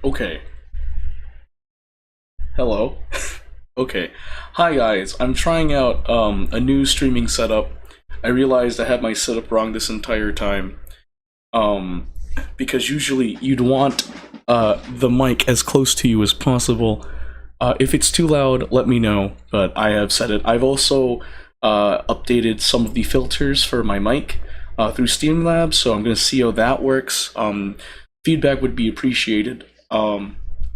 Okay. Hello. Okay. Hi guys. I'm trying out a new streaming setup. I realized I had my setup wrong this entire time. Um because usually you'd want the mic as close to you as possible. If it's too loud, let me know, but I have set it. I've also updated some of the filters for my mic through Streamlabs, so I'm going to see how that works. Feedback would be appreciated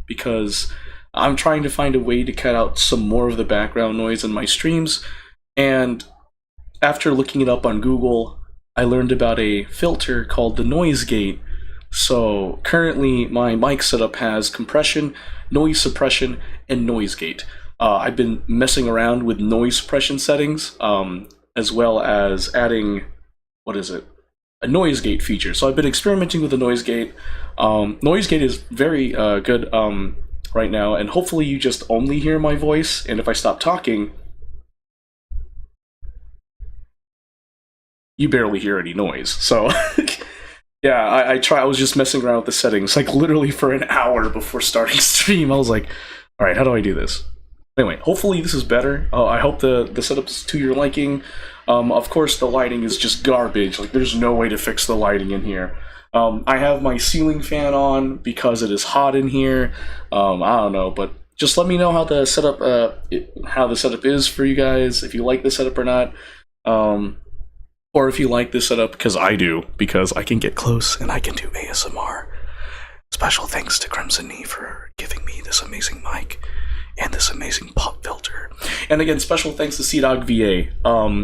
because I'm trying to find a way to cut out some more of the background noise in my streams, and after looking it up on Google, I learned about a filter called the noise gate. So currently my mic setup has compression, noise suppression, and noise gate. I've been messing around with noise suppression settings, as well as adding, what is it? A noise gate feature. So I've been experimenting with the noise gate. Noise gate is very good right now, and hopefully you just only hear my voice, and if I stop talking, you barely hear any noise. So yeah, I was just messing around with the settings, like literally for an hour before starting stream. I was like, all right, how do I do this? Anyway, hopefully this is better. I hope the setup's to your liking. Of course, the lighting is just garbage. Like, there's no way to fix the lighting in here. I have my ceiling fan on because it is hot in here. I don't know, but just let me know how the setup is for you guys. If you like the setup or not. Or if you like this setup, because I do, because I can get close and I can do ASMR. Special thanks to Crimson Knee for giving me this amazing mic and this amazing pop filter. And again, special thanks to CDog VA.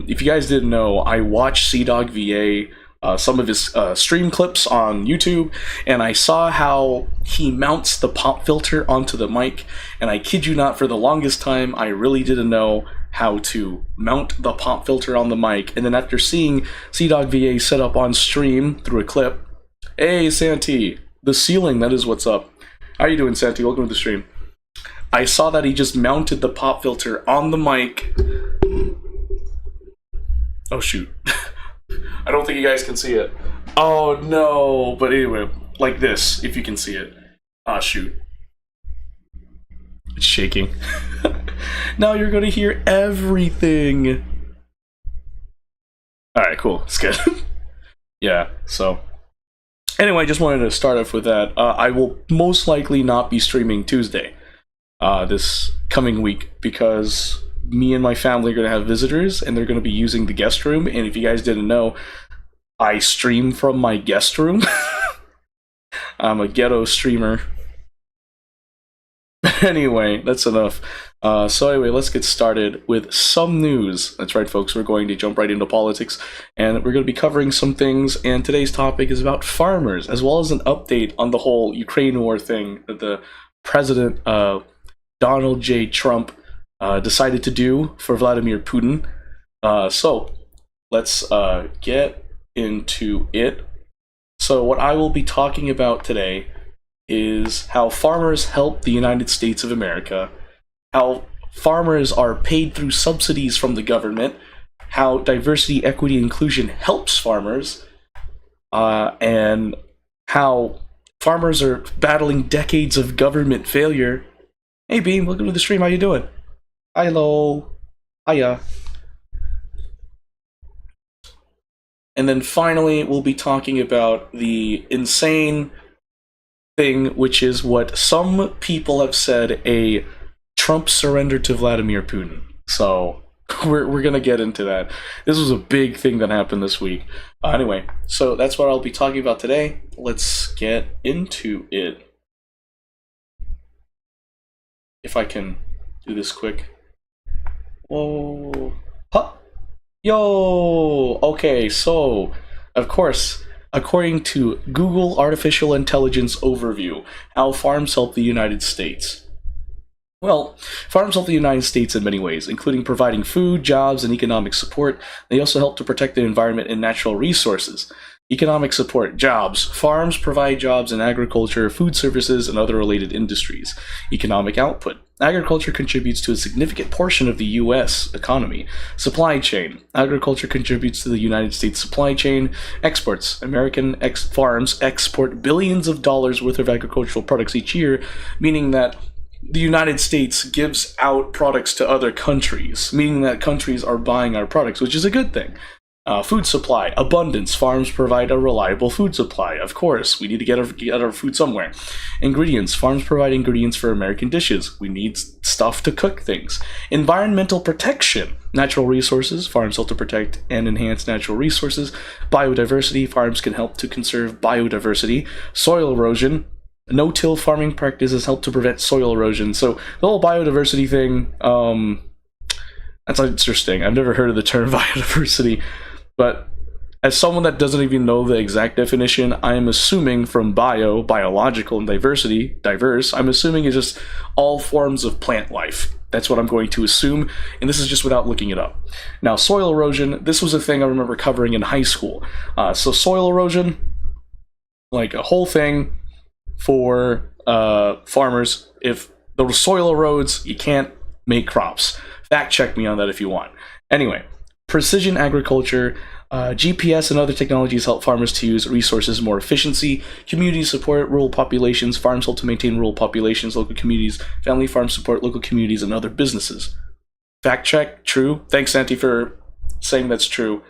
If you guys didn't know, I watched CDog VA, some of his stream clips on YouTube, and I saw how he mounts the pop filter onto the mic, and I kid you not, for the longest time, I really didn't know how to mount the pop filter on the mic. And then after seeing CDog VA set up on stream through a clip, hey Santi, the ceiling, that is what's up. How you doing, Santi? Welcome to the stream. I saw that he just mounted the pop filter on the mic. Oh shoot. I don't think you guys can see it. Oh no, but anyway, like this, if you can see it. Ah shoot. It's shaking. Now you're gonna hear everything. Alright, cool. It's good. Yeah, so. Anyway, I just wanted to start off with that. I will most likely not be streaming Tuesday this coming week because me and my family are going to have visitors and they're going to be using the guest room. And if you guys didn't know, I stream from my guest room. I'm a ghetto streamer. Anyway, that's enough. So anyway, let's get started with some news. That's right, folks. We're going to jump right into politics, and we're going to be covering some things. And today's topic is about farmers, as well as an update on the whole Ukraine war thing that the President Donald J. Trump decided to do for Vladimir Putin. So let's get into it. So what I will be talking about today is how farmers help the United States of America, how farmers are paid through subsidies from the government, how diversity, equity, inclusion helps farmers, and how farmers are battling decades of government failure. Hey Beam, welcome to the stream, how you doing? Hello. Hiya. And then finally, we'll be talking about the insane thing, which is what some people have said, a Trump surrender to Vladimir Putin. So we're gonna get into that. This was a big thing that happened this week. Anyway, so that's what I'll be talking about today. Let's get into it. If I can do this quick. Whoa. Huh. Yo. Okay, so of course, according to Google Artificial Intelligence Overview, how farms help the United States. Well, farms help the United States in many ways, including providing food, jobs, and economic support. They also help to protect the environment and natural resources. Economic support, jobs. Farms provide jobs in agriculture, food services, and other related industries. Economic output. Agriculture contributes to a significant portion of the U.S. economy. Supply chain. Agriculture contributes to the United States supply chain. Exports. American farms export billions of dollars worth of agricultural products each year, meaning that the United States gives out products to other countries, meaning that countries are buying our products, which is a good thing. Food supply, abundance. Farms provide a reliable food supply. Of course, we need to get our food somewhere. Ingredients. Farms provide ingredients for American dishes. We need stuff to cook things. Environmental protection. Natural resources. Farms help to protect and enhance natural resources. Biodiversity. Farms can help to conserve biodiversity. Soil erosion. No-till farming practices help to prevent soil erosion. So the whole biodiversity thing, that's interesting. I've never heard of the term biodiversity. But as someone that doesn't even know the exact definition, I am assuming from biological, and diverse, I'm assuming it's just all forms of plant life. That's what I'm going to assume, and this is just without looking it up. Now, soil erosion, this was a thing I remember covering in high school. So soil erosion, like a whole thing for farmers. If the soil erodes, you can't make crops. Fact check me on that if you want. Anyway. Precision agriculture, GPS and other technologies help farmers to use resources more efficiency. Community support rural populations. Farms help to maintain rural populations, local communities. Family farms support local communities and other businesses. Fact check, true. Thanks, Santi, for saying that's true.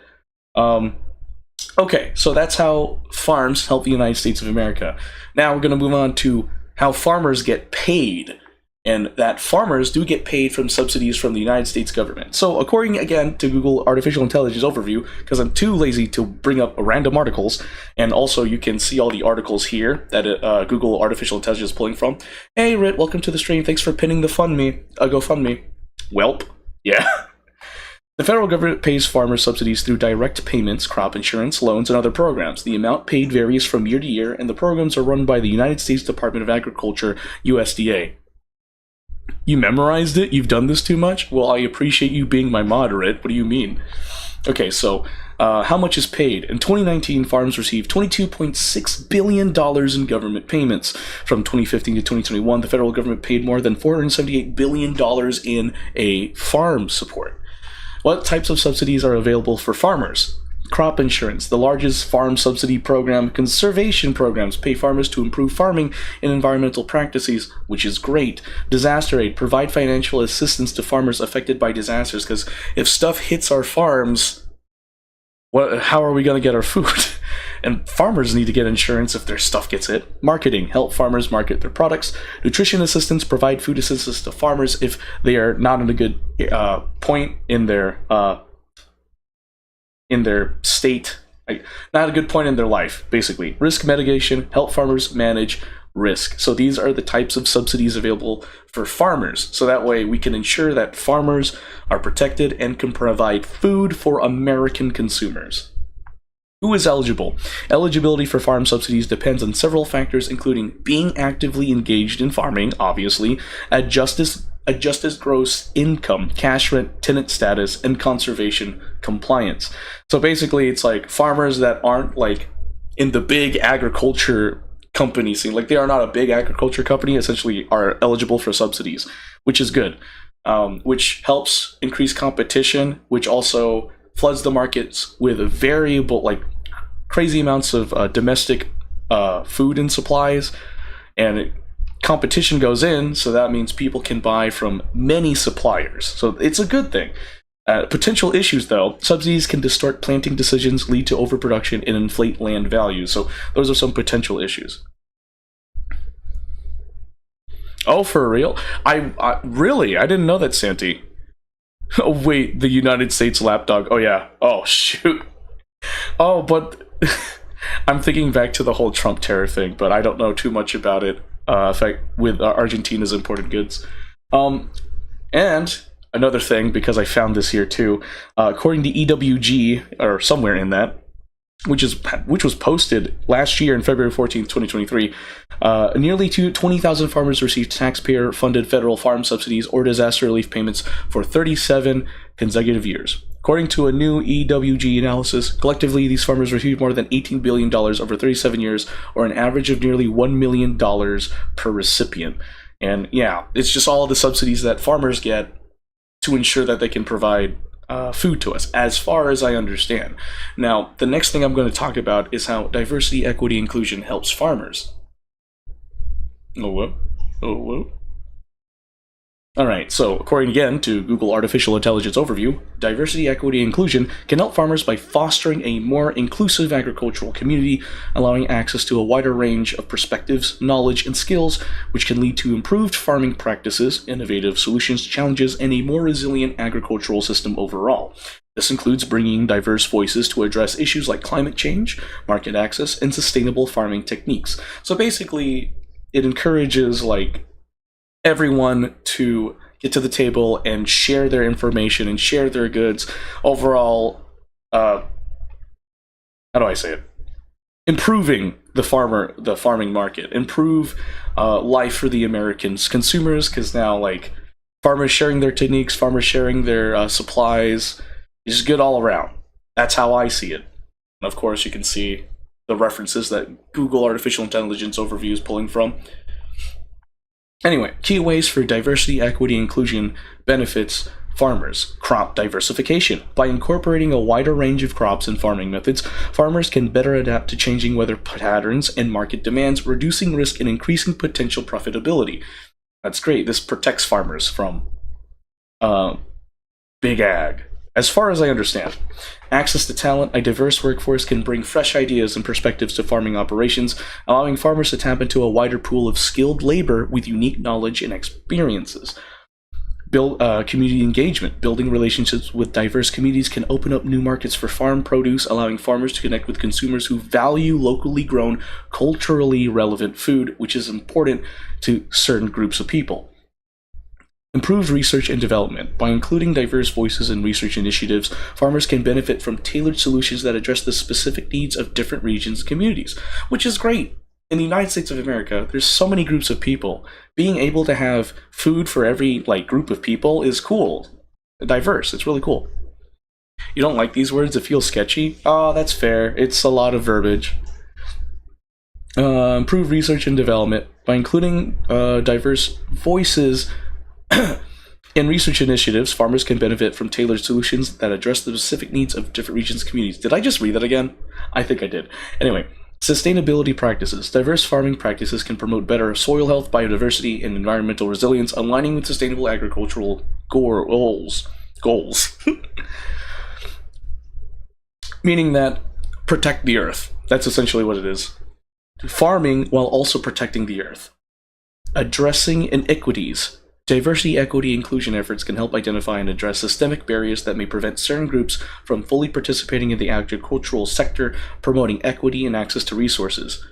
Okay, so that's how farms help the United States of America. Now we're going to move on to how farmers get paid. And that farmers do get paid from subsidies from the United States government. So according, again, to Google Artificial Intelligence Overview, because I'm too lazy to bring up random articles, and also you can see all the articles here that Google Artificial Intelligence is pulling from. Hey, Rit, welcome to the stream. Thanks for pinning the GoFundMe. Welp. Yeah. The federal government pays farmers subsidies through direct payments, crop insurance, loans, and other programs. The amount paid varies from year to year, and the programs are run by the United States Department of Agriculture, USDA. You memorized it? You've done this too much? Well, I appreciate you being my moderate. What do you mean? Okay, so how much is paid? In 2019, farms received $22.6 billion in government payments. From 2015 to 2021, the federal government paid more than $478 billion in a farm support. What types of subsidies are available for farmers? Crop insurance, the largest farm subsidy program. Conservation programs pay farmers to improve farming and environmental practices, which is great. Disaster aid, provide financial assistance to farmers affected by disasters, because if stuff hits our farms, how are we going to get our food? And farmers need to get insurance if their stuff gets hit. Marketing, help farmers market their products. Nutrition assistance, provide food assistance to farmers if they are not in a good point in their state, not a good point in their life, basically. Risk mitigation, help farmers manage risk. So these are the types of subsidies available for farmers. So that way we can ensure that farmers are protected and can provide food for American consumers. Who is eligible? Eligibility for farm subsidies depends on several factors, including being actively engaged in farming, obviously, adjusted gross income, cash rent, tenant status, and conservation compliance. So basically, it's like farmers that aren't like in the big agriculture company scene, like they are not a big agriculture company, essentially are eligible for subsidies, which is good, which helps increase competition, which also floods the markets with variable, like crazy amounts of domestic food and supplies, and competition goes in, so that means people can buy from many suppliers. So it's a good thing. Potential issues, though. Subsidies can distort planting decisions, lead to overproduction, and inflate land values. So those are some potential issues. Oh, for real? I really? I didn't know that, Santi. Oh, wait, the United States lapdog. Oh, yeah. Oh, shoot. Oh, but I'm thinking back to the whole Trump tariff thing, but I don't know too much about it. In fact, with Argentina's imported goods. And another thing, because I found this here too, according to EWG, or somewhere in that, which was posted last year in February 14th, 2023, nearly 20,000 farmers received taxpayer-funded federal farm subsidies or disaster relief payments for 37 consecutive years. According to a new EWG analysis, collectively, these farmers received more than $18 billion over 37 years, or an average of nearly $1 million per recipient. And yeah, it's just all of the subsidies that farmers get to ensure that they can provide food to us, as far as I understand. Now, the next thing I'm going to talk about is how diversity, equity, inclusion helps farmers. Oh, whoa. Oh, whoa. Alright, so according again to Google Artificial Intelligence Overview, diversity, equity, and inclusion can help farmers by fostering a more inclusive agricultural community, allowing access to a wider range of perspectives, knowledge, and skills, which can lead to improved farming practices, innovative solutions to challenges, and a more resilient agricultural system overall. This includes bringing diverse voices to address issues like climate change, market access, and sustainable farming techniques. So basically, it encourages, like, everyone to get to the table and share their information and share their goods. Overall, how do I say it? Improving the farming market, improve life for the American consumers, because now, like, farmers sharing their techniques, farmers sharing their supplies is good all around. That's how I see it. And of course, you can see the references that Google Artificial Intelligence Overview is pulling from. Anyway, key ways for diversity, equity, inclusion benefits farmers. Crop diversification. By incorporating a wider range of crops and farming methods, farmers can better adapt to changing weather patterns and market demands, reducing risk and increasing potential profitability. That's great. This protects farmers from big ag. As far as I understand, access to talent, a diverse workforce can bring fresh ideas and perspectives to farming operations, allowing farmers to tap into a wider pool of skilled labor with unique knowledge and experiences. Build community engagement. Building relationships with diverse communities can open up new markets for farm produce, allowing farmers to connect with consumers who value locally grown, culturally relevant food, which is important to certain groups of people. Improved research and development. By including diverse voices in research initiatives, farmers can benefit from tailored solutions that address the specific needs of different regions and communities, which is great. In the United States of America, there's so many groups of people. Being able to have food for every group of people is cool. Diverse. It's really cool. You don't like these words? It feels sketchy? Oh, that's fair. It's a lot of verbiage. Improve research and development. By including diverse voices in research initiatives, farmers can benefit from tailored solutions that address the specific needs of different regions and communities. Did I just read that again? I think I did. Anyway, sustainability practices. Diverse farming practices can promote better soil health, biodiversity, and environmental resilience, aligning with sustainable agricultural goals. Meaning that protect the earth. That's essentially what it is. Farming while also protecting the earth. Addressing inequities. Diversity, equity, inclusion efforts can help identify and address systemic barriers that may prevent certain groups from fully participating in the agricultural sector, promoting equity and access to resources.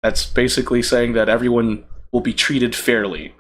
That's basically saying that everyone will be treated fairly.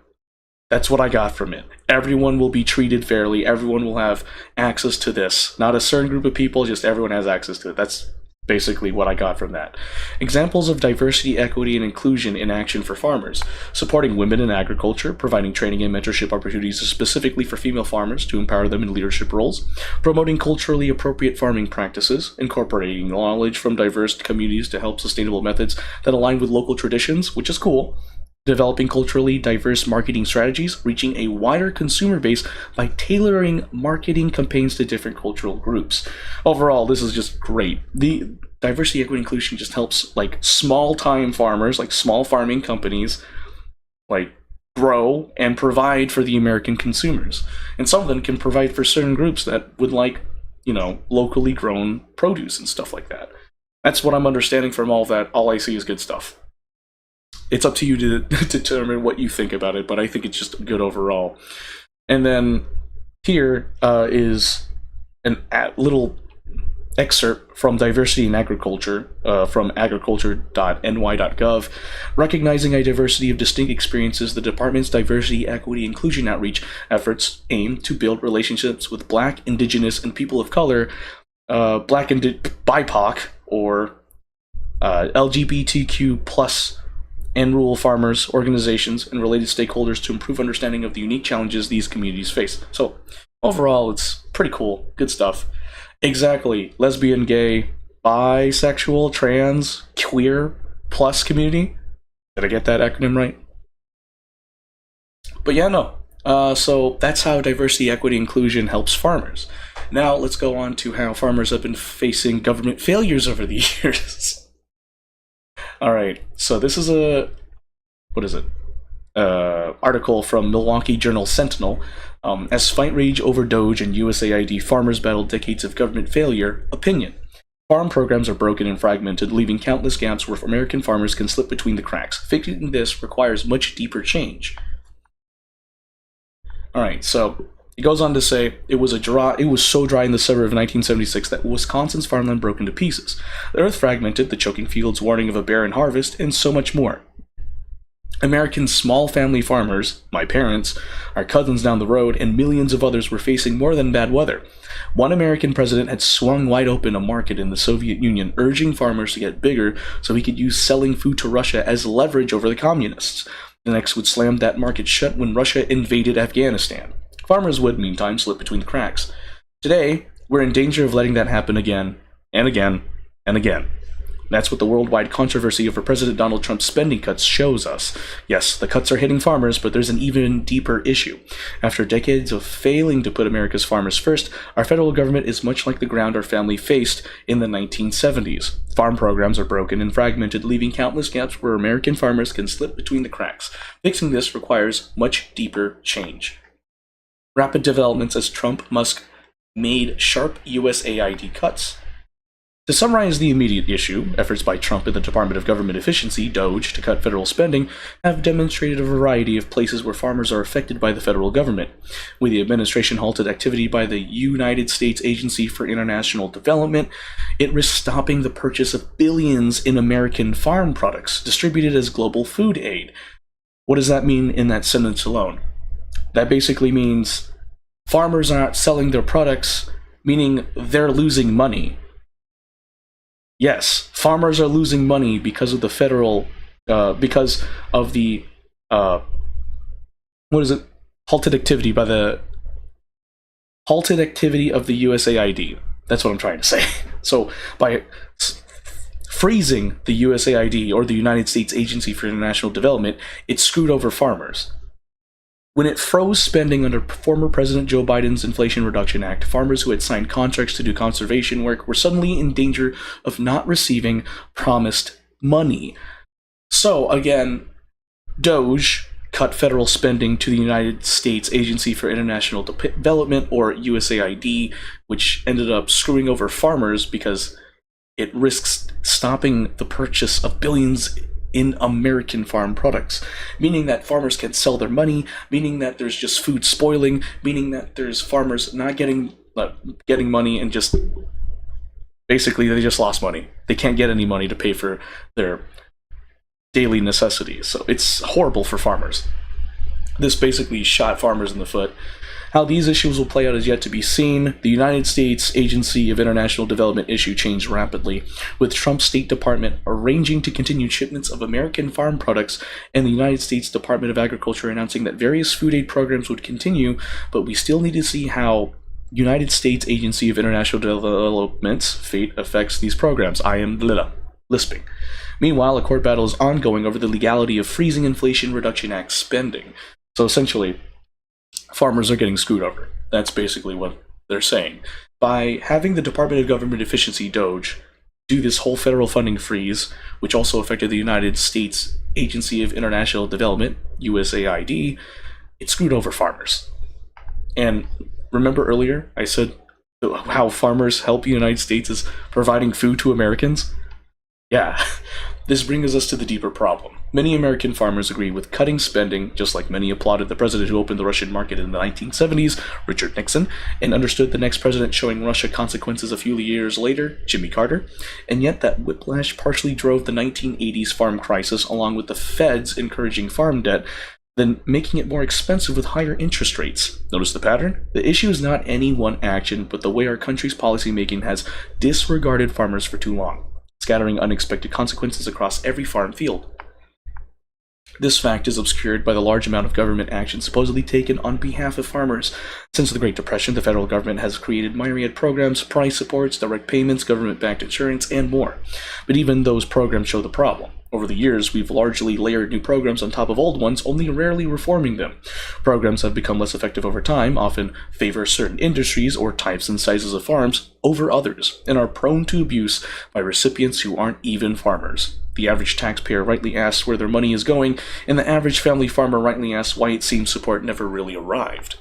That's what I got from it. Everyone will be treated fairly. Everyone will have access to this. Not a certain group of people, just everyone has access to it. That's basically what I got from that. Examples of diversity, equity, and inclusion in action for farmers. Supporting women in agriculture, providing training and mentorship opportunities specifically for female farmers to empower them in leadership roles. Promoting culturally appropriate farming practices, incorporating knowledge from diverse communities to help sustainable methods that align with local traditions, which is cool. Developing culturally diverse marketing strategies, reaching a wider consumer base by tailoring marketing campaigns to different cultural groups. Overall, this is just great. The diversity, equity, inclusion just helps small-time farmers, small farming companies, grow and provide for the American consumers. And some of them can provide for certain groups that would locally grown produce and stuff like that. That's what I'm understanding from all that. All I see is good stuff. It's up to you to determine what you think about it, but I think it's just good overall. And then here is a little excerpt from Diversity in Agriculture from agriculture.ny.gov. Recognizing a diversity of distinct experiences, the department's diversity, equity, inclusion outreach efforts aim to build relationships with Black, Indigenous, and people of color, Black and BIPOC, or LGBTQ plus and rural farmers, organizations, and related stakeholders to improve understanding of the unique challenges these communities face. So, overall, it's pretty cool. Good stuff. Exactly. Lesbian, gay, bisexual, trans, queer, plus community. Did I get that acronym right? But yeah, no. So that's how diversity, equity, inclusion helps farmers. Now let's go on to how farmers have been facing government failures over the years. All right, so this is a article from Milwaukee Journal Sentinel. As fight rage over Doge and USAID, farmers battle decades of government failure. Opinion. Farm programs are broken and fragmented, leaving countless gaps where American farmers can slip between the cracks. Fixing this requires much deeper change. Alright, so it goes on to say it was so dry in the summer of 1976 that Wisconsin's farmland broke into pieces. The earth fragmented, the choking fields warning of a barren harvest, and so much more. American small family farmers, my parents, our cousins down the road, and millions of others were facing more than bad weather. One American president had swung wide open a market in the Soviet Union, urging farmers to get bigger so he could use selling food to Russia as leverage over the communists. The next would slam that market shut when Russia invaded Afghanistan. Farmers would, meantime, slip between the cracks. Today, we're in danger of letting that happen again, and again, and again. That's what the worldwide controversy over President Donald Trump's spending cuts shows us. Yes, the cuts are hitting farmers, but there's an even deeper issue. After decades of failing to put America's farmers first, our federal government is much like the ground our family faced in the 1970s. Farm programs are broken and fragmented, leaving countless gaps where American farmers can slip between the cracks. Fixing this requires much deeper change. Rapid developments as Trump, Musk made sharp USAID cuts. To summarize the immediate issue, efforts by Trump and the Department of Government Efficiency, DOGE, to cut federal spending have demonstrated a variety of places where farmers are affected by the federal government. With the administration halted activity by the United States Agency for International Development, it risks stopping the purchase of billions in American farm products distributed as global food aid. What does that mean in that sentence alone? That basically means farmers are not selling their products, meaning they're losing money. Yes, farmers are losing money because of the federal, because of the, halted activity of the USAID. That's what I'm trying to say. So by freezing the USAID, or the United States Agency for International Development, it screwed over farmers. When it froze spending under former President Joe Biden's Inflation Reduction Act, farmers who had signed contracts to do conservation work were suddenly in danger of not receiving promised money. So, again, DOGE cut federal spending to the United States Agency for International Development, or USAID, which ended up screwing over farmers because it risks stopping the purchase of billions in American farm products, meaning that farmers can sell their money, meaning that there's just food spoiling, meaning that there's farmers not getting money, and just basically they just lost money. They can't get any money to pay for their daily necessities. So it's horrible for farmers. This basically shot farmers in the foot. How these issues will play out is yet to be seen. The United States Agency of International Development issue changed rapidly, with Trump's State Department arranging to continue shipments of American farm products, and the United States Department of Agriculture announcing that various food aid programs would continue, but we still need to see how United States Agency of International Development's fate affects these programs. I am lisping. Meanwhile, a court battle is ongoing over the legality of freezing Inflation Reduction Act spending. So essentially, farmers are getting screwed over. That's basically what they're saying. By having the Department of Government Efficiency, DOGE, do this whole federal funding freeze, which also affected the United States Agency of International Development, USAID, it screwed over farmers. And remember earlier I said how farmers help the United States is providing food to Americans? Yeah, this brings us to the deeper problem. Many American farmers agree with cutting spending, just like many applauded the president who opened the Russian market in the 1970s, Richard Nixon, and understood the next president showing Russia consequences a few years later, Jimmy Carter. And yet that whiplash partially drove the 1980s farm crisis, along with the feds encouraging farm debt, then making it more expensive with higher interest rates. Notice the pattern? The issue is not any one action, but the way our country's policymaking has disregarded farmers for too long, scattering unexpected consequences across every farm field. This fact is obscured by the large amount of government action supposedly taken on behalf of farmers. Since the Great Depression, the federal government has created myriad programs, price supports, direct payments, government-backed insurance, and more. But even those programs show the problem. Over the years, we've largely layered new programs on top of old ones, only rarely reforming them. Programs have become less effective over time, often favor certain industries or types and sizes of farms over others, and are prone to abuse by recipients who aren't even farmers. The average taxpayer rightly asks where their money is going, and the average family farmer rightly asks why it seems support never really arrived.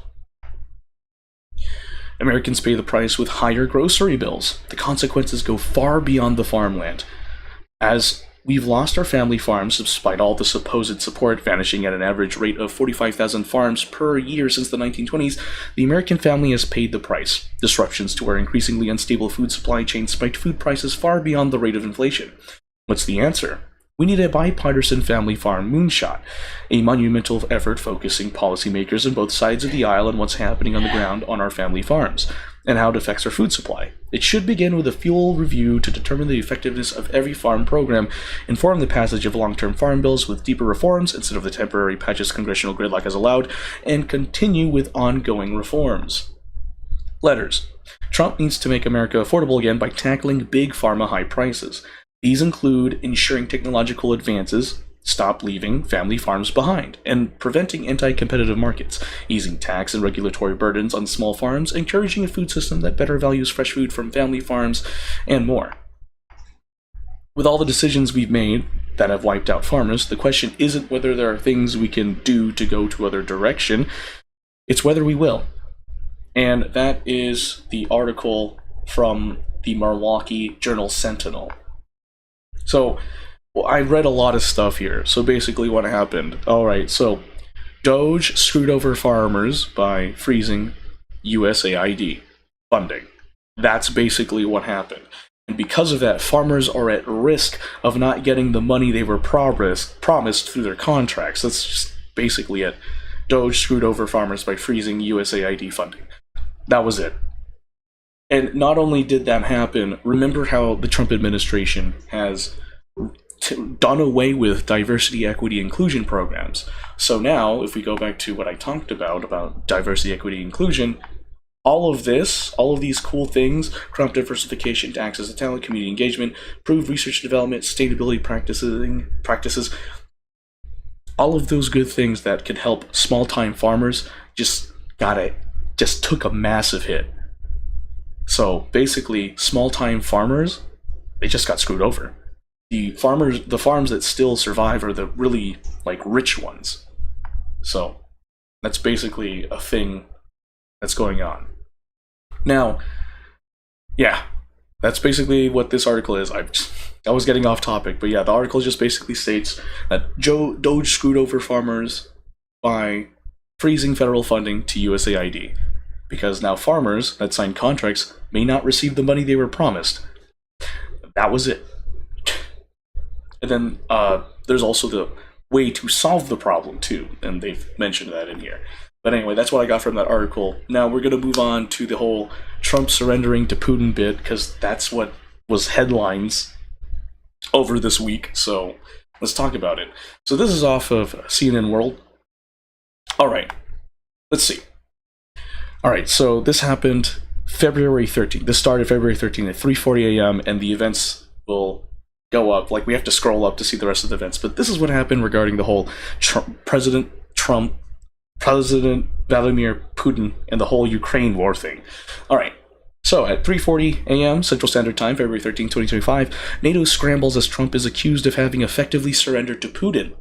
Americans pay the price with higher grocery bills. The consequences go far beyond the farmland. As we've lost our family farms despite all the supposed support, vanishing at an average rate of 45,000 farms per year since the 1920s, the American family has paid the price. Disruptions to our increasingly unstable food supply chain spiked food prices far beyond the rate of inflation. What's the answer? We need a bipartisan family farm moonshot, a monumental effort focusing policymakers on both sides of the aisle on what's happening on the ground on our family farms, and how it affects our food supply. It should begin with a full review to determine the effectiveness of every farm program, inform the passage of long-term farm bills with deeper reforms instead of the temporary patches congressional gridlock has allowed, and continue with ongoing reforms. Letters. Trump needs to make America affordable again by tackling big pharma high prices. These include ensuring technological advances stop leaving family farms behind, and preventing anti-competitive markets, easing tax and regulatory burdens on small farms, encouraging a food system that better values fresh food from family farms, and more. With all the decisions we've made that have wiped out farmers, the question isn't whether there are things we can do to go to other direction, it's whether we will. And that is the article from the Milwaukee Journal-Sentinel. So, I read a lot of stuff here. So basically what happened. Alright, so Doge screwed over farmers by freezing USAID funding. That's basically what happened. And because of that, farmers are at risk of not getting the money they were promised through their contracts. That's just basically it. Doge screwed over farmers by freezing USAID funding. That was it. And not only did that happen, remember how the Trump administration has done away with diversity, equity, inclusion programs. So now, if we go back to what I talked about diversity, equity, inclusion, all of these cool things, crop diversification, access to talent, community engagement, improved research and development, sustainability practices, all of those good things that could help small-time farmers just took a massive hit. So basically, small-time farmers, they just got screwed over. The farms that still survive are the really rich ones. So that's basically a thing that's going on. Now, yeah, that's basically what this article is. I was getting off topic, but yeah, the article just basically states that Doge screwed over farmers by freezing federal funding to USAID, because now farmers that signed contracts may not receive the money they were promised. That was it. And then there's also the way to solve the problem too, and they've mentioned that in here. But anyway, that's what I got from that article. Now we're going to move on to the whole Trump surrendering to Putin bit, because that's what was headlines over this week. So let's talk about it. So this is off of CNN World. All right, let's see. All right, so this happened February 13th. This started February 13th at 3:40 a.m. and the events will go up. We have to scroll up to see the rest of the events. But this is what happened regarding the whole President Vladimir Putin, and the whole Ukraine war thing. All right. So at 3:40 a.m. Central Standard Time, February 13, 2025, NATO scrambles as Trump is accused of having effectively surrendered to Putin.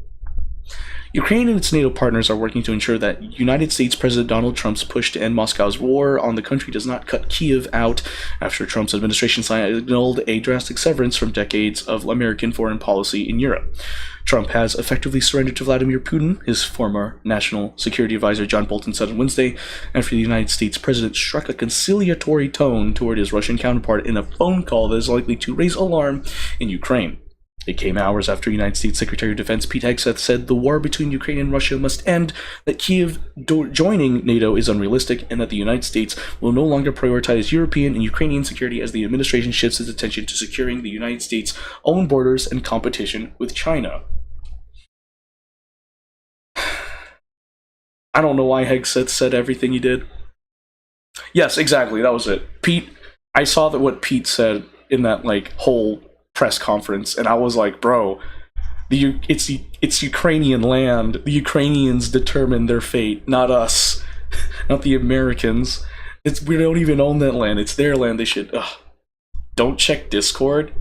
Ukraine and its NATO partners are working to ensure that United States President Donald Trump's push to end Moscow's war on the country does not cut Kyiv out after Trump's administration signaled a drastic severance from decades of American foreign policy in Europe. Trump has effectively surrendered to Vladimir Putin, his former National Security Advisor John Bolton said on Wednesday, after the United States president struck a conciliatory tone toward his Russian counterpart in a phone call that is likely to raise alarm in Ukraine. It came hours after United States Secretary of Defense Pete Hegseth said the war between Ukraine and Russia must end, that Kyiv joining NATO is unrealistic, and that the United States will no longer prioritize European and Ukrainian security as the administration shifts its attention to securing the United States' own borders and competition with China. I don't know why Hegseth said everything he did. Yes, exactly. That was it. Pete, I saw that what Pete said in that like whole press conference, and I was like, bro, it's Ukrainian land. The Ukrainians determine their fate, not us, not the Americans. We don't even own that land. It's their land. They should. Ugh. Don't check Discord.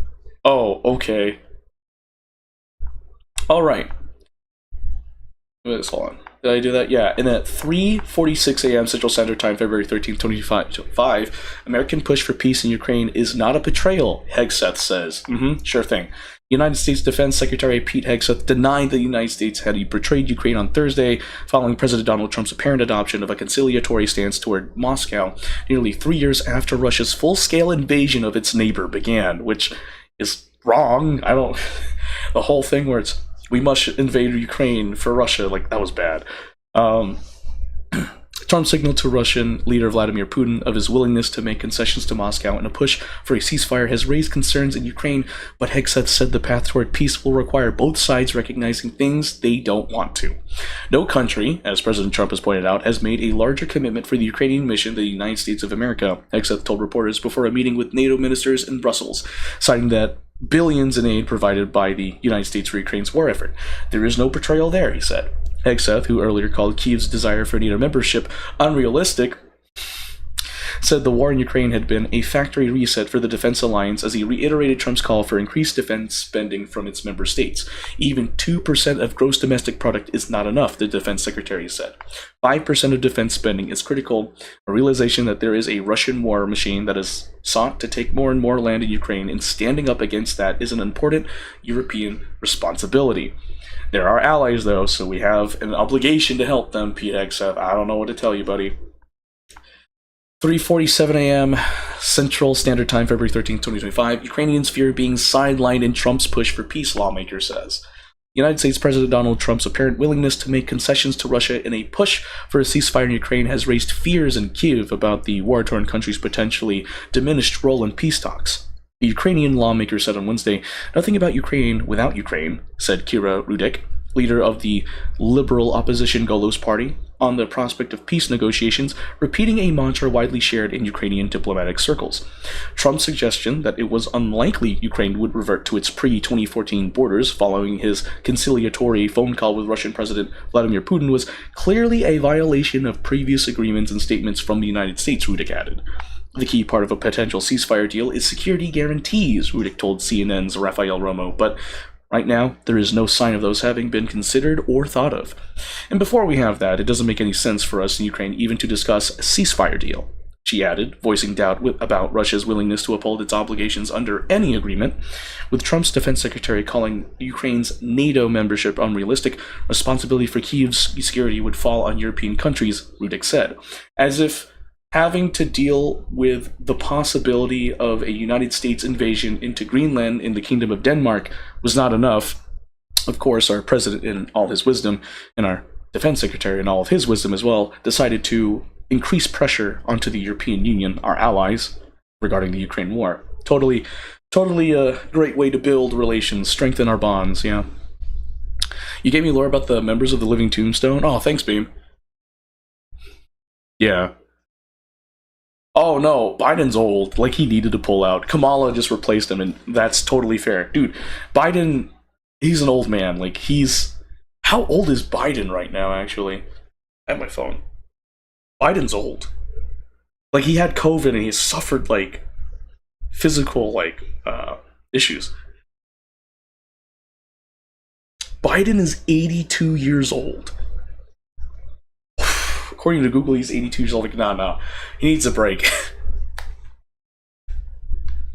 Oh, okay. All right. Hold on. Did I do that? Yeah. And at 3:46 a.m. Central Standard Time, February 13th, 2025, American push for peace in Ukraine is not a betrayal, Hegseth says. Sure thing. United States Defense Secretary Pete Hegseth denied that the United States had betrayed Ukraine on Thursday, following President Donald Trump's apparent adoption of a conciliatory stance toward Moscow, nearly 3 years after Russia's full-scale invasion of its neighbor began, which is wrong. The whole thing where it's, we must invade Ukraine for Russia, like, that was bad. Trump signaled to Russian leader Vladimir Putin of his willingness to make concessions to Moscow, and a push for a ceasefire has raised concerns in Ukraine, but Hegseth said the path toward peace will require both sides recognizing things they don't want to. No country, as President Trump has pointed out, has made a larger commitment for the Ukrainian mission than the United States of America, Hegseth told reporters before a meeting with NATO ministers in Brussels, citing that billions in aid provided by the United States for Ukraine's war effort. There is no betrayal there, he said. Hegseth, who earlier called Kyiv's desire for NATO membership unrealistic, said the war in Ukraine had been a factory reset for the defense alliance as he reiterated Trump's call for increased defense spending from its member states. Even 2% of gross domestic product is not enough, the defense secretary said. 5% of defense spending is critical, a realization that there is a Russian war machine that has sought to take more and more land in Ukraine, and standing up against that is an important European responsibility. They're our allies, though, so we have an obligation to help them, Pete Hegseth. I don't know what to tell you, buddy. 3:47 a.m. Central Standard Time, February 13, 2025. Ukrainians fear being sidelined in Trump's push for peace, lawmaker says. United States President Donald Trump's apparent willingness to make concessions to Russia in a push for a ceasefire in Ukraine has raised fears in Kyiv about the war-torn country's potentially diminished role in peace talks. The Ukrainian lawmaker said on Wednesday, "Nothing about Ukraine without Ukraine," said Kira Rudik, leader of the liberal opposition Golos party, on the prospect of peace negotiations, repeating a mantra widely shared in Ukrainian diplomatic circles. Trump's suggestion that it was unlikely Ukraine would revert to its pre-2014 borders following his conciliatory phone call with Russian President Vladimir Putin was clearly a violation of previous agreements and statements from the United States, Rudik added. The key part of a potential ceasefire deal is security guarantees, Rudik told CNN's Rafael Romo, but right now, there is no sign of those having been considered or thought of. And before we have that, it doesn't make any sense for us in Ukraine even to discuss a ceasefire deal, she added, voicing doubt about Russia's willingness to uphold its obligations under any agreement, with Trump's defense secretary calling Ukraine's NATO membership unrealistic. Responsibility for Kyiv's security would fall on European countries, Rudik said, as if having to deal with the possibility of a United States invasion into Greenland in the Kingdom of Denmark was not enough. Of course, our president in all his wisdom, and our defense secretary in all of his wisdom as well, decided to increase pressure onto the European Union, our allies, regarding the Ukraine war. Totally a great way to build relations, strengthen our bonds, yeah. You gave me lore about the members of the Living Tombstone? Oh, thanks, Beam. Yeah. Oh no, Biden's old. Like, he needed to pull out. Kamala just replaced him, and that's totally fair. Dude, Biden, he's an old man. Like, how old is Biden right now, actually? I have my phone. Biden's old. Like, he had COVID, and he suffered, like, physical, issues. Biden is 82 years old. According to Google, he's 82 years old. Like, no. He needs a break.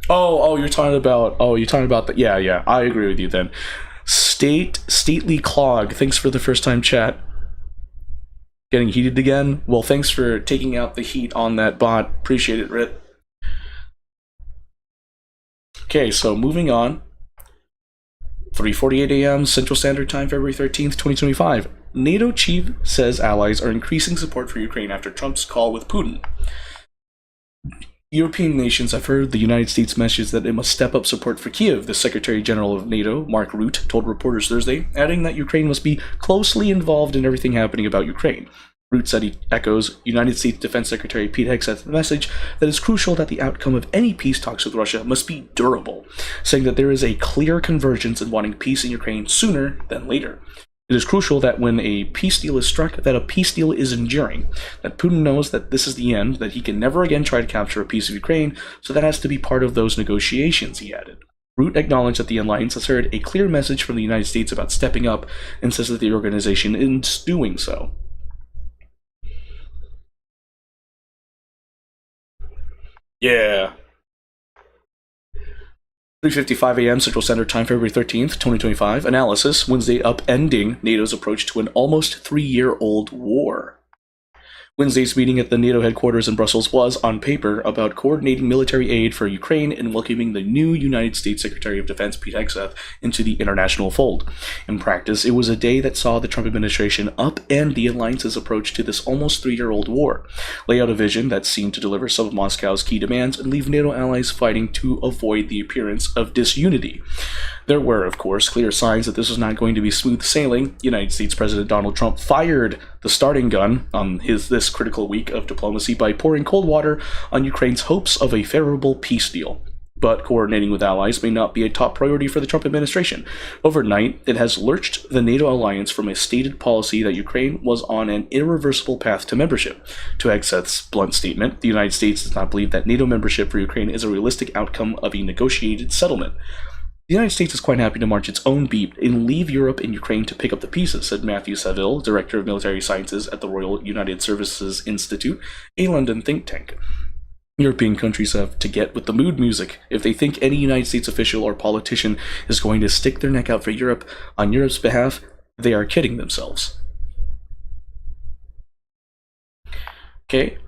you're talking about the... Yeah, I agree with you then. Stately Clog, thanks for the first time chat. Getting heated again? Well, thanks for taking out the heat on that bot. Appreciate it, Rit. Okay, so moving on. 3:48 a.m. Central Standard Time, February 13th, 2025. NATO chief says allies are increasing support for Ukraine after Trump's call with Putin. European nations have heard the United States' message that it must step up support for Kyiv, the Secretary General of NATO, Mark Rutte, told reporters Thursday, adding that Ukraine must be closely involved in everything happening about Ukraine. Root said he echoes United States Defense Secretary Pete Hegseth's message that it's crucial that the outcome of any peace talks with Russia must be durable, saying that there is a clear convergence in wanting peace in Ukraine sooner than later. It is crucial that when a peace deal is struck, that a peace deal is enduring, that Putin knows that this is the end, that he can never again try to capture a piece of Ukraine, so that has to be part of those negotiations, he added. Root acknowledged that the alliance has heard a clear message from the United States about stepping up and says that the organization is doing so. Yeah. 3:55 a.m. Central Standard Time, February 13th, 2025. Analysis, Wednesday upending NATO's approach to an almost 3-year-old war. Wednesday's meeting at the NATO headquarters in Brussels was, on paper, about coordinating military aid for Ukraine and welcoming the new United States Secretary of Defense Pete Hegseth into the international fold. In practice, it was a day that saw the Trump administration upend the alliance's approach to this almost 3-year-old war, lay out a vision that seemed to deliver some of Moscow's key demands and leave NATO allies fighting to avoid the appearance of disunity. There were, of course, clear signs that this was not going to be smooth sailing. United States President Donald Trump fired the starting gun on this critical week of diplomacy by pouring cold water on Ukraine's hopes of a favorable peace deal. But coordinating with allies may not be a top priority for the Trump administration. Overnight, it has lurched the NATO alliance from a stated policy that Ukraine was on an irreversible path to membership. To Hegseth's blunt statement, the United States does not believe that NATO membership for Ukraine is a realistic outcome of a negotiated settlement. The United States is quite happy to march its own beat and leave Europe and Ukraine to pick up the pieces, said Matthew Saville, Director of Military Sciences at the Royal United Services Institute, a London think tank. European countries have to get with the mood music. If they think any United States official or politician is going to stick their neck out for Europe on Europe's behalf, they are kidding themselves. Okay.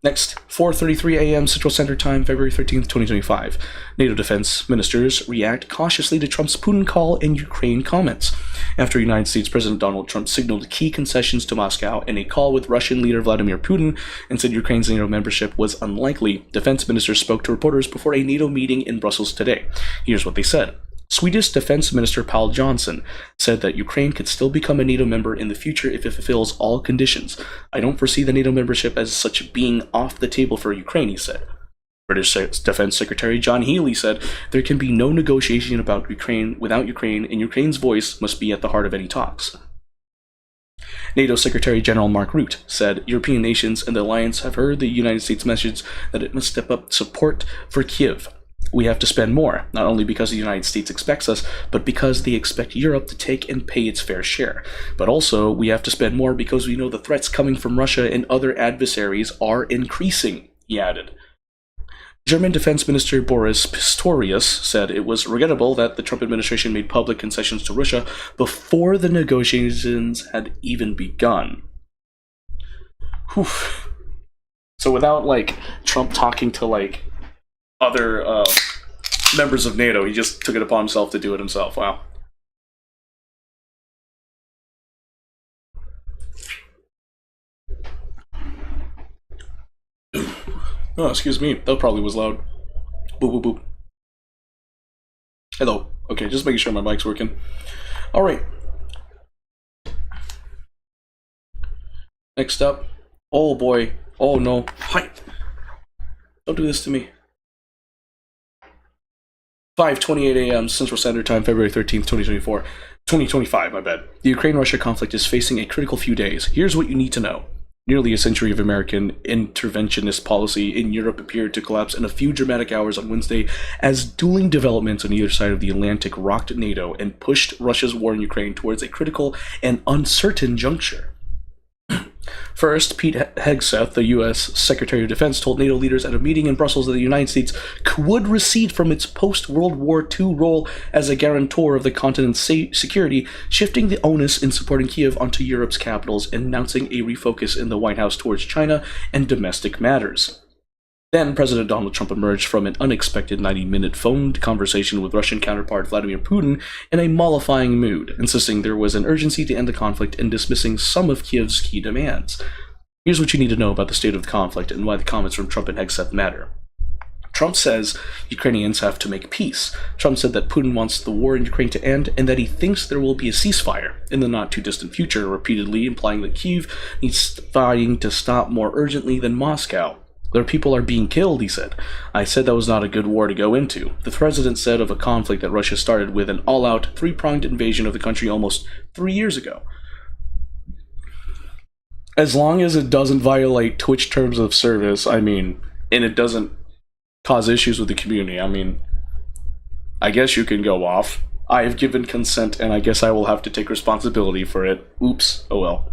Next, 4:33 a.m. Central Standard Time, February 13th, 2025. NATO defense ministers react cautiously to Trump's Putin call and Ukraine comments. After United States President Donald Trump signaled key concessions to Moscow in a call with Russian leader Vladimir Putin and said Ukraine's NATO membership was unlikely, defense ministers spoke to reporters before a NATO meeting in Brussels today. Here's what they said. Swedish Defense Minister Paul Johnson said that Ukraine could still become a NATO member in the future if it fulfills all conditions. I don't foresee the NATO membership as such being off the table for Ukraine, he said. British Defense Secretary John Healey said there can be no negotiation about Ukraine without Ukraine, and Ukraine's voice must be at the heart of any talks. NATO Secretary General Mark Rutte said European nations and the alliance have heard the United States message that it must step up support for Kyiv. We have to spend more, not only because the United States expects us, but because they expect Europe to take and pay its fair share. But also, we have to spend more because we know the threats coming from Russia and other adversaries are increasing, he added. German Defense Minister Boris Pistorius said it was regrettable that the Trump administration made public concessions to Russia before the negotiations had even begun. Whew. So without, Trump talking to, other members of NATO, he just took it upon himself to do it himself. Wow. Oh, excuse me. That probably was loud. Boop, boop, boop. Hello. Okay, just making sure my mic's working. All right. Next up. Oh, boy. Oh, no. Hi. Don't do this to me. 5:28 a.m. Central Standard Time, February 13th, 2025, my bad. The Ukraine-Russia conflict is facing a critical few days. Here's what you need to know. Nearly a century of American interventionist policy in Europe appeared to collapse in a few dramatic hours on Wednesday as dueling developments on either side of the Atlantic rocked NATO and pushed Russia's war in Ukraine towards a critical and uncertain juncture. First, Pete Hegseth, the U.S. Secretary of Defense, told NATO leaders at a meeting in Brussels that the United States would recede from its post-World War II role as a guarantor of the continent's security, shifting the onus in supporting Kyiv onto Europe's capitals and announcing a refocus in the White House towards China and domestic matters. Then President Donald Trump emerged from an unexpected 90-minute phone conversation with Russian counterpart Vladimir Putin in a mollifying mood, insisting there was an urgency to end the conflict and dismissing some of Kyiv's key demands. Here's what you need to know about the state of the conflict and why the comments from Trump and Hegseth matter. Trump says Ukrainians have to make peace. Trump said that Putin wants the war in Ukraine to end and that he thinks there will be a ceasefire in the not-too-distant future, repeatedly implying that Kyiv needs fighting to stop more urgently than Moscow. Their people are being killed, he said. I said that was not a good war to go into. The president said of a conflict that Russia started with an all-out, three-pronged invasion of the country almost 3 years ago. As long as it doesn't violate Twitch terms of service, and it doesn't cause issues with the community, I guess you can go off. I have given consent, and I guess I will have to take responsibility for it. Oops. Oh well.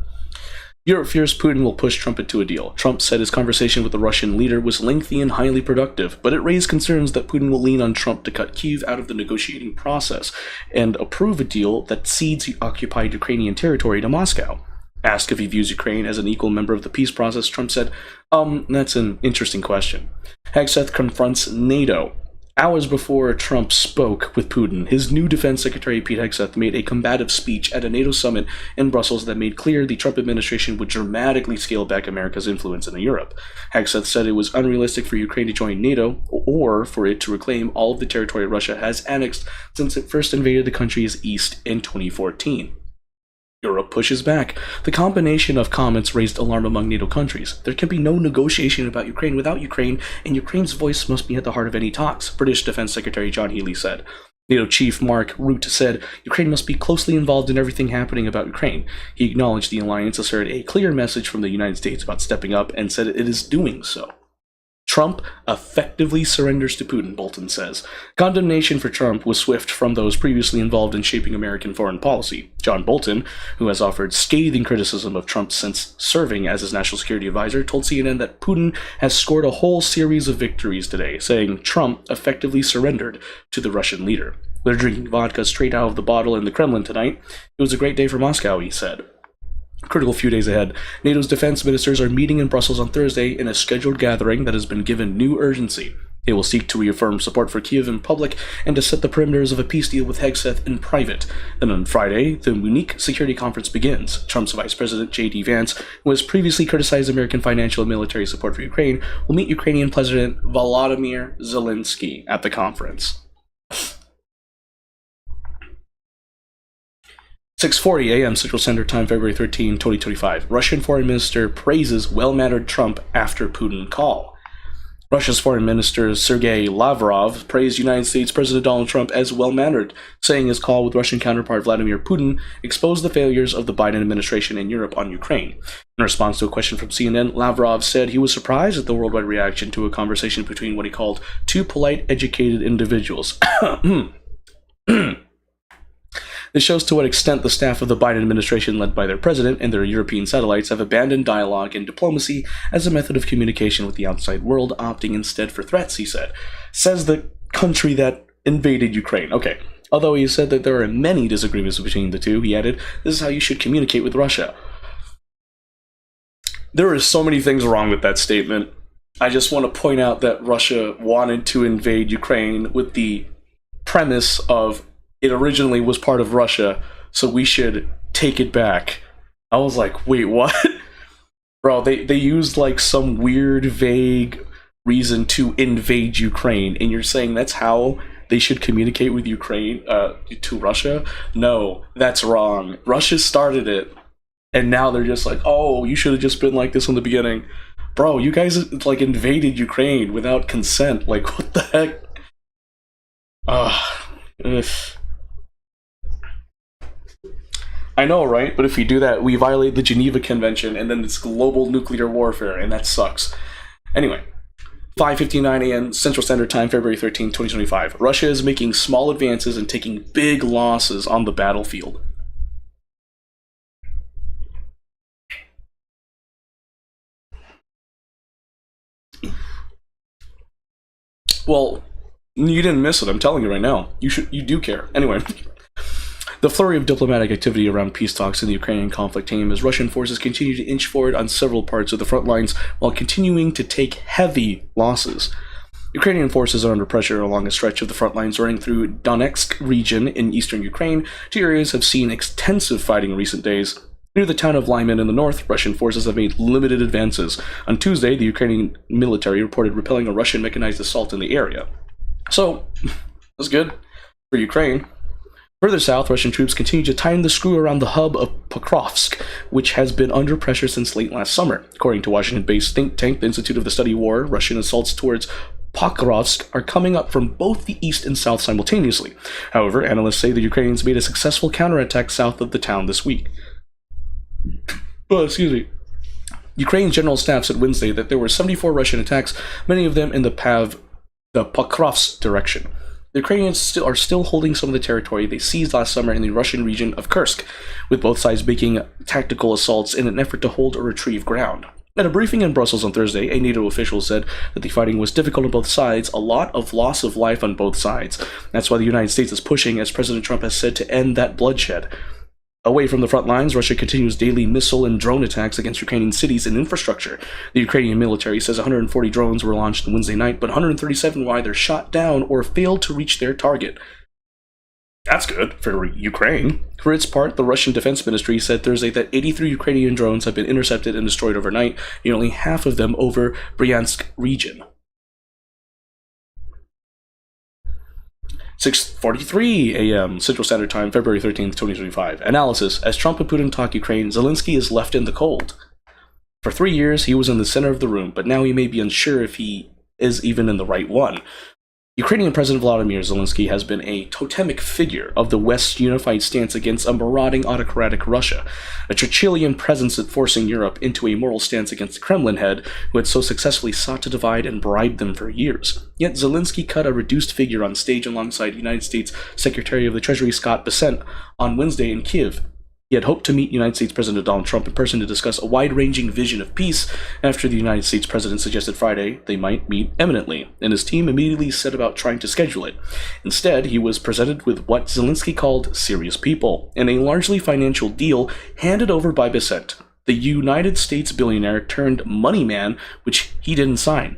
Europe fears Putin will push Trump into a deal. Trump said his conversation with the Russian leader was lengthy and highly productive, but it raised concerns that Putin will lean on Trump to cut Kyiv out of the negotiating process and approve a deal that cedes occupied Ukrainian territory to Moscow. Asked if he views Ukraine as an equal member of the peace process, Trump said, that's an interesting question. Hegseth confronts NATO. Hours before Trump spoke with Putin, his new defense secretary Pete Hegseth made a combative speech at a NATO summit in Brussels that made clear the Trump administration would dramatically scale back America's influence in Europe. Hegseth said it was unrealistic for Ukraine to join NATO or for it to reclaim all of the territory Russia has annexed since it first invaded the country's east in 2014. Europe pushes back. The combination of comments raised alarm among NATO countries. There can be no negotiation about Ukraine without Ukraine, and Ukraine's voice must be at the heart of any talks, British Defense Secretary John Healey said. NATO Chief Mark Rutte said Ukraine must be closely involved in everything happening about Ukraine. He acknowledged the alliance asserted a clear message from the United States about stepping up and said it is doing so. Trump effectively surrenders to Putin, Bolton says. Condemnation for Trump was swift from those previously involved in shaping American foreign policy. John Bolton, who has offered scathing criticism of Trump since serving as his national security advisor, told CNN that Putin has scored a whole series of victories today, saying Trump effectively surrendered to the Russian leader. They're drinking vodka straight out of the bottle in the Kremlin tonight. It was a great day for Moscow, he said. Critical few days ahead. NATO's defense ministers are meeting in Brussels on Thursday in a scheduled gathering that has been given new urgency. They will seek to reaffirm support for Kyiv in public and to set the perimeters of a peace deal with Hegseth in private. Then on Friday, the Munich Security Conference begins. Trump's Vice President J.D. Vance, who has previously criticized American financial and military support for Ukraine, will meet Ukrainian President Volodymyr Zelensky at the conference. 6:40 a.m. Central Standard Time, February 13, 2025. Russian Foreign Minister praises well-mannered Trump after Putin call. Russia's Foreign Minister Sergei Lavrov praised United States President Donald Trump as well-mannered, saying his call with Russian counterpart Vladimir Putin exposed the failures of the Biden administration in Europe on Ukraine. In response to a question from CNN, Lavrov said he was surprised at the worldwide reaction to a conversation between what he called two polite, educated individuals. This shows to what extent the staff of the Biden administration, led by their president and their European satellites, have abandoned dialogue and diplomacy as a method of communication with the outside world, opting instead for threats, he said. Says the country that invaded Ukraine. Okay. Although he said that there are many disagreements between the two, he added, this is how you should communicate with Russia. There are so many things wrong with that statement. I just want to point out that Russia wanted to invade Ukraine with the premise of it originally was part of Russia, so we should take it back. I was like, wait, what? Bro, they used like some weird, vague reason to invade Ukraine, and you're saying that's how they should communicate with Ukraine, to Russia? No, that's wrong. Russia started it, and now they're just like, oh, you should have just been like this in the beginning. Bro, you guys like invaded Ukraine without consent. Like, what the heck? Ugh. I know, right? But if we do that, we violate the Geneva Convention, and then it's global nuclear warfare, and that sucks. Anyway, 5:59 a.m. Central Standard Time, February 13, 2025. Russia is making small advances and taking big losses on the battlefield. Well, you didn't miss it. I'm telling you right now. You do care. Anyway. The flurry of diplomatic activity around peace talks in the Ukrainian conflict came as Russian forces continue to inch forward on several parts of the front lines while continuing to take heavy losses. Ukrainian forces are under pressure along a stretch of the front lines running through Donetsk region in eastern Ukraine. Two areas have seen extensive fighting in recent days. Near the town of Lyman in the north, Russian forces have made limited advances. On Tuesday, the Ukrainian military reported repelling a Russian mechanized assault in the area. So, that's good for Ukraine. Further south, Russian troops continue to tighten the screw around the hub of Pokrovsk, which has been under pressure since late last summer. According to Washington-based think tank, the Institute of the Study War, Russian assaults towards Pokrovsk are coming up from both the east and south simultaneously. However, analysts say the Ukrainians made a successful counterattack south of the town this week. Ukraine's General Staff said Wednesday that there were 74 Russian attacks, many of them in the Pokrovsk direction. The Ukrainians are still holding some of the territory they seized last summer in the Russian region of Kursk, with both sides making tactical assaults in an effort to hold or retrieve ground. At a briefing in Brussels on Thursday, a NATO official said that the fighting was difficult on both sides, a lot of loss of life on both sides. That's why the United States is pushing, as President Trump has said, to end that bloodshed. Away from the front lines, Russia continues daily missile and drone attacks against Ukrainian cities and infrastructure. The Ukrainian military says 140 drones were launched on Wednesday night, but 137 were either shot down or failed to reach their target. That's good for Ukraine. For its part, the Russian Defense Ministry said Thursday that 83 Ukrainian drones have been intercepted and destroyed overnight, nearly half of them over Bryansk region. 6:43 a.m. Central Standard Time, February 13th, 2025. Analysis. As Trump and Putin talk Ukraine, Zelensky is left in the cold. For 3 years, he was in the center of the room, but now he may be unsure if he is even in the right one. Ukrainian President Volodymyr Zelensky has been a totemic figure of the West's unified stance against a marauding autocratic Russia, a Churchillian presence at forcing Europe into a moral stance against the Kremlin head, who had so successfully sought to divide and bribe them for years. Yet Zelensky cut a reduced figure on stage alongside United States Secretary of the Treasury Scott Bessent on Wednesday in Kyiv. He had hoped to meet United States President Donald Trump in person to discuss a wide-ranging vision of peace after the United States President suggested Friday they might meet imminently, and his team immediately set about trying to schedule it. Instead, he was presented with what Zelensky called serious people, and a largely financial deal handed over by Bessent, the United States billionaire turned money man, which he didn't sign.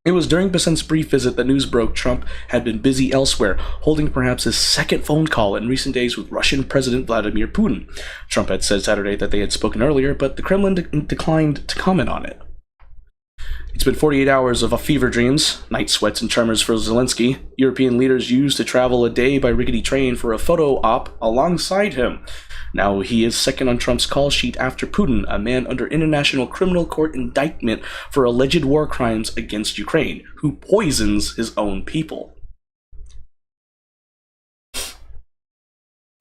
It was during Bessent's brief visit that news broke Trump had been busy elsewhere, holding perhaps his second phone call in recent days with Russian President Vladimir Putin. Trump had said Saturday that they had spoken earlier, but the Kremlin declined to comment on it. It's been 48 hours of fever dreams, night sweats and tremors for Zelensky. European leaders used to travel a day by rickety train for a photo op alongside him. Now he is second on Trump's call sheet after Putin, a man under International Criminal Court indictment for alleged war crimes against Ukraine, who poisons his own people.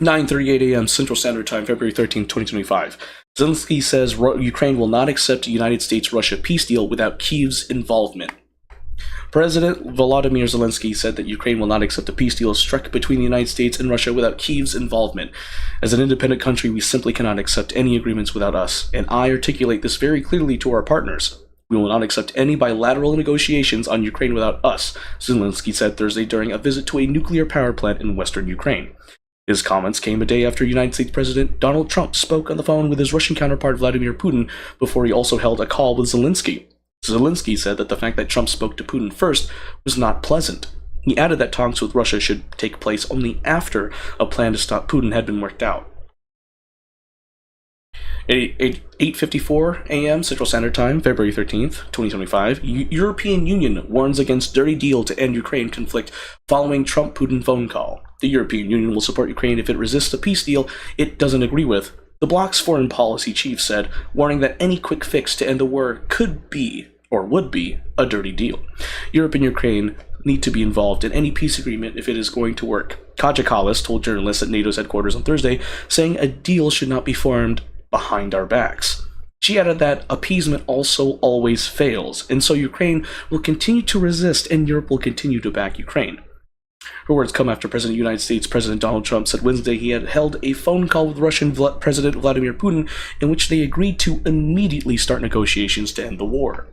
9:38 a.m. Central Standard Time, February 13, 2025. Zelensky says Ukraine will not accept a United States-Russia peace deal without Kyiv's involvement. President Volodymyr Zelensky said that Ukraine will not accept a peace deal struck between the United States and Russia without Kyiv's involvement. As an independent country, we simply cannot accept any agreements without us, and I articulate this very clearly to our partners. We will not accept any bilateral negotiations on Ukraine without us, Zelensky said Thursday during a visit to a nuclear power plant in western Ukraine. His comments came a day after United States President Donald Trump spoke on the phone with his Russian counterpart Vladimir Putin before he also held a call with Zelensky. Zelensky said that the fact that Trump spoke to Putin first was not pleasant. He added that talks with Russia should take place only after a plan to stop Putin had been worked out. 8:54 a.m. Central Standard Time, February 13th, 2025. European Union warns against dirty deal to end Ukraine conflict following Trump-Putin phone call. The European Union will support Ukraine if it resists a peace deal it doesn't agree with, the bloc's foreign policy chief said, warning that any quick fix to end the war could be, or would be, a dirty deal. Europe and Ukraine need to be involved in any peace agreement if it is going to work. Kaja Kallas told journalists at NATO's headquarters on Thursday, saying a deal should not be formed behind our backs. She added that appeasement also always fails, and so Ukraine will continue to resist and Europe will continue to back Ukraine. Her words come after President of the United States President Donald Trump said Wednesday he had held a phone call with Russian President Vladimir Putin in which they agreed to immediately start negotiations to end the war.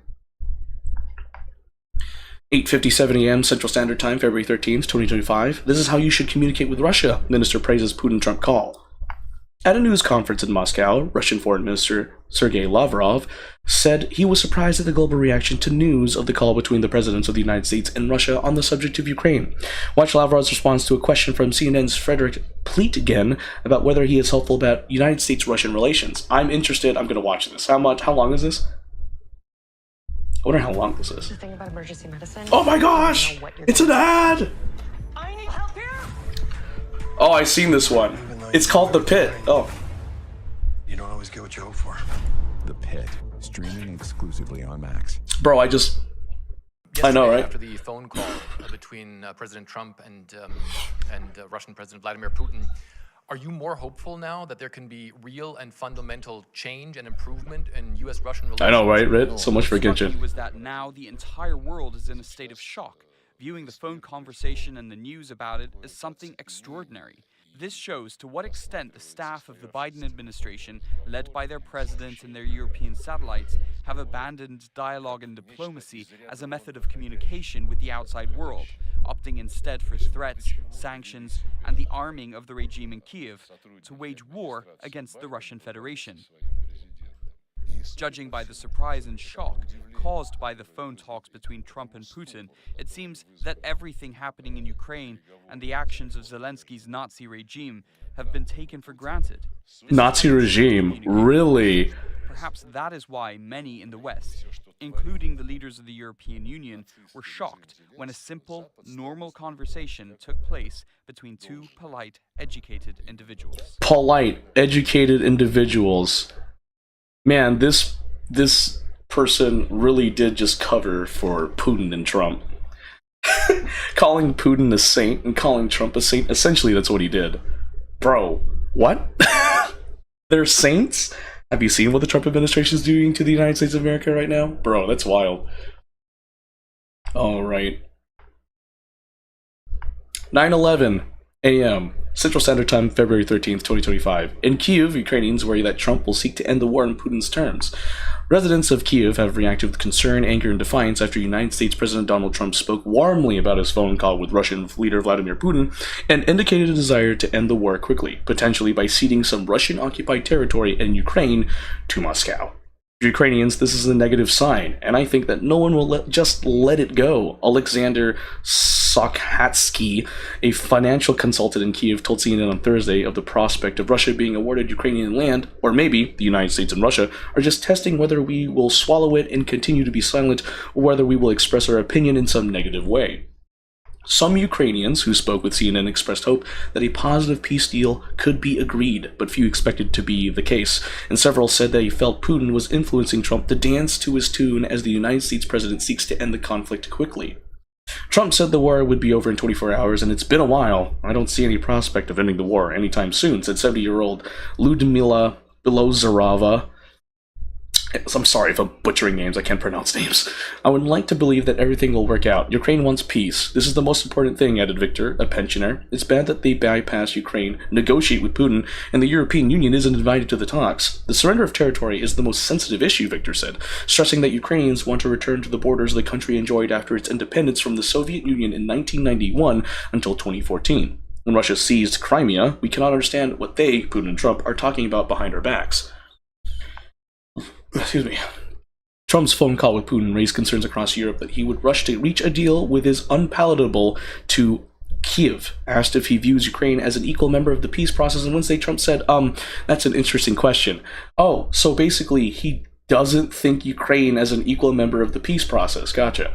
8:57 a.m. Central Standard Time, February 13th, 2025. This is how you should communicate with Russia, Minister praises Putin-Trump call. At a news conference in Moscow, Russian Foreign Minister Sergei Lavrov said he was surprised at the global reaction to news of the call between the presidents of the United States and Russia on the subject of Ukraine. Watch Lavrov's response to a question from CNN's Frederick Pleitgen about whether he is hopeful about United States-Russian relations. I'm interested. I'm going to watch this. How long is this? I wonder how long this is. The thing about emergency medicine. Oh my gosh! It's an ad! I need help here! Oh, I've seen this one. It's called The Pit. Oh. You don't always get what you hope for. The Pit, streaming exclusively on Max. Bro, I know, right? After the phone call between President Trump and Russian President Vladimir Putin, are you more hopeful now that there can be real and fundamental change and improvement in U.S.-Russian relations? I know, right, Rit? So much for Genshin. Was that now the entire world is in a state of shock, viewing the phone conversation and the news about it as something extraordinary. This shows to what extent the staff of the Biden administration, led by their president and their European satellites, have abandoned dialogue and diplomacy as a method of communication with the outside world, opting instead for threats, sanctions, and the arming of the regime in Kiev to wage war against the Russian Federation. Judging by the surprise and shock caused by the phone talks between Trump and Putin, it seems that everything happening in Ukraine and the actions of Zelensky's Nazi regime have been taken for granted. Nazi regime? Really? Perhaps that is why many in the West, including the leaders of the European Union, were shocked when a simple, normal conversation took place between two polite, educated individuals. Polite, educated individuals. Man, this person really did just cover for Putin and Trump. Calling Putin a saint and calling Trump a saint, essentially that's what he did. Bro, what? They're saints? Have you seen what the Trump administration is doing to the United States of America right now? Bro, that's wild. Alright. 9:11 a.m. Central Standard Time, February 13th, 2025. In Kyiv, Ukrainians worry that Trump will seek to end the war on Putin's terms. Residents of Kyiv have reacted with concern, anger, and defiance after United States President Donald Trump spoke warmly about his phone call with Russian leader Vladimir Putin and indicated a desire to end the war quickly, potentially by ceding some Russian-occupied territory in Ukraine to Moscow. For Ukrainians, this is a negative sign, and I think that no one will just let it go. Alexander Sokhatsky, a financial consultant in Kyiv, told CNN on Thursday of the prospect of Russia being awarded Ukrainian land, or maybe the United States and Russia are just testing whether we will swallow it and continue to be silent, or whether we will express our opinion in some negative way. Some Ukrainians who spoke with CNN expressed hope that a positive peace deal could be agreed, but few expected to be the case, and several said that he felt Putin was influencing Trump to dance to his tune as the United States president seeks to end the conflict quickly. Trump said the war would be over in 24 hours, and it's been a while. I don't see any prospect of ending the war anytime soon, said 70-year-old Ludmila Belozerova. I'm sorry if I'm butchering names, I can't pronounce names. I would like to believe that everything will work out. Ukraine wants peace. This is the most important thing, added Victor, a pensioner. It's bad that they bypass Ukraine, negotiate with Putin, and the European Union isn't invited to the talks. The surrender of territory is the most sensitive issue, Victor said, stressing that Ukrainians want to return to the borders the country enjoyed after its independence from the Soviet Union in 1991 until 2014. When Russia seized Crimea, we cannot understand what they, Putin and Trump, are talking about behind our backs. Excuse me. Trump's phone call with Putin raised concerns across Europe that he would rush to reach a deal with his unpalatable to Kyiv. Asked if he views Ukraine as an equal member of the peace process on Wednesday, Trump said, that's an interesting question. Oh, so basically he doesn't think Ukraine as an equal member of the peace process. Gotcha.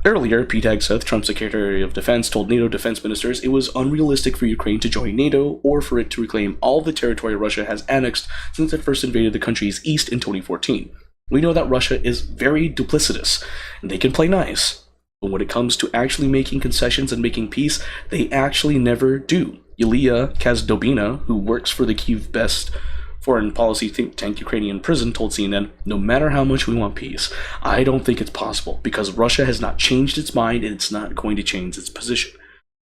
Earlier, Pete Hegseth, Trump's Secretary of Defense, told NATO defense ministers it was unrealistic for Ukraine to join NATO or for it to reclaim all the territory Russia has annexed since it first invaded the country's east in 2014. We know that Russia is very duplicitous, and they can play nice. But when it comes to actually making concessions and making peace, they actually never do. Yulia Kazdobina, who works for the Kyiv Best foreign policy think tank Ukrainian Prison, told CNN, no matter how much we want peace, I don't think it's possible because Russia has not changed its mind and it's not going to change its position.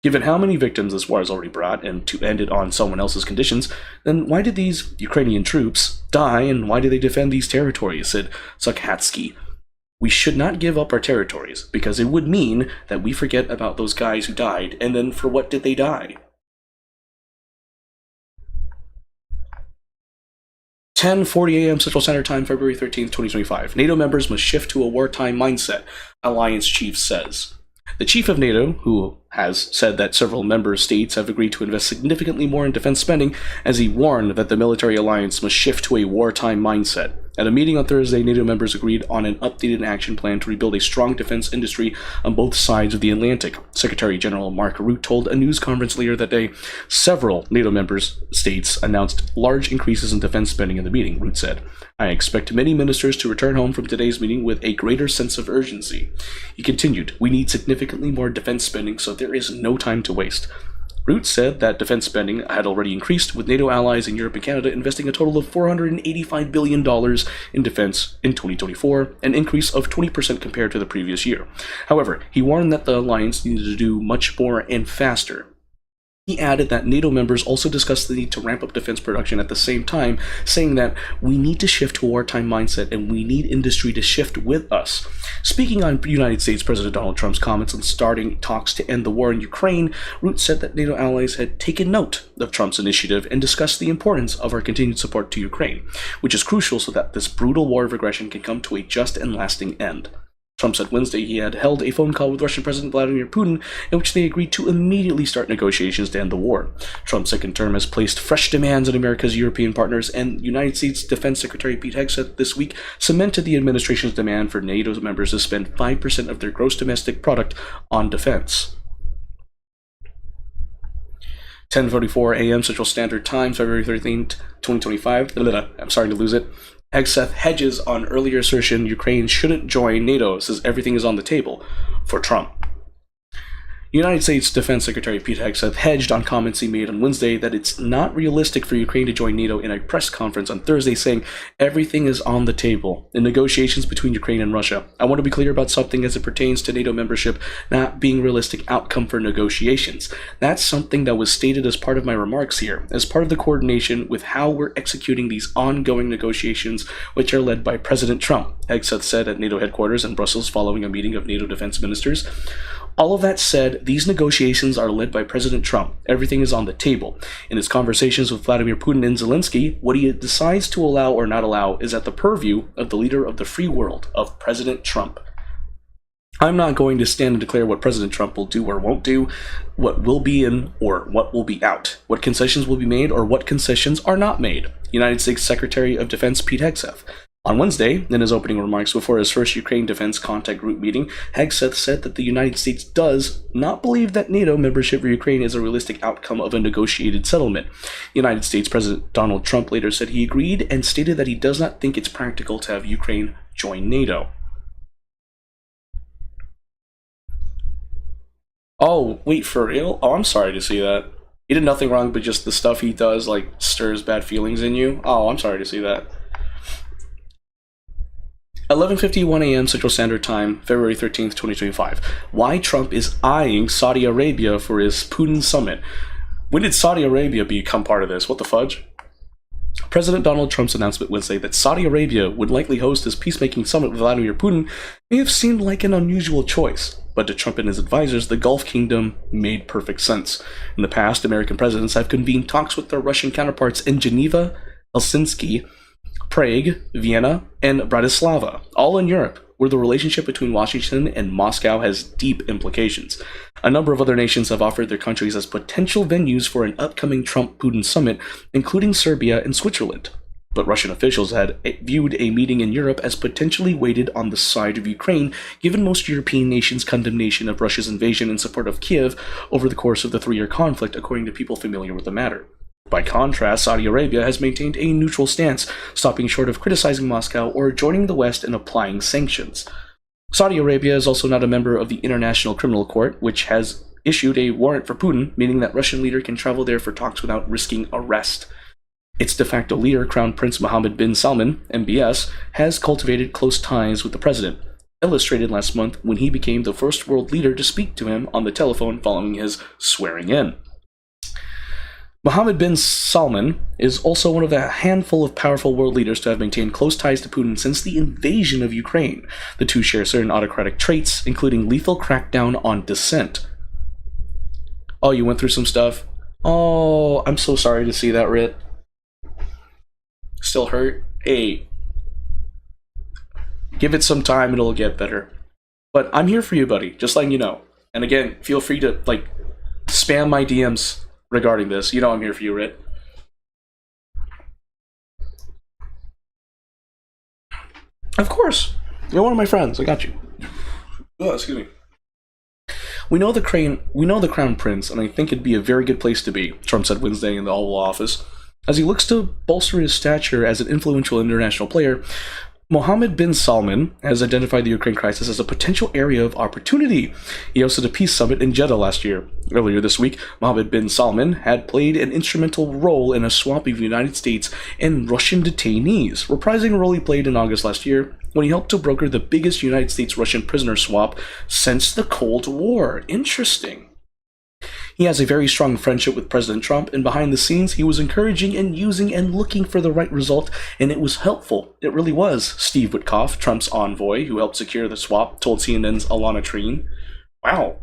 Given how many victims this war has already brought, and to end it on someone else's conditions, then why did these Ukrainian troops die and why do they defend these territories, said Sokhatsky. We should not give up our territories because it would mean that we forget about those guys who died, and then for what did they die? 10:40 a.m. Central Standard Time, February 13th, 2025. NATO members must shift to a wartime mindset, alliance chief says. The chief of NATO, who has said that several member states have agreed to invest significantly more in defense spending, as he warned that the military alliance must shift to a wartime mindset. At a meeting on Thursday, NATO members agreed on an updated action plan to rebuild a strong defense industry on both sides of the Atlantic. Secretary General Mark Rutte told a news conference later that day several NATO member states announced large increases in defense spending in the meeting, Rutte said. I expect many ministers to return home from today's meeting with a greater sense of urgency. He continued, we need significantly more defense spending, so there is no time to waste. Rutte said that defense spending had already increased, with NATO allies in Europe and Canada investing a total of $485 billion in defense in 2024, an increase of 20% compared to the previous year. However, he warned that the alliance needed to do much more and faster. He added that NATO members also discussed the need to ramp up defense production at the same time, saying that we need to shift to a wartime mindset and we need industry to shift with us. Speaking on United States President Donald Trump's comments on starting talks to end the war in Ukraine, Rutte said that NATO allies had taken note of Trump's initiative and discussed the importance of our continued support to Ukraine, which is crucial so that this brutal war of aggression can come to a just and lasting end. Trump said Wednesday he had held a phone call with Russian President Vladimir Putin in which they agreed to immediately start negotiations to end the war. Trump's second term has placed fresh demands on America's European partners, and United States Defense Secretary Pete Hegseth this week cemented the administration's demand for NATO members to spend 5% of their gross domestic product on defense. 10:44 a.m. Central Standard Time, February 13th, 2025. I'm starting to lose it. Hegseth hedges on earlier assertion Ukraine shouldn't join NATO, says everything is on the table for Trump. United States Defense Secretary Pete Hegseth hedged on comments he made on Wednesday that it's not realistic for Ukraine to join NATO in a press conference on Thursday, saying everything is on the table in negotiations between Ukraine and Russia. I want to be clear about something as it pertains to NATO membership not being a realistic outcome for negotiations. That's something that was stated as part of my remarks here, as part of the coordination with how we're executing these ongoing negotiations, which are led by President Trump, Hegseth said at NATO headquarters in Brussels following a meeting of NATO defense ministers. All of that said, these negotiations are led by President Trump. Everything is on the table. In his conversations with Vladimir Putin and Zelensky, what he decides to allow or not allow is at the purview of the leader of the free world, of President Trump. I'm not going to stand and declare what President Trump will do or won't do, what will be in or what will be out, what concessions will be made or what concessions are not made. United States Secretary of Defense Pete Hegseth. On Wednesday, in his opening remarks before his first Ukraine Defense Contact Group meeting, Hegseth said that the United States does not believe that NATO membership for Ukraine is a realistic outcome of a negotiated settlement. United States President Donald Trump later said he agreed and stated that he does not think it's practical to have Ukraine join NATO. Oh, wait, for real? Oh, I'm sorry to see that. He did nothing wrong, but just the stuff he does, like, stirs bad feelings in you. Oh, I'm sorry to see that. 11:51 a.m. Central Standard Time, February 13th, 2025. Why Trump is eyeing Saudi Arabia for his Putin summit. When did Saudi Arabia become part of this? What the fudge? President Donald Trump's announcement Wednesday that Saudi Arabia would likely host his peacemaking summit with Vladimir Putin may have seemed like an unusual choice, but to Trump and his advisors, the Gulf Kingdom made perfect sense. In the past, American presidents have convened talks with their Russian counterparts in Geneva, Helsinki, Prague, Vienna, and Bratislava, all in Europe, where the relationship between Washington and Moscow has deep implications. A number of other nations have offered their countries as potential venues for an upcoming Trump-Putin summit, including Serbia and Switzerland. But Russian officials had viewed a meeting in Europe as potentially weighted on the side of Ukraine, given most European nations' condemnation of Russia's invasion in support of Kiev over the course of the 3-year conflict, according to people familiar with the matter. By contrast, Saudi Arabia has maintained a neutral stance, stopping short of criticizing Moscow or joining the West in applying sanctions. Saudi Arabia is also not a member of the International Criminal Court, which has issued a warrant for Putin, meaning that Russian leader can travel there for talks without risking arrest. Its de facto leader, Crown Prince Mohammed bin Salman, MBS, has cultivated close ties with the president, illustrated last month when he became the first world leader to speak to him on the telephone following his swearing in. Mohammed bin Salman is also one of the handful of powerful world leaders to have maintained close ties to Putin since the invasion of Ukraine. The two share certain autocratic traits, including lethal crackdown on dissent. Oh, you went through some stuff? Oh, I'm so sorry to see that, Rit. still hurt. Hey, give it some time, it'll get better. But I'm here for you, buddy, just letting you know. And again, feel free to, like, spam my DMs regarding this. You know I'm here for you, Rit. Of course. You're one of my friends. I got you. Oh, excuse me. We know the Crown Prince, and I think it'd be a very good place to be, Trump said Wednesday in the Oval Office. As he looks to bolster his stature as an influential international player, Mohammed bin Salman has identified the Ukraine crisis as a potential area of opportunity. He hosted a peace summit in Jeddah last year. Earlier this week, Mohammed bin Salman had played an instrumental role in a swap of the United States and Russian detainees, reprising a role he played in August last year when he helped to broker the biggest United States-Russian prisoner swap since the Cold War. Interesting. He has a very strong friendship with President Trump, and behind the scenes, he was encouraging and using and looking for the right result, and it was helpful. It really was, Steve Witkoff, Trump's envoy, who helped secure the swap, told CNN's Alana Treen. Wow.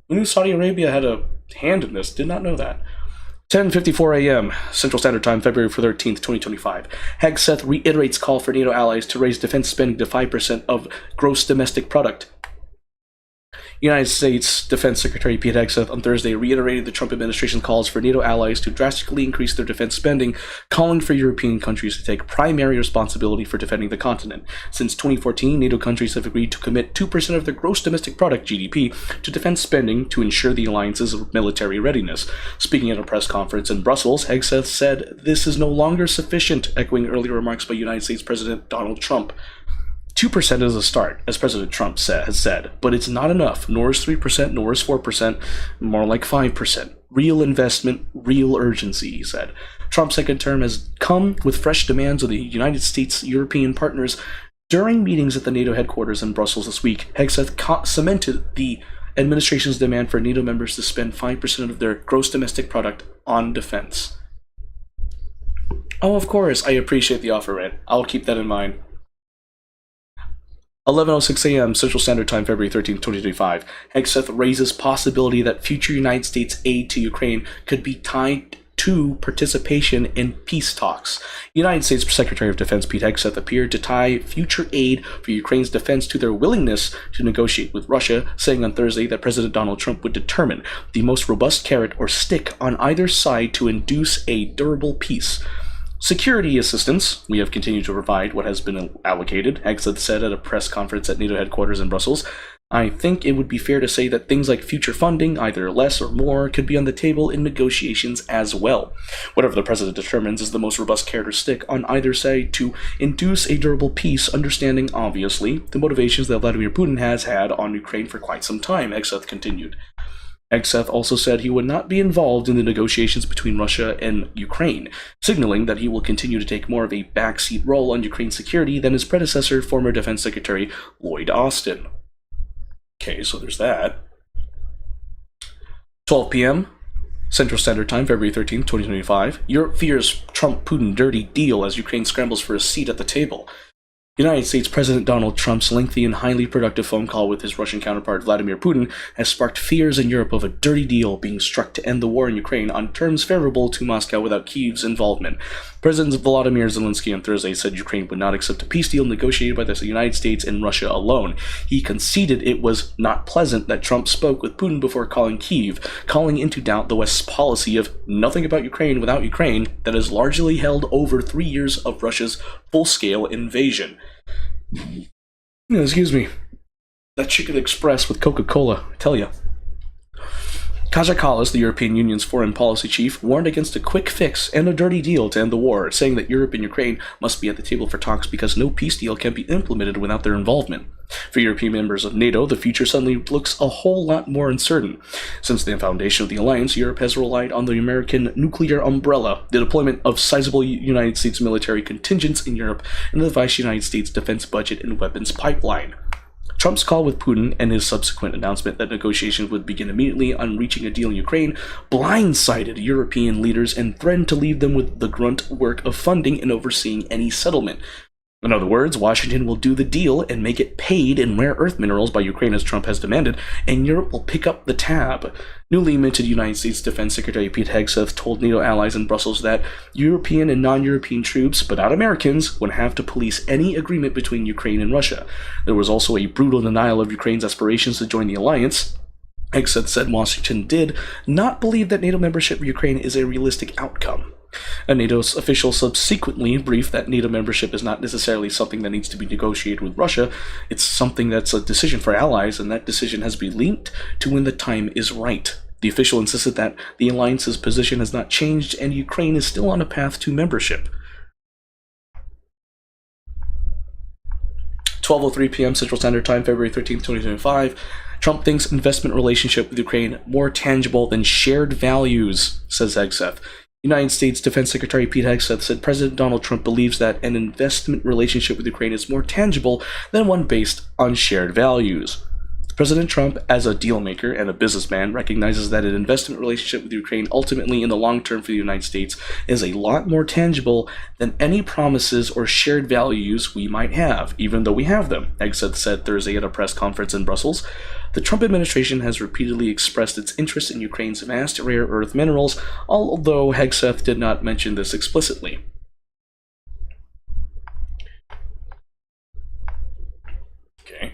Who knew Saudi Arabia had a hand in this? Did not know that. 10:54 a.m. Central Standard Time, February 13th, 2025. Hegseth reiterates call for NATO allies to raise defense spending to 5% of gross domestic product. United States Defense Secretary Pete Hegseth on Thursday reiterated the Trump administration calls for NATO allies to drastically increase their defense spending, calling for European countries to take primary responsibility for defending the continent. Since 2014, NATO countries have agreed to commit 2% of their gross domestic product, GDP, to defense spending to ensure the alliance's military readiness. Speaking at a press conference in Brussels, Hegseth said this is no longer sufficient, echoing earlier remarks by United States President Donald Trump. 2% is a start, as President Trump has said, but it's not enough, nor is 3%, nor is 4%, more like 5%. Real investment, real urgency, he said. Trump's second term has come with fresh demands of the United States' European partners. During meetings at the NATO headquarters in Brussels this week, Hegseth cemented the administration's demand for NATO members to spend 5% of their gross domestic product on defense. Oh, of course, I appreciate the offer, Ed. I'll keep that in mind. 11:06 a.m. Central Standard Time, February 13, 2025. Hegseth raises possibility that future United States aid to Ukraine could be tied to participation in peace talks. United States Secretary of Defense Pete Hegseth appeared to tie future aid for Ukraine's defense to their willingness to negotiate with Russia, saying on Thursday that President Donald Trump would determine the most robust carrot or stick on either side to induce a durable peace. Security assistance, we have continued to provide what has been allocated, Hegseth said at a press conference at NATO headquarters in Brussels. I think it would be fair to say that things like future funding, either less or more, could be on the table in negotiations as well. Whatever the president determines is the most robust carrot or stick on either side to induce a durable peace, understanding, obviously, the motivations that Vladimir Putin has had on Ukraine for quite some time, Hegseth continued. Hegseth also said he would not be involved in the negotiations between Russia and Ukraine, signaling that he will continue to take more of a backseat role on Ukraine's security than his predecessor, former Defense Secretary Lloyd Austin. Okay, so there's that. 12 p.m. Central Standard Time, February 13, 2025. Europe fears Trump-Putin dirty deal as Ukraine scrambles for a seat at the table. United States President Donald Trump's lengthy and highly productive phone call with his Russian counterpart Vladimir Putin has sparked fears in Europe of a dirty deal being struck to end the war in Ukraine on terms favorable to Moscow without Kyiv's involvement. President Volodymyr Zelensky on Thursday said Ukraine would not accept a peace deal negotiated by the United States and Russia alone. He conceded it was not pleasant that Trump spoke with Putin before calling Kyiv, calling into doubt the West's policy of nothing about Ukraine without Ukraine that has largely held over 3 years of Russia's full-scale invasion. Excuse me. That Chicken Express with Coca-Cola, I tell ya. Kaja Kallas, the European Union's foreign policy chief, warned against a quick fix and a dirty deal to end the war, saying that Europe and Ukraine must be at the table for talks because no peace deal can be implemented without their involvement. For European members of NATO, the future suddenly looks a whole lot more uncertain. Since the foundation of the alliance, Europe has relied on the American nuclear umbrella, the deployment of sizable United States military contingents in Europe, and the vast United States defense budget and weapons pipeline. Trump's call with Putin and his subsequent announcement that negotiations would begin immediately on reaching a deal in Ukraine blindsided European leaders and threatened to leave them with the grunt work of funding and overseeing any settlement. In other words, Washington will do the deal and make it paid in rare earth minerals by Ukraine as Trump has demanded, and Europe will pick up the tab. Newly minted United States Defense Secretary Pete Hegseth told NATO allies in Brussels that European and non-European troops, but not Americans, would have to police any agreement between Ukraine and Russia. There was also a brutal denial of Ukraine's aspirations to join the alliance. Hegseth said Washington did not believe that NATO membership of Ukraine is a realistic outcome. A NATO official subsequently briefed that NATO membership is not necessarily something that needs to be negotiated with Russia. It's something that's a decision for allies, and that decision has been linked to when the time is right. The official insisted that the alliance's position has not changed, and Ukraine is still on a path to membership. 12:03 p.m. Central Standard Time, February 13th, 2025. Trump thinks investment relationship with Ukraine more tangible than shared values, says Hegseth. United States Defense Secretary Pete Hegseth said President Donald Trump believes that an investment relationship with Ukraine is more tangible than one based on shared values. President Trump, as a dealmaker and a businessman, recognizes that an investment relationship with Ukraine ultimately in the long term for the United States is a lot more tangible than any promises or shared values we might have, even though we have them, Hegseth said Thursday at a press conference in Brussels. The Trump administration has repeatedly expressed its interest in Ukraine's vast rare earth minerals, although Hegseth did not mention this explicitly. Okay.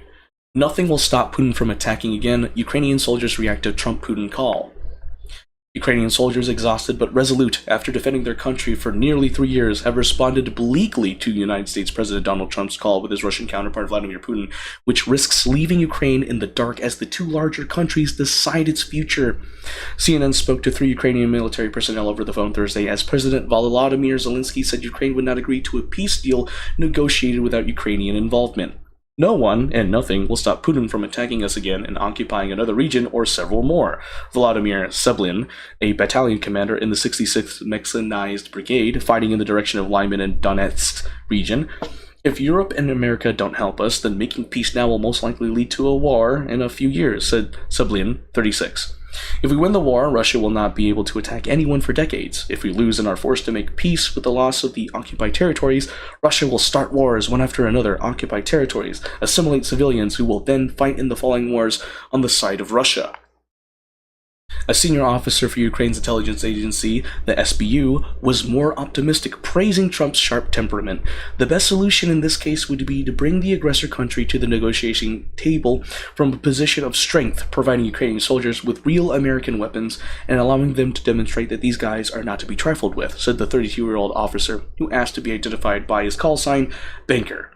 Nothing will stop Putin from attacking again. Ukrainian soldiers react to Trump-Putin call. Ukrainian soldiers, exhausted but resolute after defending their country for nearly 3 years, have responded bleakly to United States President Donald Trump's call with his Russian counterpart Vladimir Putin, which risks leaving Ukraine in the dark as the two larger countries decide its future. CNN spoke to 3 Ukrainian military personnel over the phone Thursday as President Volodymyr Zelensky said Ukraine would not agree to a peace deal negotiated without Ukrainian involvement. No one and nothing will stop Putin from attacking us again and occupying another region or several more. Vladimir Seblin, a battalion commander in the 66th Mechanized Brigade, fighting in the direction of Lyman and Donetsk region. If Europe and America don't help us, then making peace now will most likely lead to a war in a few years, said Seblin, 36. If we win the war, Russia will not be able to attack anyone for decades. If we lose and are forced to make peace with the loss of the occupied territories, Russia will start wars one after another, occupied territories, assimilate civilians who will then fight in the following wars on the side of Russia. A senior officer for Ukraine's intelligence agency, the SBU, was more optimistic, praising Trump's sharp temperament. The best solution in this case would be to bring the aggressor country to the negotiating table from a position of strength, providing Ukrainian soldiers with real American weapons and allowing them to demonstrate that these guys are not to be trifled with, said the 32-year-old officer, who asked to be identified by his call sign, Banker.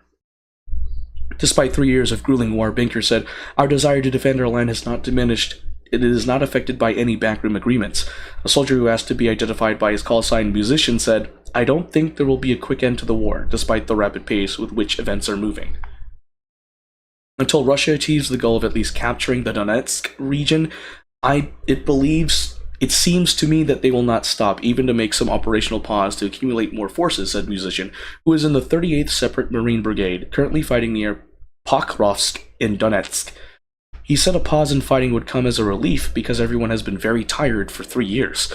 Despite 3 years of grueling war, Banker said, "Our desire to defend our land has not diminished. It is not affected by any backroom agreements." A soldier who asked to be identified by his call sign Musician said, "I don't think there will be a quick end to the war, despite the rapid pace with which events are moving. Until Russia achieves the goal of at least capturing the Donetsk region, it seems to me that they will not stop, even to make some operational pause to accumulate more forces," said Musician, who is in the 38th Separate Marine Brigade, currently fighting near Pokrovsk in Donetsk. He said a pause in fighting would come as a relief because everyone has been very tired for 3 years.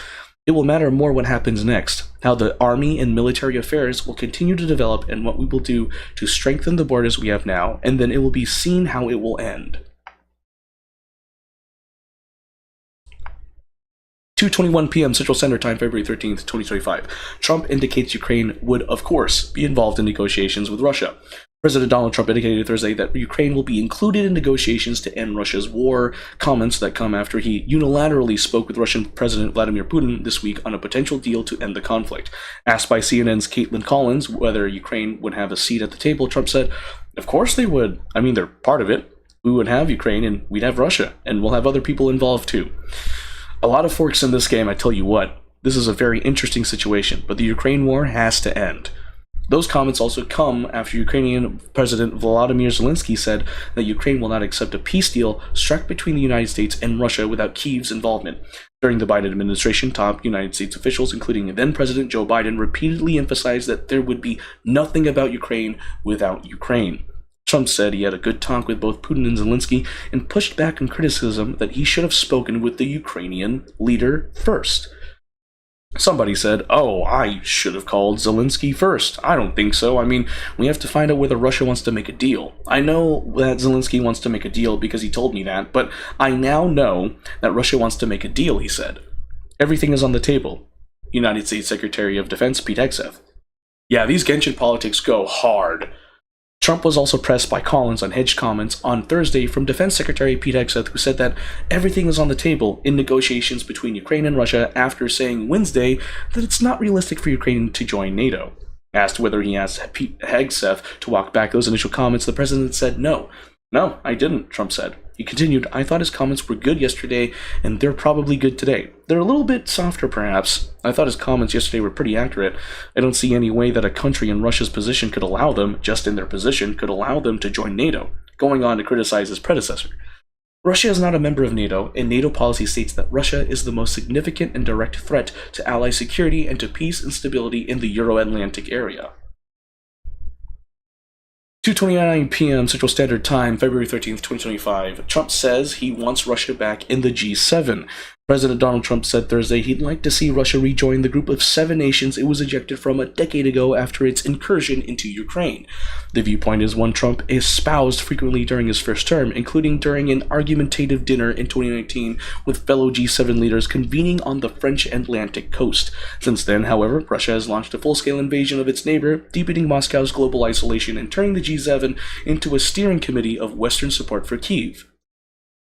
It will matter more what happens next, how the army and military affairs will continue to develop and what we will do to strengthen the borders we have now, and then it will be seen how it will end. 2:21 p.m. Central Standard Time, February 13th, 2025. Trump indicates Ukraine would, of course, be involved in negotiations with Russia. President Donald Trump indicated Thursday that Ukraine will be included in negotiations to end Russia's war, comments that come after he unilaterally spoke with Russian President Vladimir Putin this week on a potential deal to end the conflict. Asked by CNN's Caitlin Collins whether Ukraine would have a seat at the table, Trump said, "Of course they would. I mean, they're part of it. We would have Ukraine and we'd have Russia, and we'll have other people involved too." A lot of forks in this game, I tell you what. This is a very interesting situation, but the Ukraine war has to end. Those comments also come after Ukrainian President Volodymyr Zelensky said that Ukraine will not accept a peace deal struck between the United States and Russia without Kyiv's involvement. During the Biden administration, top United States officials, including then-President Joe Biden, repeatedly emphasized that there would be nothing about Ukraine without Ukraine. Trump said he had a good talk with both Putin and Zelensky and pushed back on criticism that he should have spoken with the Ukrainian leader first. Somebody said, oh, I should have called Zelensky first. I don't think so. I mean, we have to find out whether Russia wants to make a deal. I know that Zelensky wants to make a deal because he told me that, but I now know that Russia wants to make a deal, he said. Everything is on the table. United States Secretary of Defense Pete Hegseth. Yeah, these Genshin politics go hard. Trump was also pressed by Collins on hedged comments on Thursday from Defense Secretary Pete Hegseth, who said that everything is on the table in negotiations between Ukraine and Russia after saying Wednesday that it's not realistic for Ukraine to join NATO. Asked whether he asked Pete Hegseth to walk back those initial comments, the president said no. No, I didn't, Trump said. He continued, I thought his comments were good yesterday, and they're probably good today. They're a little bit softer, perhaps. I thought his comments yesterday were pretty accurate. I don't see any way that a country in Russia's position could allow them, just in their position, could allow them to join NATO, going on to criticize his predecessor. Russia is not a member of NATO, and NATO policy states that Russia is the most significant and direct threat to ally security and to peace and stability in the Euro-Atlantic area. 2:29 p.m. Central Standard Time, February 13th, 2025. Trump says he wants Russia back in the G7. President Donald Trump said Thursday he'd like to see Russia rejoin the group of 7 nations it was ejected from a decade ago after its incursion into Ukraine. The viewpoint is one Trump espoused frequently during his first term, including during an argumentative dinner in 2019 with fellow G7 leaders convening on the French Atlantic coast. Since then, however, Russia has launched a full-scale invasion of its neighbor, deepening Moscow's global isolation and turning the G7 into a steering committee of Western support for Kyiv.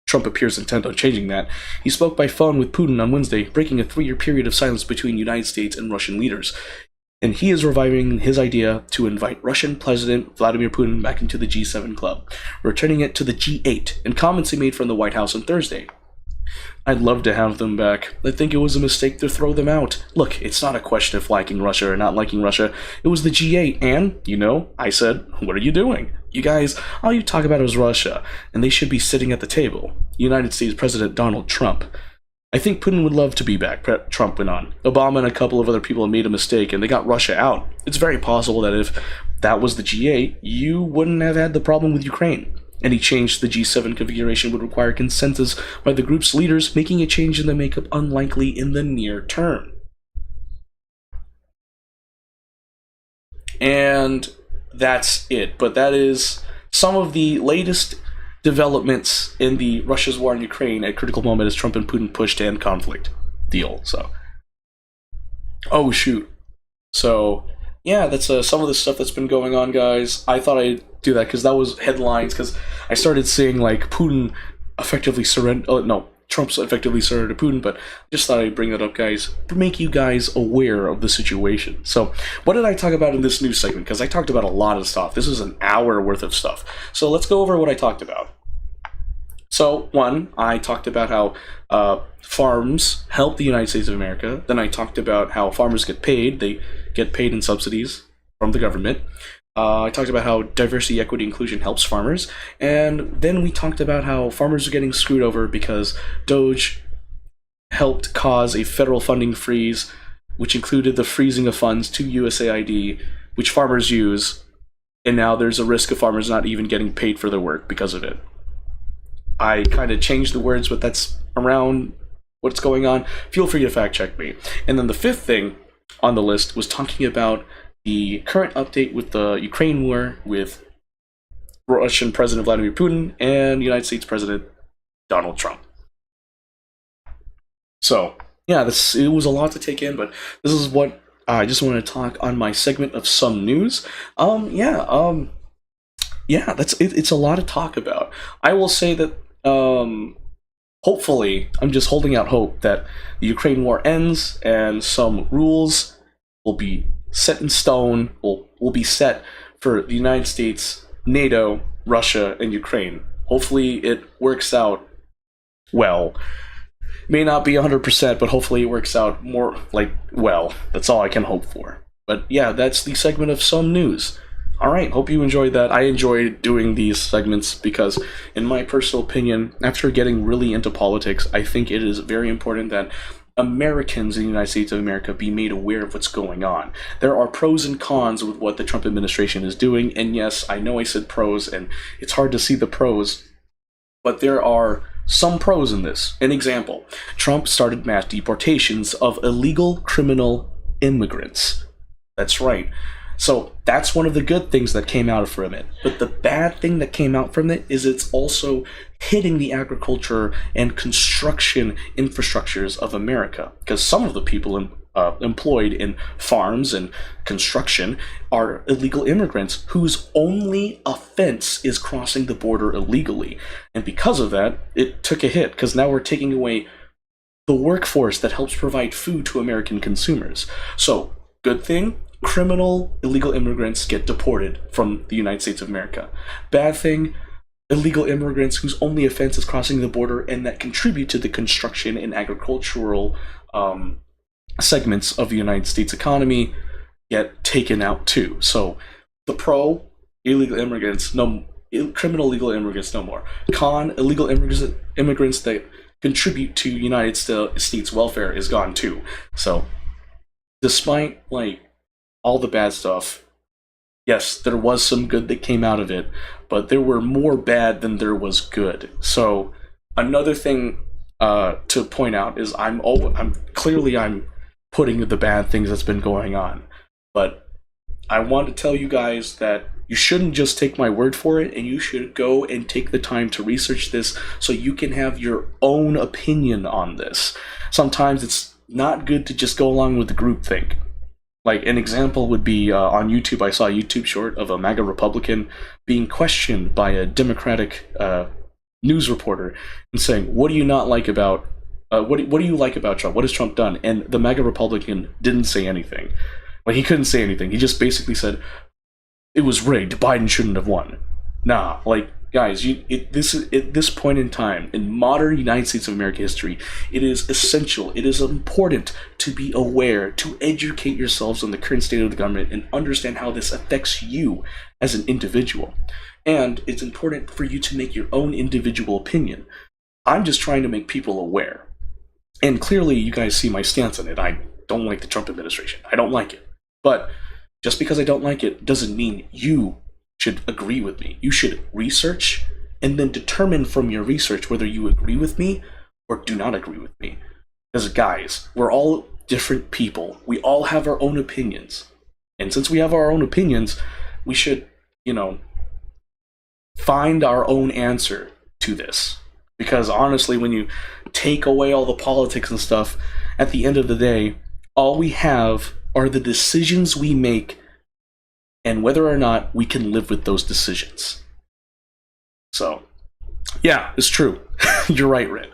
Trump appears intent on changing that. He spoke by phone with Putin on Wednesday, breaking a 3-year period of silence between United States and Russian leaders. And he is reviving his idea to invite Russian President Vladimir Putin back into the G7 club, returning it to the G8, in comments he made from the White House on Thursday. I'd love to have them back. I think it was a mistake to throw them out. Look, it's not a question of liking Russia or not liking Russia. It was the G8, and, I said, what are you doing? You guys, all you talk about is Russia, and they should be sitting at the table. United States President Donald Trump. I think Putin would love to be back, Trump went on. Obama and a couple of other people made a mistake, and they got Russia out. It's very possible that if that was the G8, you wouldn't have had the problem with Ukraine. Any change to the G7 configuration would require consensus by the group's leaders, making a change in the makeup unlikely in the near term. And that's it. But that is some of the latest developments in the Russia's war in Ukraine at a critical moment as Trump and Putin push to end conflict deal. So, oh shoot. So, yeah, that's some of the stuff that's been going on, guys. I thought I'd do that because that was headlines, because I started seeing like Putin effectively Trump's effectively surrendered to Putin, but I just thought I'd bring that up, guys, to make you guys aware of the situation. So, what did I talk about in this news segment? Because I talked about a lot of stuff. This is an hour worth of stuff. So let's go over what I talked about. So, one, I talked about how farms help the United States of America. Then I talked about how farmers get paid. They get paid in subsidies from the government. I talked about how diversity, equity, inclusion helps farmers. And then we talked about how farmers are getting screwed over because Doge helped cause a federal funding freeze, which included the freezing of funds to USAID, which farmers use. And now there's a risk of farmers not even getting paid for their work because of it. I kind of changed the words, but that's around what's going on. Feel free to fact check me. And then the fifth thing on the list was talking about the current update with the Ukraine war with Russian President Vladimir Putin and United States President Donald Trump. So, yeah, it was a lot to take in, but this is what I just want to talk on my segment of some news. That's it. It's a lot to talk about. I will say that hopefully, I'm just holding out hope that the Ukraine war ends and some rules will be set in stone, will be set for the United States, NATO, Russia, and Ukraine. Hopefully it works out well. May not be 100%, but hopefully it works out more well. That's all I can hope for. But yeah, that's the segment of some news. Alright, hope you enjoyed that. I enjoyed doing these segments because, in my personal opinion, after getting really into politics, I think it is very important that Americans in the United States of America be made aware of what's going on. There are pros and cons with what the Trump administration is doing, and yes, I know I said pros, and it's hard to see the pros, but there are some pros in this. An example, Trump started mass deportations of illegal criminal immigrants. That's right. So that's one of the good things that came out from it. But the bad thing that came out from it is it's also hitting the agriculture and construction infrastructures of America. Because some of the people employed in farms and construction are illegal immigrants whose only offense is crossing the border illegally. And because of that, it took a hit, because now we're taking away the workforce that helps provide food to American consumers. So, good thing, illegal immigrants get deported from the United States of America. Bad thing, illegal immigrants whose only offense is crossing the border and that contribute to the construction and agricultural segments of the United States economy get taken out too. So the pro, illegal immigrants, no, criminal illegal immigrants, no more. Con, illegal immigrants that contribute to United States welfare is gone too. So despite like all the bad stuff, yes, there was some good that came out of it, but there were more bad than there was good. So another thing to point out is I'm putting the bad things that's been going on, but I want to tell you guys that you shouldn't just take my word for it, and you should go and take the time to research this so you can have your own opinion on this. Sometimes it's not good to just go along with the groupthink. Like an example would be on YouTube, I saw a YouTube short of a MAGA Republican being questioned by a Democratic news reporter and saying, "What do you not like about what do you like about Trump? What has Trump done?" And the MAGA Republican didn't say anything. Like, he couldn't say anything. He just basically said, "It was rigged. Biden shouldn't have won." Nah, like, guys, at this point in time, in modern United States of America history, it is essential, it is important to be aware, to educate yourselves on the current state of the government and understand how this affects you as an individual. And it's important for you to make your own individual opinion. I'm just trying to make people aware. And clearly, you guys see my stance on it. I don't like the Trump administration. I don't like it. But just because I don't like it doesn't mean you should agree with me. You should research and then determine from your research whether you agree with me or do not agree with me. Because guys, we're all different people. We all have our own opinions. And since we have our own opinions, we should, find our own answer to this. Because honestly, when you take away all the politics and stuff, at the end of the day, all we have are the decisions we make and whether or not we can live with those decisions. So, yeah, it's true. You're right, Red.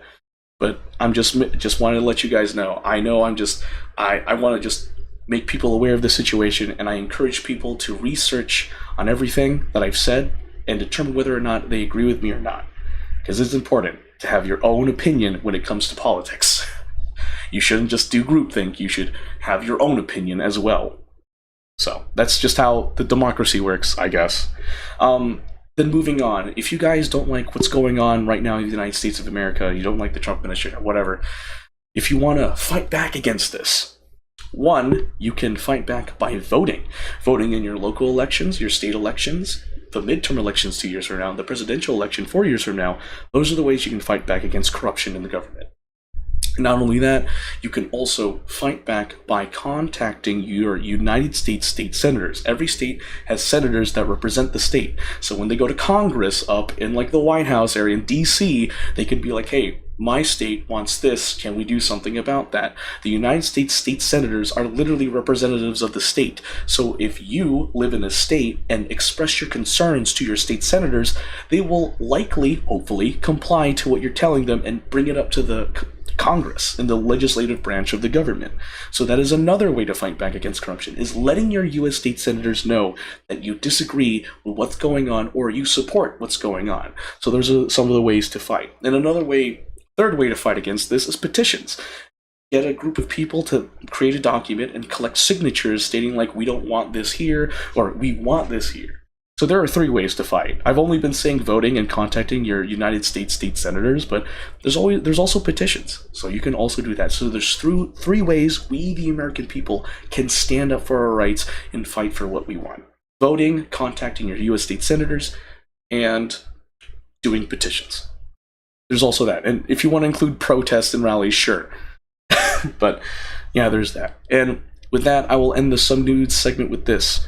But I'm just wanted to let you guys know. I know I want to just make people aware of the situation, and I encourage people to research on everything that I've said and determine whether or not they agree with me or not. Because it's important to have your own opinion when it comes to politics. You shouldn't just do groupthink. You should have your own opinion as well. So that's just how the democracy works, I guess. Then moving on, if you guys don't like what's going on right now in the United States of America, you don't like the Trump administration or whatever, if you want to fight back against this, one, you can fight back by voting. Voting in your local elections, your state elections, the midterm elections 2 years from now, the presidential election 4 years from now. Those are the ways you can fight back against corruption in the government. Not only that, you can also fight back by contacting your United States state senators. Every state has senators that represent the state. So when they go to Congress up in like the White House area in DC, they can be like, "Hey, my state wants this. Can we do something about that?" The United States state senators are literally representatives of the state. So if you live in a state and express your concerns to your state senators, they will likely, hopefully, comply to what you're telling them and bring it up to the Congress in the legislative branch of the government. So that is another way to fight back against corruption, is letting your U.S. state senators know that you disagree with what's going on or you support what's going on. So those are some of the ways to fight. And third way to fight against this is petitions. Get a group of people to create a document and collect signatures stating like, "We don't want this here," or "We want this here." So there are 3 ways to fight. I've only been saying voting and contacting your United States state senators, but there's also petitions. So you can also do that. So there's 3 ways we, the American people, can stand up for our rights and fight for what we want. Voting, contacting your U.S. state senators, and doing petitions. there's also that. And if you want to include protests and rallies, sure. But yeah, there's that. And with that, I will end the Some News segment with this.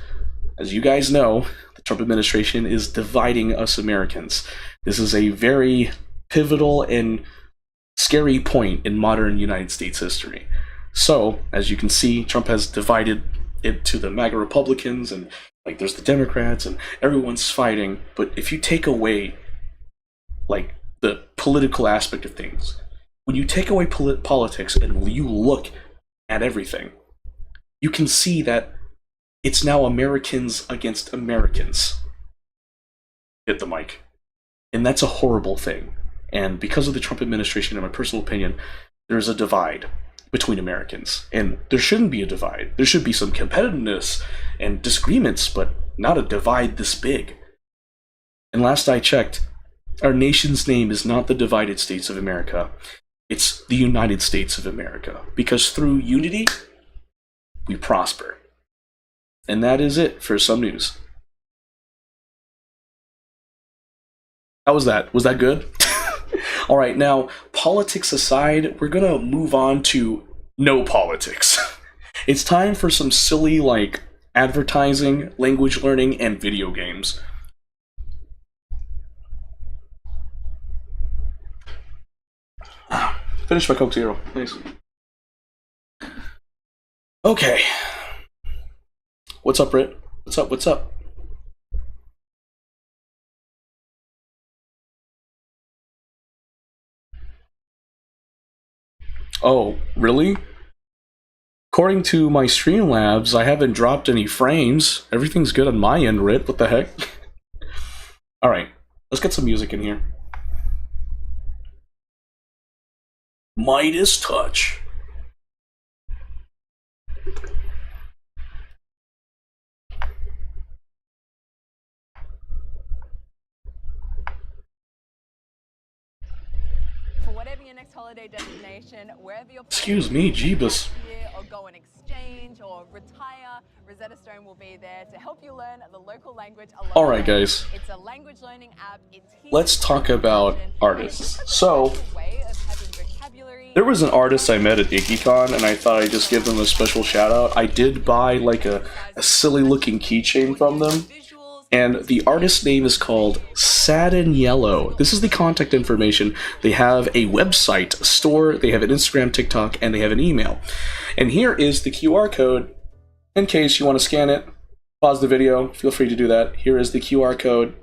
As you guys know, the Trump administration is dividing us Americans. This is a very pivotal and scary point in modern United States history. So, as you can see, Trump has divided it to the MAGA Republicans, and like there's the Democrats, and everyone's fighting. But if you take away like the political aspect of things, when you take away politics and you look at everything, you can see that it's now Americans against Americans. Hit the mic. And that's a horrible thing. And because of the Trump administration, in my personal opinion, there's a divide between Americans. And there shouldn't be a divide. There should be some competitiveness and disagreements, but not a divide this big. And last I checked, our nation's name is not the Divided States of America. It's the United States of America. Because through unity, we prosper. And that is it for Some News. How was that? Was that good? Alright, now, politics aside, we're gonna move on to no politics. It's time for some silly, like, advertising, language learning, and video games. Finish my Coke Zero, please. Okay. What's up, Britt? What's up? What's up? Oh, really? According to my Streamlabs, I haven't dropped any frames. Everything's good on my end, Rit. What the heck? Alright, let's get some music in here. Midas Touch. For whatever your next holiday destination, wherever you're Excuse me, Jeebus. or go on exchange or retire, Rosetta Stone will be there to help you learn the local language along the Alright, way. guys. It's a language learning app. It's here Let's talk about artists. So, way of having vocabulary. there was an artist I met at IggieCon, and I thought I'd just give them a special shout out. I did buy like a silly looking keychain from them, and the artist's name is called Sad and Yellow. This is the contact information. They have a website, a store, they have an Instagram, TikTok, and they have an email. And here is the QR code. In case you want to scan it, pause the video, feel free to do that. Here is the QR code.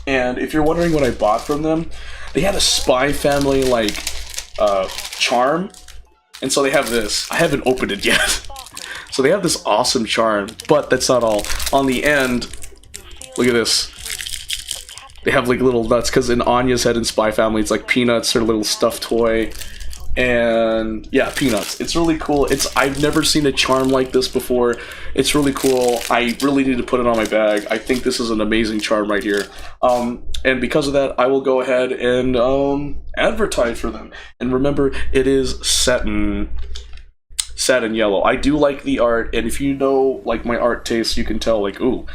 And if you're wondering what I bought from them, they had a Spy Family like charm, and so they have this. I haven't opened it yet. So they have this awesome charm, but that's not all. On the end, look at this. They have like little nuts, because in Anya's head in Spy Family, it's like Peanuts, her little stuffed toy. And yeah, Peanuts. It's really cool. I've never seen a charm like this before. It's really cool. I really need to put it on my bag. I think this is an amazing charm right here. And because of that, I will go ahead and advertise for them. And remember, it is satin yellow. I do like the art, and if you know like my art taste, you can tell like, ooh,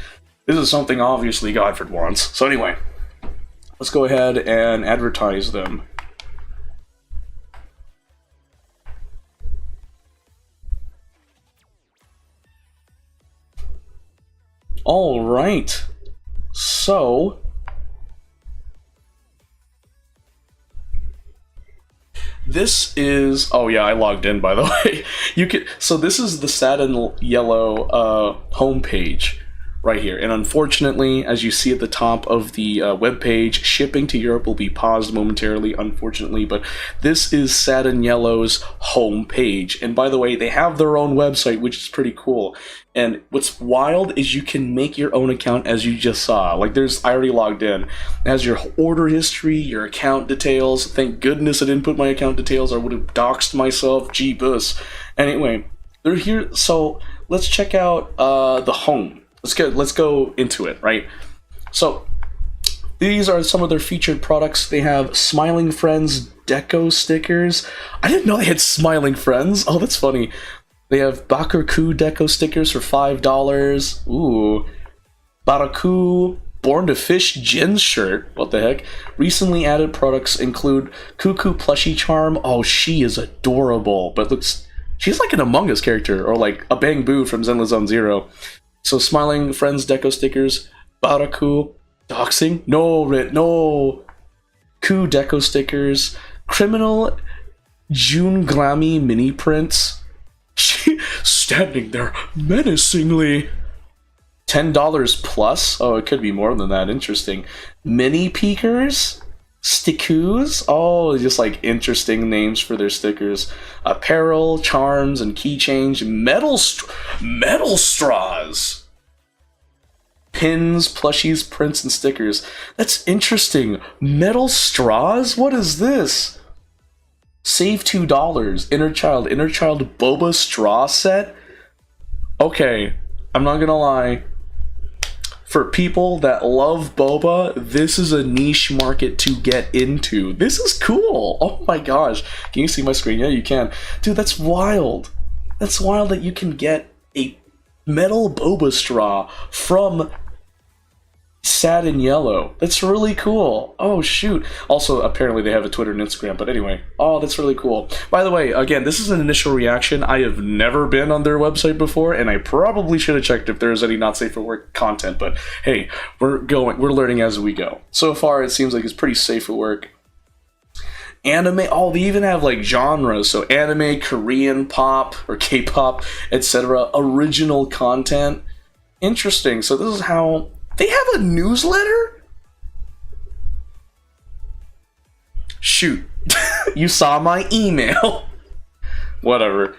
this is something obviously Godford wants. So anyway, let's go ahead and advertise them. All right, so this is, oh yeah, I logged in by the way. So this is the satin yellow homepage right here, and unfortunately, as you see at the top of the web page, shipping to Europe will be paused momentarily, unfortunately, but this is Satin Yellow's homepage. And by the way, they have their own website, which is pretty cool. And what's wild is you can make your own account, as you just saw. Like I already logged in. It has your order history, your account details. Thank goodness I didn't put my account details. I would have doxed myself. Jeebus. Anyway, they're here. So let's check out the home. Let's go into it, right? So these are some of their featured products. They have Smiling Friends deco stickers. I didn't know they had Smiling Friends. Oh, that's funny. They have Bakuku deco stickers for $5. Ooh. Baraku Born to Fish Jin's shirt. What the heck? Recently added products include Cuckoo Plushie Charm. Oh, she is adorable, but looks... She's like an Among Us character, or like a Bang Boo from Zenless Zone Zero. So, Smiling Friends Deco stickers, Baraku, Doxing? No, no. Ku Deco stickers, Criminal June Glammy mini prints. She standing there menacingly. $10 plus? Oh, it could be more than that. Interesting. Mini Peekers? Stickoos? Oh, just like interesting names for their stickers. Apparel, charms, and key change. Metal straws. Pins, plushies, prints, and stickers. That's interesting. Metal straws? What is this? Save $2. Inner Child Boba straw set? Okay, I'm not gonna lie. For people that love boba, this is a niche market to get into. This is cool. Oh my gosh. Can you see my screen? Yeah, you can. Dude, that's wild. That's wild that you can get a metal boba straw from Sad and Yellow. That's really cool. Oh shoot. Also, apparently they have a Twitter and Instagram, but anyway. Oh, that's really cool. By the way, again, this is an initial reaction. I have never been on their website before, and I probably should have checked if there's any not safe for work content, but hey, we're learning as we go. So far, it seems like it's pretty safe for work. Anime, oh, they even have like genres, so anime, Korean pop, or K-pop, etc. Original content. Interesting. So this is how... They have a newsletter? Shoot. You saw my email. Whatever.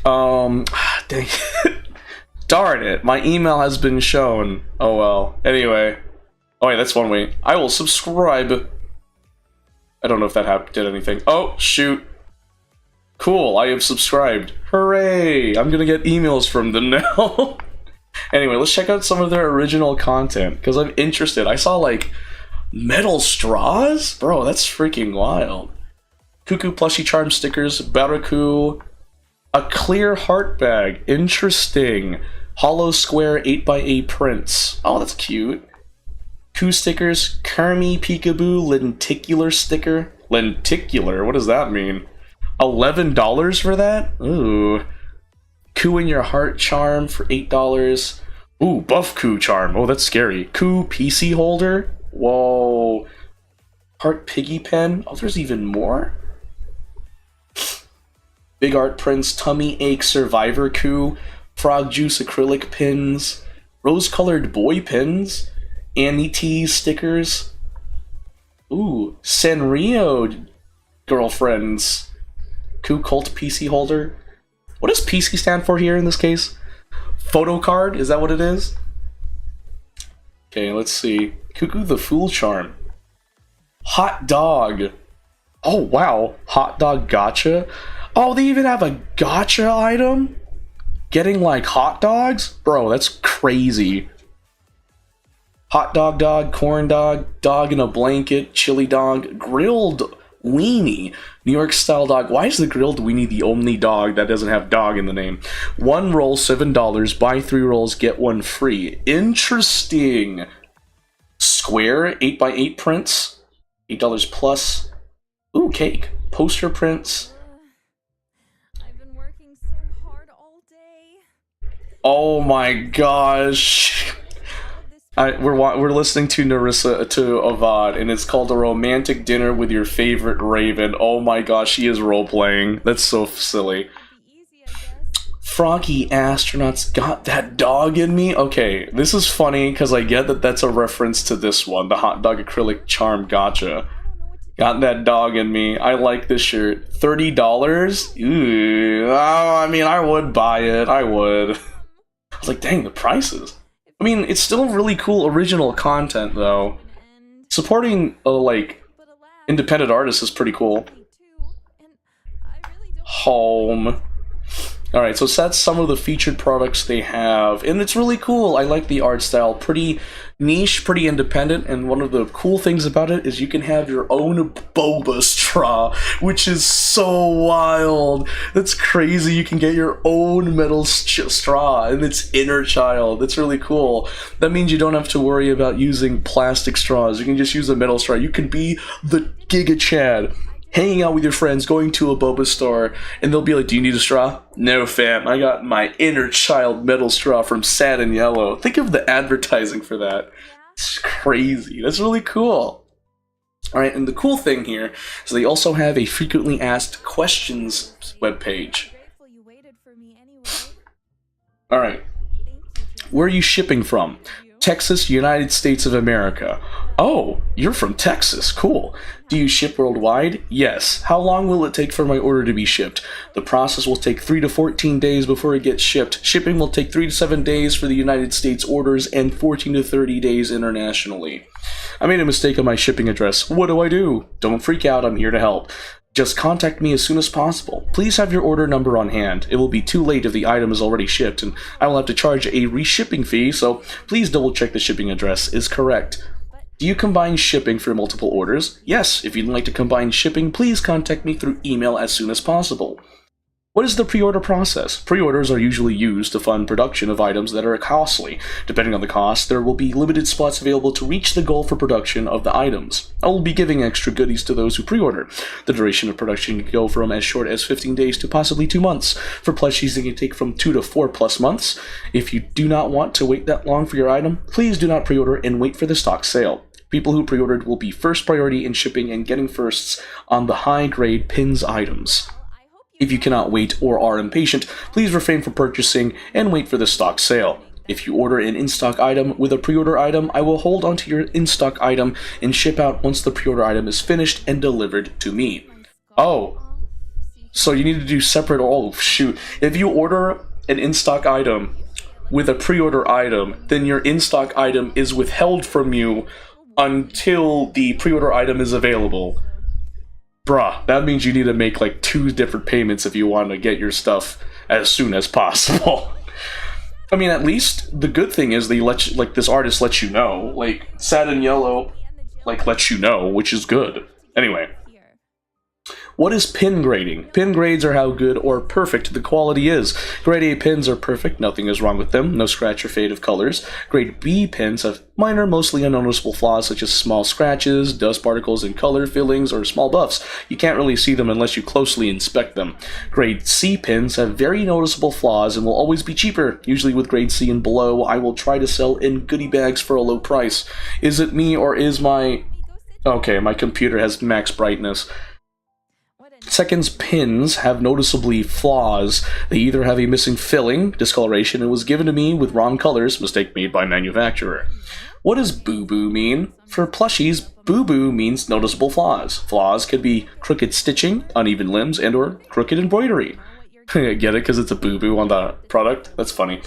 Dang it. Darn it. My email has been shown. Oh well. Anyway. Oh wait, that's one way. I will subscribe. I don't know if that did anything. Oh, shoot. Cool, I have subscribed. Hooray! I'm gonna get emails from them now. Anyway, let's check out some of their original content, because I'm interested. I saw, like, metal straws? Bro, that's freaking wild. Cuckoo Plushie Charm stickers, Baraku, a clear heart bag, interesting. Hollow square 8x8 prints. Oh, that's cute. Ku stickers, Kermie Peekaboo lenticular sticker. Lenticular? What does that mean? $11 for that? Ooh. Ku in Your Heart charm for $8. Ooh, Buff Ku charm. Oh, that's scary. Ku PC holder. Whoa. Heart Piggy pen. Oh, there's even more. Big Art Prince Tummy Ache Survivor Ku. Frog Juice acrylic pins. Rose colored boy pins. Annie T stickers. Ooh, Sanrio girlfriends. Ku Cult PC holder. What does PC stand for here in this case? Photo card? Is that what it is? Okay, let's see. Cuckoo the Fool charm. Hot dog. Oh, wow. Hot dog gotcha. Oh, they even have a gotcha item? Getting, like, hot dogs? Bro, that's crazy. Hot dog, corn dog, dog in a blanket, chili dog, grilled weenie, New York style dog. Why is the grilled weenie the only dog that doesn't have dog in the name? One roll, $7. Buy 3 rolls, get 1 free. Interesting. Square 8x8 prints, $8 plus. Ooh, cake. Poster prints. I've been working so hard all day. Oh my gosh. We're listening to Narissa to Avad, and it's called A Romantic Dinner with Your Favorite Raven. Oh my gosh, she is role-playing. That's so silly. Froggy Astronauts got that dog in me? Okay, this is funny, because I get that that's a reference to this one, the hot dog acrylic charm gotcha. Got that dog in me. I like this shirt. $30? Ooh. Oh, I mean, I would buy it. I would. I was like, dang, the prices. I mean, it's still really cool original content, though. Supporting, like, independent artists is pretty cool. Home. Alright, so that's some of the featured products they have, and it's really cool. I like the art style. Pretty niche, pretty independent, and one of the cool things about it is you can have your own boba straw, which is so wild. That's crazy. You can get your own metal straw, and it's inner child. It's really cool. That means you don't have to worry about using plastic straws. You can just use a metal straw. You can be the Giga Chad, hanging out with your friends, going to a boba store, and they'll be like, do you need a straw? No, fam, I got my inner child metal straw from Sad and Yellow. Think of the advertising for that. It's crazy. That's really cool. Alright, and the cool thing here is they also have a frequently asked questions webpage. Alright, where are you shipping from? Texas, United States of America. Oh, you're from Texas. Cool. Do you ship worldwide? Yes. How long will it take for my order to be shipped? The process will take 3 to 14 days before it gets shipped. Shipping will take 3 to 7 days for the United States orders and 14 to 30 days internationally. I made a mistake on my shipping address. What do? Don't freak out. I'm here to help. Just contact me as soon as possible. Please have your order number on hand. It will be too late if the item is already shipped, and I will have to charge a reshipping fee, so please double check the shipping address is correct. Do you combine shipping for multiple orders? Yes. If you'd like to combine shipping, please contact me through email as soon as possible. What is the pre-order process? Pre-orders are usually used to fund production of items that are costly. Depending on the cost, there will be limited spots available to reach the goal for production of the items. I will be giving extra goodies to those who pre-order. The duration of production can go from as short as 15 days to possibly 2 months. For plushies, it can take from 2 to 4 plus months. If you do not want to wait that long for your item, please do not pre-order and wait for the stock sale. People who pre-ordered will be first priority in shipping and getting firsts on the high-grade pins items. If you cannot wait or are impatient, please refrain from purchasing and wait for the stock sale. If you order an in-stock item with a pre-order item, I will hold onto your in-stock item and ship out once the pre-order item is finished and delivered to me. Oh, so you need to do separate. Oh, shoot. If you order an in-stock item with a pre-order item, then your in-stock item is withheld from you until the pre-order item is available. Bruh, that means you need to make like 2 different payments if you want to get your stuff as soon as possible. I mean, at least the good thing is they let you, like, this artist lets you know, like Sad and Yellow, like, lets you know, which is good. Anyway. What is pin grading? Pin grades are how good or perfect the quality is. Grade A pins are perfect, nothing is wrong with them, no scratch or fade of colors. Grade B pins have minor, mostly unnoticeable flaws such as small scratches, dust particles, and color fillings, or small buffs. You can't really see them unless you closely inspect them. Grade C pins have very noticeable flaws and will always be cheaper. Usually with grade C and below, I will try to sell in goodie bags for a low price. Is it me or is my... Okay, my computer has max brightness. Seconds pins have noticeably flaws. They either have a missing filling, discoloration, and was given to me with wrong colors, mistake made by manufacturer. What does boo-boo mean? For plushies, boo-boo means noticeable flaws. Flaws could be crooked stitching, uneven limbs, and or crooked embroidery. Get it? Because it's a boo-boo on the product? That's funny.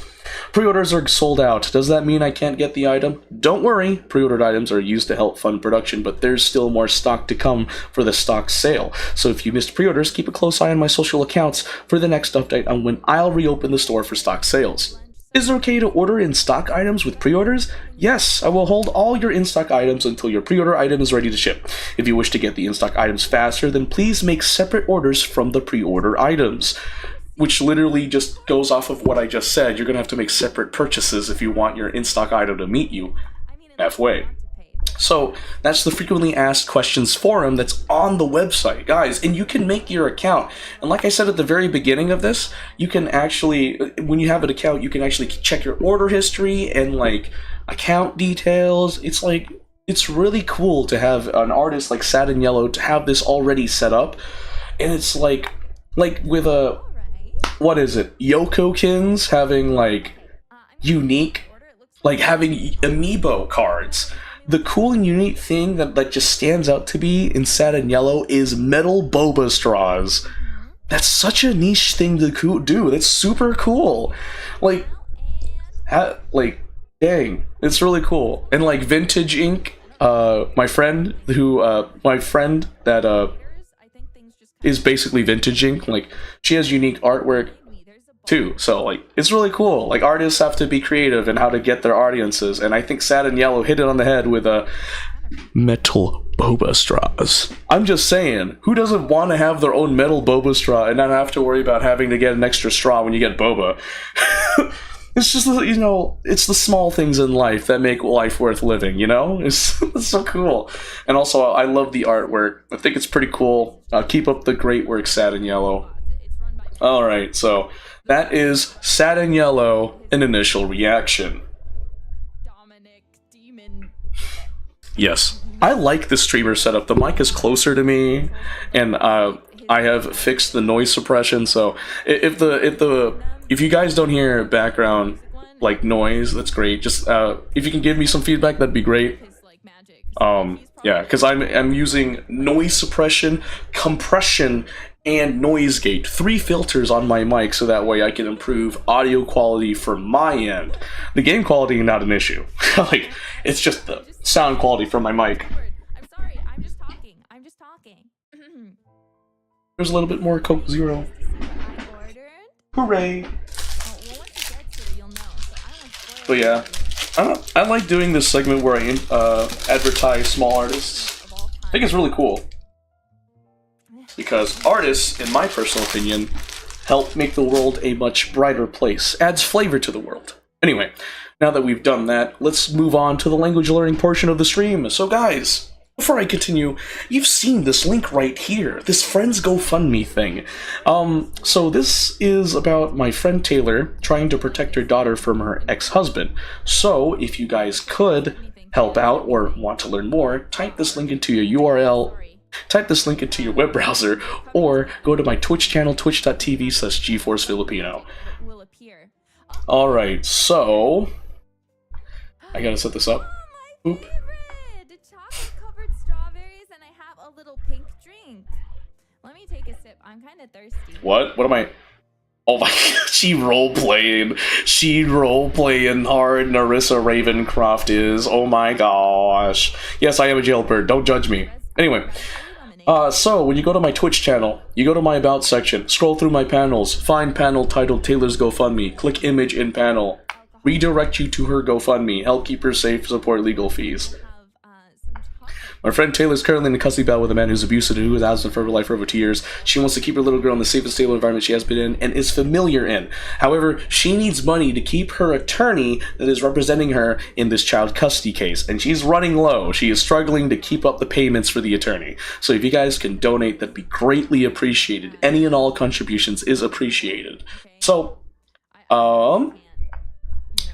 Pre-orders are sold out. Does that mean I can't get the item? Don't worry. Pre-ordered items are used to help fund production, but there's still more stock to come for the stock sale. So if you missed pre-orders, keep a close eye on my social accounts for the next update on when I'll reopen the store for stock sales. Is it okay to order in-stock items with pre-orders? Yes, I will hold all your in-stock items until your pre-order item is ready to ship. If you wish to get the in-stock items faster, then please make separate orders from the pre-order items. Which literally just goes off of what I just said. You're going to have to make separate purchases if you want your in-stock item to meet you halfway. So that's the frequently asked questions forum that's on the website, guys, and you can make your account. And like I said at the very beginning of this, you can actually, when you have an account, you can actually check your order history and like account details. It's like, it's really cool to have an artist like Sad and Yellow to have this already set up. And it's like with a, what is it, Yokokins having like unique, like having amiibo cards. The cool and unique thing that just stands out to me in Sad and Yellow is metal boba straws. That's such a niche thing to do. That's super cool. Like, dang, it's really cool. And like Vintage Ink, my friend that is basically Vintage Ink. Like, she has unique artwork too. So like it's really cool. Like artists have to be creative in how to get their audiences, and I think Sad and Yellow hit it on the head with a metal boba straws. I'm just saying, who doesn't want to have their own metal boba straw and not have to worry about having to get an extra straw when you get boba? It's just, you know, it's the small things in life that make life worth living, you know? It's so cool. And also, I love the artwork. I think it's pretty cool. Keep up the great work, Sad and Yellow. Alright, so that is Sad and Yellow, an initial reaction. Yes, I like the streamer setup. The mic is closer to me, and I have fixed the noise suppression, so if you guys don't hear background like noise, that's great. Just if you can give me some feedback, that'd be great. Yeah, because I'm using noise suppression, compression, and noise gate, 3 filters on my mic, so that way I can improve audio quality from my end. The game quality not an issue. Like it's just the sound quality from my mic. I'm sorry, I'm just talking. There's a little bit more Coke Zero. Hooray! But yeah, I like doing this segment where I advertise small artists. I think it's really cool. Because artists, in my personal opinion, help make the world a much brighter place. Adds flavor to the world. Anyway, now that we've done that, let's move on to the language learning portion of the stream. So guys, before I continue, you've seen this link right here, this Friends GoFundMe thing. So this is about my friend Taylor trying to protect her daughter from her ex-husband. So if you guys could help out or want to learn more, type this link into your URL, type this link into your web browser, or go to my Twitch channel, twitch.tv/GeForceFilipino. Alright, so I gotta set this up. Oop. Chocolate-covered strawberries, and I have a little pink drink. Let me take a sip. I'm kind of thirsty. What? What am I? Oh my god, she role-playing. She role-playing hard, Narissa Ravencroft is. Oh my gosh. Yes, I am a jailbird. Don't judge me. Anyway, so when you go to my Twitch channel, you go to my About section, scroll through my panels, find panel titled Taylor's GoFundMe, click image in panel, redirect you to her GoFundMe, help keep her safe, support legal fees. My friend Taylor is currently in a custody battle with a man who's abusive and who has been for her life for over 2 years. She wants to keep her little girl in the safe and stable environment she has been in and is familiar in. However, she needs money to keep her attorney that is representing her in this child custody case, and she's running low. She is struggling to keep up the payments for the attorney. So if you guys can donate, that'd be greatly appreciated. Any and all contributions is appreciated. So,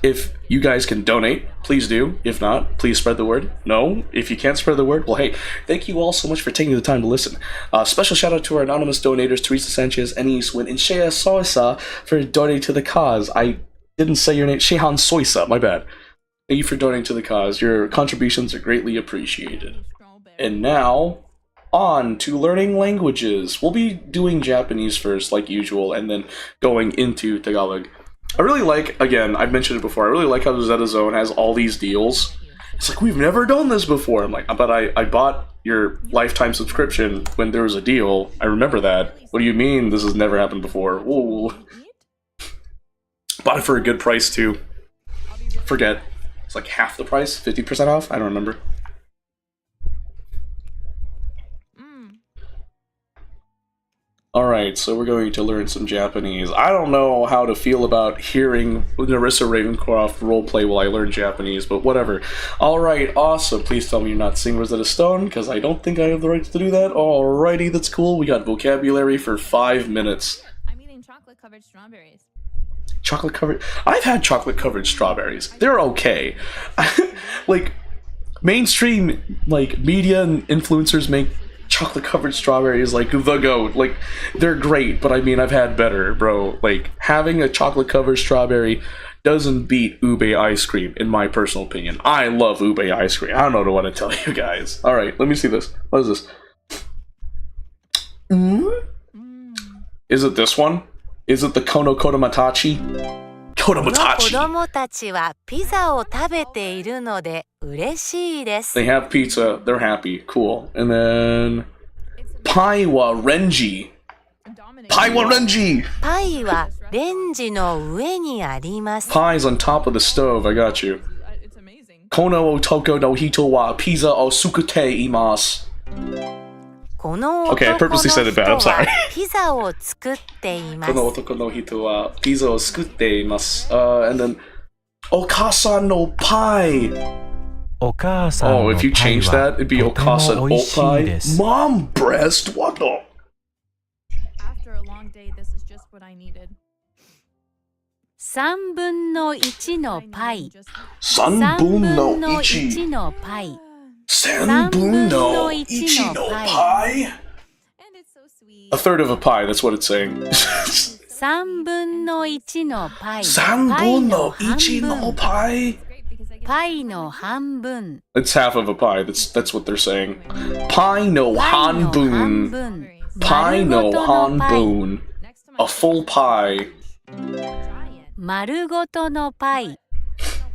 if you guys can donate, please do. If not, please spread the word. No, if you can't spread the word, well, hey, thank you all so much for taking the time to listen. Special shout out to our anonymous donators, Teresa Sanchez, Enis Win, and Shea Soisa for donating to the cause. I didn't say your name. Shehan Soisa, my bad. Thank you for donating to the cause. Your contributions are greatly appreciated. And now, on to learning languages. We'll be doing Japanese first, like usual, and then going into Tagalog. I really like, again, I've mentioned it before, I really like how the Zeta Zone has all these deals. It's like, we've never done this before. I'm like, but I bought your lifetime subscription when there was a deal. I remember that. What do you mean this has never happened before? Ooh. Bought it for a good price, too. Forget. It's like half the price? 50% off? I don't remember. Alright, so we're going to learn some Japanese. I don't know how to feel about hearing Narissa Ravencroft roleplay while I learn Japanese, but whatever. Alright, awesome. Please tell me you're not seeing Rosetta Stone, because I don't think I have the right to do that. Alrighty, that's cool. We got vocabulary for 5 minutes. I'm eating chocolate-covered strawberries. Chocolate-covered? I've had chocolate-covered strawberries. They're okay. Like, mainstream, like, media and influencers make chocolate-covered strawberries like the GOAT. Like, they're great, but I mean, I've had better, bro. Like, having a chocolate-covered strawberry doesn't beat ube ice cream, in my personal opinion. I love ube ice cream. I don't know what to tell you guys. Alright, let me see this. What is this? Is it this one? Is it the Kono Kodomatachi? Kodomatachi! They have pizza, they're happy, cool. And then Paiwa Renji. Pie wa renji! パイはレンジの上にあります。 Pie's on top of the stove, I got you. It's amazing. Kono o toko no hito wa pizza o sukute imasu. この Okay, I 男の purposely said it bad, I'm 人 sorry. はピザを作っています。 Kono otoko no hito wa pizza o sukute imasu. And then Okasa no pie. お母さんの Oh, if you パイ change は that, it'd be とても Okasa 美味しい o で pie. す。 Mom breast? What the? After a long day, this is just what I needed. 3分の1のパイ。 Sanbun 3分 no の ichi. 1のパイ。 Sanbun no ichi no pie? And it's so sweet. A third of a pie, that's what it's saying. 3分の1のパイ。パイ Sanbun の no 半 ichi no 分。 pie? Great because I get パイの半分。 It's half of a pie. That's what they're saying. Pie no パイの半 hanbun. 分。 Pie 丸 no ごとのパイ。 hanbun. next to my A full pie. giant. 丸ごとのパイ。 No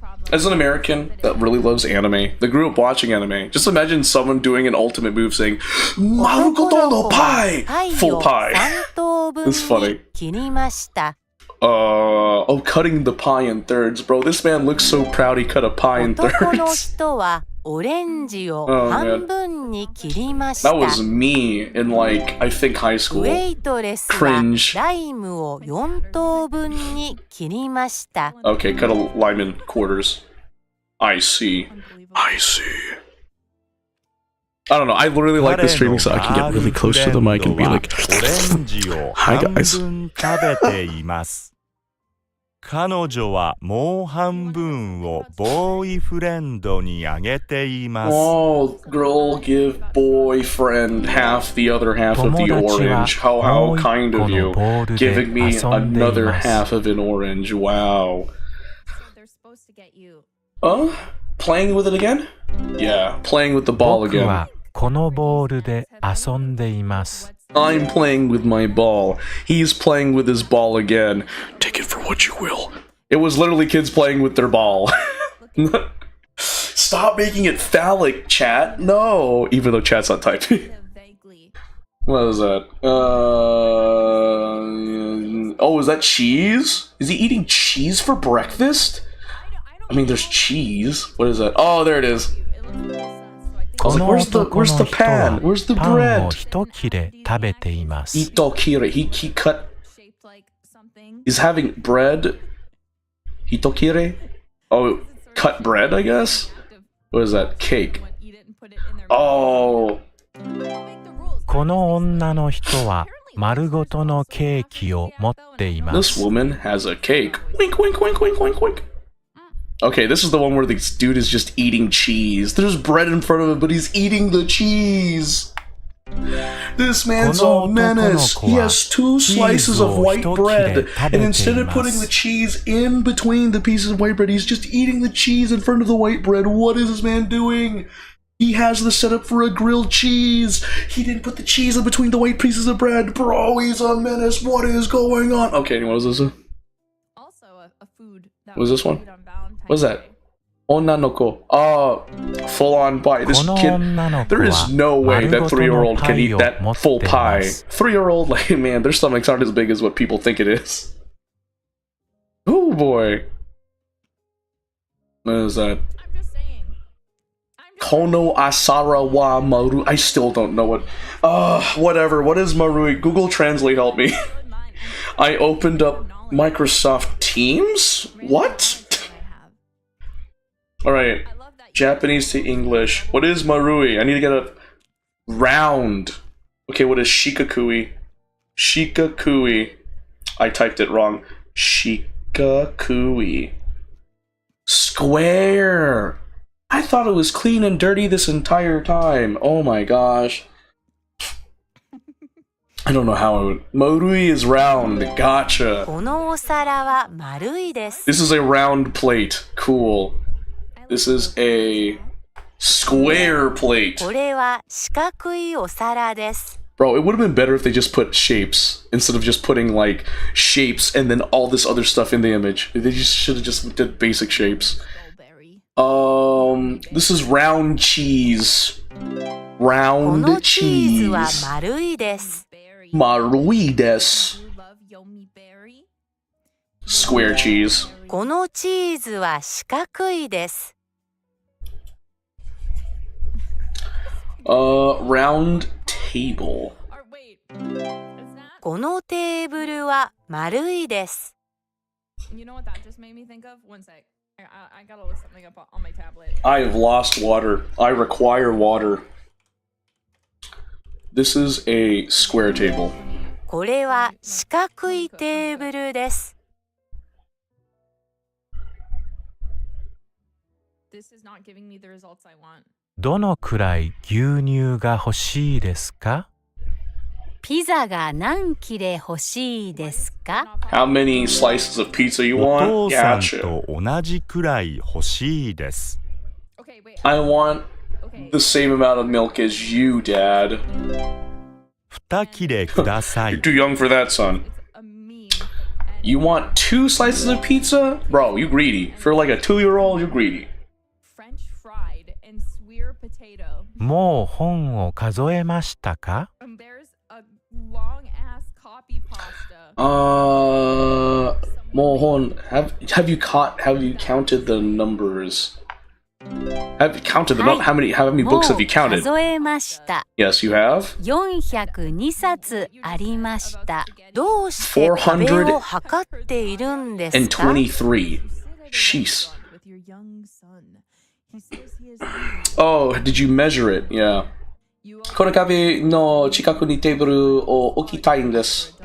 problem. As an American that really loves anime, that grew up watching anime, just imagine someone doing an ultimate move saying, Marugoto no pie! パイ Full を pie. 3等分 This is funny. に切りました。 Oh, cutting the pie in thirds. Bro, this man looks so proud he cut a pie in 男の thirds. 人はオレンジを Oh, 半分に切りました。 That was me in, like, I think high ウ school. ェイトレスは Cringe. ライムを4等分に切りました。 Okay, cut a lime in quarters. I see. Unbelievable. I see. I don't know. I literally like the streaming so I can get really close to the mic and be like, オレンジを Hi 半 guys. 分食べています彼女はもう半分をボーイフレンドにあげています Oh, girl, give boyfriend half the other half of the 友達は orange. How もう kind 一 of 個の you. ボールで Giving me 遊んでい another ます。 half of an orange. Wow. So they're supposed to get you. Playing with it again? Yeah, playing with the ball 僕 again. はこのボールで遊んでいます。 I'm playing with my ball. He's playing with his ball again. Take it for what you will. It was literally kids playing with their ball. Stop making it phallic, chat. No, even though chat's not typing. Vaguely. What is that? Oh, is that cheese? Is he eating cheese for breakfast? I mean, there's cheese. What is that? Oh, there it is. It looks like the sun, so I think この この where's the 男の人 pan? は Where's the パンを bread? 一切れ食べています。 Hitokire. He cut. shaped like something. He's having bread. Hitokire? Oh, cut bread, I guess? What is that? Cake. Someone eat it and put it in their Oh. I don't make the rules. この女の人は丸ごとのケーキを持っていま This す。 woman has a cake. Wink, wink, wink, wink, wink, wink. Okay, this is the one where this dude is just eating cheese. There's bread in front of him, but he's eating the cheese. This man's a menace. He has 2 slices of white bread, and instead of putting the cheese in between the pieces of white bread, he's just eating the cheese in front of the white bread. What is this man doing? He has the setup for a grilled cheese. He didn't put the cheese in between the white pieces of bread. Bro, he's a menace. What is going on? Okay, what is this? Also, a food that What was this one? made on Valentine's What's that? Day. Onanoko. Full on pie. This この kid. 女の子 There は is no way 丸 that ごと 3-year-old の can パイ eat を that 持って full いま pie. す。 3-year-old, like, man, their stomachs aren't as big as what people think it is. Oh boy. What is that? I'm just saying. Kono Asara wa Maru. I still don't know what. Whatever. What is Marui? Google Translate, help me. I opened up Microsoft Teams? What? Alright. Japanese to English. What is Marui? I need to get a round. Okay, what is Shikakui? Shikakui. I typed it wrong. Shikakui. Square. I thought it was clean and dirty this entire time. Oh my gosh. I don't know how I would. Marui is round. Gotcha. このお皿は丸いです。 This is a round plate. Cool. This is a square plate. これは四角いお皿です。 Bro, it would have been better if they just put shapes instead of just putting like shapes and then all this other stuff in the image. They just should have just did basic shapes. This is round cheese. この Round チーズは cheese. 丸いです。Marui desu. Square cheese. このチーズは四角いです。Round table. このテーブルは丸いです。You know what that just made me think of? One sec. I gotta look something up on my tablet. I have lost water. I require water. This is a square table. これは四角いテーブルです。This is not giving me the results I want. どのくらい牛乳が欲しいですか？ピザが何切れ欲しいですか？ How many slices of pizza you お want? 父さん Gotcha. と同じくらい欲しいです。 Okay, wait. I want the same amount of milk as you, Dad. 2切れくださ You're い。 too young for that, son. A meme. You want 2 slices of pizza? Bro, you greedy. For like a 2-year-old, you're greedy. French fried and swear potato. もう本を数えましたか？ There's a long ass copy pasta. Mohon, have you counted the numbers? Have you counted the how many books have you もう counted? 数えました。 Yes, you have. 402冊ありました。どうして壁を測っているんですか？ 423. Sheesh. With your young son. He says he is Oh, did you measure it? Yeah. この壁の近くにテーブルを置きたいんです。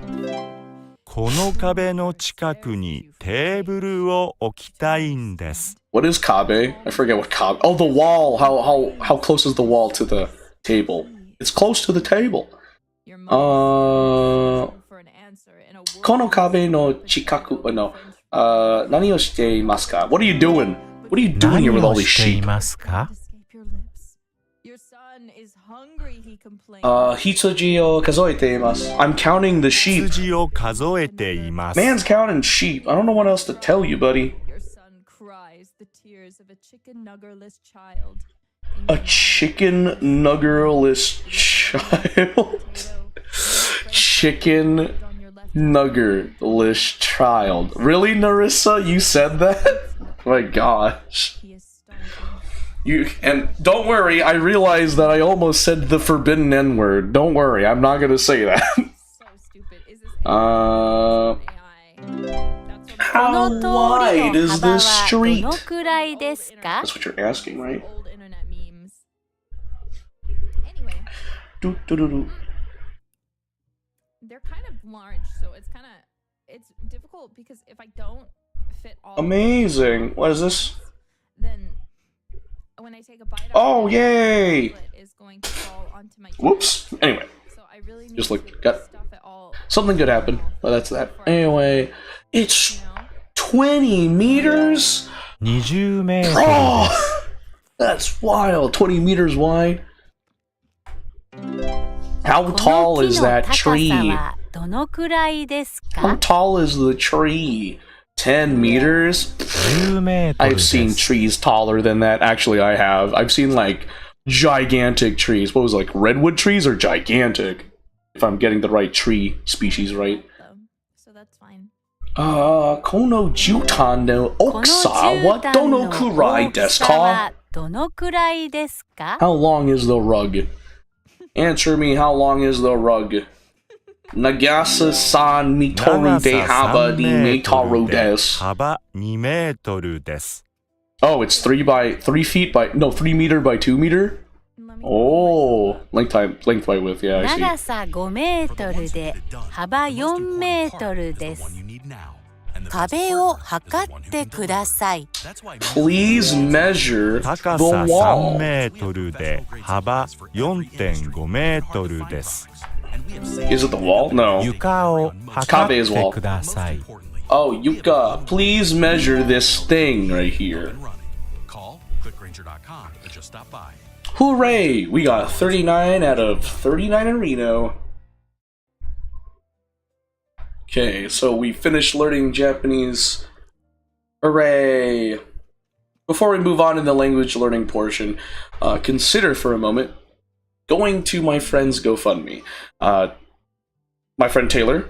この壁の近くにテーブルを置きたいんです。 What is Kabe? I forget what Kabe. Oh, the wall. How close is the wall to the table? It's close to the table. この壁の近くの何をしていますか? What are you doing? What are you doing here 何 with all を these してい sheep? ますか？ Your son is hungry, he complains. 羊を数えています. I'm counting the sheep. 羊を数えています。 Man's counting sheep. I don't know what else to tell you, buddy. Your son cries the tears of a chicken nuggerless child. A chicken nuggerless child. Chicken nuggerless child. Really, Narissa? You said that? My gosh. He is starving. You and don't worry, I realized that I almost said the forbidden N-word. Don't worry, I'm not gonna say that. So stupid. Is this Uh, AI? how wide is this street? どのくらいですか？ That's what you're asking, right? Old internet memes. Anyway, Do. they're kind of large, so it's difficult because if I don't fit all Amazing. What is this? then when I take a bite Oh, of it, yay! it is going to fall onto my Whoops. Anyway, So I really need just look. to Got stuff it all, something good happened. But that's that. Anyway, it's you know? 20 meters. 20メートル Oh, です。 that's wild. 20 meters wide. How この tall 木 is の that 高さ tree? はどのくらいですか？ How tall is the tree? 10 meters? 10メートル I've で seen す。 trees taller than that. Actually, I have. I've seen like gigantic trees. What was it, like redwood trees are gigantic? If I'm getting the right tree species right. So that's fine. この絨毯のこの大きさは絨どの毯くらいの大きですか? さはどのくらいですか？ How long is the rug? Answer me, how long is the rug? Nagasa san mitori 長 de さ haba 3 ni メート metaru ルで desu. 幅2メートルです。 Oh, it's 3 feet by 3 meter by 2 meter? Let me Oh, length by width, yeah, I 長 see. さ5メートルで幅4メートルです。壁を測ってください。 Please measure 高 the さ3 wall. メートルで幅 4.5 メートルです。 Is it the wall? No. 床を測ってください。 Oh, Yuka, please measure this thing right here. Call clickgranger.com or just stop by. Hooray! We got 39 out of 39 in Reno. Okay, so we finished learning Japanese. Hooray! Before we move on in the language learning portion, consider for a moment going to my friend's GoFundMe. my friend Taylor,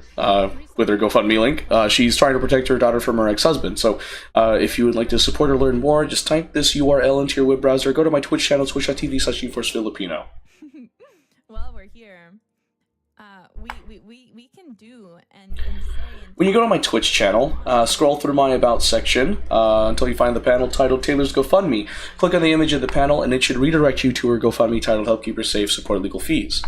with her GoFundMe link. She's trying to protect her daughter from her ex-husband. So if you would like to support or learn more, just type this URL into your web browser. Go to my Twitch channel, twitch.tv/GeForceFilipino. Well, we're here. We can do and say. When you go to my Twitch channel, scroll through my About section until you find the panel titled Taylor's GoFundMe. Click on the image of the panel and it should redirect you to her GoFundMe titled Help Keep Her Safe, Support Legal Fees.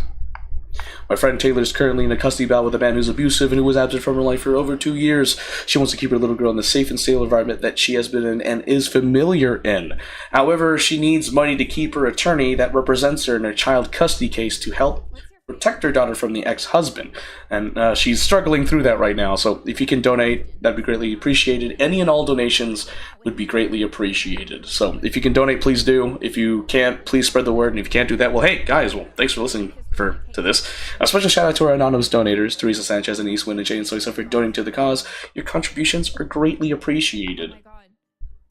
My friend Taylor is currently in a custody battle with a man who's abusive and who was absent from her life for over 2 years. She wants to keep her little girl in the safe and stable environment that she has been in and is familiar in. However, she needs money to keep her attorney that represents her in her child custody case to help protect her daughter from the ex-husband. And she's struggling through that right now, so if you can donate, that'd be greatly appreciated. Any and all donations would be greatly appreciated. So if you can donate, please do. If you can't, please spread the word. And if you can't do that, well, hey, guys, well, thanks for listening to this. A special shout out to our anonymous donators, Teresa Sanchez and Eastwind and Jane Soysa, for donating to the cause. Your contributions are greatly appreciated. Oh my god.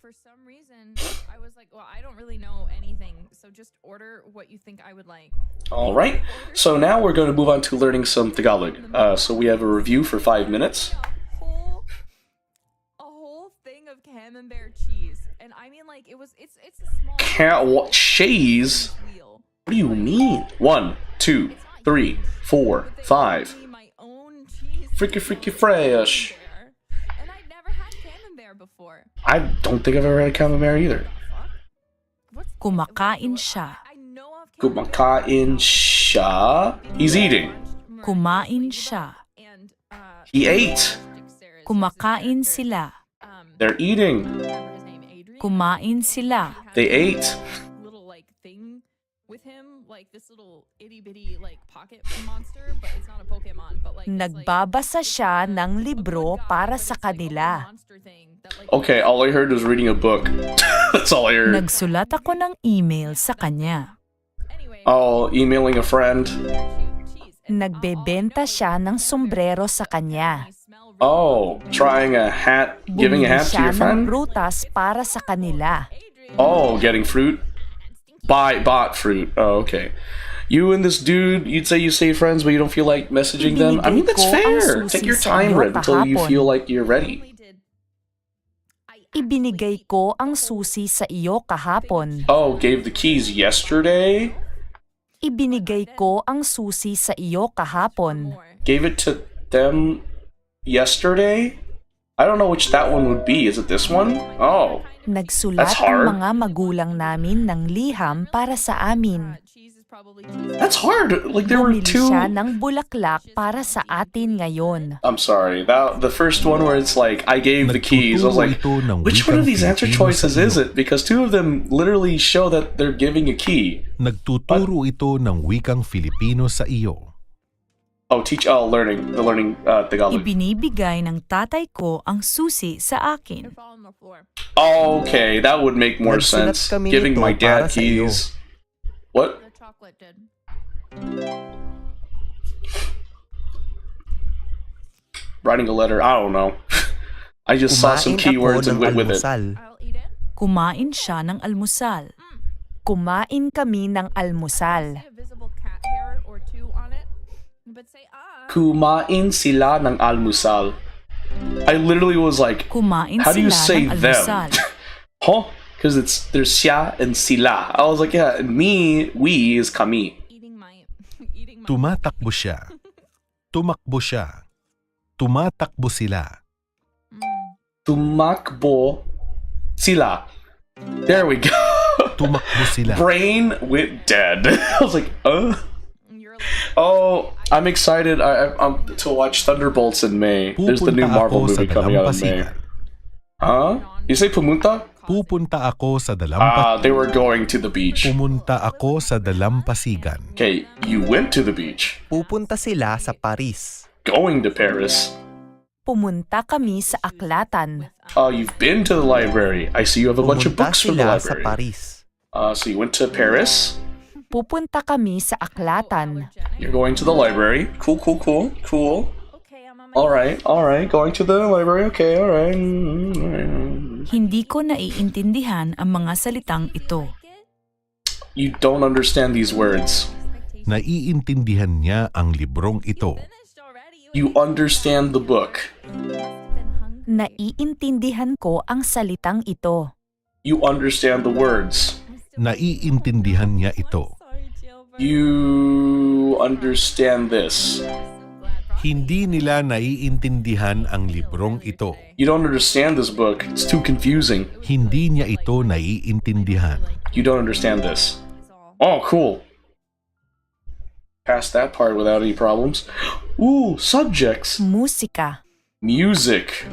For some reason, I was like, well, I don't really know anything, so just order what you think I would like. Alright, so now we're going to move on to learning some Tagalog. So we have a review for 5 minutes. A whole thing of camembert cheese. And I mean, like, it's a small Cheese? What do you mean? 1, 2, 3, 4, 5. Freaky fresh. And I'd never had camembert before. I don't think I've ever had camembert either. Kumakain siya. Kumakain siya. He's eating. Kumain siya. He ate. Kumakain sila. They're eating. Kumain sila. They ate. Little like thing with him, like this little itty bitty like pocket monster, but it's not a Pokemon, but like Nagbabasa siya ng libro para sa kanila. Okay, all I heard was reading a book. That's all I heard. Nagsulat ako ng email sa kanya. Oh, emailing a friend. Nagbebenta siya ng sombrero sa kanya. Oh, trying a hat, giving a hat to your friend? Bumili siya ng prutas para sa kanila. Oh, getting fruit? Bought fruit. Oh, okay. You and this dude, you'd say you stay friends, but you don't feel like messaging them? I mean, that's fair. Take your time, Red, until you feel like you're ready. Ibinigay ko ang susi sa iyo kahapon. Oh, gave the keys yesterday? Ibinigay ko ang susi sa iyo kahapon. Gave it to them yesterday? I don't know which that one would be. Is it this one? Oh. Nagsulat ang mga magulang namin ng liham para sa amin. That's hard. Like there were two. Bumili siya ng bulaklak para sa atin ngayon. I'm sorry. The first one where it's like I gave the keys. I was like, which one of these answer choices is it? Because two of them literally show that they're giving a key. Nagtuturo ito ng wikang Filipino sa iyo. Oh, learning Tagalog. Ibinibigay ng tatay ko ang susi sa akin. Oh, okay, that would make more sense. Giving my dad keys. What? Writing a letter, I don't know. I just saw some keywords and went with it. Kumain siya ng almusal. Kumain kami ng almusal. Kumain sila ng almusal. I literally was like, Kumain how do you sila say ng them? almusal. Huh? Because there's siya and sila. I was like, yeah, we is kami. Tumatakbo siya. Tumakbo siya. Tumatakbo sila. Tumakbo sila. There we go. Tumakbo sila. Brain went dead. I was like, Oh, I'm excited to watch Thunderbolts in May. There's the new Marvel movie coming out in May. Huh? You say pumunta? Pupunta ako sa dalampasigan. They were going to the beach. Pumunta ako sa dalampasigan. Okay, you went to the beach. Pupunta sila sa Paris. Going to Paris. Pumunta kami sa aklatan. You've been to the library. I see you have a bunch of books from the Pumunta sila library. sa Paris. So you went to Paris? Pupunta kami sa aklatan. You're going to the library. Cool. Alright. Going to the library. Okay, alright. Hindi ko naiintindihan ang mga salitang ito. You don't understand these words. Naiintindihan niya ang librong ito. You understand the book. Naiintindihan ko ang salitang ito. You understand the words. Naiintindihan niya ito. You understand this. Hindi nila naiintindihan ang librong ito. You don't understand this book. It's too confusing. Hindi niya ito naiintindihan. You don't understand this. Oh, cool. Passed that part without any problems. Ooh, subjects. Musika, Music.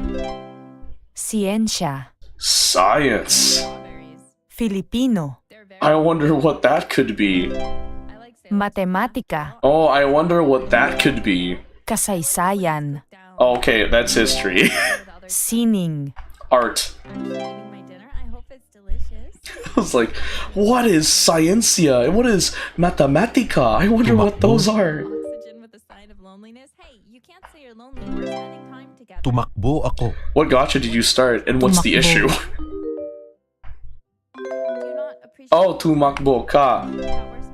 siyensya, Science. Filipino, I wonder what that could be. matematika, Oh, I wonder what that could be. kasaysayan, Okay, that's history. sining, Art. I was like, what is scientia? And what is mathematica? I wonder what those are. Tumakbo ako. What gotcha did you start? And what's the issue? Oh, tumakbo ka.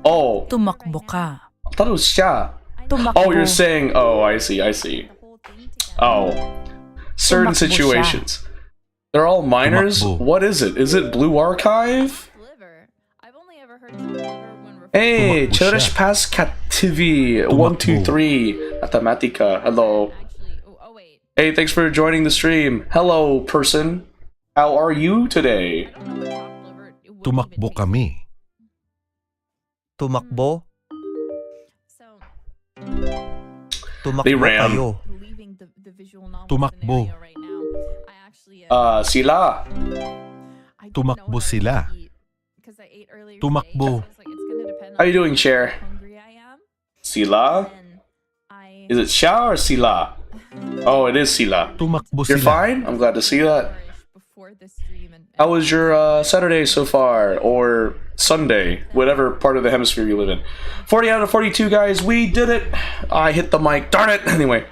Oh, tumakbo ka, I thought it was siya. tumakbo, Oh, you're saying, oh, I see. Oh, certain Tumakbo siya. situations. They're all minors? Tumakbo. What is it? Is it Blue Archive? Hey, Tumakbo Cherish siya. Pass TV 123 Mathematica. Hello. Hey, thanks for joining the stream. Hello, person. How are you today? Tumakbo kami. Tumakbo. Tumakbo They ran. kayo. Tumakbo. Sila. Tumakbo sila. Tumakbo. How you doing, Chair? Sila? Is it Sha or Sila? Oh, it is Sila. Tumakbo You're sila. fine? I'm glad to see that. How was your Saturday so far? Or Sunday? Whatever part of the hemisphere you live in. 40 out of 42, guys. We did it. I hit the mic. Darn it. Anyway.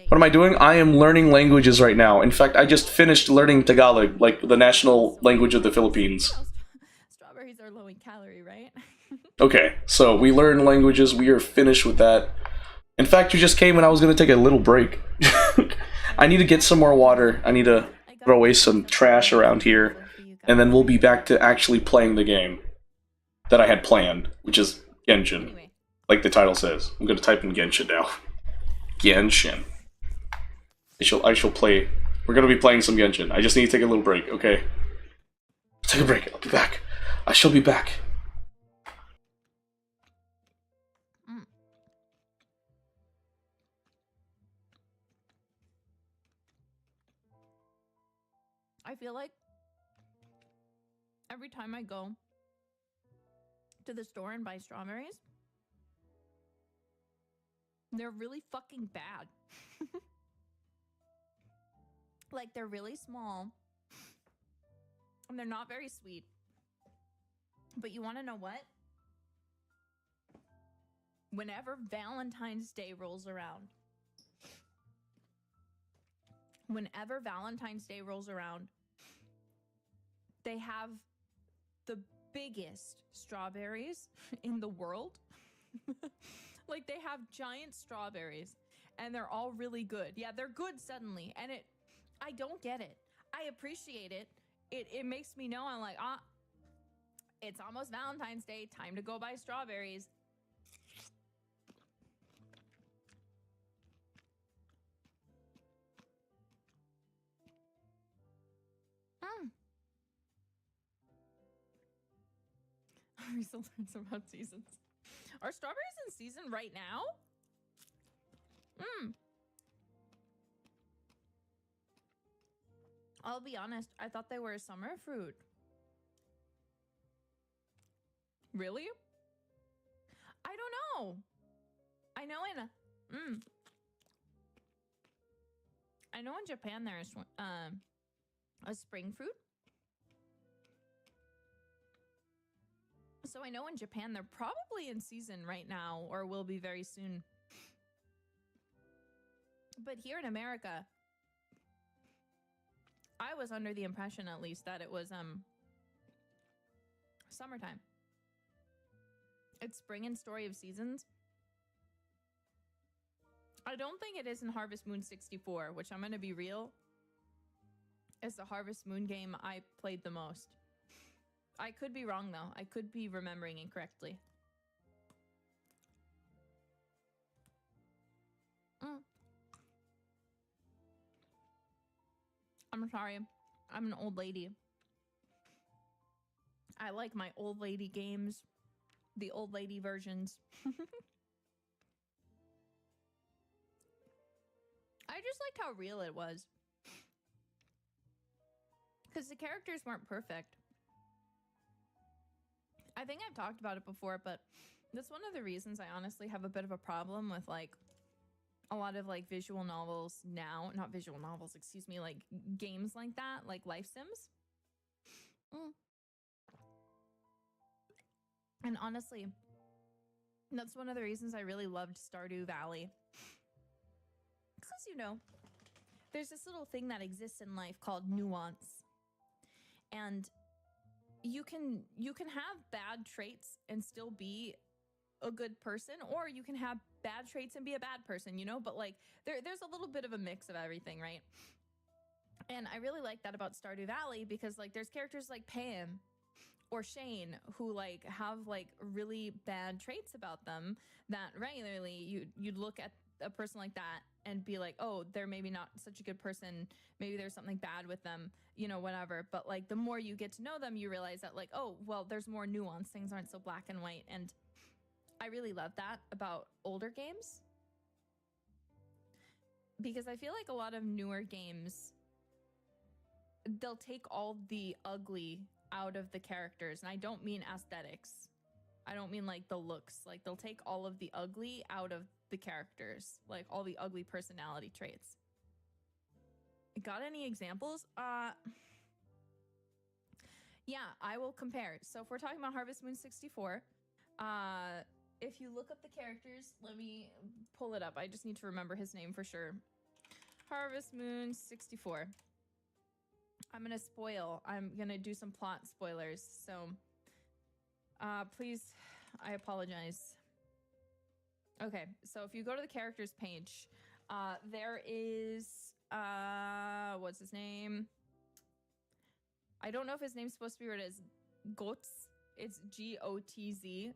What am I doing? I am learning languages right now. In fact, I just finished learning Tagalog, like the national language of the Philippines. Strawberries are low in calorie, right? Okay, so we learn languages. We are finished with that. In fact, you just came and I was going to take a little break. I need to get some more water. I need to throw away some trash around here. And then we'll be back to actually playing the game that I had planned, which is Genshin. Like the title says. I'm going to type in Genshin now. Genshin. I shall play. We're going to be playing some Genshin. I just need to take a little break, okay? Take a break. I'll be back. I shall be back. I feel like every time I go to the store and buy strawberries, they're really fucking bad. Like, they're really small and they're not very sweet. But you want to know what? Whenever Valentine's Day rolls around, they have the biggest strawberries in the world. Like, they have giant strawberries and they're all really good. Yeah, they're good suddenly. And I don't get it. I appreciate it. It makes me know, I'm like, it's almost Valentine's Day. Time to go buy strawberries. Risa learns about seasons. Are strawberries in season right now? I'll be honest, I thought they were a summer fruit. Really? I don't know. I know in Japan there is a spring fruit. So I know in Japan they're probably in season right now or will be very soon. But here in America, I was under the impression at least that it was summertime. It's spring and story of seasons. I don't think it is in Harvest Moon 64, which I'm gonna be real. It's the Harvest Moon game I played the most. I could be wrong though. I could be remembering incorrectly. I'm sorry. I'm an old lady. I like my old lady games. The old lady versions. I just liked how real it was. Because the characters weren't perfect. I think I've talked about it before, but that's one of the reasons I honestly have a bit of a problem with like a lot of like visual novels now. Not visual novels, excuse me, like games like that, like life sims. And honestly, that's one of the reasons I really loved Stardew Valley. Because, you know, there's this little thing that exists in life called nuance. And you can have bad traits and still be a good person, or you can have bad traits and be a bad person, you know? But like there's a little bit of a mix of everything, right? And I really like that about Stardew Valley because like there's characters like Pam or Shane who like have like really bad traits about them that regularly you'd look at a person like that and be like, oh, they're maybe not such a good person, maybe there's something bad with them, you know, whatever. But like the more you get to know them, you realize that like, oh, well, there's more nuance, things aren't so black and white. And I really love that about older games because I feel like a lot of newer games, they'll take all the ugly out of the characters. And I don't mean aesthetics. I don't mean like the looks. Like they'll take all of the ugly out of the characters, like all the ugly personality traits. Got any examples? Yeah, I will compare. So if we're talking about Harvest Moon 64, if you look up the characters, let me pull it up. I just need to remember his name for sure. Harvest Moon 64. I'm gonna do some plot spoilers. So, please, I apologize. Okay, so if you go to the characters page, there is, what's his name? I don't know if his name's supposed to be read as Gotz. It's Gotz.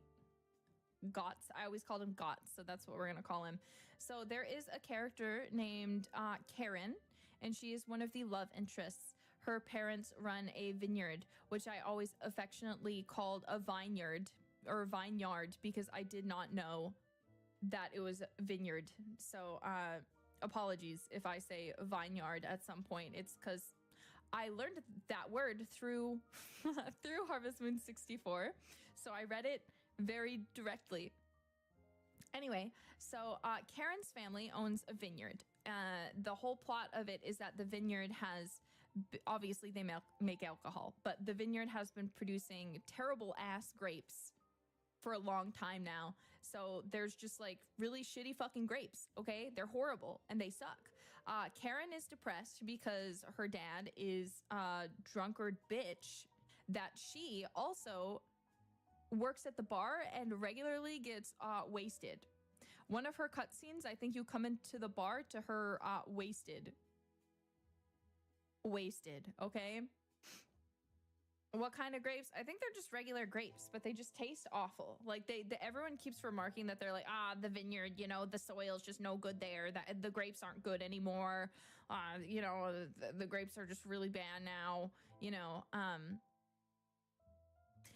Gotz. I always called him Gotz, so that's what we're gonna call him. So there is a character named Karen, and she is one of the love interests. Her parents run a vineyard, which I always affectionately called a vineyard or vineyard because I did not know that it was vineyard. So apologies if I say vineyard at some point. It's because I learned that word through through Harvest Moon 64. So I read it very directly. Anyway, so Karen's family owns a vineyard. The whole plot of it is that the vineyard has, obviously they make alcohol, but the vineyard has been producing terrible ass grapes for a long time now. So there's just like really shitty fucking grapes, okay? They're horrible and they suck. Karen is depressed because her dad is a drunkard bitch that she also works at the bar and regularly gets wasted. One of her cutscenes, I think you come into the bar to her wasted, okay? What kind of grapes? I think they're just regular grapes, but they just taste awful. Like everyone keeps remarking that they're like, the vineyard, you know, the soil's just no good there. That the grapes aren't good anymore. You know, the grapes are just really bad now. You know.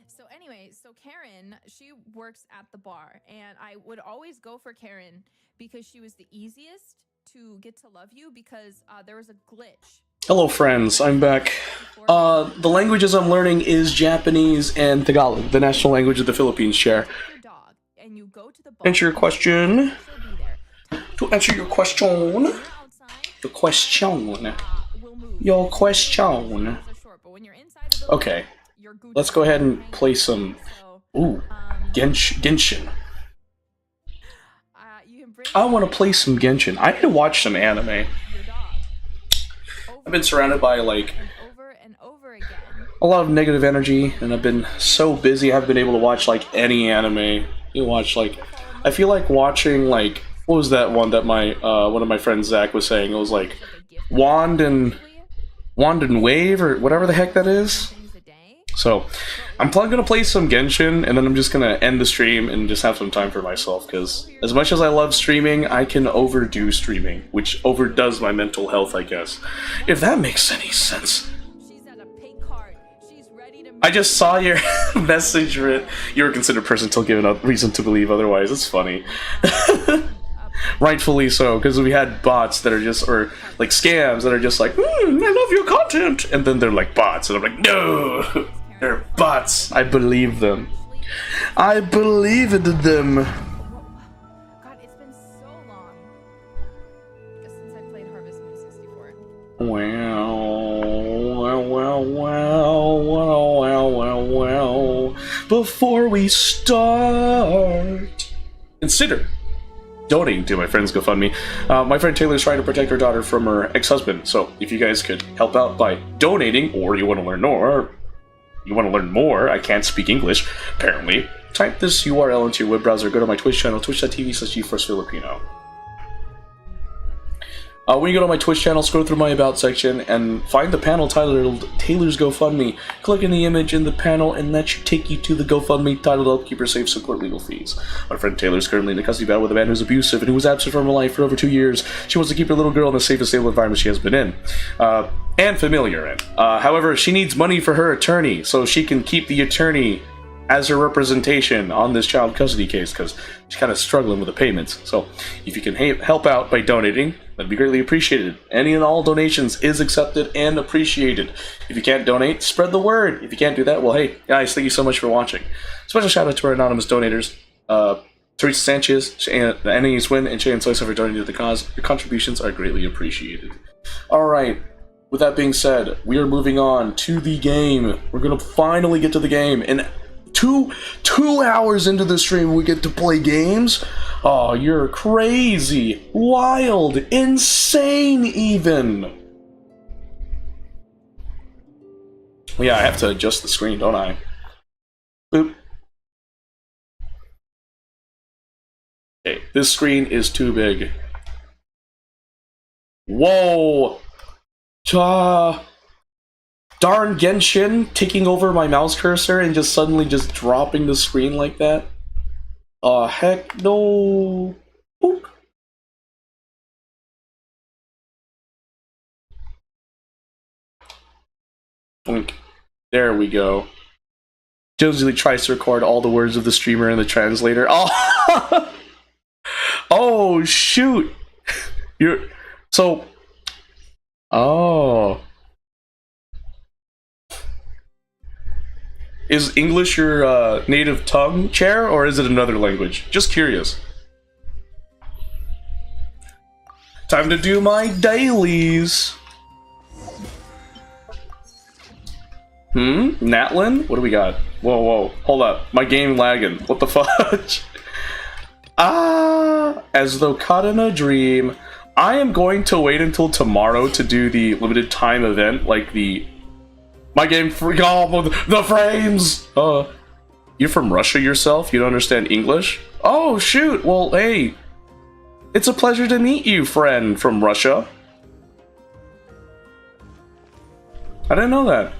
So anyway, so Karen, she works at the bar, and I would always go for Karen because she was the easiest to get to love you because there was a glitch. Hello friends, I'm back. The languages I'm learning is Japanese and Tagalog, the national language of the Philippines, Chair. To answer your question, your question. Okay, let's go ahead and play some, Genshin. I want to play some Genshin. I need to watch some anime. I've been surrounded by, like, a lot of negative energy, and I've been so busy I haven't been able to watch, like, any anime. You watch, like, I feel like watching, like, what was that one that my one of my friends Zach was saying? It was like wand and wave or whatever the heck that is. So I'm probably gonna play some Genshin, and then I'm just gonna end the stream and just have some time for myself, because as much as I love streaming, I can overdo streaming, which overdoes my mental health, I guess. If that makes any sense. I just saw your message, Rit. You were considered a person until given a reason to believe otherwise. It's funny. Rightfully so, because we had bots that are just, or like scams that are just like, I love your content, and then they're like bots, and I'm like, no, they're bots. I believe them. I believe in them. God, it's been so long since I played Harvest Moon 64. Well. Before we start, consider donating to my friend's GoFundMe. My friend Taylor is trying to protect her daughter from her ex-husband, so if you guys could help out by donating, or you want to learn more, I can't speak English, apparently, type this URL into your web browser, go to my Twitch channel, twitch.tv/GeForceFilipino. When you go to my Twitch channel, scroll through my About section and find the panel titled Taylor's GoFundMe. Click in the image in the panel, and that should take you to the GoFundMe titled Help Keep Her Safe, Support Legal Fees. My friend Taylor is currently in a custody battle with a man who's abusive and who was absent from her life for over 2 years. She wants to keep her little girl in the safe and stable environment she has been in, and familiar in. However, she needs money for her attorney, so she can keep the attorney as her representation on this child custody case, because she's kind of struggling with the payments. So if you can help out by donating, that'd be greatly appreciated. Any and all donations is accepted and appreciated. If you can't donate, spread the word. If you can't do that, well, hey, guys, thank you so much for watching. Special shout out to our anonymous donators, Teresa Sanchez, Annie Swin, and Shane Soysa for donating to the cause. Your contributions are greatly appreciated. Alright, with that being said, we are moving on to the game. We're going to finally get to the game. And two hours into the stream, we get to play games? Oh, you're crazy, wild, insane even. Yeah, I have to adjust the screen, don't I? Boop. Okay, this screen is too big. Whoa! Darn Genshin taking over my mouse cursor and just suddenly just dropping the screen like that. Heck no. Boop. Boink. There we go. Jonesy tries to record all the words of the streamer in the translator. Oh, oh shoot. Oh. Is English your native tongue, Chair, or is it another language? Just curious. Time to do my dailies. Natlin? What do we got? Whoa, hold up. My game lagging. What the fudge? As though caught in a dream. I am going to wait until tomorrow to do the limited time event, like my game the frames! You're from Russia yourself? You don't understand English? Oh, shoot! Well, hey. It's a pleasure to meet you, friend from Russia. I didn't know that.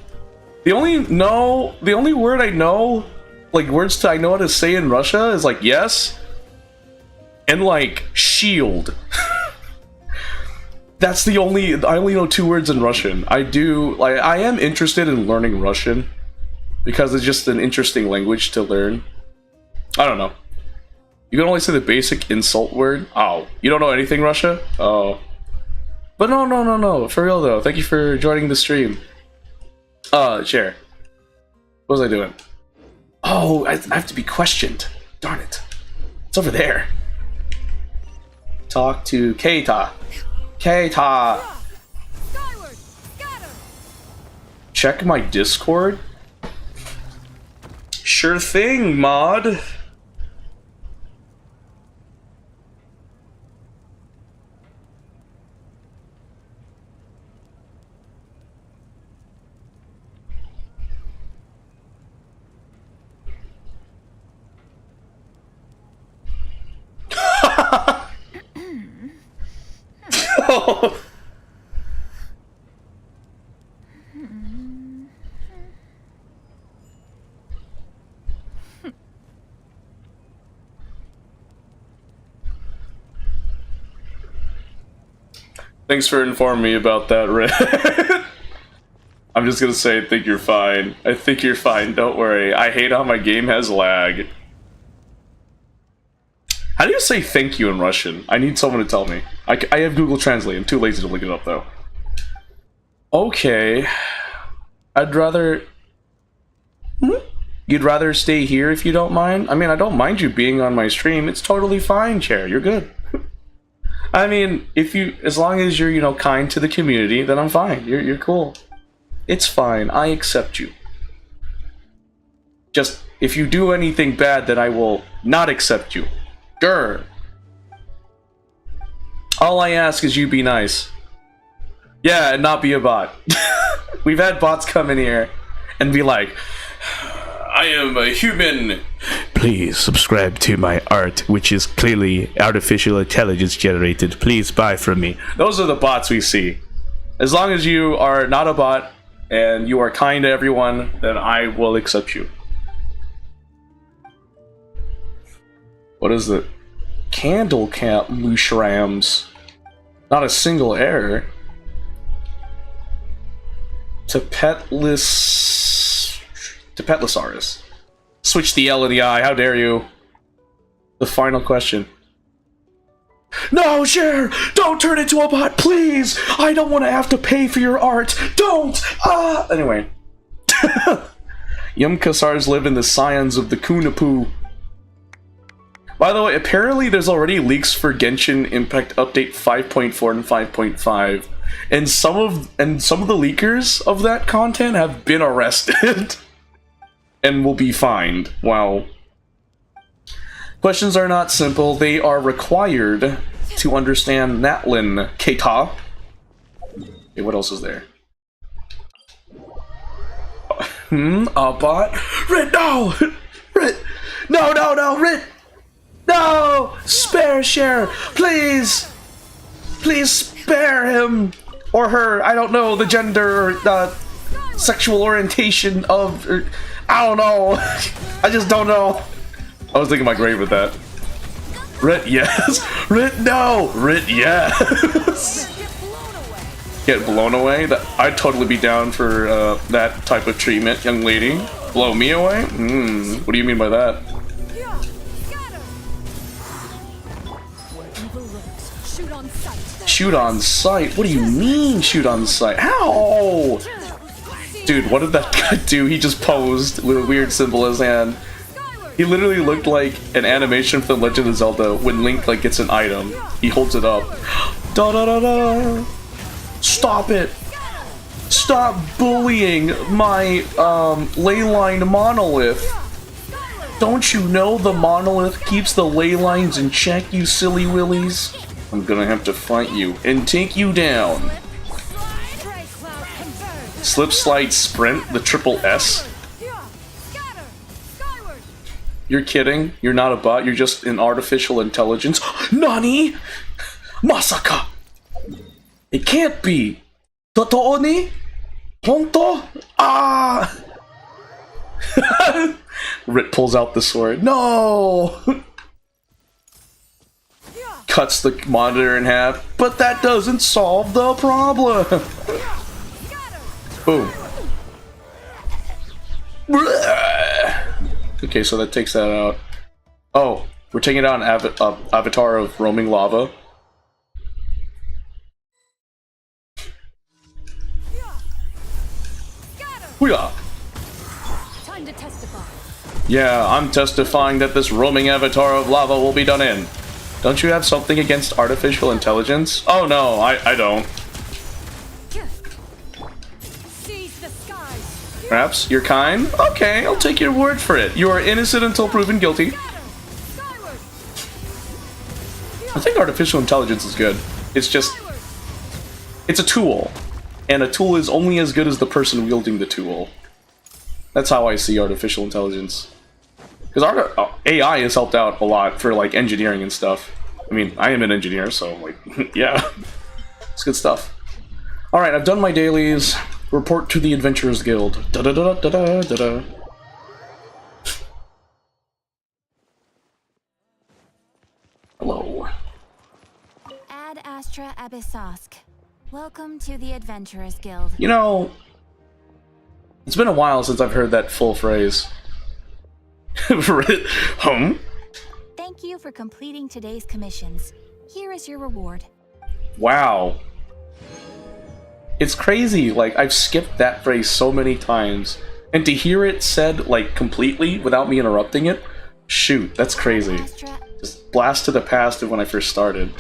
The only word I know, like words I know how to say in Russia is like yes and like shield. That's I only know 2 words in Russian. I am interested in learning Russian because it's just an interesting language to learn. I don't know. You can only say the basic insult word. Oh, you don't know anything Russia? Oh. But no. For real though. Thank you for joining the stream. Chair. What was I doing? Oh, I have to be questioned. Darn it. It's over there. Talk to Keita. Keita! Check my Discord? Sure thing, mod! no! Thanks for informing me about that, Red. I'm just gonna say I think you're fine. I think you're fine, don't worry. I hate how my game has lag. How do you say thank you in Russian? I need someone to tell me. I have Google Translate. I'm too lazy to look it up, though. Okay. I'd rather... You'd rather stay here if you don't mind? I mean, I don't mind you being on my stream. It's totally fine, Chair. You're good. I mean, as long as you're, you know, kind to the community, then I'm fine. You're cool. It's fine. I accept you. Just, if you do anything bad, then I will not accept you. Grr. All I ask is you be nice. Yeah, and not be a bot. We've had bots come in here and be like, I am a human. Please subscribe to my art, which is clearly artificial intelligence generated. Please buy from me. Those are the bots we see. As long as you are not a bot and you are kind to everyone, then I will accept you. What is it? Candle Camp Mushrams. Not a single error. Tepetlosaurus. Switch the L and the I, how dare you? The final question. No, Cher! Don't turn into a bot, please! I don't want to have to pay for your art! Don't! Anyway. Yumkasars live in the scions of the Kunapu. By the way, apparently there's already leaks for Genshin Impact Update 5.4 and 5.5. And some of the leakers of that content have been arrested. And will be fined. Wow. Questions are not simple. They are required to understand Natlin Keita. Okay, what else is there? A bot? Rit, no! Rit! No, Rit! No! Spare Cher! Please! Please spare him! Or her, I don't know, the gender or sexual orientation of... I don't know. I just don't know. I was thinking my grave with that. Rit, yes. Rit, no. Rit, yes. Get blown away? I'd totally be down for that type of treatment, young lady. Blow me away? What do you mean by that? Shoot on sight? What do you mean shoot on sight? How? Dude, what did that guy do? He just posed with a weird symbol in his hand. He literally looked like an animation from The Legend of Zelda when Link like gets an item. He holds it up. Da da da da! Stop it! Stop bullying my leyline monolith! Don't you know the monolith keeps the ley lines in check, you silly willies? I'm gonna have to fight you and take you down. Slip, slide, sprint, the triple S. You're kidding? You're not a bot, you're just an artificial intelligence. Nani? Masaka! It can't be! Totoo ni? Honto? Ah! Rit pulls out the sword. No! Cuts the monitor in half, but that doesn't solve the problem! Boom. Okay, so that takes that out. Oh, we're taking out an avatar of roaming lava. Hooyah! Time to testify. Yeah, I'm testifying that this roaming avatar of lava will be done in. Don't you have something against artificial intelligence? Oh no, I don't. Perhaps you're kind? Okay, I'll take your word for it. You are innocent until proven guilty. I think artificial intelligence is good. It's just... it's a tool. And a tool is only as good as the person wielding the tool. That's how I see artificial intelligence. Because AI has helped out a lot for like engineering and stuff. I mean, I am an engineer, so like, yeah. It's good stuff. Alright, I've done my dailies. Report to the Adventurers Guild. Da-da-da-da-da-da-da. Hello. Ad Astra Abyssosk. Welcome to the Adventurers Guild. You know, it's been a while since I've heard that full phrase. Thank you for completing today's commissions. Here is your reward. Wow. It's crazy, like, I've skipped that phrase so many times, and to hear it said, like, completely, without me interrupting it, shoot, that's crazy. Just blast to the past of when I first started.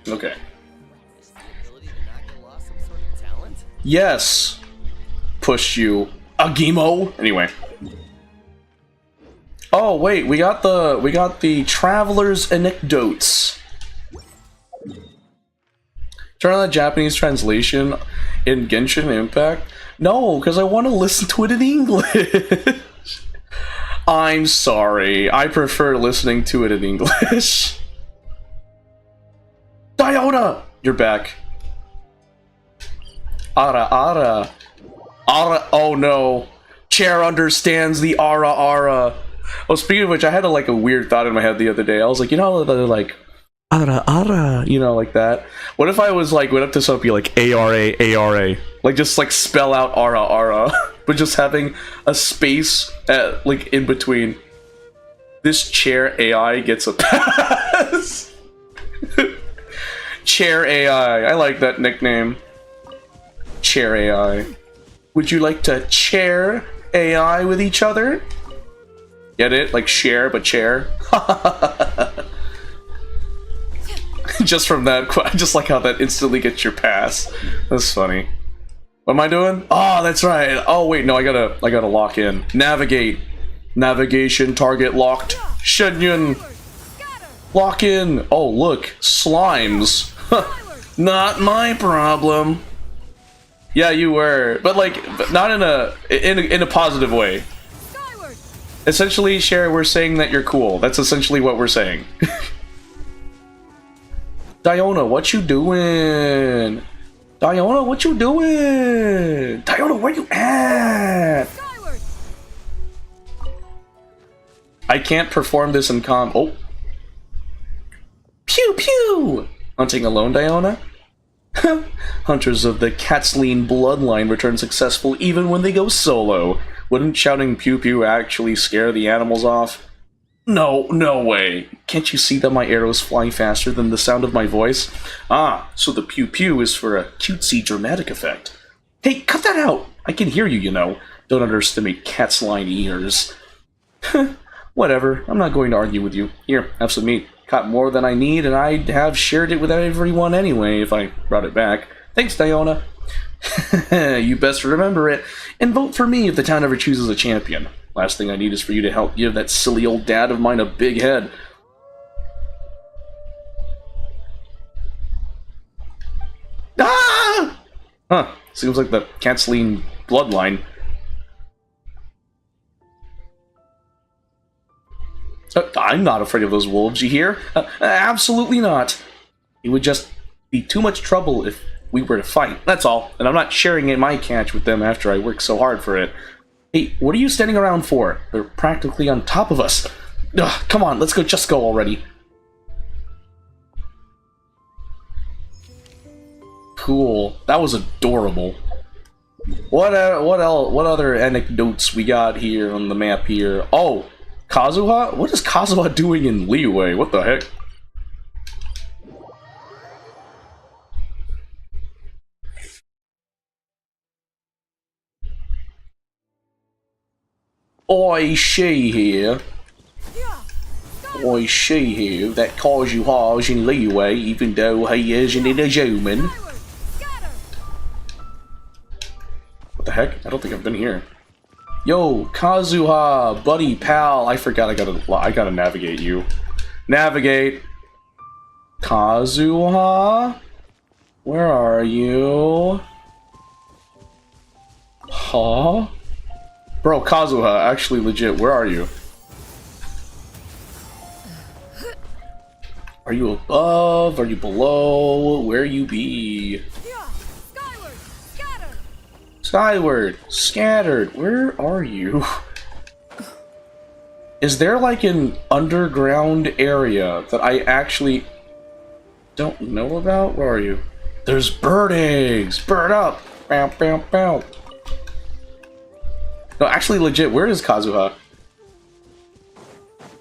Okay. Yes! Push you. Agimo! Anyway. Oh, wait, we got the Traveler's Anecdotes. Turn on the Japanese translation in Genshin Impact? No, because I want to listen to it in English. I'm sorry. I prefer listening to it in English. Diona! You're back. Ara ara. Ara, oh no. Chair understands the ara ara. Oh, speaking of which, I had a weird thought in my head the other day. I was like, you know, they're like, ara ara, you know, like that. What if I was like, went up to somebody like ARA, ARA? Like, just like spell out ara ara, but just having a space like in between. This chair AI gets a pass. Chair AI. I like that nickname. Chair AI. Would you like to chair AI with each other? Get it? Like share, but chair? Just from that, I just like how that instantly gets your pass. That's funny. What am I doing? Oh, that's right. Oh, wait, no, I gotta lock in. Navigate. Navigation target locked. Shenyun. Lock in. Oh, look. Slimes. Not my problem. Yeah, you were. But not in a positive way. Essentially, Cher, we're saying that you're cool. That's essentially what we're saying. Diona, what you doing? Diona, what you doing? Diona, where you at? I can't perform this in Oh. Pew pew! Hunting alone, Diona? Hunters of the Katzleen bloodline return successful even when they go solo. Wouldn't shouting pew pew actually scare the animals off? No, no way. Can't you see that my arrows fly faster than the sound of my voice? Ah, so the pew pew is for a cutesy dramatic effect. Hey, cut that out! I can hear you, you know. Don't underestimate Katzleen ears. Whatever, I'm not going to argue with you. Here, have some meat. Caught more than I need, and I'd have shared it with everyone anyway if I brought it back. Thanks, Diona. You best remember it, and vote for me if the town ever chooses a champion. Last thing I need is for you to help give that silly old dad of mine a big head. Ah! Huh, seems like the Katzleen bloodline. I'm not afraid of those wolves, you hear? Absolutely not. It would just be too much trouble if we were to fight, that's all. And I'm not sharing in my catch with them after I worked so hard for it. Hey, what are you standing around for? They're practically on top of us. Ugh, come on, let's go, just go already. Cool. That was adorable. What other anecdotes we got here on the map here? Oh, Kazuha? What is Kazuha doing in Liyue? What the heck? I see here that Kazuha is in Liyue, even though he isn't in a human. What the heck? I don't think I've been here. Yo, Kazuha, buddy, pal. I forgot I gotta navigate you. Navigate. Kazuha? Where are you? Huh? Bro, Kazuha, actually legit, where are you? Are you above? Are you below? Where you be? Skyward! Scattered! Where are you? Is there like an underground area that I actually don't know about? Where are you? There's bird eggs! Bird up! Bow, bow, bow. No, actually legit, where is Kazuha?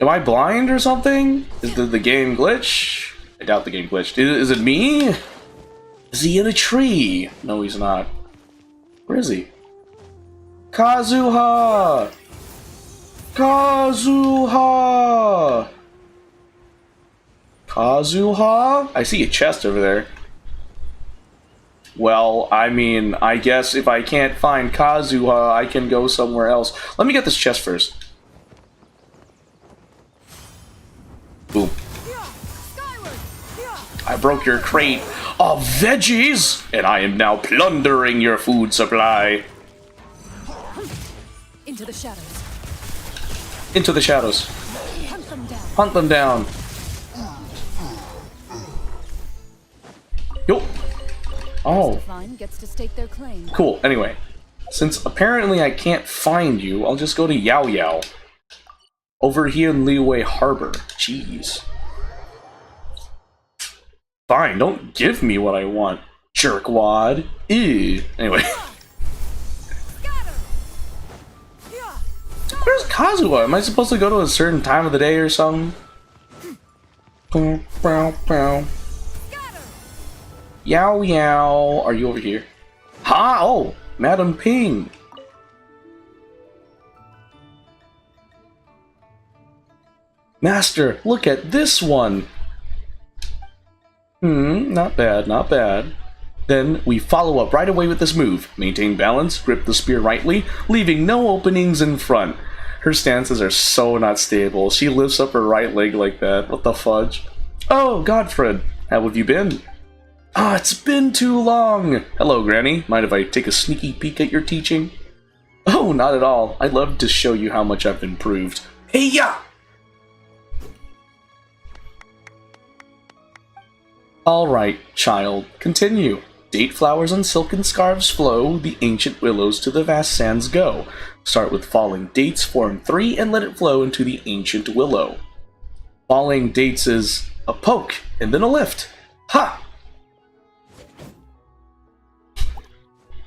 Am I blind or something? Is the game glitch? I doubt the game glitched. Is it me? Is he in a tree? No, he's not. Where is he? Kazuha! Kazuha! Kazuha? I see a chest over there. Well, I mean, I guess if I can't find Kazuha, I can go somewhere else. Let me get this chest first. Boom. I broke your crate of veggies, and I am now plundering your food supply. Into the shadows. Into the shadows. Hunt them down. Hunt them down. Yo. Oh. Gets to stake their claim. Cool. Anyway, since apparently I can't find you, I'll just go to Yao Yao. Over here in Liyue Harbor. Jeez. Fine, don't give me what I want, jerkwad. Ew. Anyway. Where's Kazuha? Am I supposed to go to a certain time of the day or something? Yao Yao. Are you over here? Ha! Oh! Madam Ping! Master, look at this one! Not bad, not bad. Then we follow up right away with this move. Maintain balance, grip the spear rightly, leaving no openings in front. Her stances are so not stable. She lifts up her right leg like that. What the fudge? Oh, Godfred, how have you been? Ah, it's been too long! Hello, Granny. Mind if I take a sneaky peek at your teaching? Oh, not at all. I'd love to show you how much I've improved. Hey-ya! Alright, child, continue. Date flowers on silken scarves flow, the ancient willows to the vast sands go. Start with falling dates, form 3, and let it flow into the ancient willow. Falling dates is a poke, and then a lift. Ha!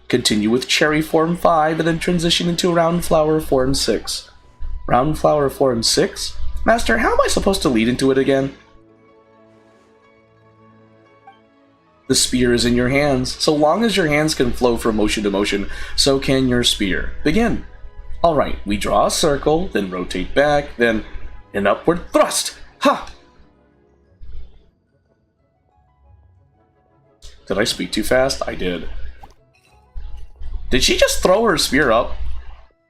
Continue with cherry form 5, and then transition into round flower form 6. Round flower form 6? Master, how am I supposed to lead into it again? The spear is in your hands. So long as your hands can flow from motion to motion, so can your spear. Begin. Alright, we draw a circle, then rotate back, then an upward thrust. Ha! Did I speak too fast? I did. Did she just throw her spear up?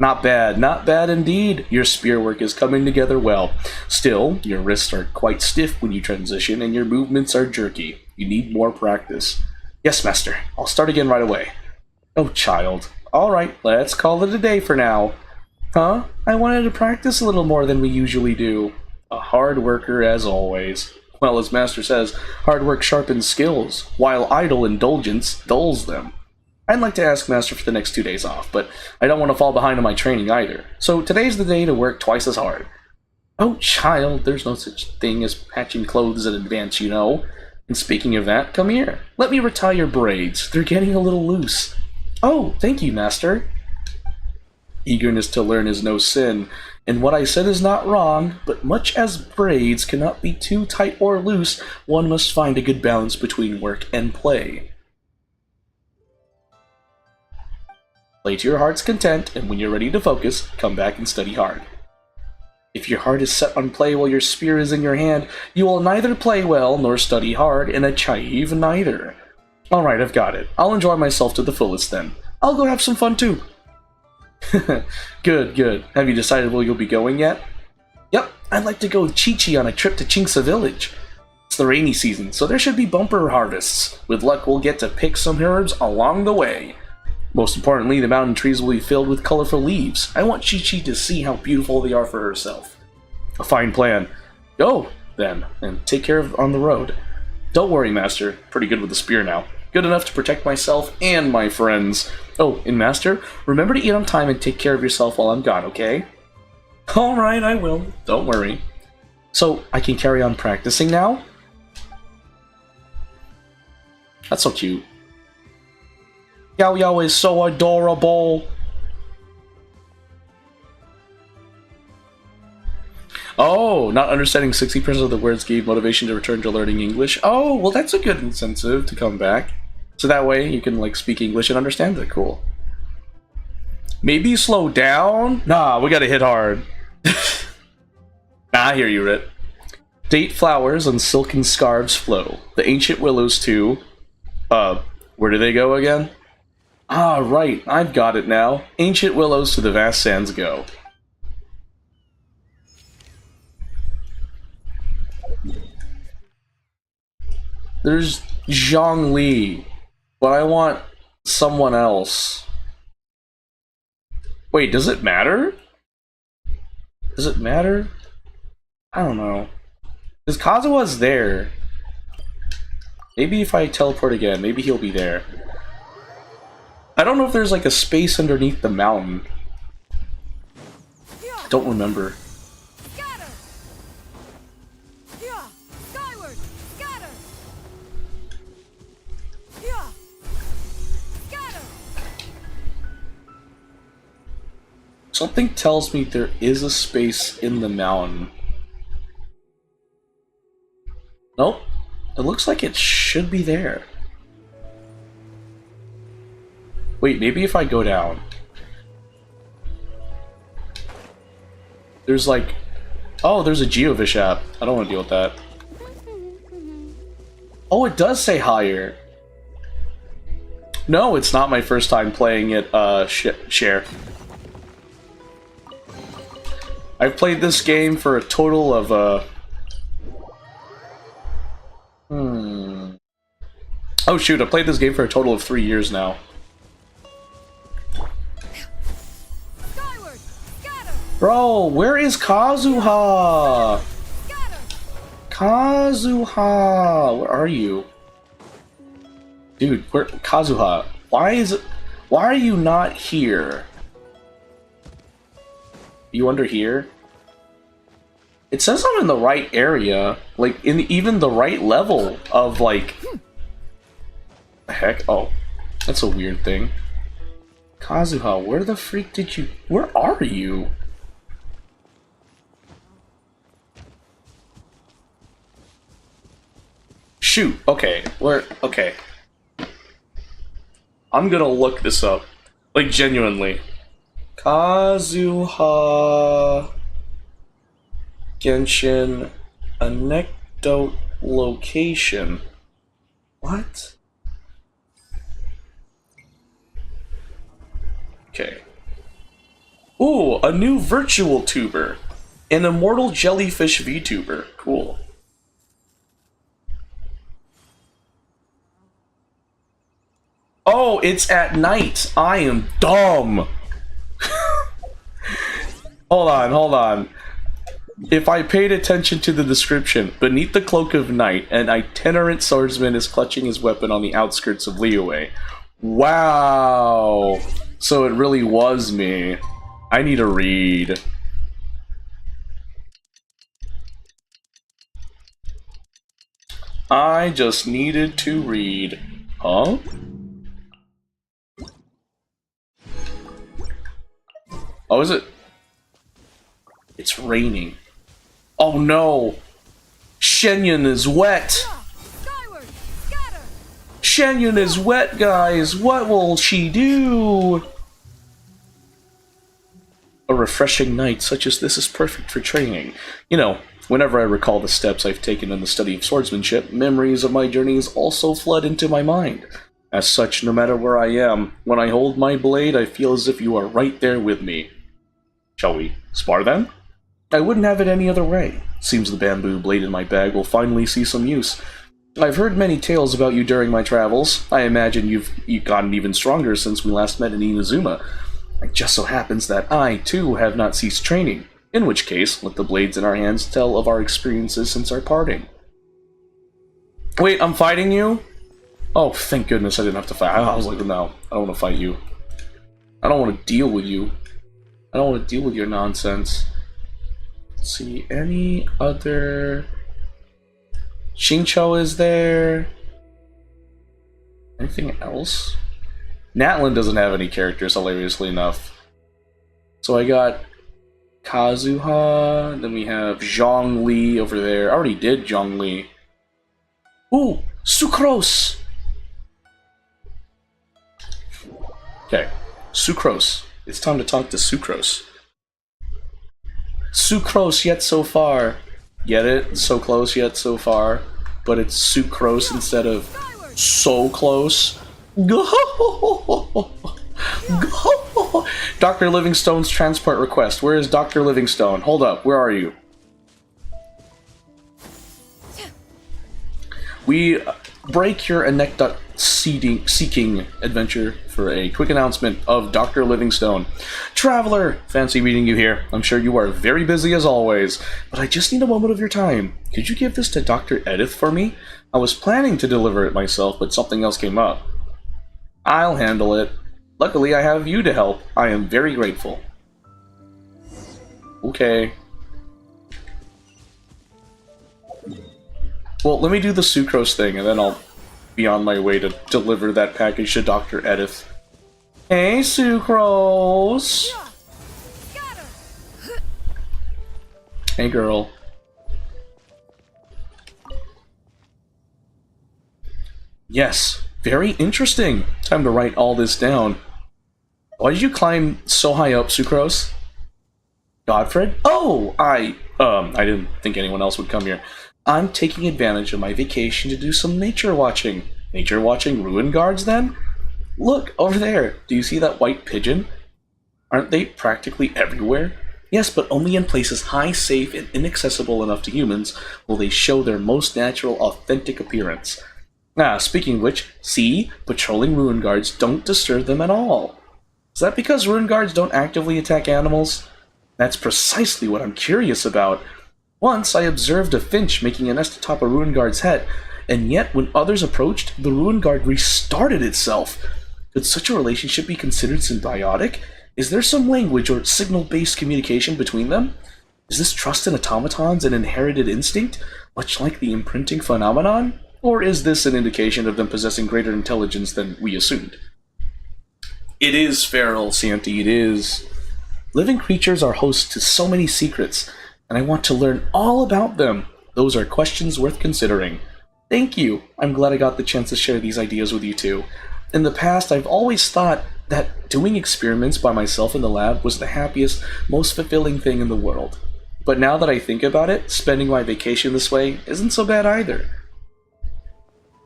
Not bad indeed. Your spear work is coming together well. Still, your wrists are quite stiff when you transition, and your movements are jerky. You need more practice. Yes, Master. I'll start again right away. Oh, child. Alright, let's call it a day for now. Huh? I wanted to practice a little more than we usually do. A hard worker as always. Well, as Master says, hard work sharpens skills, while idle indulgence dulls them. I'd like to ask Master for the next 2 days off, but I don't want to fall behind on my training either. So today's the day to work twice as hard. Oh, child, there's no such thing as patching clothes in advance, you know. And speaking of that, come here. Let me retie your braids. They're getting a little loose. Oh, thank you, Master. Eagerness to learn is no sin, and what I said is not wrong, but much as braids cannot be too tight or loose, one must find a good balance between work and play. Play to your heart's content, and when you're ready to focus, come back and study hard. If your heart is set on play while your spear is in your hand, you will neither play well nor study hard, and achieve neither. Alright, I've got it. I'll enjoy myself to the fullest then. I'll go have some fun too. Good. Have you decided where you'll be going yet? Yep, I'd like to go with Chi-Chi on a trip to Chinksa Village. It's the rainy season, so there should be bumper harvests. With luck, we'll get to pick some herbs along the way. Most importantly, the mountain trees will be filled with colorful leaves. I want Chi-Chi to see how beautiful they are for herself. A fine plan. Go, then, and take care of on the road. Don't worry, Master. Pretty good with the spear now. Good enough to protect myself and my friends. Oh, and Master, remember to eat on time and take care of yourself while I'm gone, okay? Alright, I will. Don't worry. So, I can carry on practicing now? That's so cute. Yao Yao is so adorable. Oh, not understanding 60% of the words gave motivation to return to learning English. Oh, well that's a good incentive to come back. So that way you can like speak English and understand it. Cool. Maybe slow down? Nah, we gotta hit hard. I hear you, Rit. Date flowers on silken scarves flow. The ancient willows too. Where do they go again? Ah, right, I've got it now. Ancient willows to the vast sands go. There's Zhongli, but I want someone else. Wait, does it matter? Does it matter? I don't know. Because Kazuha's there. Maybe if I teleport again, maybe he'll be there. I don't know if there's like a space underneath the mountain. I don't remember. Something tells me there is a space in the mountain. Nope. It looks like it should be there. Wait, maybe if I go down. There's like... Oh, there's a Geovish app. I don't want to deal with that. Oh, it does say higher. No, it's not my first time playing it, share. I've played this game for a total of, Oh shoot, I played this game for a total of 3 years now. Bro, where is Kazuha? Kazuha, where are you? Dude, where Kazuha? Why are you not here? You under here? It says I'm in the right area, like in even the right level of like. The heck? Oh, that's a weird thing. Kazuha, where the freak did you? Where are you? Shoot. Okay. Where? Okay. I'm gonna look this up, like genuinely. Kazuha Genshin anecdote location. What? Okay. Ooh, a new virtual tuber. An immortal jellyfish VTuber. Cool. Oh, it's at night. I am dumb. Hold on. If I paid attention to the description, beneath the cloak of night, an itinerant swordsman is clutching his weapon on the outskirts of Liyue. Wow. So it really was me. I need to read. I just needed to read. Huh? Oh, is it? It's raining. Oh no! Shenyun is wet! Shenyun is wet, guys! What will she do? A refreshing night such as this is perfect for training. You know, whenever I recall the steps I've taken in the study of swordsmanship, memories of my journeys also flood into my mind. As such, no matter where I am, when I hold my blade, I feel as if you are right there with me. Shall we spar then? I wouldn't have it any other way. Seems the bamboo blade in my bag will finally see some use. I've heard many tales about you during my travels. I imagine you've gotten even stronger since we last met in Inazuma. It just so happens that I, too, have not ceased training. In which case, let the blades in our hands tell of our experiences since our parting. Wait, I'm fighting you? Oh, thank goodness I didn't have to fight. I was like, no, I don't want to fight you. I don't want to deal with you. I don't want to deal with your nonsense. Let's see, any other... Xingqiu is there. Anything else? Natlin doesn't have any characters, hilariously enough. So I got Kazuha, then we have Zhongli over there. I already did Zhongli. Ooh, Sucrose! Okay, Sucrose. It's time to talk to Sucrose. Sucrose yet so far. Get it? So close yet so far. But it's Sucrose instead of so close. Go! Go! Dr. Livingstone's transport request. Where is Dr. Livingstone? Hold up, where are you? We break your anecdote seeking adventure for a quick announcement of Dr. Livingstone. Traveler, fancy meeting you here. I'm sure you are very busy as always, but I just need a moment of your time. Could you give this to Dr. Edith for me? I was planning to deliver it myself, but something else came up. I'll handle it. Luckily, I have you to help. I am very grateful. Okay. Well, let me do the sucrose thing, and then I'll be on my way to deliver that package to Dr. Edith. Hey, Sucrose! Hey, girl. Yes, very interesting. Time to write all this down. Why did you climb so high up, Sucrose? Godfred? Oh, I didn't think anyone else would come here. I'm taking advantage of my vacation to do some nature watching. Nature watching ruin guards, then? Look, over there. Do you see that white pigeon? Aren't they practically everywhere? Yes, but only in places high, safe, and inaccessible enough to humans will they show their most natural, authentic appearance. Ah, speaking of which, see? Patrolling ruin guards don't disturb them at all. Is that because ruin guards don't actively attack animals? That's precisely what I'm curious about. Once I observed a finch making a nest atop a ruin guard's head, and yet when others approached, the ruin guard restarted itself. Could such a relationship be considered symbiotic? Is there some language or signal-based communication between them? Is this trust in automatons an inherited instinct, much like the imprinting phenomenon? Or is this an indication of them possessing greater intelligence than we assumed? It is feral, Santi, it is. Living creatures are host to so many secrets, and I want to learn all about them. Those are questions worth considering. Thank you. I'm glad I got the chance to share these ideas with you too. In the past, I've always thought that doing experiments by myself in the lab was the happiest, most fulfilling thing in the world. But now that I think about it, spending my vacation this way isn't so bad either.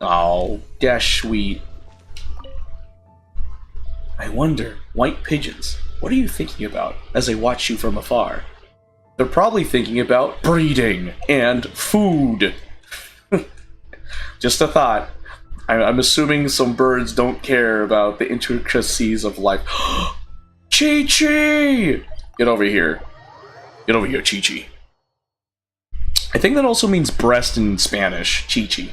Oh, dash sweet. I wonder, white pigeons, what are you thinking about as I watch you from afar? They're probably thinking about breeding and food. Just a thought. I'm assuming some birds don't care about the intricacies of life. Chi-Chi! Get over here. Get over here, Chi-Chi. I think that also means breast in Spanish. Chi-Chi.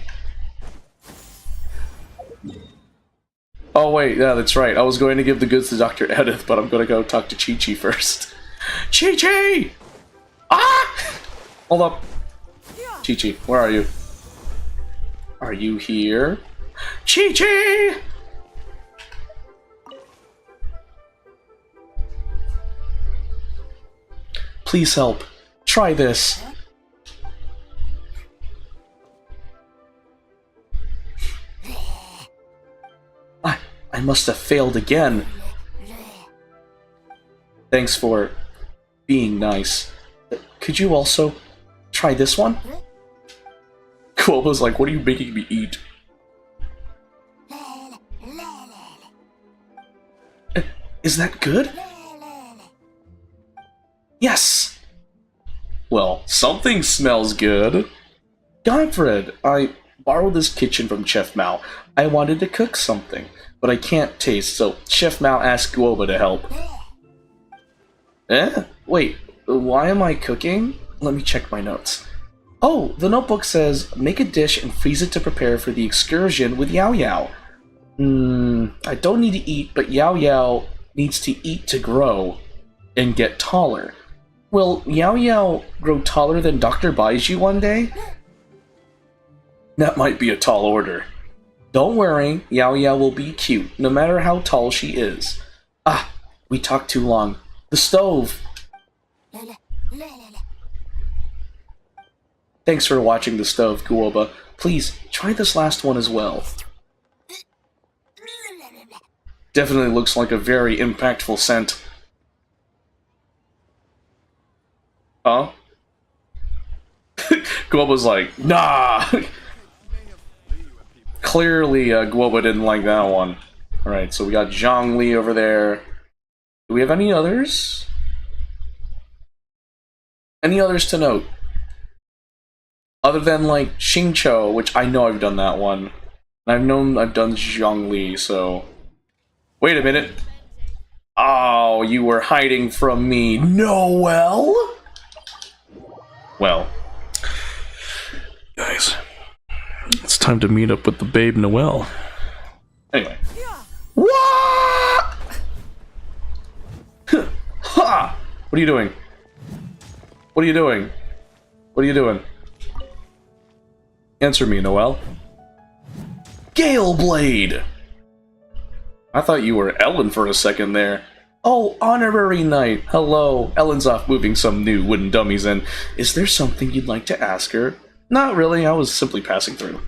Oh wait, yeah, that's right. I was going to give the goods to Dr. Edith, but I'm going to go talk to Chi-Chi first. Chi-Chi! Ah! Hold up. Chi-Chi, where are you? Are you here? Chi-Chi! Please help. Try this. I must have failed again. Thanks for being nice. Could you also try this one? Quoba's like, what are you making me eat? Is that good? Yes! something smells good. Godfred, I borrowed this kitchen from Chef Mao. I wanted to cook something, but I can't taste, so Chef Mao asked Guoba to help. Wait, why am I cooking? Let me check my notes. Oh, the notebook says, make a dish and freeze it to prepare for the excursion with Yao Yao. I don't need to eat, but Yao Yao needs to eat to grow and get taller. Will Yao Yao grow taller than Dr. Baiju one day? That might be a tall order. Don't worry, Yao Yao will be cute, no matter how tall she is. Ah, we talked too long. The stove! Thanks for watching The Stove, Guoba. Please, try this last one as well. Definitely looks like a very impactful scent. Huh? Guoba's like, nah! Clearly, Guoba didn't like that one. Alright, so we got Zhongli over there. Do we have any others? Any others to note? Other than, like, Xingqiu, which I know I've done that one. And I've done Zhongli, so... Wait a minute. Oh, you were hiding from me. Noel? Well. Guys. It's time to meet up with the babe Noel. Anyway. What? Ha! What are you doing? What are you doing? What are you doing? Answer me, Noel. Gale Blade! I thought you were Ellen for a second there. Oh, honorary knight. Hello. Ellen's off moving some new wooden dummies in. Is there something you'd like to ask her? Not really, I was simply passing through.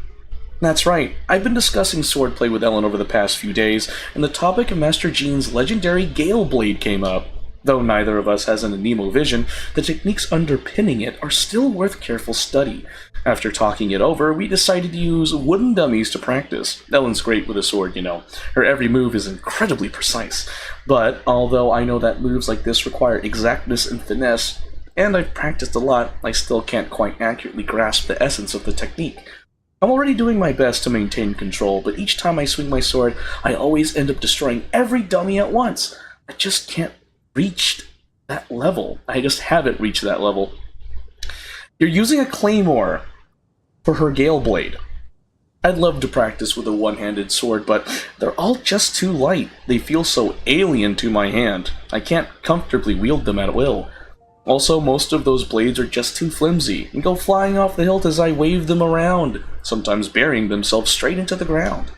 That's right. I've been discussing swordplay with Ellen over the past few days, and the topic of Master Jean's legendary Gale Blade came up. Though neither of us has an Anemo vision, the techniques underpinning it are still worth careful study. After talking it over, we decided to use wooden dummies to practice. Ellen's great with a sword, you know. Her every move is incredibly precise. But, although I know that moves like this require exactness and finesse, and I've practiced a lot, I still can't quite accurately grasp the essence of the technique. I'm already doing my best to maintain control, but each time I swing my sword, I always end up destroying every dummy at once. I just can't reach that level. I just haven't reached that level. You're using a claymore for her Gale Blade. I'd love to practice with a one-handed sword, but they're all just too light. They feel so alien to my hand. I can't comfortably wield them at will. Also, most of those blades are just too flimsy and go flying off the hilt as I wave them around, sometimes burying themselves straight into the ground.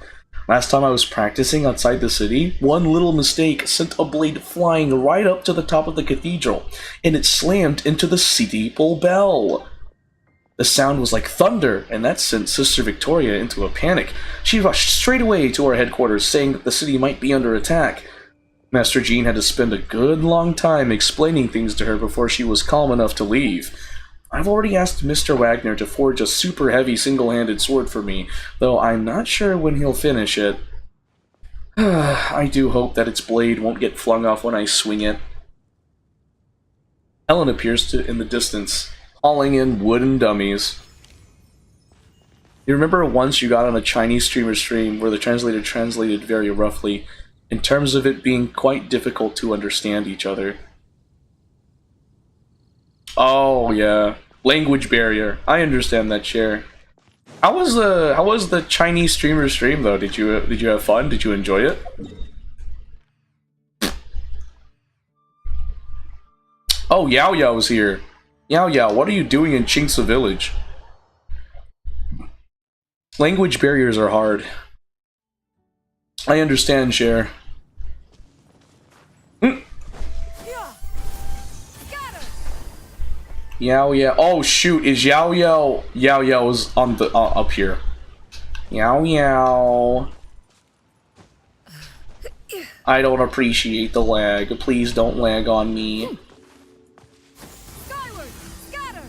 Last time I was practicing outside the city, one little mistake sent a blade flying right up to the top of the cathedral, and it slammed into the steeple bell. The sound was like thunder, and that sent Sister Victoria into a panic. She rushed straight away to our headquarters, saying that the city might be under attack. Master Jean had to spend a good long time explaining things to her before she was calm enough to leave. I've already asked Mr. Wagner to forge a super heavy single-handed sword for me, though I'm not sure when he'll finish it. I do hope that its blade won't get flung off when I swing it. Ellen appears in the distance, hauling in wooden dummies. You remember once you got on a Chinese streamer stream where the translator translated very roughly, in terms of it being quite difficult to understand each other? Oh yeah, language barrier. I understand that, Cher. How was the Chinese streamer stream though? Did you have fun? Did you enjoy it? Oh, Yao Yao's here. Yao Yao, what are you doing in Chingsa Village? Language barriers are hard. I understand, Cher. Yao Yao. Oh shoot, is Yao Yao? Yao Yao's on the up here. Yao Yao. I don't appreciate the lag. Please don't lag on me. Skyward, scatter.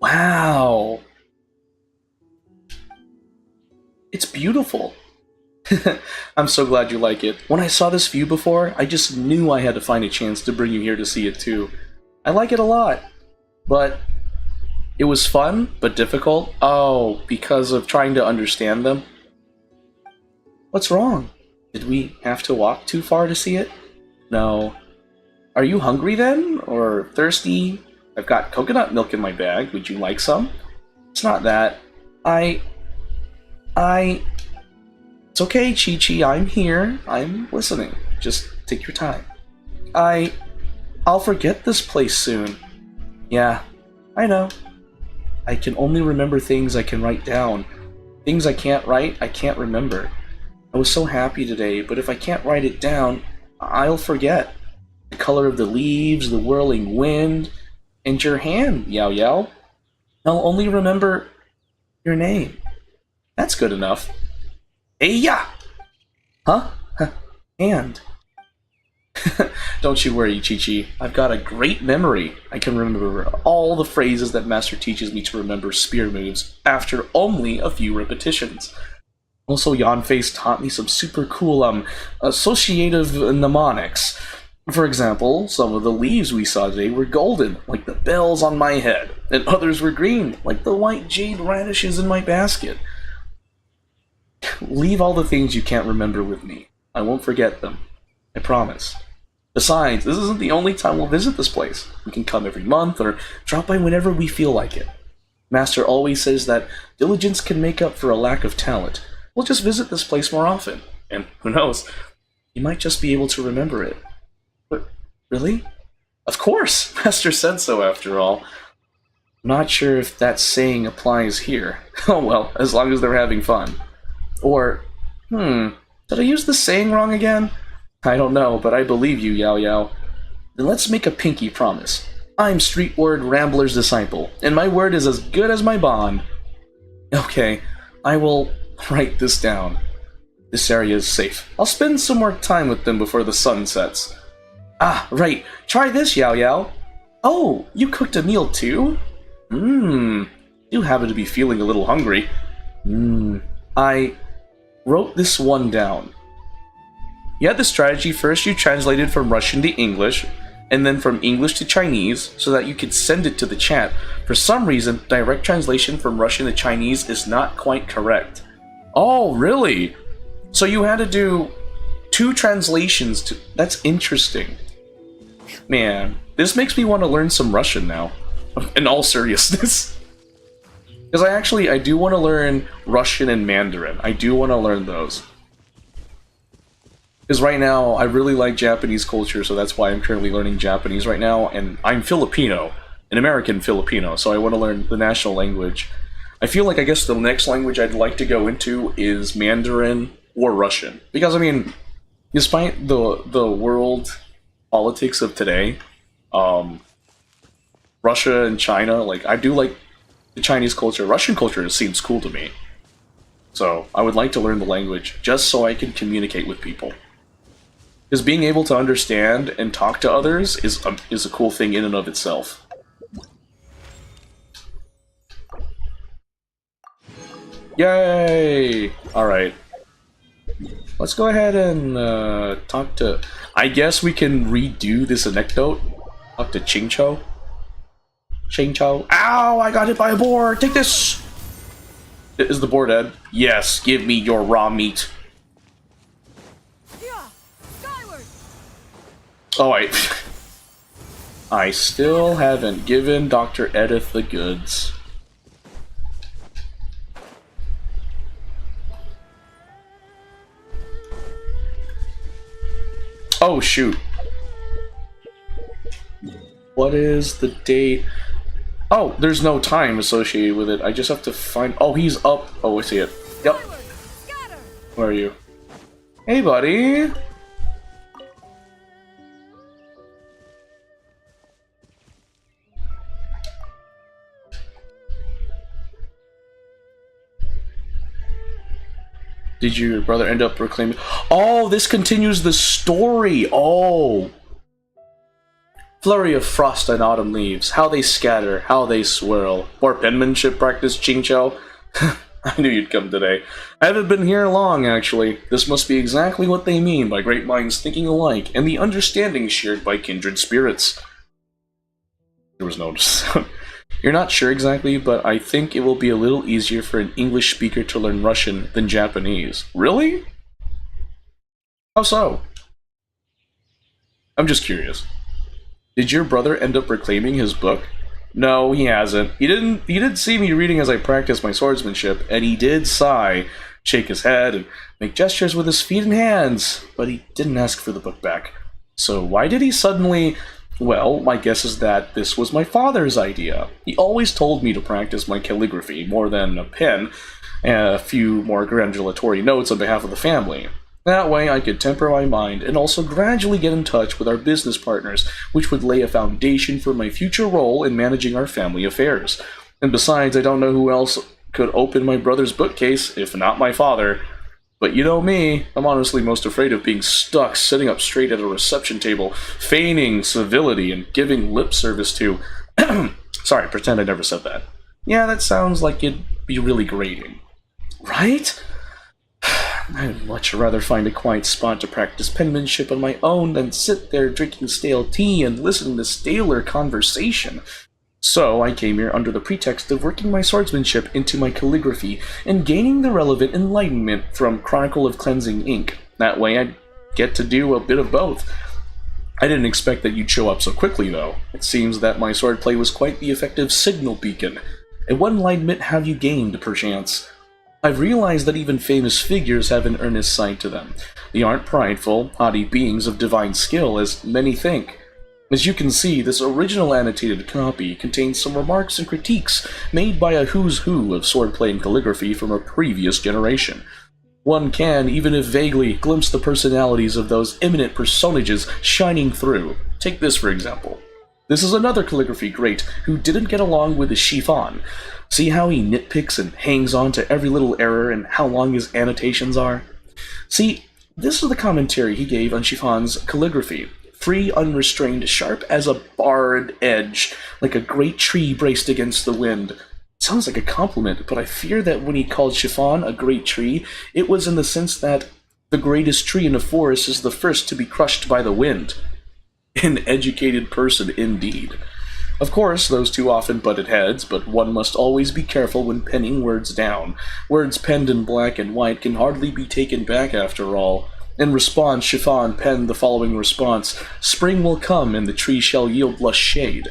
Wow. It's beautiful. I'm so glad you like it. When I saw this view before, I just knew I had to find a chance to bring you here to see it too. I like it a lot, but it was fun, but difficult. Oh, because of trying to understand them? What's wrong? Did we have to walk too far to see it? No. Are you hungry then? Or thirsty? I've got coconut milk in my bag. Would you like some? It's not that. It's okay, Chi-Chi. I'm here. I'm listening. Just take your time. I'll forget this place soon. Yeah, I know. I can only remember things I can write down. Things I can't write, I can't remember. I was so happy today, but if I can't write it down, I'll forget. The color of the leaves, the whirling wind, and your hand, Yao Yao. I'll only remember your name. That's good enough. Hey-ya! Huh? And. Don't you worry, Chi-Chi. I've got a great memory. I can remember all the phrases that Master teaches me to remember spear moves after only a few repetitions. Also, Yanfei's taught me some super cool associative mnemonics. For example, some of the leaves we saw today were golden, like the bells on my head, and others were green, like the white jade radishes in my basket. Leave all the things you can't remember with me. I won't forget them. I promise. Besides, this isn't the only time we'll visit this place. We can come every month or drop by whenever we feel like it. Master always says that diligence can make up for a lack of talent. We'll just visit this place more often. And who knows, you might just be able to remember it. But, really? Of course! Master said so, after all. I'm not sure if that saying applies here. Oh well, as long as they're having fun. Or, did I use the saying wrong again? I don't know, but I believe you, Yao Yao. Then let's make a pinky promise. I'm Street Word Rambler's disciple, and my word is as good as my bond. Okay, I will write this down. This area is safe. I'll spend some more time with them before the sun sets. Ah, right. Try this, Yao Yao. Oh, you cooked a meal too? You happen to be feeling a little hungry. I wrote this one down. You had the strategy first you translated from Russian to English, and then from English to Chinese, so that you could send it to the chat. For some reason, direct translation from Russian to Chinese is not quite correct. Oh, really? So you had to do 2 translations to... That's interesting. Man, this makes me want to learn some Russian now. In all seriousness. Because I do want to learn Russian and Mandarin. I do want to learn those. Because right now, I really like Japanese culture, so that's why I'm currently learning Japanese right now. And I'm Filipino, an American Filipino, so I want to learn the national language. I feel like, I guess the next language I'd like to go into is Mandarin or Russian. Because, I mean, despite the world politics of today, Russia and China, like, I do like the Chinese culture. Russian culture seems cool to me. So, I would like to learn the language, just so I can communicate with people. Because being able to understand and talk to others is a cool thing in and of itself. Yay! Alright. Let's go ahead and talk to... I guess we can redo this anecdote. Talk to Chingcho. Chingcho. Ow! I got hit by a boar! Take this! Is the boar dead? Yes, give me your raw meat. Oh, wait. I still haven't given Dr. Edith the goods. Oh, shoot. What is the date? Oh, there's no time associated with it. I just have to find... Oh, he's up. Oh, I see it. Yep. Where are you? Hey, buddy. Did your brother end up proclaiming... Oh, this continues the story! Oh! Flurry of frost and autumn leaves. How they scatter, how they swirl. More penmanship practice, Chingcho. I knew you'd come today. I haven't been here long, actually. This must be exactly what they mean by great minds thinking alike, and the understanding shared by kindred spirits. There was no sound. You're not sure exactly, but I think it will be a little easier for an English speaker to learn Russian than Japanese. Really? How so? I'm just curious. Did your brother end up reclaiming his book? No, he hasn't. He did see me reading as I practiced my swordsmanship, and he did sigh, shake his head, and make gestures with his feet and hands, but he didn't ask for the book back. So why did he suddenly... Well, my guess is that this was my father's idea. He always told me to practice my calligraphy more than a pen, and a few more granulatory notes on behalf of the family. That way I could temper my mind and also gradually get in touch with our business partners, which would lay a foundation for my future role in managing our family affairs. And besides, I don't know who else could open my brother's bookcase, if not my father. But you know me, I'm honestly most afraid of being stuck sitting up straight at a reception table, feigning civility and giving lip service to... Sorry, pretend I never said that. Yeah, that sounds like it'd be really grating. Right? I'd much rather find a quiet spot to practice penmanship on my own than sit there drinking stale tea and listening to staler conversation. So I came here under the pretext of working my swordsmanship into my calligraphy and gaining the relevant enlightenment from Chronicle of Cleansing ink. That way I'd get to do a bit of both. I didn't expect that you'd show up so quickly, though. It seems that my swordplay was quite the effective signal beacon. And what enlightenment have you gained, perchance? I've realized that even famous figures have an earnest side to them. They aren't prideful, haughty beings of divine skill, as many think. As you can see, this original annotated copy contains some remarks and critiques made by a who's who of swordplay and calligraphy from a previous generation. One can, even if vaguely, glimpse the personalities of those eminent personages shining through. Take this for example. This is another calligraphy great who didn't get along with his chiffon. See how he nitpicks and hangs on to every little error and how long his annotations are? See, this is the commentary he gave on chiffon's calligraphy. Free, unrestrained, sharp as a barred edge, like a great tree braced against the wind. Sounds like a compliment, but I fear that when he called chiffon a great tree, it was in the sense that the greatest tree in a forest is the first to be crushed by the wind. An educated person indeed. Of course, those two often butted heads, but one must always be careful when penning words down. Words penned in black and white can hardly be taken back after all. In response, Chiffon penned the following response: "Spring will come and the tree shall yield lush shade."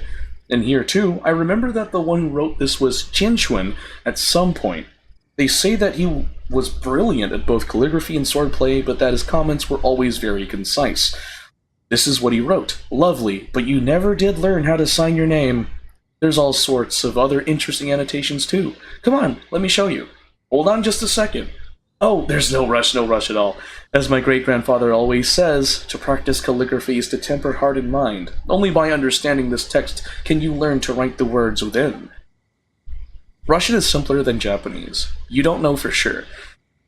And here too, I remember that the one who wrote this was Genshin at some point. They say that he was brilliant at both calligraphy and swordplay, but that his comments were always very concise. This is what he wrote: "Lovely, but you never did learn how to sign your name." There's all sorts of other interesting annotations too. Come on, let me show you. Hold on just a second. Oh, there's no rush at all. As my great-grandfather always says, to practice calligraphy is to temper heart and mind. Only by understanding this text can you learn to write the words within. Russian is simpler than Japanese. You don't know for sure.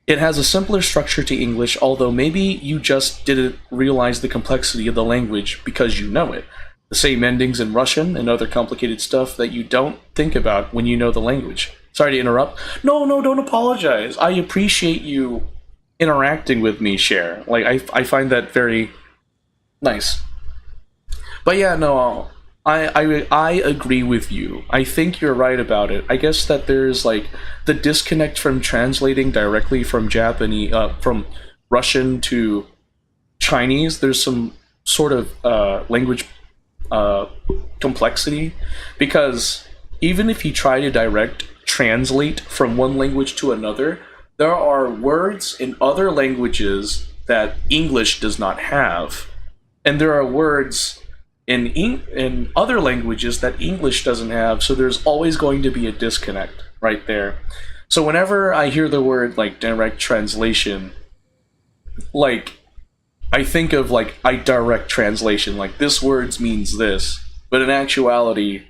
It has a simpler structure to English, although maybe you just didn't realize the complexity of the language because you know it. The same endings in Russian and other complicated stuff that you don't think about when you know the language. Sorry to interrupt. No, don't apologize. I appreciate you interacting with me, Cher. Like, I find that very nice. But yeah, no, I agree with you. I think you're right about it. I guess that there's like the disconnect from translating directly from Japanese, from Russian to Chinese. There's some sort of language complexity, because even if you try to translate from one language to another, there are words in other languages that English does not have, and there are words in other languages that English doesn't have, so there's always going to be a disconnect right there. So whenever I hear the word like direct translation, like I think of like a direct translation, like this word means this, but in actuality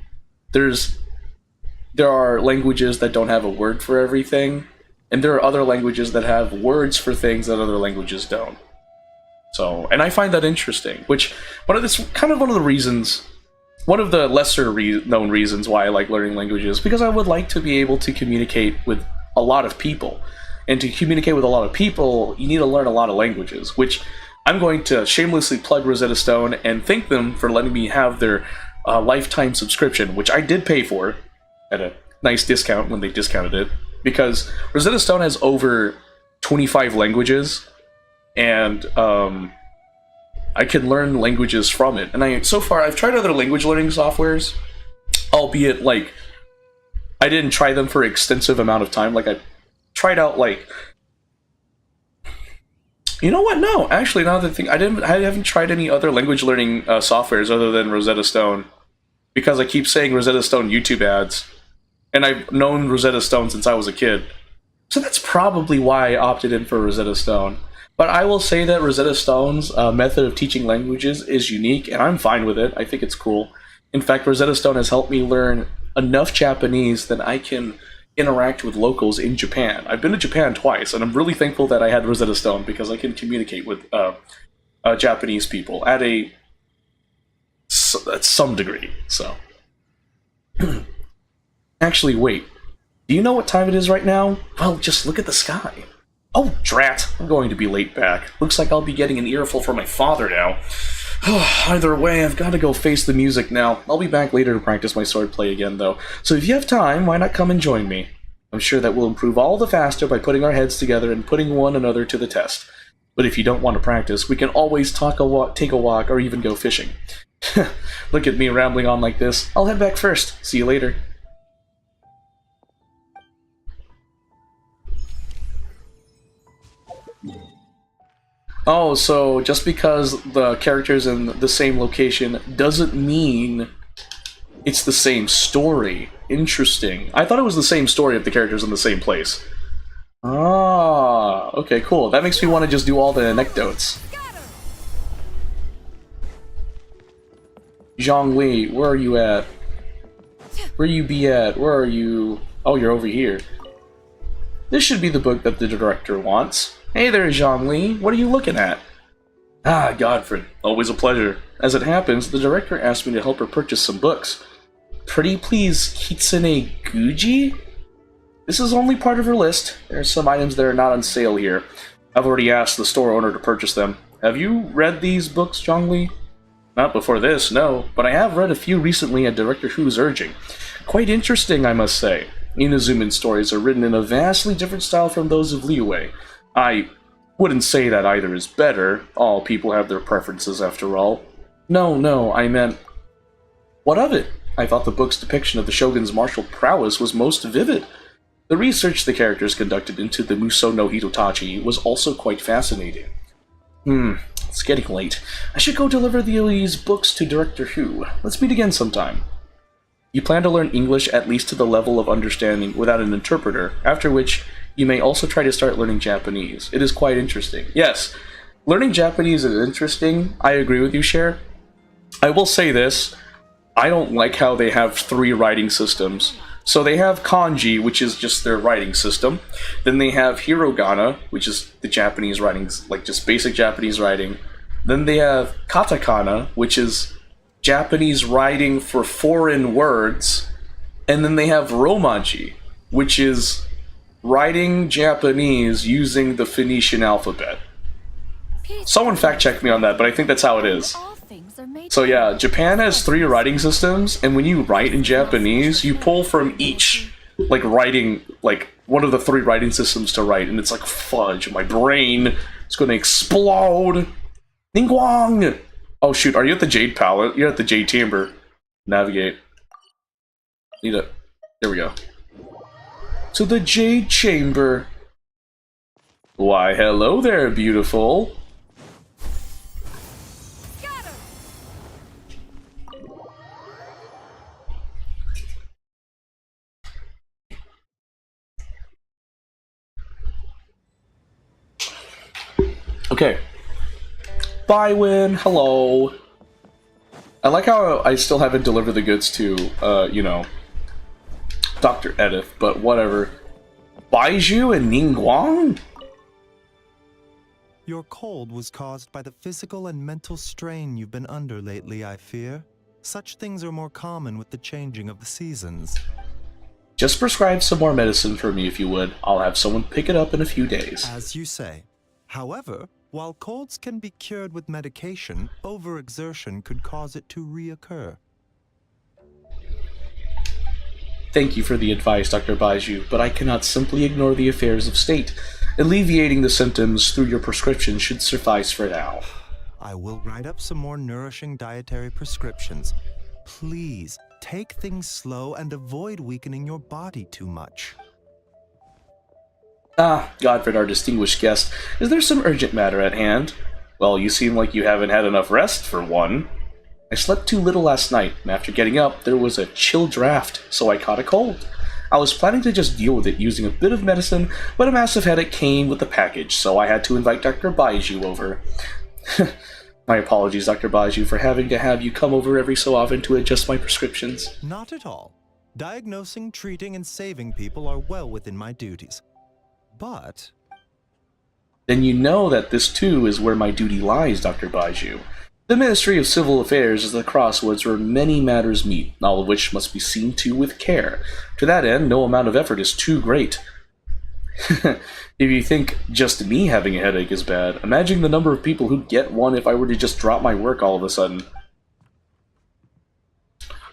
there are languages that don't have a word for everything, and there are other languages that have words for things that other languages don't. So, and I find that interesting, which one of the reasons, one of the lesser known reasons why I like learning languages, because I would like to be able to communicate with a lot of people. And to communicate with a lot of people, you need to learn a lot of languages, which I'm going to shamelessly plug Rosetta Stone and thank them for letting me have their lifetime subscription, which I did pay for at a nice discount when they discounted it, because Rosetta Stone has over 25 languages, and I can learn languages from it. And so far, I've tried other language learning softwares, albeit, like, I didn't try them for an extensive amount of time. Like, I tried out, like... You know what? No, actually, now that I think, I haven't tried any other language learning softwares other than Rosetta Stone, because I keep saying Rosetta Stone YouTube ads, and I've known Rosetta Stone since I was a kid. So that's probably why I opted in for Rosetta Stone. But I will say that Rosetta Stone's method of teaching languages is unique, and I'm fine with it. I think it's cool. In fact, Rosetta Stone has helped me learn enough Japanese that I can interact with locals in Japan. I've been to Japan twice, and I'm really thankful that I had Rosetta Stone, because I can communicate with Japanese people at some degree. So, actually, wait. Do you know what time it is right now? Well, just look at the sky. Oh, drat! I'm going to be late back. Looks like I'll be getting an earful from my father now. Either way, I've got to go face the music now. I'll be back later to practice my swordplay again, though. So if you have time, why not come and join me? I'm sure that we'll improve all the faster by putting our heads together and putting one another to the test. But if you don't want to practice, we can always take a walk, or even go fishing. Look at me rambling on like this. I'll head back first. See you later. Oh, so just because the character's in the same location doesn't mean it's the same story. Interesting. I thought it was the same story if the character's in the same place. Ah, okay, cool. That makes me want to just do all the anecdotes. Zhongli, where are you at? Where you be at? Where are you? Oh, you're over here. This should be the book that the director wants. Hey there, Zhongli. What are you looking at? Ah, Godfrey. Always a pleasure. As it happens, the director asked me to help her purchase some books. Pretty please, Kitsune Guji? This is only part of her list. There are some items that are not on sale here. I've already asked the store owner to purchase them. Have you read these books, Zhongli? Not before this, no, but I have read a few recently at Director Who's urging. Quite interesting, I must say. Inazuman stories are written in a vastly different style from those of Liyue. I wouldn't say that either is better. All people have their preferences, after all. No, I meant... What of it? I thought the book's depiction of the Shogun's martial prowess was most vivid. The research the characters conducted into the Muso no Hitotachi was also quite fascinating. It's getting late. I should go deliver these books to Director Who. Let's meet again sometime. You plan to learn English at least to the level of understanding without an interpreter, after which you may also try to start learning Japanese. It is quite interesting. Yes, learning Japanese is interesting. I agree with you, Cher. I will say this. I don't like how they have 3 writing systems. So they have kanji, which is just their writing system. Then they have hiragana, which is the Japanese writing, like just basic Japanese writing. Then they have katakana, which is Japanese writing for foreign words. And then they have romaji, which is writing Japanese using the Phoenician alphabet. Someone fact-checked me on that, but I think that's how it is. So yeah, Japan has 3 writing systems, and when you write in Japanese, you pull from each, like, writing, like, one of the 3 writing systems to write, and it's like, fudge, my brain is gonna explode! Ningguang! Oh shoot, are you at the Jade Palette? You're at the Jade Chamber. Navigate. Need it. There we go. To the Jade Chamber. Why, hello there, beautiful. Okay. Bye, Win. Hello. I like how I still haven't delivered the goods to, you know, Dr. Edith, but whatever. Baiju and Ningguang? Your cold was caused by the physical and mental strain you've been under lately, I fear. Such things are more common with the changing of the seasons. Just prescribe some more medicine for me if you would. I'll have someone pick it up in a few days. As you say. However, while colds can be cured with medication, overexertion could cause it to reoccur. Thank you for the advice, Dr. Baiju, but I cannot simply ignore the affairs of state. Alleviating the symptoms through your prescription should suffice for now. I will write up some more nourishing dietary prescriptions. Please, take things slow and avoid weakening your body too much. Ah, Godfred, our distinguished guest, is there some urgent matter at hand? Well, you seem like you haven't had enough rest, for one. I slept too little last night, and after getting up, there was a chill draft, so I caught a cold. I was planning to just deal with it using a bit of medicine, but a massive headache came with the package, so I had to invite Dr. Baiju over. My apologies, Dr. Baiju, for having to have you come over every so often to adjust my prescriptions. Not at all. Diagnosing, treating, and saving people are well within my duties. But... Then you know that this too is where my duty lies, Dr. Baiju. The Ministry of Civil Affairs is the crossroads where many matters meet, all of which must be seen to with care. To that end, no amount of effort is too great. If you think just me having a headache is bad, imagine the number of people who'd get one if I were to just drop my work all of a sudden.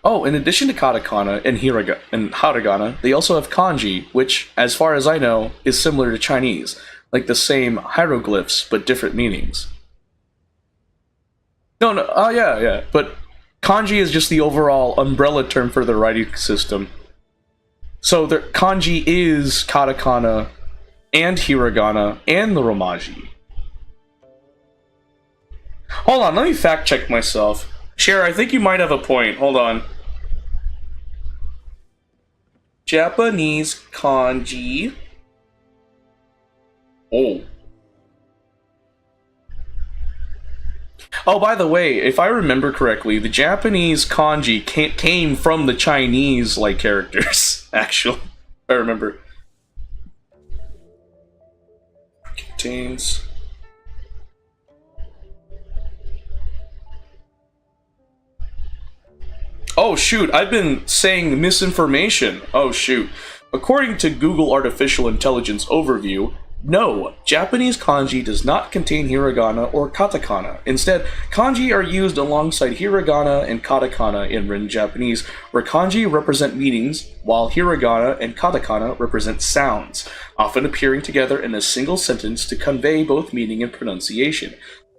Oh, in addition to katakana and hiragana, they also have kanji, which, as far as I know, is similar to Chinese, like the same hieroglyphs but different meanings. No, oh yeah, but kanji is just the overall umbrella term for the writing system. So kanji is katakana and hiragana and the romaji. Hold on, let me fact check myself. Cher, I think you might have a point. Hold on. Japanese kanji. Oh, by the way, if I remember correctly, the Japanese kanji came from the Chinese, like, characters, actually. I remember. Contains... Oh shoot, I've been saying misinformation. Oh shoot. According to Google Artificial Intelligence Overview, no, Japanese kanji does not contain hiragana or katakana. Instead, kanji are used alongside hiragana and katakana in written Japanese, where kanji represent meanings, while hiragana and katakana represent sounds, often appearing together in a single sentence to convey both meaning and pronunciation.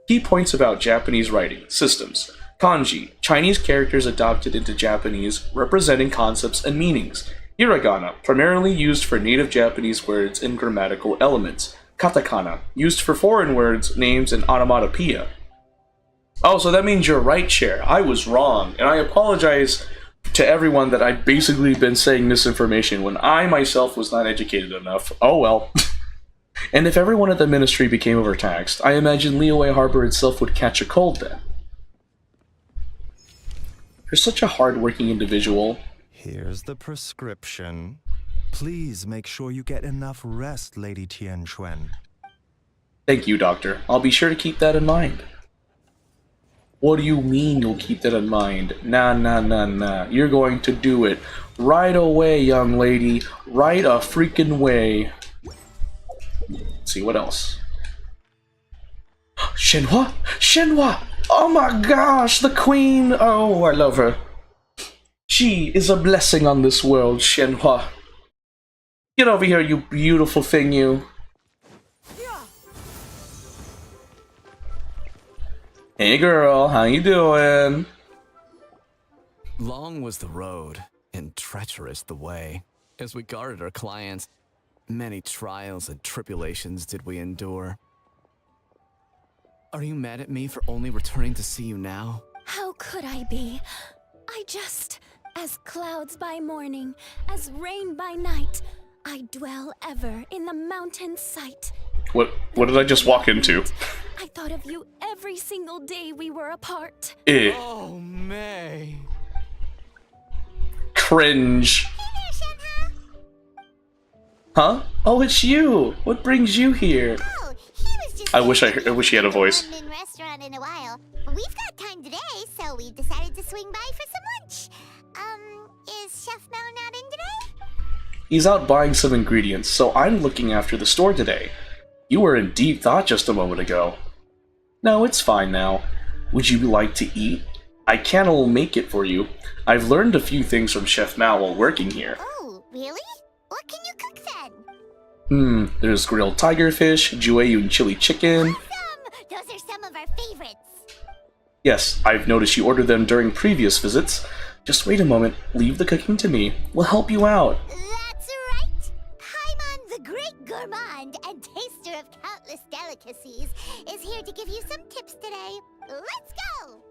Key points about Japanese writing systems. Kanji, Chinese characters adopted into Japanese, representing concepts and meanings. Hiragana, primarily used for native Japanese words and grammatical elements. Katakana, used for foreign words, names, and onomatopoeia. Oh, so that means you're right, Cher. I was wrong, and I apologize to everyone that I've basically been saying misinformation when I myself was not educated enough. Oh well. And if everyone at the ministry became overtaxed, I imagine Liyue Harbor itself would catch a cold then. You're such a hard-working individual. Here's the prescription. Please make sure you get enough rest, Lady Tianquan. Thank you, Doctor. I'll be sure to keep that in mind. What do you mean you'll keep that in mind? Nah. You're going to do it. Right away, young lady. Right a freaking way. Let's see, what else? Shenhua! Shenhua! Oh my gosh, the queen! Oh, I love her. She is a blessing on this world, Shenhua. Get over here, you beautiful thing, you. Hey girl, how you doing? Long was the road, and treacherous the way. As we guarded our clients, many trials and tribulations did we endure. Are you mad at me for only returning to see you now? How could I be? I just... As clouds by morning, as rain by night, I dwell ever in the mountain sight. What did I just walk into? I thought of you every single day we were apart. Oh, May. Cringe. Huh? Oh, it's you. What brings you here? Oh, he was just I wish he had a voice. Restaurant in a while. We've got time today, so we decided to swing by for some lunch. Is Chef Mel not in today? He's out buying some ingredients, so I'm looking after the store today. You were in deep thought just a moment ago. No, it's fine now. Would you like to eat? I can make it for you. I've learned a few things from Chef Mao while working here. Oh, really? What can you cook then? There's grilled tiger fish, jueyun chili chicken. Awesome! Those are some of our favorites. Yes, I've noticed you ordered them during previous visits. Just wait a moment, leave the cooking to me. We'll help you out. That's right! Paimon, the great gourmand and taster of countless delicacies, is here to give you some tips today. Let's go!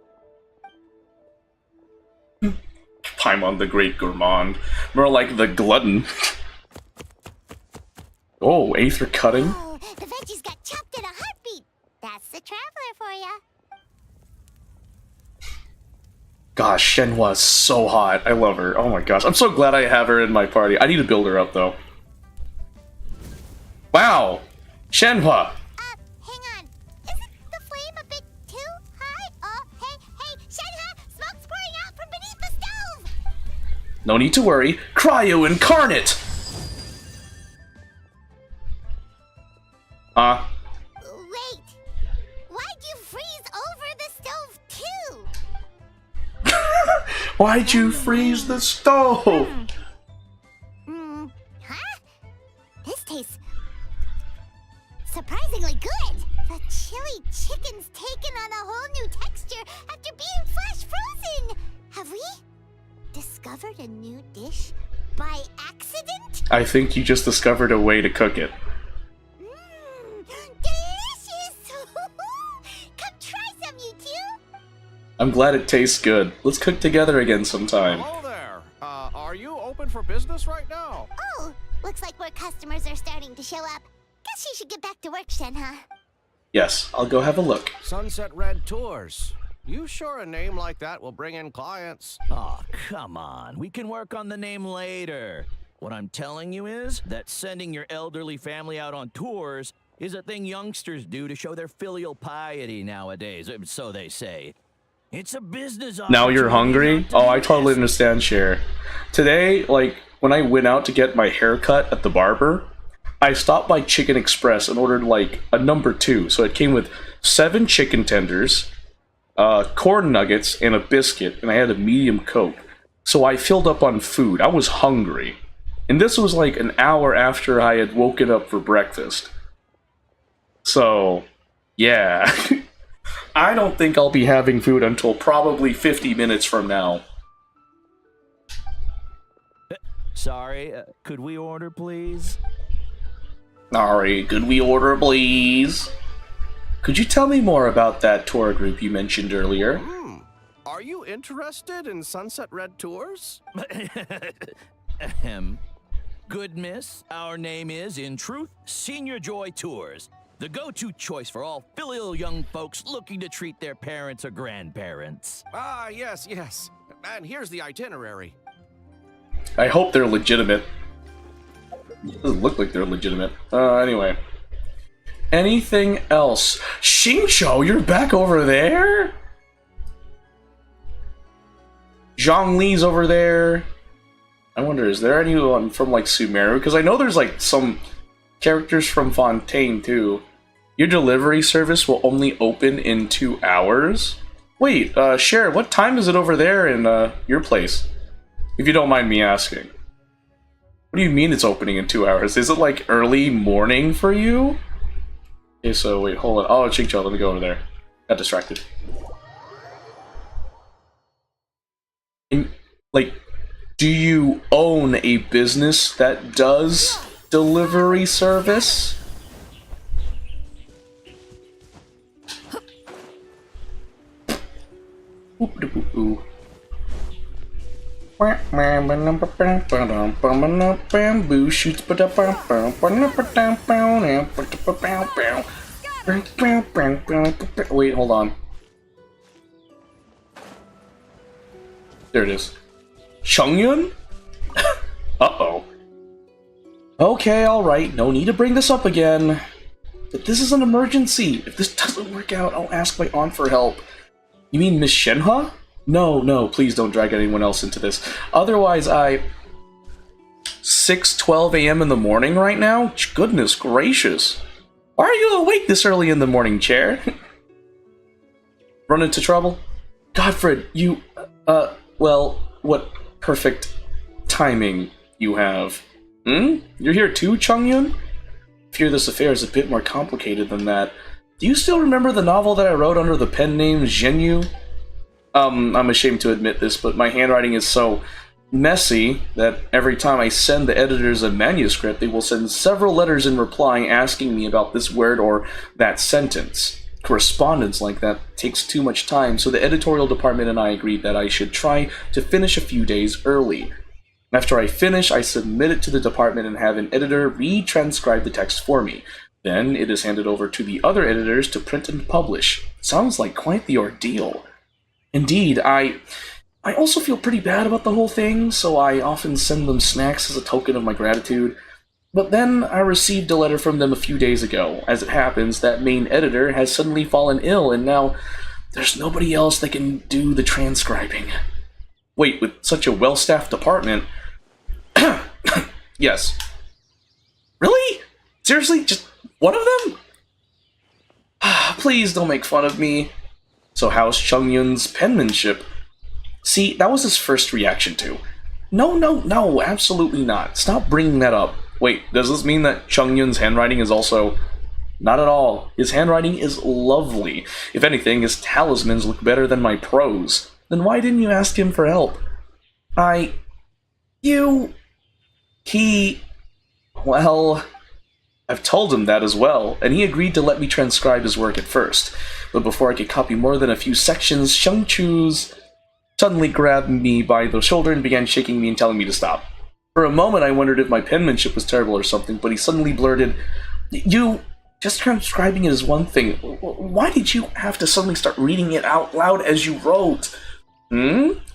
Paimon the Great Gourmand. More like the glutton. Oh, Aether cutting? Oh, the veggies got chopped in a heartbeat. That's the traveler for ya. Gosh, Shenhua is so hot. I love her. Oh my gosh. I'm so glad I have her in my party. I need to build her up, though. Wow! Shenhua! Hang on. Isn't the flame a bit too high? Oh, hey, Shenhua! Smoke's pouring out from beneath the stove! No need to worry. Cryo incarnate! Wait! Why'd you freeze over the stove, too? Why'd you freeze the stove? Huh? This tastes surprisingly good. The chili chicken's taken on a whole new texture after being flash frozen. Have we discovered a new dish by accident? I think you just discovered a way to cook it. Delicious! Come try some, you two. I'm glad it tastes good. Let's cook together again sometime. Hello there. Are you open for business right now? Oh, looks like more customers are starting to show up. Guess you should get back to work, Shenhua. Yes, I'll go have a look. Sunset Red Tours. You sure a name like that will bring in clients? Oh, come on. We can work on the name later. What I'm telling you is that sending your elderly family out on tours is a thing youngsters do to show their filial piety nowadays, so they say. It's a business opportunity. Now you're hungry? Oh, I totally understand, Cher. Today, like, when I went out to get my hair cut at the barber, I stopped by Chicken Express and ordered, like, a number 2. So it came with 7 chicken tenders, corn nuggets, and a biscuit, and I had a medium Coke. So I filled up on food. I was hungry. And this was like an hour after I had woken up for breakfast. So, yeah. I don't think I'll be having food until probably 50 minutes from now. Sorry, could we order, please? Sorry, could we order, please? Could you tell me more about that tour group you mentioned earlier? Are you interested in Sunset Red Tours? Ahem. Good miss, our name is, in truth, Senior Joy Tours. The go-to choice for all filial young folks looking to treat their parents or grandparents. Ah, yes. And here's the itinerary. I hope they're legitimate. It doesn't look like they're legitimate. Anyway. Anything else? Xingqiu, you're back over there? Zhongli's over there. I wonder, is there anyone from, like, Sumeru? Because I know there's, like, some characters from Fontaine, too. Your delivery service will only open in 2 hours? Wait, Cher, what time is it over there in, your place? If you don't mind me asking. What do you mean it's opening in 2 hours? Is it, like, early morning for you? Okay, so, wait, hold on. Oh, Xingqiu, let me go over there. Got distracted. Like, do you own a business that does delivery service? Bamboo shoots. Wait, hold on. There it is. Chongyun? Uh-oh. Okay, alright, no need to bring this up again. But this is an emergency. If this doesn't work out, I'll ask my aunt for help. You mean Miss Shenhua? No, please don't drag anyone else into this. Otherwise, 6:12 a.m. in the morning right now? Goodness gracious. Why are you awake this early in the morning, Chair? Run into trouble? Godfred, you, well, what perfect timing you have. You're here too, Chongyun? I fear this affair is a bit more complicated than that. Do you still remember the novel that I wrote under the pen name Zhenyu? I'm ashamed to admit this, but my handwriting is so messy that every time I send the editors a manuscript, they will send several letters in reply asking me about this word or that sentence. Correspondence like that takes too much time, so the editorial department and I agreed that I should try to finish a few days early. After I finish, I submit it to the department and have an editor retranscribe the text for me. Then it is handed over to the other editors to print and publish. Sounds like quite the ordeal. Indeed, I also feel pretty bad about the whole thing, so I often send them snacks as a token of my gratitude. But then I received a letter from them a few days ago. As it happens, that main editor has suddenly fallen ill, and now there's nobody else that can do the transcribing. Wait, with such a well-staffed department? Yes. Really? Seriously? Just one of them? Please don't make fun of me. So how's Chongyun's penmanship? See, that was his first reaction too. No, absolutely not. Stop bringing that up. Wait, does this mean that Chongyun's handwriting is also... Not at all. His handwriting is lovely. If anything, his talismans look better than my prose. Then why didn't you ask him for help? Well, I've told him that as well, and he agreed to let me transcribe his work at first. But before I could copy more than a few sections, Sheng Chu's suddenly grabbed me by the shoulder and began shaking me and telling me to stop. For a moment, I wondered if my penmanship was terrible or something, but he suddenly blurted, just transcribing it is one thing. Why did you have to suddenly start reading it out loud as you wrote?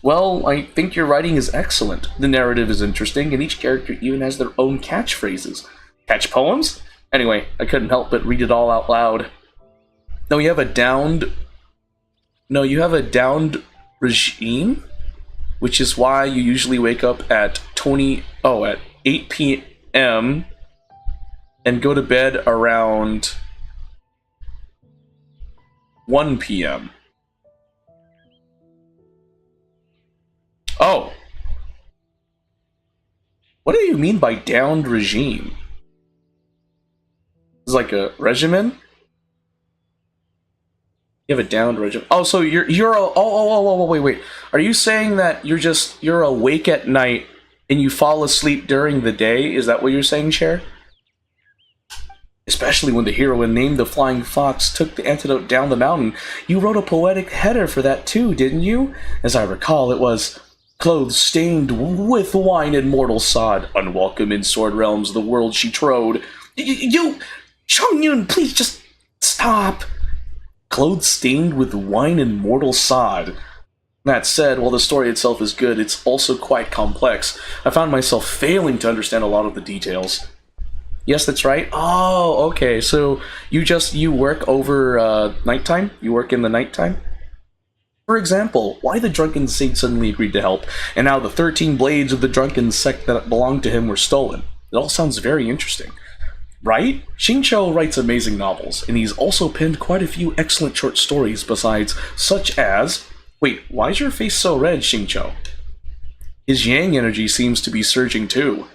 Well, I think your writing is excellent. The narrative is interesting, and each character even has their own catchphrases. Catch poems? Anyway, I couldn't help but read it all out loud. No, you have a downed regime, which is why you usually wake up at 8 p.m. and go to bed around 1 p.m. Oh. What do you mean by downed regime? It's like a regimen? You have a downed regime. Oh, so wait. Are you saying that you're awake at night and you fall asleep during the day? Is that what you're saying, Chair? Especially when the heroine named the Flying Fox took the antidote down the mountain. You wrote a poetic header for that too, didn't you? As I recall, it was... Clothes stained with wine and mortal sod, unwelcome in sword realms, the world she trode. Chongyun, please just stop. Clothes stained with wine and mortal sod. That said, while the story itself is good, it's also quite complex. I found myself failing to understand a lot of the details. Yes, that's right. Oh, okay. So you work over nighttime? You work in the nighttime? For example, why the drunken saint suddenly agreed to help, and how the 13 blades of the drunken sect that belonged to him were stolen. It all sounds very interesting. Right? Xingqiu writes amazing novels, and he's also penned quite a few excellent short stories besides, such as... Wait, why is your face so red, Xingqiu? His yang energy seems to be surging too.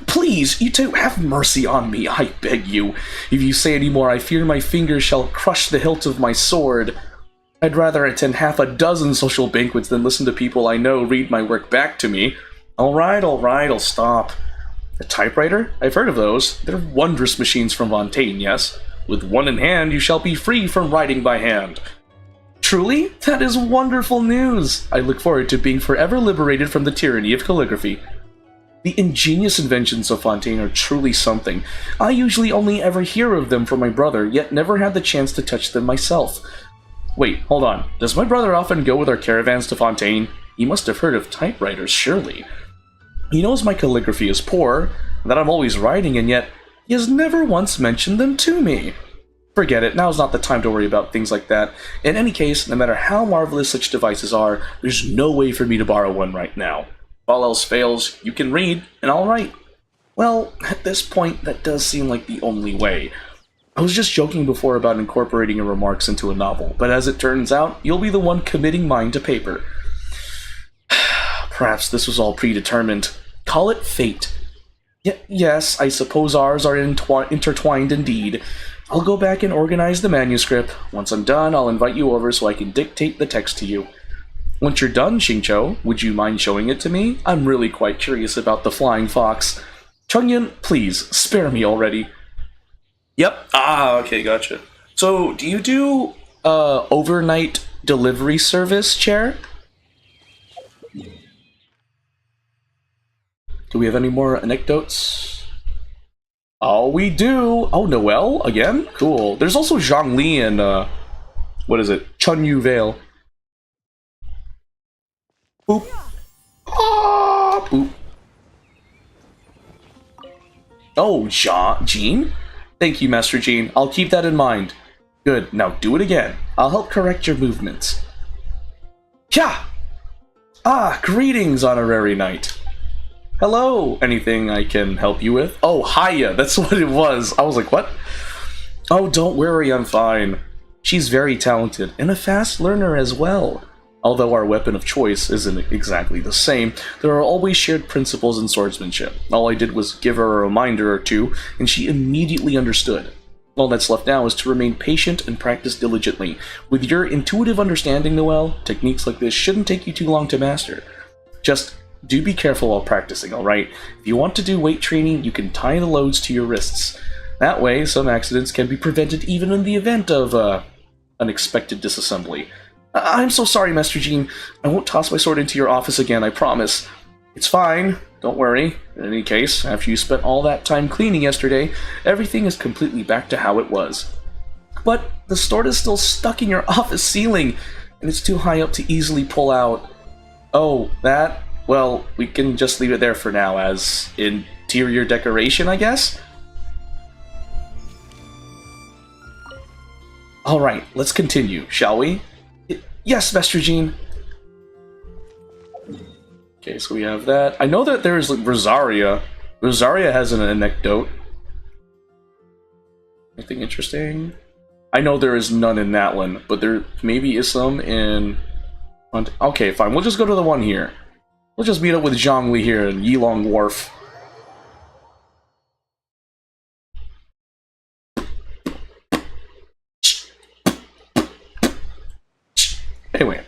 Please, you two, have mercy on me, I beg you. If you say any more, I fear my fingers shall crush the hilt of my sword. I'd rather attend half a dozen social banquets than listen to people I know read my work back to me. Alright, I'll stop. A typewriter? I've heard of those. They're wondrous machines from Fontaine, yes? With one in hand, you shall be free from writing by hand. Truly? That is wonderful news! I look forward to being forever liberated from the tyranny of calligraphy. The ingenious inventions of Fontaine are truly something. I usually only ever hear of them from my brother, yet never had the chance to touch them myself. Wait, hold on. Does my brother often go with our caravans to Fontaine? He must have heard of typewriters, surely. He knows my calligraphy is poor, that I'm always writing, and yet he has never once mentioned them to me. Forget it, now's not the time to worry about things like that. In any case, no matter how marvelous such devices are, there's no way for me to borrow one right now. If all else fails, you can read, and I'll write. Well, at this point, that does seem like the only way. I was just joking before about incorporating your remarks into a novel, but as it turns out, you'll be the one committing mine to paper. Perhaps this was all predetermined. Call it fate. Yes, I suppose ours are intertwined indeed. I'll go back and organize the manuscript. Once I'm done, I'll invite you over so I can dictate the text to you. Once you're done, Xingqiu, would you mind showing it to me? I'm really quite curious about the flying fox. Chungyun, please, spare me already. Yep. Okay, gotcha. So, do you do overnight delivery service, Chair? Do we have any more anecdotes? Oh, we do! Oh, Noelle? Again? Cool. There's also Zhongli and, what is it? Chunyu Vale. Boop. Ah, boop. Oh, Jean? Thank you, Master Jean. I'll keep that in mind. Good. Now do it again. I'll help correct your movements. Yeah! Greetings, Honorary Knight. Hello! Anything I can help you with? Oh, hiya! That's what it was. I was like, what? Oh, don't worry, I'm fine. She's very talented, and a fast learner as well. Although our weapon of choice isn't exactly the same, there are always shared principles in swordsmanship. All I did was give her a reminder or two, and she immediately understood. All that's left now is to remain patient and practice diligently. With your intuitive understanding, Noelle, techniques like this shouldn't take you too long to master. Just do be careful while practicing, alright? If you want to do weight training, you can tie the loads to your wrists. That way, some accidents can be prevented even in the event of, unexpected disassembly. I'm so sorry, Master Jean. I won't toss my sword into your office again, I promise. It's fine. Don't worry. In any case, after you spent all that time cleaning yesterday, everything is completely back to how it was. But the sword is still stuck in your office ceiling, and it's too high up to easily pull out. Oh, that? Well, we can just leave it there for now as interior decoration, I guess? Alright, let's continue, shall we? Yes, Master Jean. Okay, so we have that. I know that there's like Rosaria. Rosaria has an anecdote. Anything interesting? I know there is none in that one, but there maybe is some in... Okay, fine. We'll just go to the one here. We'll just meet up with Zhongli here in Yilong Wharf. Anyway.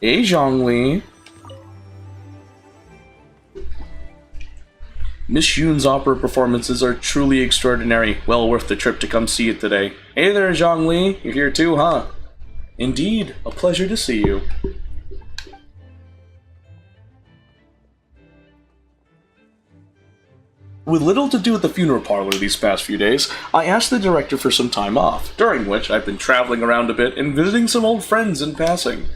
Hey, Zhongli. Miss Yoon's opera performances are truly extraordinary. Well worth the trip to come see it today. Hey there, Zhongli. You're here too, huh? Indeed. A pleasure to see you. With little to do at the funeral parlor these past few days, I asked the director for some time off, during which I've been traveling around a bit and visiting some old friends in passing.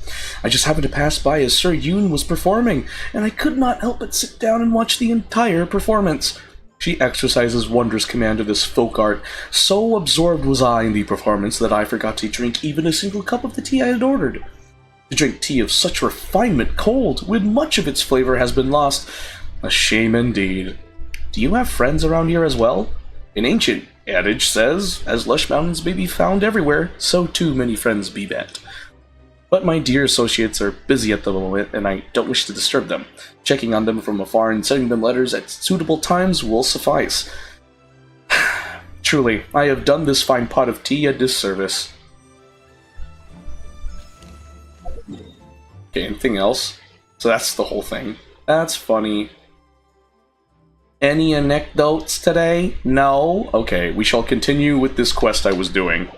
I just happened to pass by as Sir Yoon was performing, and I could not help but sit down and watch the entire performance. She exercises wondrous command of this folk art. So absorbed was I in the performance that I forgot to drink even a single cup of the tea I had ordered. To drink tea of such refinement cold, when much of its flavor has been lost. A shame indeed. Do you have friends around here as well? An ancient adage says, as lush mountains may be found everywhere, so too many friends be met. But my dear associates are busy at the moment, and I don't wish to disturb them. Checking on them from afar and sending them letters at suitable times will suffice. Truly, I have done this fine pot of tea a disservice. Okay, anything else? So that's the whole thing. That's funny. Any anecdotes today? No? Okay, we shall continue with this quest I was doing.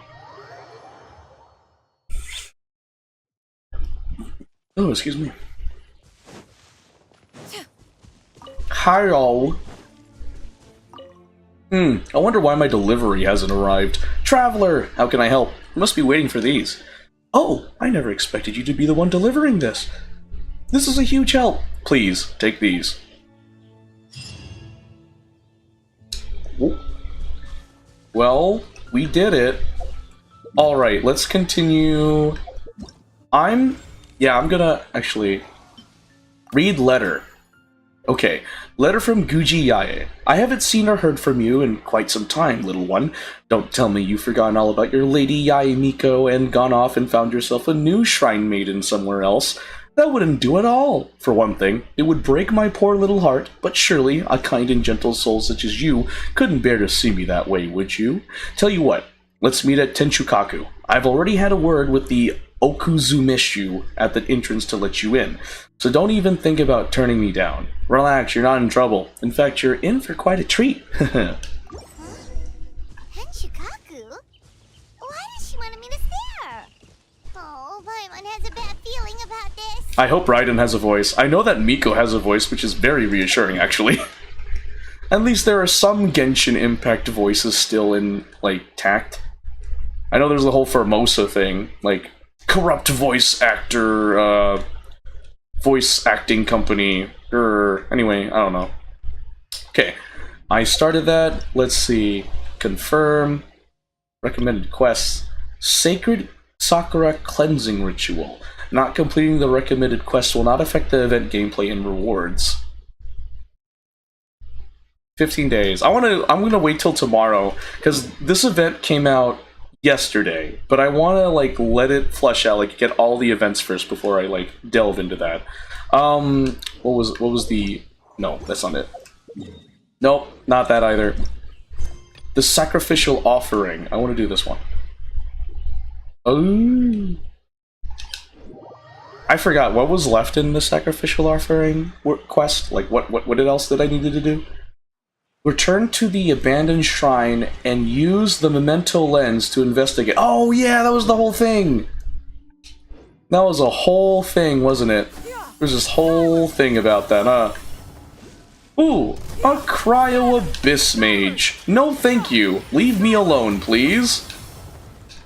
Oh, excuse me. Hi-yo. I wonder why my delivery hasn't arrived. Traveler, how can I help? You must be waiting for these. Oh, I never expected you to be the one delivering this. This is a huge help. Please, take these. Well, we did it. Alright, let's continue. I'm gonna... Actually, Read letter. Okay, letter from Guji Yae. I haven't seen or heard from you in quite some time, little one. Don't tell me you've forgotten all about your lady Yae Miko and gone off and found yourself a new shrine maiden somewhere else. That wouldn't do at all. For one thing, it would break my poor little heart, but surely a kind and gentle soul such as you couldn't bear to see me that way, would you? Tell you what, let's meet at Tenchukaku. I've already had a word with the Okuzumeshu at the entrance to let you in, so don't even think about turning me down. Relax, you're not in trouble. In fact, you're in for quite a treat. Tenchukaku? Why does she want to meet us there? Oh, Paimon has a bad feeling about this. I hope Raiden has a voice. I know that Miko has a voice, which is very reassuring, actually. At least there are some Genshin Impact voices still in, like, tact. I know there's the whole Formosa thing, like, corrupt voice actor, voice acting company, anyway, I don't know. Okay, I started that. Let's see. Confirm. Recommended quests. Sacred Sakura Cleansing Ritual. Not completing the recommended quest will not affect the event gameplay and rewards. 15 days. I'm gonna wait till tomorrow, because this event came out yesterday, but I want to like let it flush out, like get all the events first before I like delve into that. What was the... No, that's not it. Nope, not that either. The Sacrificial Offering. I want to do this one. Oh, I forgot what was left in the Sacrificial Offering quest. Like what else did I needed to do? Return to the abandoned shrine and use the memento lens to investigate. Oh yeah, that was the whole thing. That was a whole thing, wasn't it? There's this whole thing about that, huh? Ooh, a Cryo Abyss Mage. No thank you. Leave me alone, please.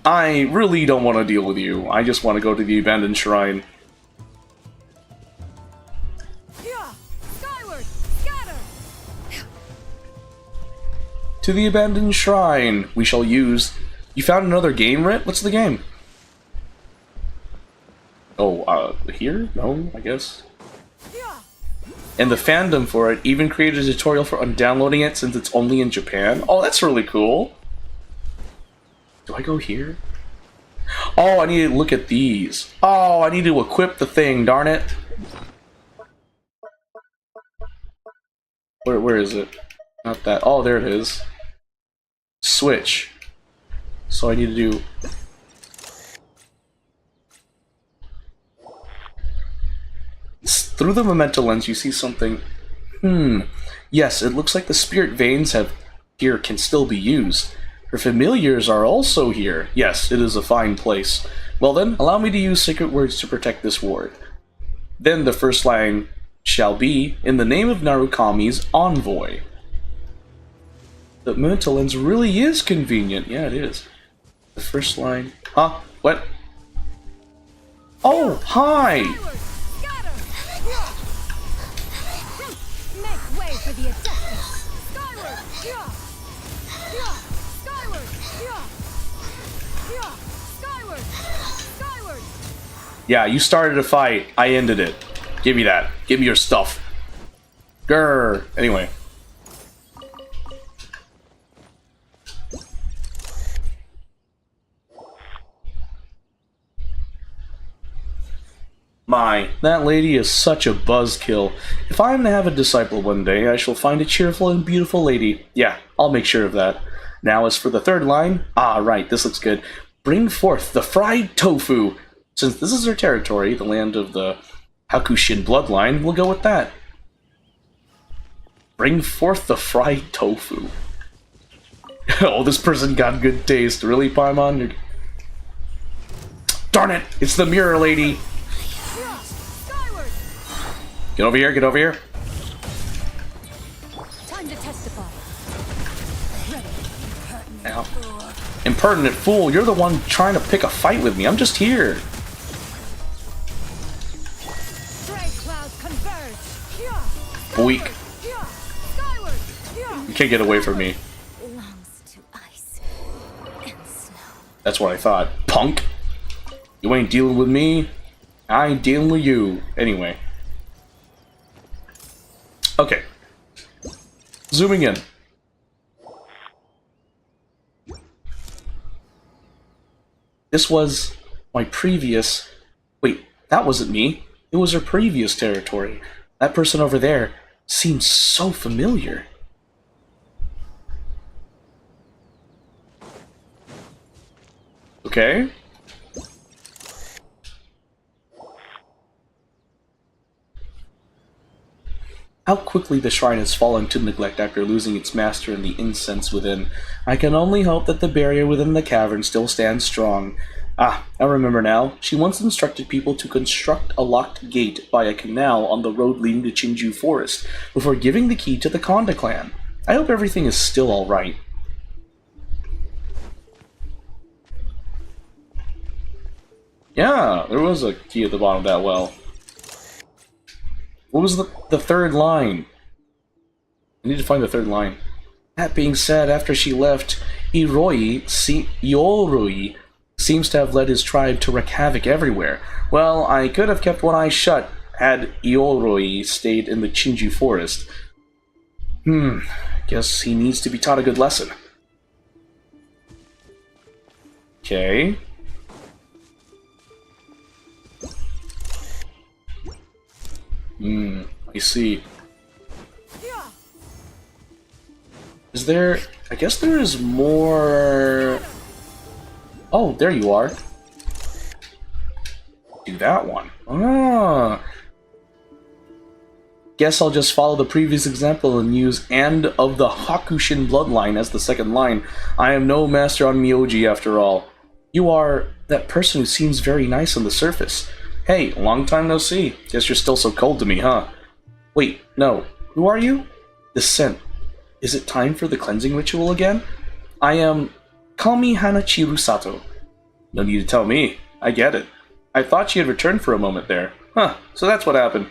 I really don't want to deal with you. I just want to go to the abandoned shrine. To the abandoned shrine we shall use... You found another game, Rit? What's the game? Oh, here? No, I guess. And the fandom for it even created a tutorial for downloading it since it's only in Japan. Oh, that's really cool. Do I go here? Oh, I need to look at these. Oh, I need to equip the thing, darn it. Where is it? Not that. Oh, there it is. Switch. So I need to do... Through the memento lens, you see something. Yes, it looks like the spirit veins here can still be used. Her familiars are also here. Yes, it is a fine place. Well then, allow me to use sacred words to protect this ward. Then the first line shall be, in the name of Narukami's envoy. The memento lens really is convenient. Yeah, it is. The first line... Huh? What? Oh, hi! Make way for the Adeptus! Skyward! Skyward! Skyward! Yeah, you started a fight. I ended it. Give me that. Give me your stuff. Grr. Anyway. My, that lady is such a buzzkill. If I am to have a disciple one day, I shall find a cheerful and beautiful lady. Yeah, I'll make sure of that. Now as for the third line, right, this looks good. Bring forth the fried tofu. Since this is her territory, the land of the Hakushin bloodline, we'll go with that. Bring forth the fried tofu. Oh, this person got good taste. Really, Paimon? Darn it! It's the mirror lady! Get over here, get over here. Time to testify. Ow. Impertinent fool, you're the one trying to pick a fight with me. I'm just here. Boink. You can't get away from me. That's what I thought. Punk. You ain't dealing with me. I ain't dealing with you. Anyway. Okay. Zooming in. This was my previous... Wait, that wasn't me. It was her previous territory. That person over there seems so familiar. Okay. How quickly the shrine has fallen to neglect after losing its master and the incense within. I can only hope that the barrier within the cavern still stands strong. Ah, I remember now. She once instructed people to construct a locked gate by a canal on the road leading to Chinju Forest before giving the key to the Konda clan. I hope everything is still alright. Yeah, there was a key at the bottom of that well. What was the third line? I need to find the third line. That being said, after she left, Yoroi seems to have led his tribe to wreak havoc everywhere. Well, I could have kept one eye shut had Yoroi stayed in the Chinju forest. Guess he needs to be taught a good lesson. Okay. I see. Is there... I guess there is more... Oh, there you are. Do that one. Ah. Guess I'll just follow the previous example and use "and of the Hakushin bloodline" as the second line. I am no master on Myoji after all. You are that person who seems very nice on the surface. Hey, long time no see. Guess you're still so cold to me, huh? Wait, no. Who are you? The scent. Is it time for the cleansing ritual again? I am... Call me Hanachiru Sato. No need to tell me. I get it. I thought she had returned for a moment there. Huh, so that's what happened.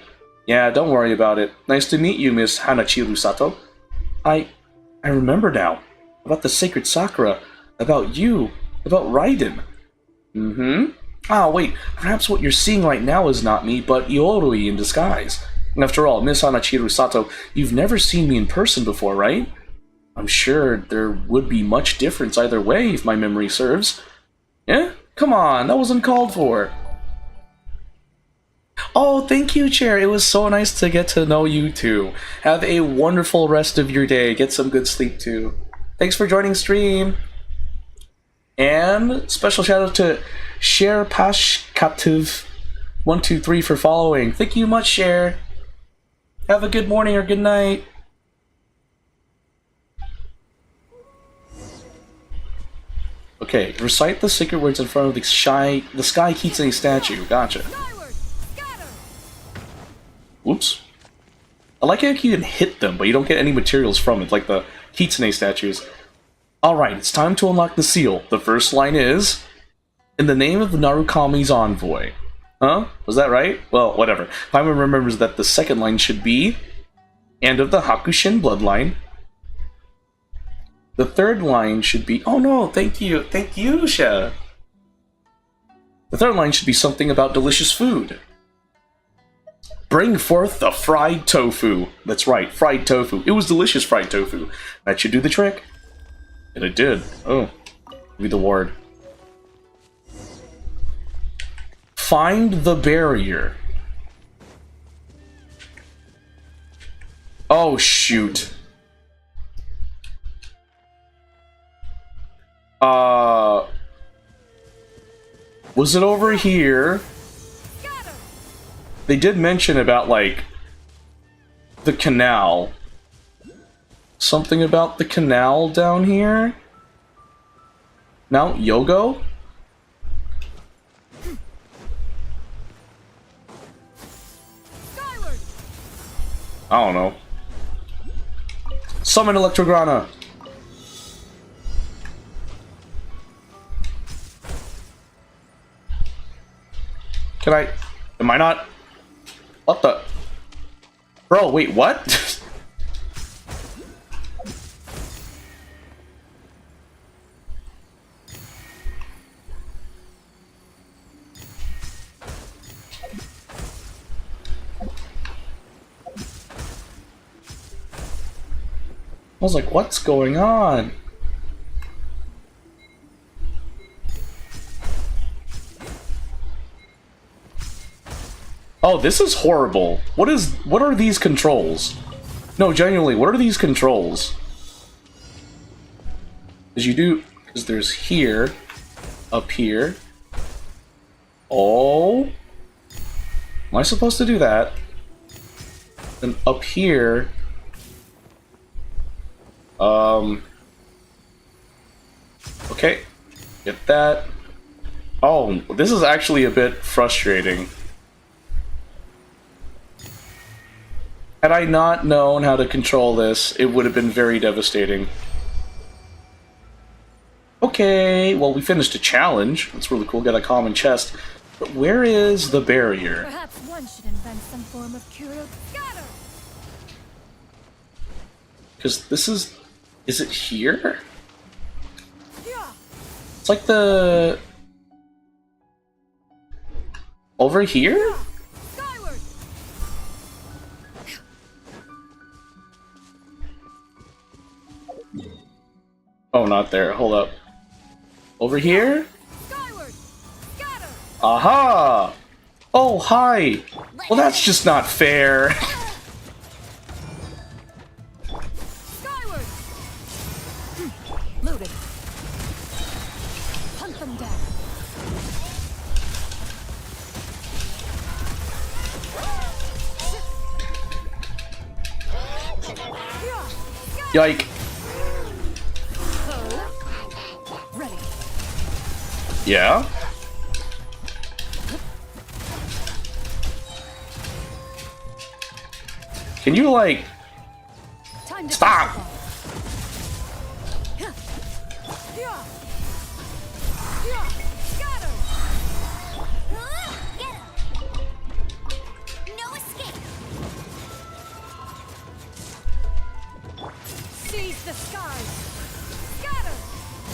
Yeah, don't worry about it. Nice to meet you, Miss Hanachiru Sato. I remember now. About the sacred sakura. About you. About Raiden. Ah, wait, perhaps what you're seeing right now is not me, but Yoroi in disguise. After all, Miss Hanachiru Sato, you've never seen me in person before, right? I'm sure there would be much difference either way, if my memory serves. Eh? Come on, that wasn't called for. Oh, thank you, Chair. It was so nice to get to know you too. Have a wonderful rest of your day. Get some good sleep too. Thanks for joining stream. And special shout out to Cher Pashkativ 123 for following. Thank you much, Cher. Have a good morning or good night. Okay, recite the secret words in front of the Sky Kitsune statue. Gotcha. Whoops. I like how you can hit them, but you don't get any materials from it, like the Kitsune statues. Alright, it's time to unlock the seal. The first line is... In the name of the Narukami's envoy. Huh? Was that right? Well, whatever. Paimon remembers that the second line should be... And of the Hakushin bloodline. The third line should be... Oh no, thank you. Thank you, Sha. The third line should be something about delicious food. Bring forth the fried tofu. That's right, fried tofu. It was delicious fried tofu. That should do the trick. And it did. Oh. Read the word. Find the barrier. Oh, shoot. Was it over here? They did mention about, like, the canal. Something about the canal down here? Mount Yogo? I don't know. Summon Electrograna! Can I... Am I not... What the... Bro, wait, what? was like, what's going on? Oh, this is horrible. What are these controls? No, genuinely, what are these controls? Because there's here, up here. Oh. Am I supposed to do that? Then up here. Okay. Get that. Oh, this is actually a bit frustrating. Had I not known how to control this, it would have been very devastating. Okay, well, we finished a challenge. That's really cool. Got a common chest. But where is the barrier? Perhaps one should invent some form of cure. Scatter! Because this is... Is it here? It's like the... Over here? Oh, not there. Hold up. Over here? Aha! Oh, hi! Well, that's just not fair. Loaded. Hunt them down. Yike. Ready. Yeah? Can you, like... Stop! No escape. Seize the skies. Scatter.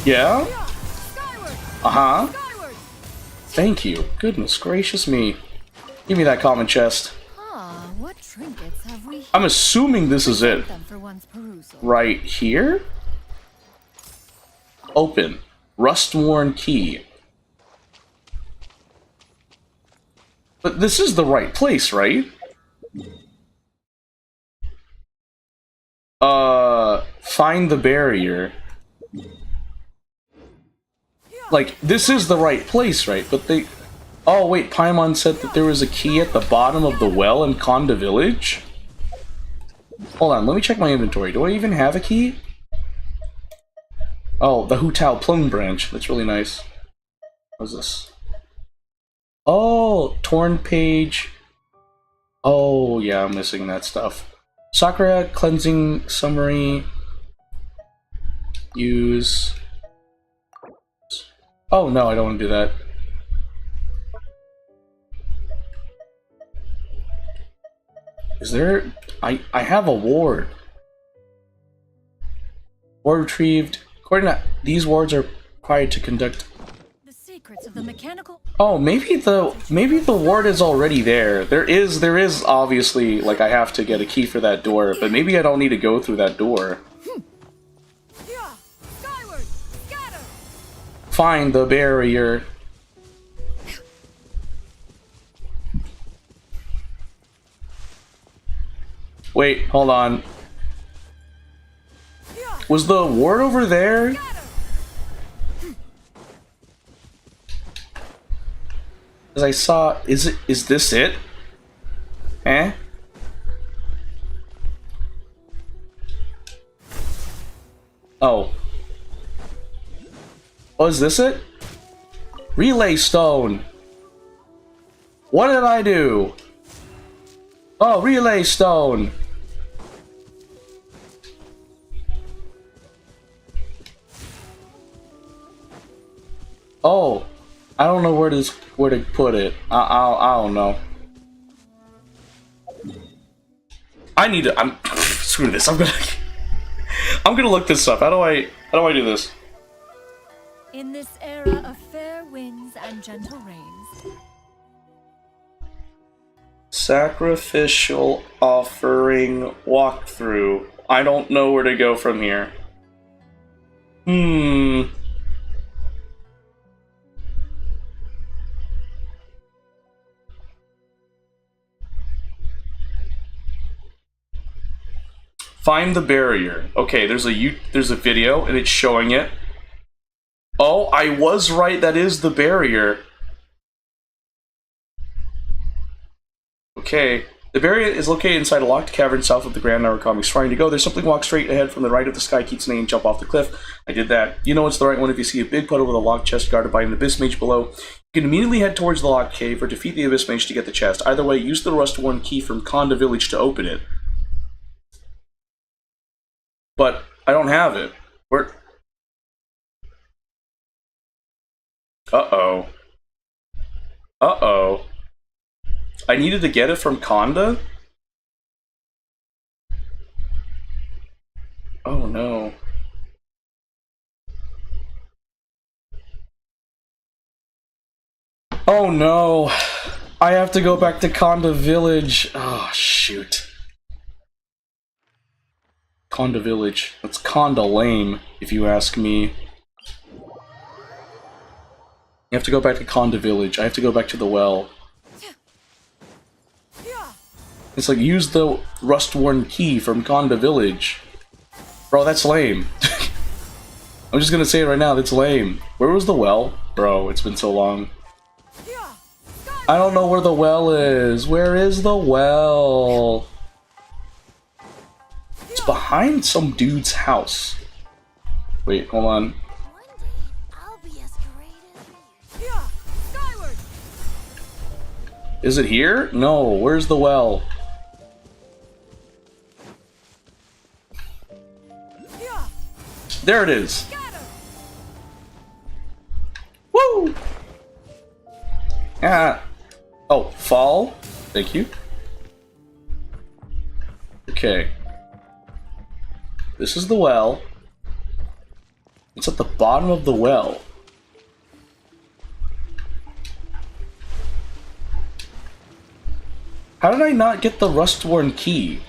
Yeah? Skyward. Uh-huh. Skyward. Thank you. Goodness gracious me. Give me that common chest. Ah, what trinkets have we? I'm assuming this is it. Them for one's perusal. Right here? Open. Rust-worn key. But this is the right place, right? Find the barrier. Like, this is the right place, right? But they... Oh, wait, Paimon said that there was a key at the bottom of the well in Konda Village? Hold on, let me check my inventory. Do I even have a key? Oh, the Hu Tao Plum branch. That's really nice. What's this? Oh, torn page. Oh, yeah, I'm missing that stuff. Sakura cleansing summary. Use. Oh, no, I don't want to do that. Is there... I have a ward. Ward retrieved. According to... These wards are required to conduct... The secrets of the mechanical... Oh, maybe the ward is already there. There is obviously, like, I have to get a key for that door, but maybe I don't need to go through that door. Skyward. Scatter. Find the barrier. Wait, hold on. Was the ward over there? As I saw, is this it? Eh? Oh. Oh, is this it? Relay stone. What did I do? Oh, relay stone. Oh, I don't know where to put it. I don't know. I need to. Screw this. I'm gonna look this up. How do I do this? In this era of fair winds and gentle rains. Sacrificial offering walkthrough. I don't know where to go from here. Find the barrier. Okay, there's a video and it's showing it. Oh, I was right. That is the barrier. Okay. The barrier is located inside a locked cavern south of the Grand Narukami Shrine. To go, there's something walk straight ahead from the right of the sky kitsune and jump off the cliff. I did that. You know it's the right one if you see a big puddle with a locked chest guarded by an abyss mage below. You can immediately head towards the locked cave or defeat the abyss mage to get the chest. Either way, use the rust-worn key from Konda Village to open it. But I don't have it. Where? Uh-oh. Uh-oh. I needed to get it from Konda? Oh no. Oh no. I have to go back to Konda Village. Oh shoot. Konda Village. That's Konda lame, if you ask me. You have to go back to Konda Village. I have to go back to the well. It's like, use the rust-worn key from Konda Village. Bro, that's lame. I'm just gonna say it right now, that's lame. Where was the well? Bro, it's been so long. I don't know where the well is. Where is the well? It's behind some dude's house. Wait, hold on. Is it here? No, where's the well? There it is. Woo! Ah. Oh, fall. Thank you. Okay. This is the well. It's at the bottom of the well. How did I not get the rust-worn key?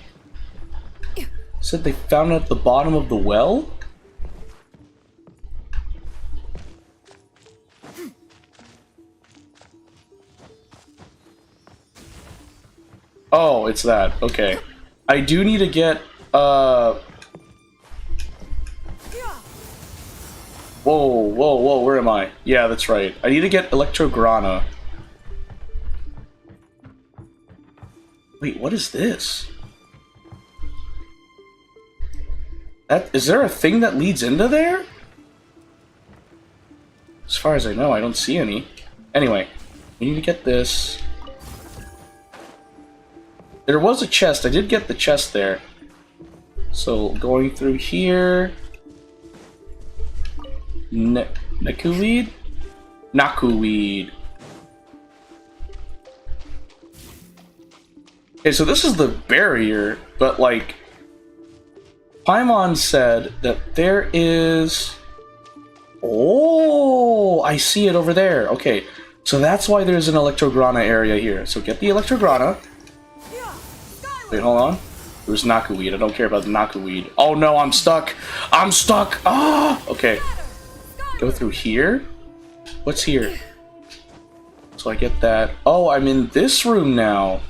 Said they found it at the bottom of the well? Oh, it's that. Okay. I do need to get, Whoa, whoa, where am I? Yeah, that's right. I need to get Electrograna. Wait, what is this? Is there a thing that leads into there? As far as I know, I don't see any. Anyway, we need to get this. There was a chest. I did get the chest there. So, going through here... Nakuweed? Nakuweed. Okay, so this is the barrier, but like... Paimon said that there is... Oh, I see it over there. Okay, so that's why there's an Electrograna area here. So get the Electrograna. Wait, hold on. There's Nakuweed. I don't care about the Nakuweed. Oh no, I'm stuck. I'm stuck. Ah! Okay. Go through here. What's here? So I get that. Oh, I'm in this room now.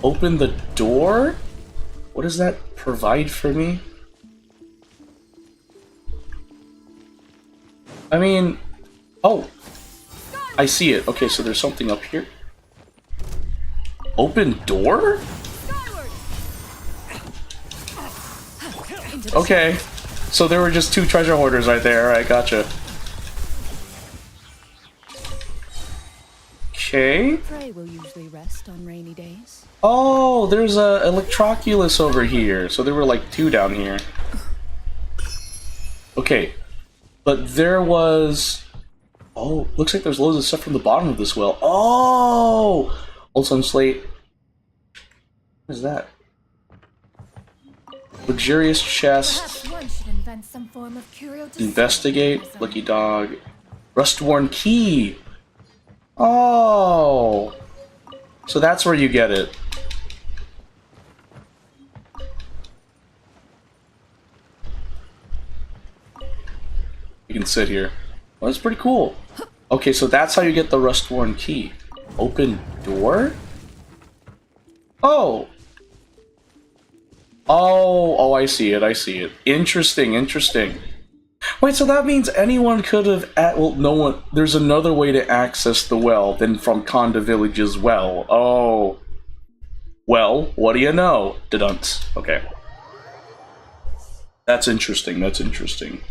Open the door? What does that provide for me? I mean... Oh! I see it. Okay, so there's something up here. Open door? Okay. So there were just two treasure hoarders right there. Alright, gotcha. Okay. Prey will usually rest on rainy days. Oh, there's a Electroculus over here. So there were like two down here. Okay. But there was... Oh, looks like there's loads of stuff from the bottom of this well. Oh! Old Sun Slate. What is that? Luxurious chest. Investigate. Lucky dog. Rust-worn key. Oh! So that's where you get it. You can sit here. Well, that's pretty cool. Okay, so that's how you get the rust-worn key. Open door? Oh! Oh, I see it, I see it. Interesting, interesting. Wait, so that means anyone could have... well, no one... There's another way to access the well than from Konda Village's well. Oh. Well, what do you know? Dudunts. Okay. That's interesting, that's interesting.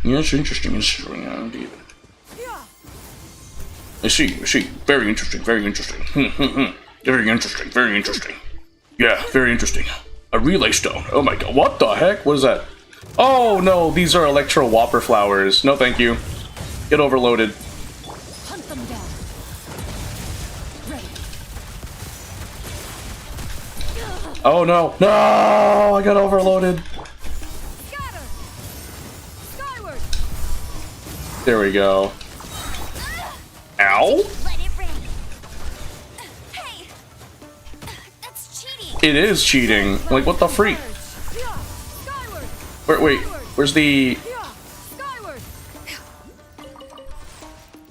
Yes, interesting, interesting. I see. Very interesting, very interesting. Very interesting, very interesting. Yeah, very interesting. A relay stone. Oh my god, what the heck? What is that? Oh no, these are Electro Whopper flowers. No thank you. Get overloaded. Hunt them down. Ready. Oh no. No! I got overloaded. Scatter. Skyward. There we go. Ow! Let it rain. Hey, that's cheating. It is cheating. Like, what the freak? Wait, where's the...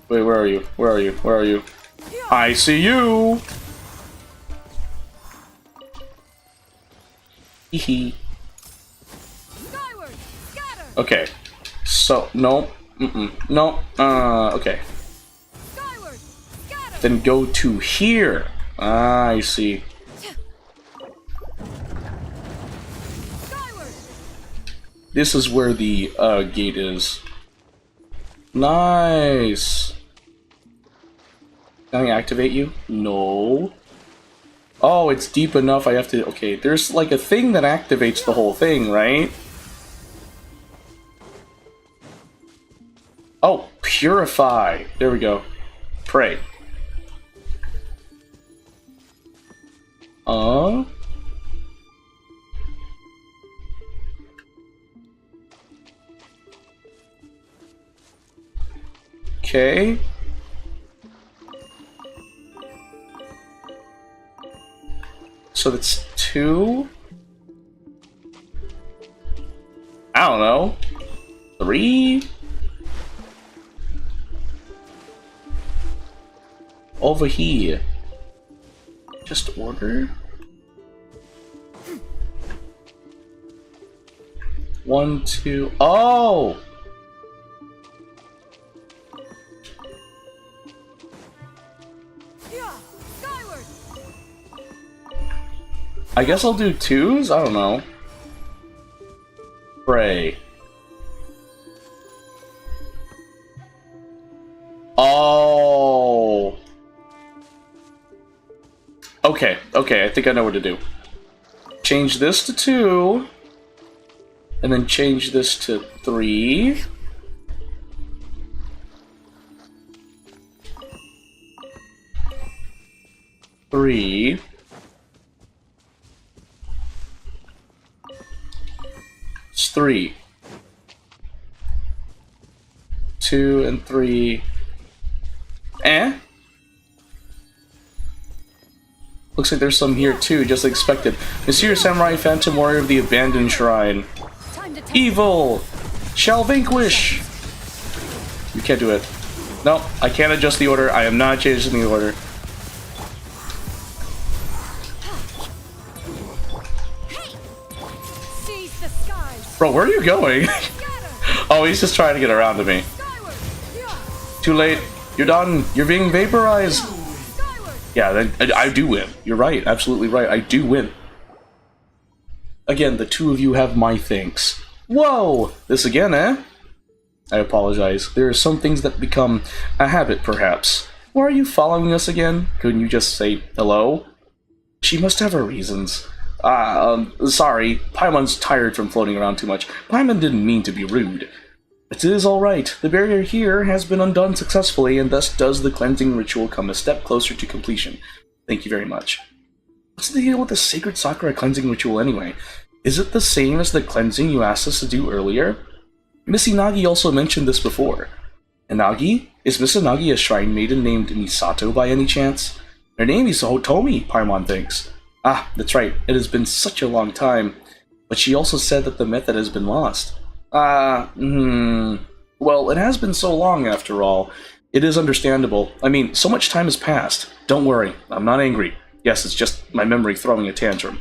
Wait, where are you? Where are you? Where are you? I see you! Hee. Okay. So, no. No. Okay. Then go to here. Ah, I see. This is where the gate is. Nice. Can I activate you? No. Oh, it's deep enough. I have to... Okay, there's like a thing that activates the whole thing, right? Oh, purify. There we go. Pray. Okay. So that's 2. I don't know. 3. Over here. Just order. 1, 2. Oh! I guess I'll do 2s? I don't know. Pray. Oh. Okay, I think I know what to do. Change this to 2. And then change this to 3. It's 3. 2 and 3. Looks like there's some here too, just like expected. Monsieur Samurai Phantom Warrior of the Abandoned Shrine. Evil shall vanquish! You can't do it. No, I can't adjust the order. I am not changing the order. Bro, where are you going? Oh, he's just trying to get around to me. Too late. You're done. You're being vaporized. Yeah, I do win. You're right. Absolutely right. I do win. Again, the two of you have my thanks. Whoa! This again, eh? I apologize. There are some things that become a habit, perhaps. Why are you following us again? Couldn't you just say hello? She must have her reasons. Sorry. Paimon's tired from floating around too much. Paimon didn't mean to be rude. It is alright. The barrier here has been undone successfully, and thus does the cleansing ritual come a step closer to completion. Thank you very much. What's the deal with the Sacred Sakura cleansing ritual anyway? Is it the same as the cleansing you asked us to do earlier? Miss Inagi also mentioned this before. Inagi? Is Miss Inagi a shrine maiden named Misato by any chance? Her name is Hotomi, Paimon thinks. Ah, that's right. It has been such a long time. But she also said that the method has been lost. Well, Well, it has been so long after all. It is understandable. I mean, so much time has passed. Don't worry, I'm not angry. Yes, it's just my memory throwing a tantrum.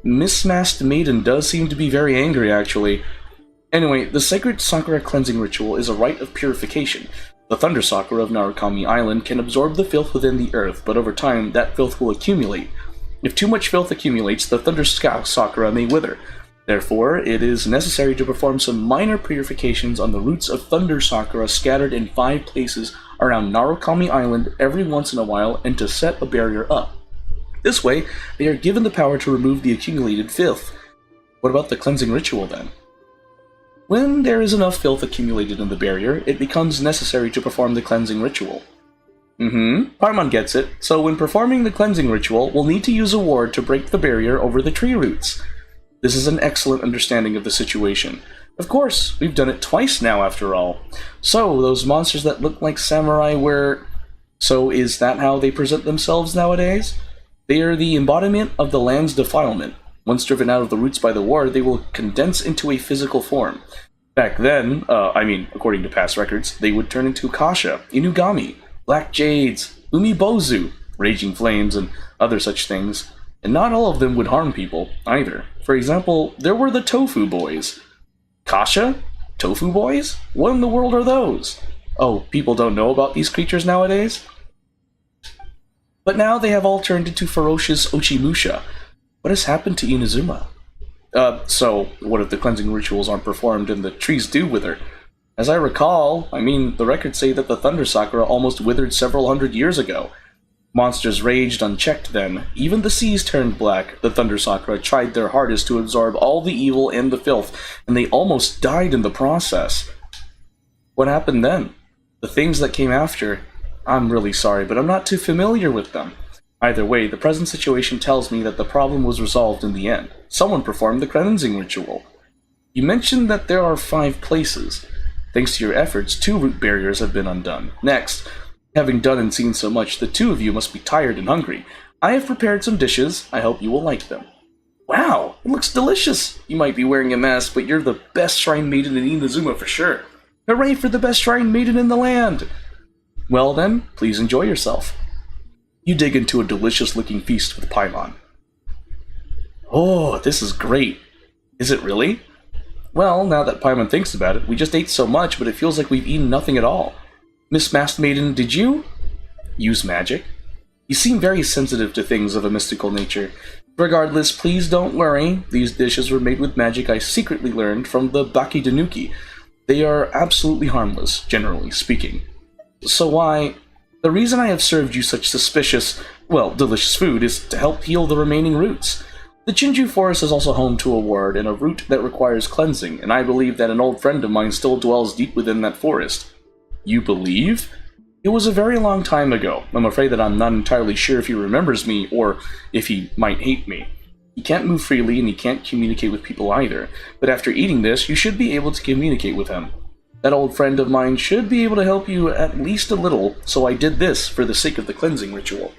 Miss Masked Maiden does seem to be very angry, actually. Anyway, the Sacred Sakura Cleansing Ritual is a rite of purification. The Thunder Sakura of Narukami Island can absorb the filth within the earth, but over time, that filth will accumulate. If too much filth accumulates, the Thunder Sakura may wither. Therefore, it is necessary to perform some minor purifications on the roots of Thunder Sakura scattered in 5 places around Narukami Island every once in a while and to set a barrier up. This way, they are given the power to remove the accumulated filth. What about the cleansing ritual then? When there is enough filth accumulated in the barrier, it becomes necessary to perform the cleansing ritual. Paimon gets it, so when performing the cleansing ritual, we'll need to use a ward to break the barrier over the tree roots. This is an excellent understanding of the situation. Of course, we've done it twice now after all. So, those monsters that look like samurai were... So is that how they present themselves nowadays? They are the embodiment of the land's defilement. Once driven out of the roots by the ward, they will condense into a physical form. Back then, according to past records, they would turn into Kasha, Inugami, Black Jades, Umibozu, Raging Flames, and other such things. And not all of them would harm people, either. For example, there were the Tofu Boys. Kasha? Tofu Boys? What in the world are those? Oh, people don't know about these creatures nowadays? But now they have all turned into ferocious Ochimusha. What has happened to Inazuma? So, what if the cleansing rituals aren't performed and the trees do wither? As I recall, the records say that the Thunder Sakura almost withered several hundred years ago. Monsters raged unchecked then. Even the seas turned black. The Thunder Sakura tried their hardest to absorb all the evil and the filth, and they almost died in the process. What happened then? The things that came after? I'm really sorry, but I'm not too familiar with them. Either way, the present situation tells me that the problem was resolved in the end. Someone performed the cleansing ritual. You mentioned that there are 5 places. Thanks to your efforts, 2 root barriers have been undone. Next, having done and seen so much, the 2 of you must be tired and hungry. I have prepared some dishes. I hope you will like them. Wow, it looks delicious! You might be wearing a mask, but you're the best shrine maiden in Inazuma for sure. Hooray for the best shrine maiden in the land! Well then, please enjoy yourself. You dig into a delicious-looking feast with Paimon. Oh, this is great. Is it really? Well, now that Paimon thinks about it, we just ate so much, but it feels like we've eaten nothing at all. Miss Masked Maiden, did you use magic? You seem very sensitive to things of a mystical nature. Regardless, please don't worry. These dishes were made with magic I secretly learned from the Baki Danuki. They are absolutely harmless, generally speaking. So the reason I have served you such delicious food is to help heal the remaining roots. The Chinju Forest is also home to a ward and a root that requires cleansing, and I believe that an old friend of mine still dwells deep within that forest. You believe? It was a very long time ago. I'm afraid that I'm not entirely sure if he remembers me, or if he might hate me. He can't move freely and he can't communicate with people either, but after eating this, you should be able to communicate with him. That old friend of mine should be able to help you at least a little, so I did this for the sake of the cleansing ritual.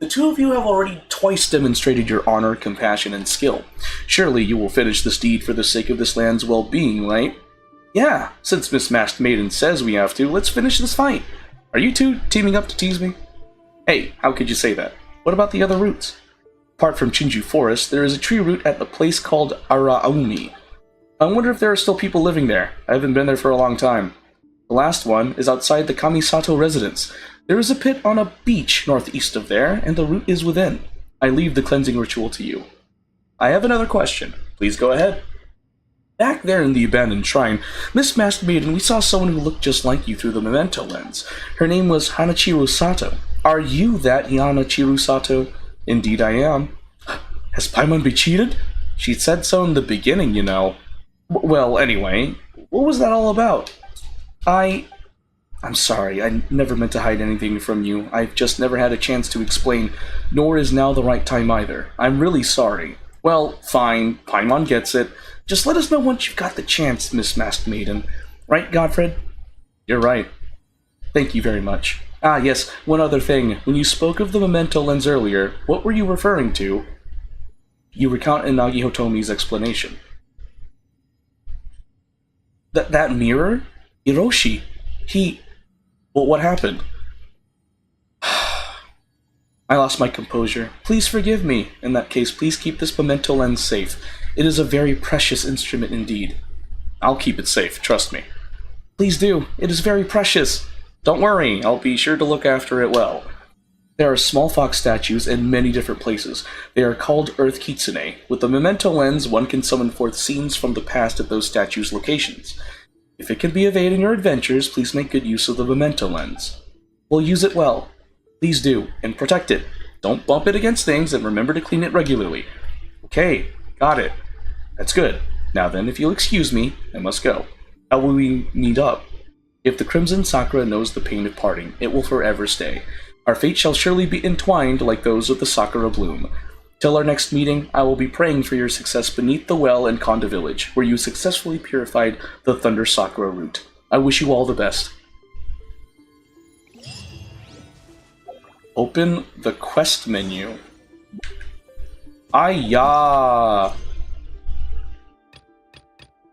The 2 of you have already twice demonstrated your honor, compassion, and skill. Surely you will finish this deed for the sake of this land's well-being, right? Yeah, since Miss Masked Maiden says we have to, let's finish this fight. Are you 2 teaming up to tease me? Hey, how could you say that? What about the other roots? Apart from Chinju Forest, there is a tree root at the place called Araumi. I wonder if there are still people living there. I haven't been there for a long time. The last one is outside the Kamisato residence. There is a pit on a beach northeast of there, and the root is within. I leave the cleansing ritual to you. I have another question. Please go ahead. Back there in the abandoned shrine, Miss Masked Maiden, we saw someone who looked just like you through the memento lens. Her name was Hanachiru Sato. Are you that Hanachiru Sato? Indeed I am. Has Paimon been cheated? She said so in the beginning, you know. Well, anyway, what was that all about? I'm sorry, I never meant to hide anything from you. I've just never had a chance to explain, nor is now the right time either. I'm really sorry. Well, fine, Paimon gets it. Just let us know once you've got the chance, Miss Masked Maiden. Right, Godfred? You're right. Thank you very much. Ah, yes, one other thing. When you spoke of the memento lens earlier, what were you referring to? You recount Inagi Hotomi's explanation. That mirror? Hiroshi, well, what happened? I lost my composure. Please forgive me. In that case, please keep this memento lens safe. It is a very precious instrument indeed. I'll keep it safe, trust me. Please do. It is very precious. Don't worry, I'll be sure to look after it well. There are small fox statues in many different places. They are called Earth Kitsune. With the memento lens, one can summon forth scenes from the past at those statues' locations. If it can be of aid in your adventures, please make good use of the memento lens. We'll use it well. Please do, and protect it. Don't bump it against things, and remember to clean it regularly. Okay, got it. That's good. Now then, if you'll excuse me, I must go. How will we meet up? If the Crimson Sakura knows the pain of parting, it will forever stay. Our fate shall surely be entwined like those of the Sakura bloom. Till our next meeting, I will be praying for your success beneath the well in Konda Village, where you successfully purified the Thunder Sakura root. I wish you all the best. Open the quest menu. Ayah!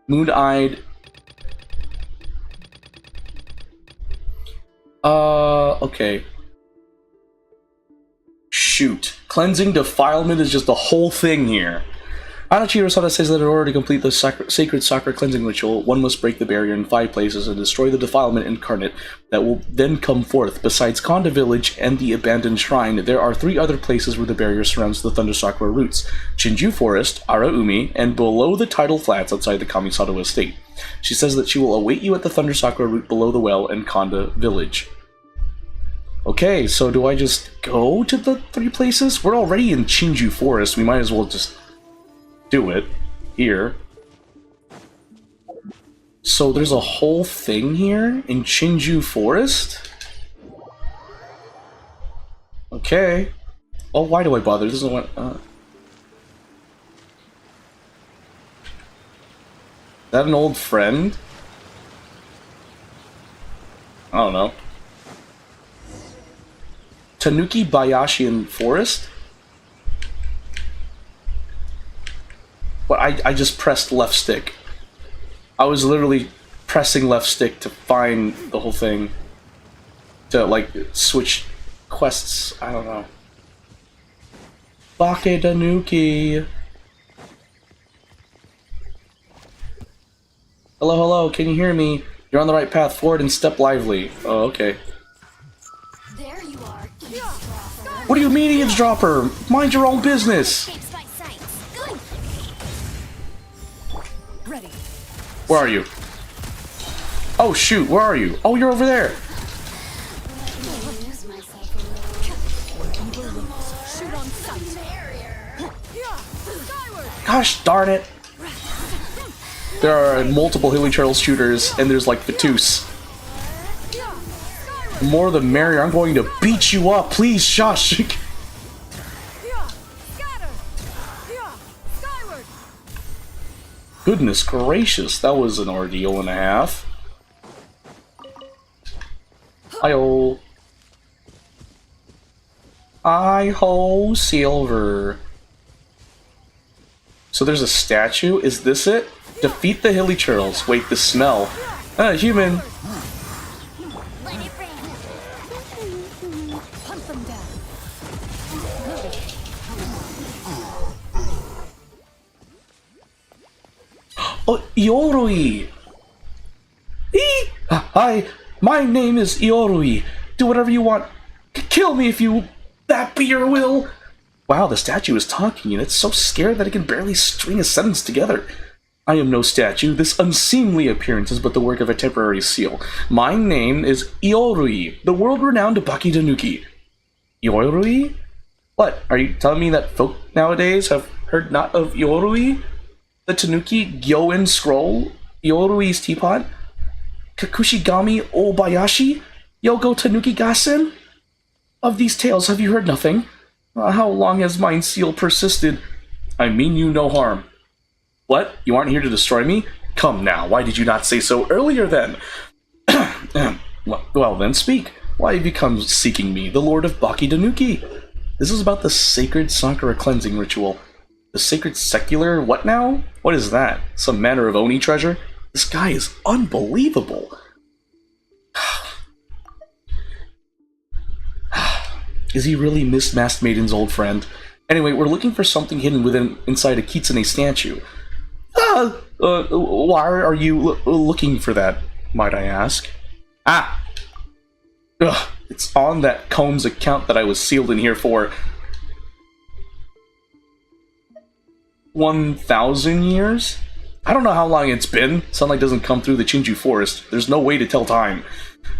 Moon-eyed. Okay. Shoot. Cleansing defilement is just the whole thing here. Adachi Hirosada says that in order to complete the sacred Sakura cleansing ritual, one must break the barrier in 5 places and destroy the defilement incarnate that will then come forth. Besides Konda Village and the abandoned shrine, there are 3 other places where the barrier surrounds the Thunder Sakura roots: Chinju Forest, Araumi, and below the tidal flats outside the Kamisato estate. She says that she will await you at the Thunder Sakura root below the well in Konda Village. Okay, so do I just go to the 3 places? We're already in Chinju Forest, we might as well just do it here. So there's a whole thing here in Chinju Forest? Okay. Well, why do I bother? This isn't what... Is that an old friend? I don't know. Tanuki Bayashian Forest? But I just pressed left stick. I was literally pressing left stick to find the whole thing. To, like, switch quests. I don't know. Bake Tanuki. Hello, hello, can you hear me? You're on the right path, forward and step lively. Oh, okay. There you are, What do you mean, eavesdropper? Mind your own business! Ready. Where are you? Oh shoot, where are you? Oh, you're over there! Gosh darn it! There are multiple Hilly Turtle shooters, and there's like Fatus. The more the merrier. I'm going to beat you up, please shush! Goodness gracious, that was an ordeal and a half. Hi-ho. Hi-ho, Silver. So there's a statue? Is this it? Defeat the Hilly Turtles. Wait, the smell. Ah, human. Oh, Iorui! Hi, my name is Iorui. Do whatever you want. Kill me if that be your will. Wow, the statue is talking, and it's so scared that it can barely string a sentence together. I am no statue. This unseemly appearance is but the work of a temporary seal. My name is Iorui, the world-renowned Baki Tanuki. Iorui? What, are you telling me that folk nowadays have heard not of Iorui? The Tanuki Gyoen Scroll? Iorui's Teapot? Kakushigami Obayashi? Yogo Tanuki Gassen? Of these tales have you heard nothing? How long has mine seal persisted? I mean you no harm. What? You aren't here to destroy me? Come now, why did you not say so earlier then? Well then, speak. Why have you come seeking me, the Lord of Baki Tanuki? This is about the sacred Sakura cleansing ritual. The sacred secular what now? What is that? Some manner of Oni treasure? This guy is unbelievable. Is he really Miss Masked Maiden's old friend? Anyway, we're looking for something hidden inside a kitsune statue. Why are you looking for that, might I ask? Ah! Ugh, it's on that Combs account that I was sealed in here for 1,000 years? I don't know how long it's been. Sunlight doesn't come through the Chinju forest. There's no way to tell time.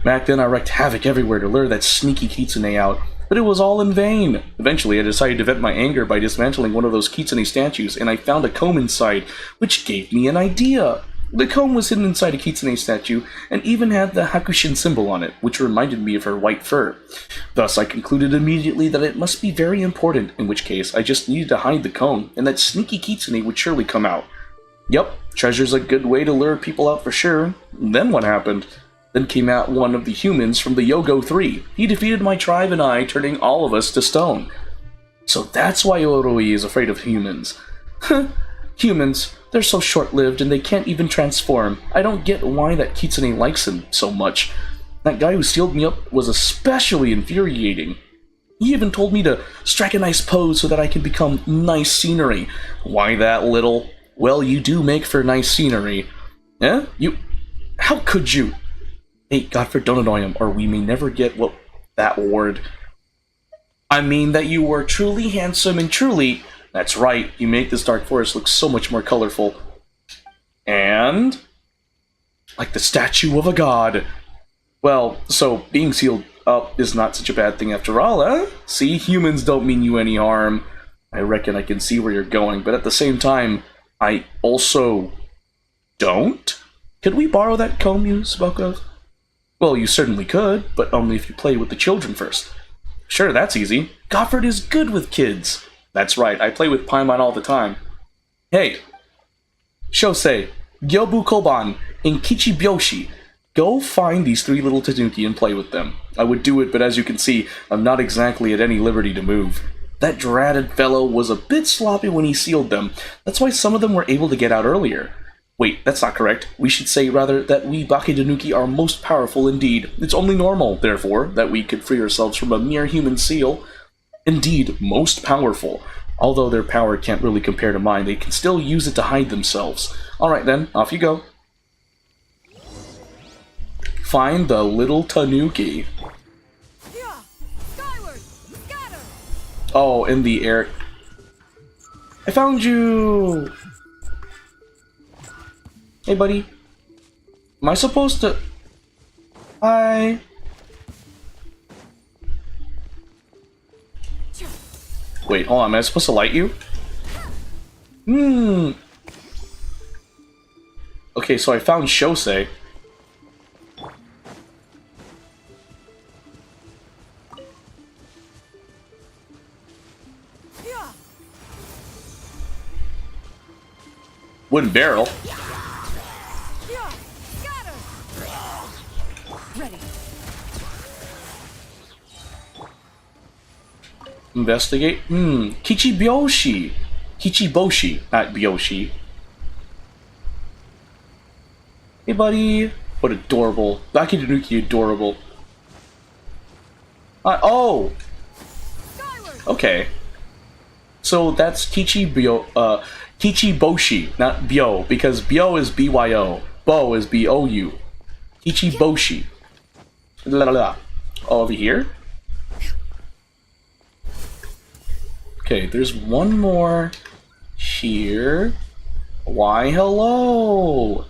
Back then I wreaked havoc everywhere to lure that sneaky kitsune out, but it was all in vain. Eventually I decided to vent my anger by dismantling one of those kitsune statues, and I found a comb inside, which gave me an idea. The comb was hidden inside a kitsune statue, and even had the Hakushin symbol on it, which reminded me of her white fur. Thus I concluded immediately that it must be very important, in which case I just needed to hide the comb, and that sneaky kitsune would surely come out. Yup, treasure's a good way to lure people out for sure. Then what happened? Then came out one of the humans from the Yogo 3. He defeated my tribe and I, turning all of us to stone. So that's why Oroi is afraid of humans. Humans, they're so short-lived and they can't even transform. I don't get why that kitsune likes him so much. That guy who sealed me up was especially infuriating. He even told me to strike a nice pose so that I can become nice scenery. Why that little? Well, you do make for nice scenery. Eh? How could you? Hey, Godfrey, don't annoy him, or we may never get that award. I mean that you were truly handsome and truly... That's right, you make this dark forest look so much more colorful. And... like the statue of a god. Well, so being sealed up is not such a bad thing after all, eh? See, humans don't mean you any harm. I reckon I can see where you're going, but at the same time... I also don't? Could we borrow that comb you spoke of? Well, you certainly could, but only if you play with the children first. Sure, that's easy. Gofford is good with kids. That's right, I play with Paimon all the time. Hey, Shosei, Gyobu Koban, and Kichibyoshi. Go find these three little tanuki and play with them. I would do it, but as you can see, I'm not exactly at any liberty to move. That dratted fellow was a bit sloppy when he sealed them. That's why some of them were able to get out earlier. Wait, that's not correct. We should say, rather, that we Bakedanuki are most powerful indeed. It's only normal, therefore, that we could free ourselves from a mere human seal. Indeed, most powerful. Although their power can't really compare to mine, they can still use it to hide themselves. Alright then, off you go. Find the little tanuki. Oh, in the air. I found you! Hey, buddy. Am I supposed to... Hi. Wait, hold on. Am I supposed to light you? Okay, so I found Shosei. Wooden barrel. Investigate. Kichibyoshi. Kichiboshi, not Byoshi. Hey, buddy. What adorable. Bakedanuki adorable. Oh! Okay. So that's Kichiboshi, not Byo, because Byo is BYO. Bo is BOU. Kichiboshi. La la la. Oh, over here? Okay, there's one more here. Why, hello!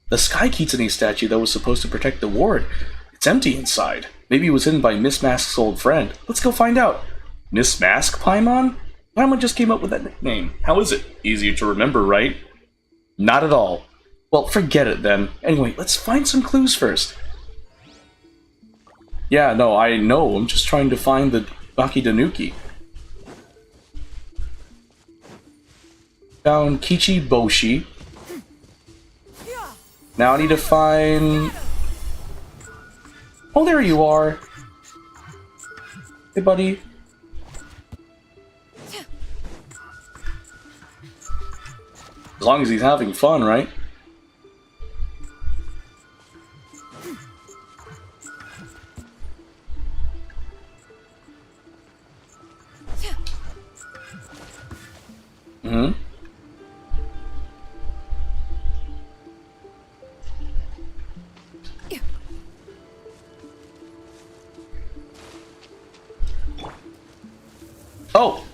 The Sky Kitsune statue that was supposed to protect the ward. It's empty inside. Maybe it was hidden by Miss Mask's old friend. Let's go find out. Miss Mask, Paimon? Paimon just came up with that nickname. How is it? Easier to remember, right? Not at all. Well, forget it then. Anyway, let's find some clues first. Yeah, no, I know. I'm just trying to find the Bakedanuki. Found Kichiboshi. Now I need to find... Oh, there you are. Hey, buddy. As long as he's having fun, right? Mm-hmm. Oh!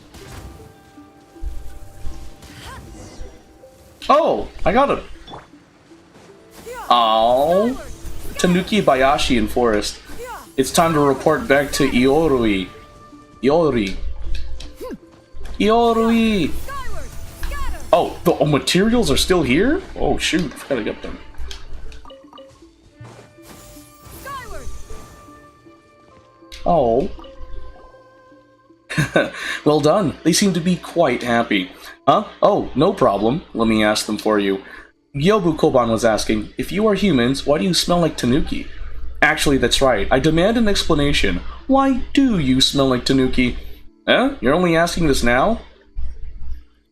Oh! I got him! Oh, Tanuki, Bayashi, and Forest. It's time to report back to Iorui. Iori. Iorui! Oh, the materials are still here? Oh shoot, I forgot to get them. Oh. Well done. They seem to be quite happy. Huh? Oh, no problem. Let me ask them for you. Yobu Koban was asking, if you are humans, why do you smell like Tanuki? Actually, that's right. I demand an explanation. Why do you smell like Tanuki? Eh? You're only asking this now?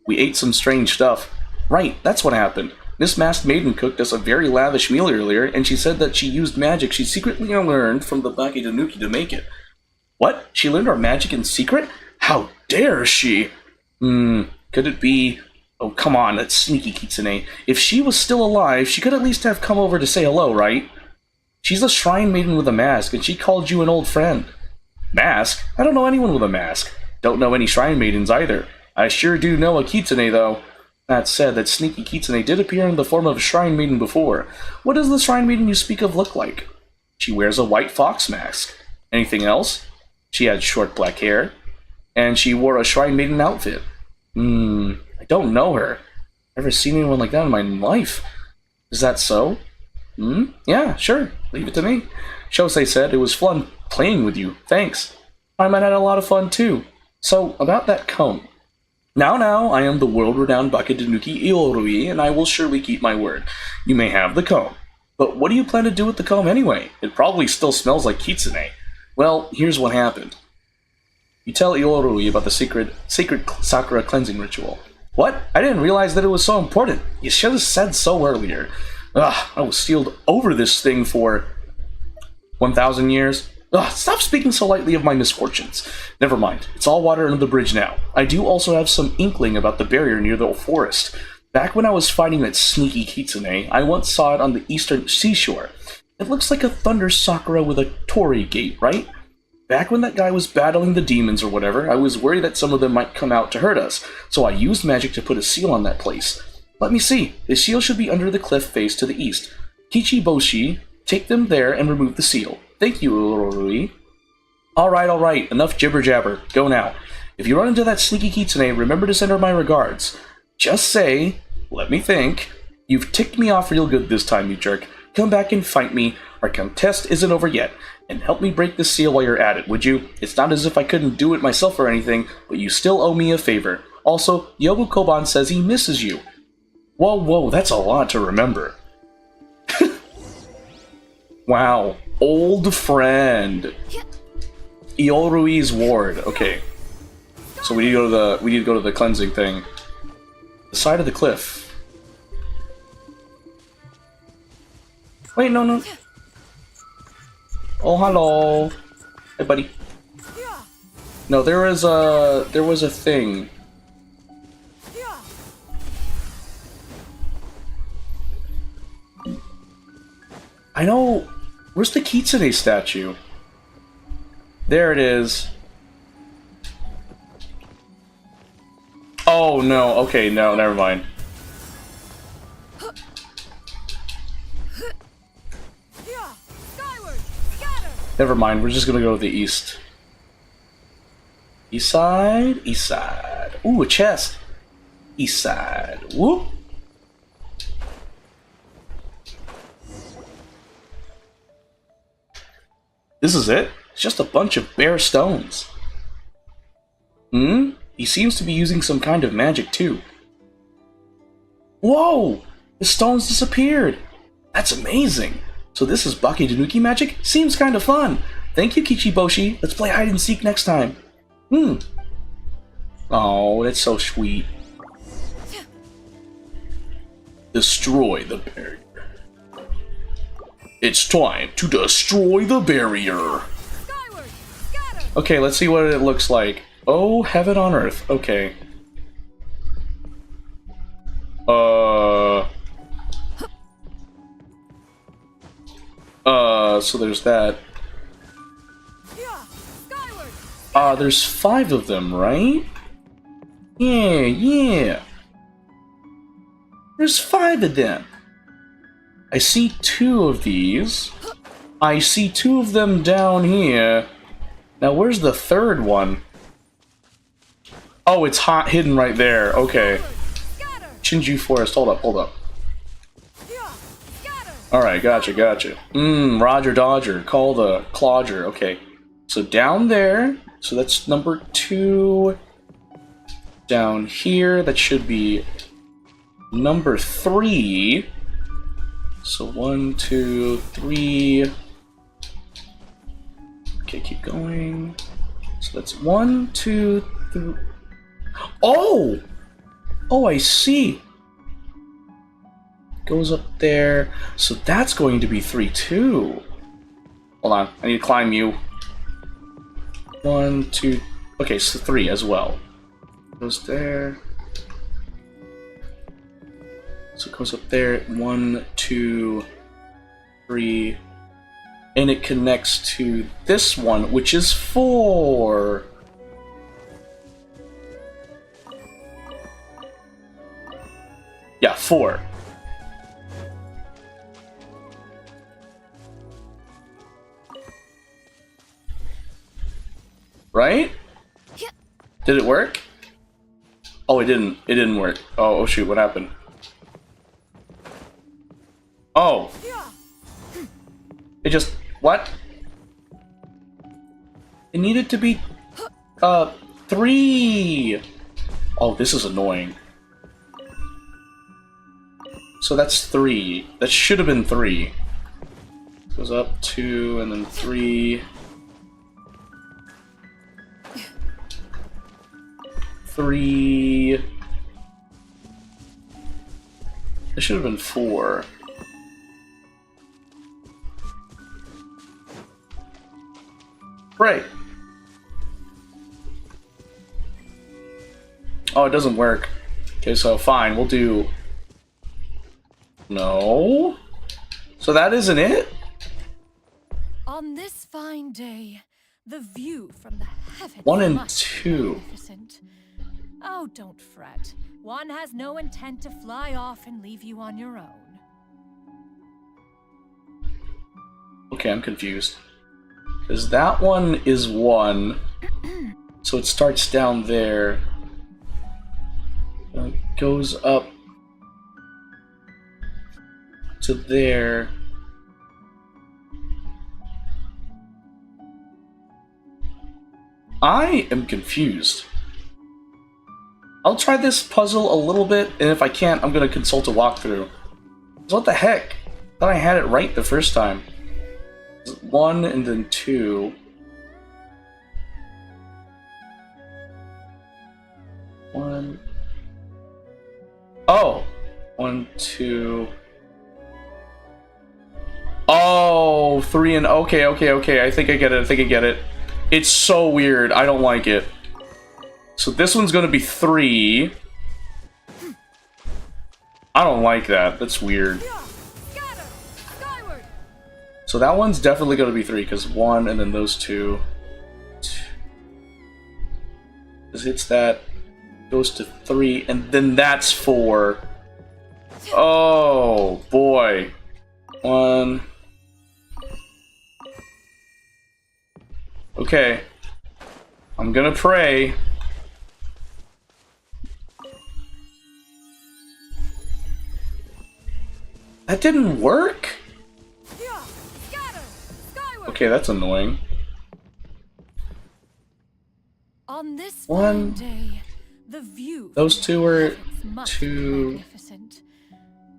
We ate some strange stuff. Right, that's what happened. This masked maiden cooked us a very lavish meal earlier, and she said that she used magic she secretly learned from the Baki Tanuki to make it. What? She learned our magic in secret? How dare she? Could it be... Oh, come on, that sneaky Kitsune. If she was still alive, she could at least have come over to say hello, right? She's a shrine maiden with a mask, and she called you an old friend. Mask? I don't know anyone with a mask. Don't know any shrine maidens either. I sure do know a Kitsune, though. That said, that sneaky Kitsune did appear in the form of a shrine maiden before. What does the shrine maiden you speak of look like? She wears a white fox mask. Anything else? She had short black hair. And she wore a shrine maiden outfit. I don't know her. Never seen anyone like that in my life. Is that so? Yeah, sure. Leave it to me. Shosei said, it was fun playing with you. Thanks. I might have had a lot of fun too. So, about that comb. Now, I am the world-renowned Bakitanuki Iorui, and I will surely keep my word. You may have the comb. But what do you plan to do with the comb anyway? It probably still smells like Kitsune. Well, here's what happened. You tell Iorui about the sacred Sakura cleansing ritual. What? I didn't realize that it was so important. You should have said so earlier. Ugh, I was sealed over this thing for 1,000 years. Ugh, stop speaking so lightly of my misfortunes. Never mind, it's all water under the bridge now. I do also have some inkling about the barrier near the forest. Back when I was fighting that sneaky Kitsune, I once saw it on the eastern seashore. It looks like a Thunder Sakura with a torii gate, right? Back when that guy was battling the demons or whatever, I was worried that some of them might come out to hurt us, so I used magic to put a seal on that place. Let me see. The seal should be under the cliff face to the east. Kichiboshi, take them there and remove the seal. Thank you, Urorui. Alright, enough jibber-jabber. Go now. If you run into that sneaky Kitsune, remember to send her my regards. Just say, let me think, you've ticked me off real good this time, you jerk. Come back and fight me. Our contest isn't over yet. And help me break the seal while you're at it, would you? It's not as if I couldn't do it myself or anything, but you still owe me a favor. Also, Yobu Koban says he misses you. Whoa, that's a lot to remember. Wow. Old friend. Iorui's ward. Okay. So we need to go to the cleansing thing. The side of the cliff. Wait, no. Oh, hello. Hey, buddy. No, there was a thing. I know. Where's the Kitsune statue? There it is. Oh no. Okay, no, never mind. Never mind, we're just gonna go to the east. East side, east side. Ooh, a chest. East side. Whoop. This is it? It's just a bunch of bare stones. He seems to be using some kind of magic too. Whoa! The stones disappeared! That's amazing! So this is Baki Tanuki magic? Seems kind of fun! Thank you, Kichiboshi. Let's play hide and seek next time. Oh, that's so sweet. Destroy the barrier. It's time to destroy the barrier. Okay, let's see what it looks like. Oh, heaven on earth. Okay. So there's that. There's 5 of them, right? Yeah. There's 5 of them. I see 2 of these. I see 2 of them down here. Now, where's the third one? Oh, it's hot hidden right there. Okay. Shinju Forest. Hold up. Alright, gotcha. Roger Dodger. Call the Clodger. Okay. So down there. So that's number 2. Down here. That should be number 3. So 1, 2, 3. Okay, keep going. So that's 1, 2, 3. Oh! Oh, I see. Goes up there. So that's going to be 3 too. Hold on, I need to climb you. 1, 2. Okay, so 3 as well. Goes there. So it goes up there. 1, 2, 3. And it connects to this one, which is 4. Yeah, 4. Right? Did it work? Oh, it didn't. It didn't work. Oh shoot, what happened? Oh. It just... What? It needed to be... 3! Oh, this is annoying. So that's 3. That should have been 3. Goes up 2 and then 3. 3. It should have been 4. Right. Oh, it doesn't work. Okay, so fine, we'll do... No? So that isn't it? On this fine day, the view from the heavens 1 and must be 2. magnificent. Oh, don't fret. One has no intent to fly off and leave you on your own. Okay, I'm confused. Because that one is 1. So it starts down there. It goes up to there. I am confused. I'll try this puzzle a little bit, and if I can't, I'm gonna consult a walkthrough. What the heck? I thought I had it right the first time. 1 and then 2. 1. Oh! 1, 2. Oh, 3 and... Okay. I think I get it. It's so weird. I don't like it. So this one's gonna be 3. I don't like that. That's weird. So that one's definitely gonna be 3, because 1 and then those 2. This hits that. Goes to 3, and then that's 4. Oh, boy. 1. Okay. I'm gonna pray. That didn't work? Okay, that's annoying. On this 1. day, the view Those 2 are must 2. be magnificent.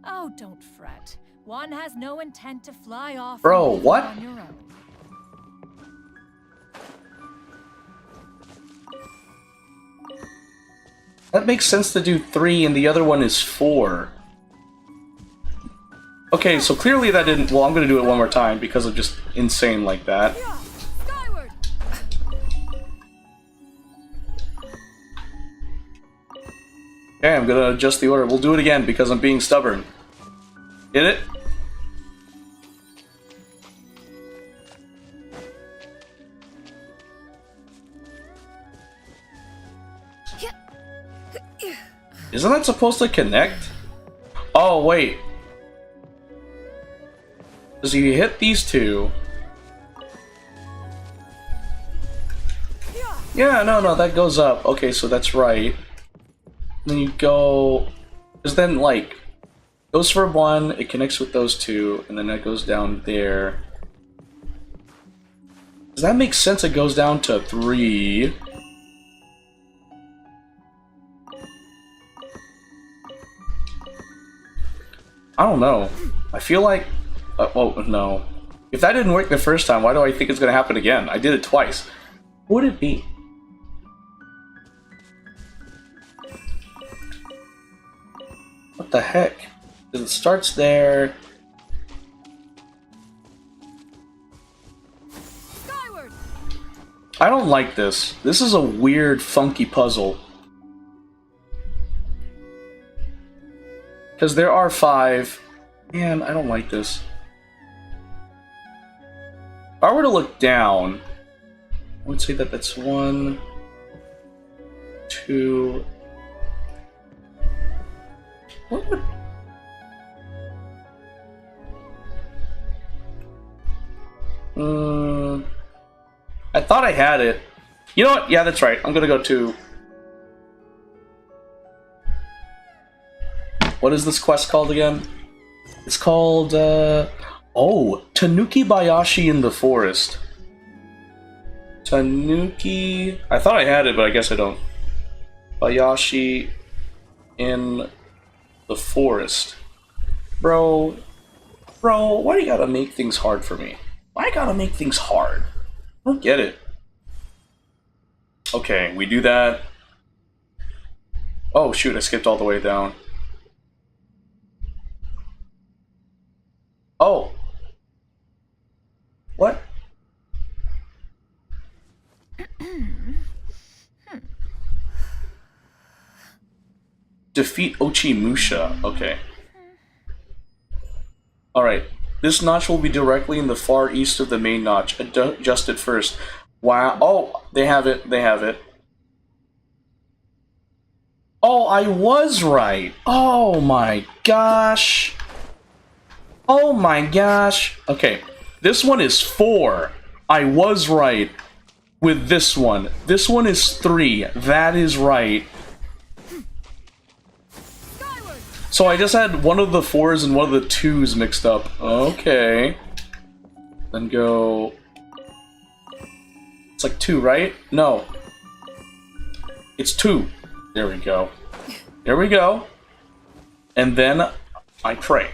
Oh, don't fret. One has no intent to fly off Bro, and leave you what? on your own. That makes sense to do 3 and the other one is 4. Okay, so clearly that didn't... Well, I'm gonna do it one more time because I'm just insane like that. Okay, I'm gonna adjust the order. We'll do it again because I'm being stubborn. Get it? Isn't that supposed to connect? Oh, wait. So you hit these two. Yeah, no, that goes up. Okay, so that's right. Then you go... Because then, like, goes for one, it connects with those two, and then that goes down there. Does that make sense? It goes down to 3. I don't know. I feel like... oh, no. If that didn't work the first time, why do I think it's going to happen again? I did it twice. What would it be? What the heck? Because it starts there... I don't like this. This is a weird, funky puzzle. Because there are 5. Man, I don't like this. If I were to look down, I would say that that's 1, 2... What would... I thought I had it. You know what? Yeah, that's right. I'm gonna go to... What is this quest called again? It's called, oh, Tanuki Bayashi in the Forest. Tanuki... I thought I had it, but I guess I don't. Bayashi in the Forest. Bro, why do you gotta make things hard for me? Why you gotta make things hard? I don't get it. Okay, we do that. Oh shoot, I skipped all the way down. Oh. What? Defeat Ochimusha. Okay. Alright. This notch will be directly in the far east of the main notch. Adjust it first. Wow. Oh, they have it. They have it. Oh, I was right. Oh my gosh. Oh my gosh. Okay. This one is 4. I was right with this one. This one is 3. That is right. So I just had one of the 4s and one of the 2s mixed up. Okay. Then go... It's like 2, right? No. It's 2. There we go. There we go. And then I pray.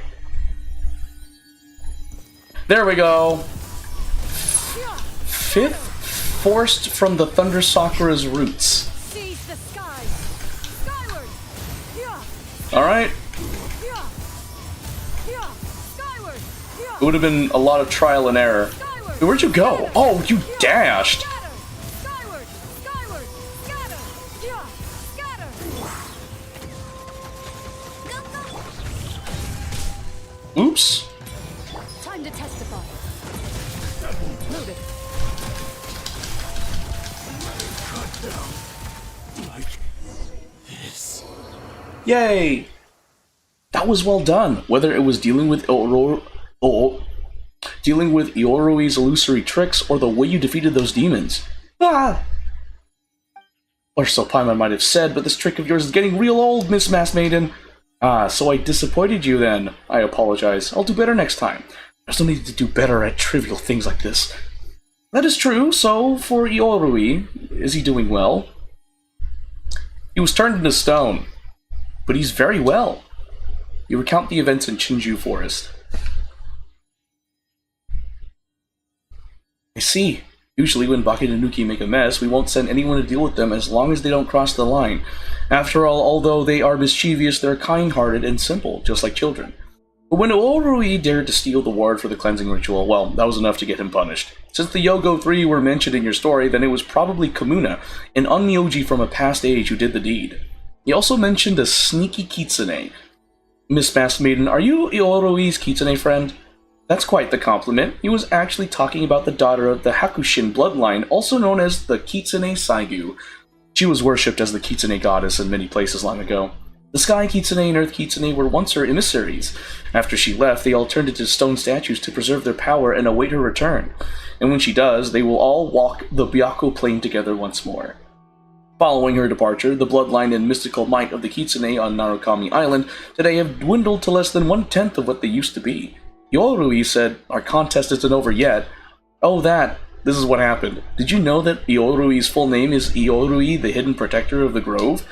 There we go. 5th, forced from the Thunder Sakura's roots. Alright. It would have been a lot of trial and error. Where'd you go? Oh, you dashed! Oops. Time to testify. Loaded. Yay! That was well done. Whether it was dealing with Iorui's illusory tricks or the way you defeated those demons. Ah! Or so Paimon might have said, but this trick of yours is getting real old, Miss Masked Maiden. Ah, so I disappointed you then. I apologize. I'll do better next time. There's no need to do better at trivial things like this. That is true, so for Iorui, is he doing well? He was turned into stone, but he's very well. You recount the events in Chinju Forest. I see. Usually when Baki and Nuki make a mess, we won't send anyone to deal with them as long as they don't cross the line. After all, although they are mischievous, they're kind-hearted and simple, just like children. But when Iorui dared to steal the ward for the cleansing ritual, well, that was enough to get him punished. Since the Yogo 3 were mentioned in your story, then it was probably Kamuna, an unmyoji from a past age, who did the deed. He also mentioned a sneaky kitsune. Miss Masked Maiden, are you Iorui's kitsune friend? That's quite the compliment. He was actually talking about the daughter of the Hakushin bloodline, also known as the Kitsune Saigu. She was worshipped as the Kitsune goddess in many places long ago. The Sky Kitsune and Earth Kitsune were once her emissaries. After she left, they all turned into stone statues to preserve their power and await her return. And when she does, they will all walk the Byakko Plain together once more. Following her departure, the bloodline and mystical might of the Kitsune on Narukami Island today have dwindled to less than 1/10 of what they used to be. Yorui said, "Our contest isn't over yet." Oh, that. This is what happened. Did you know that Iorui's full name is Iorui, the hidden protector of the grove?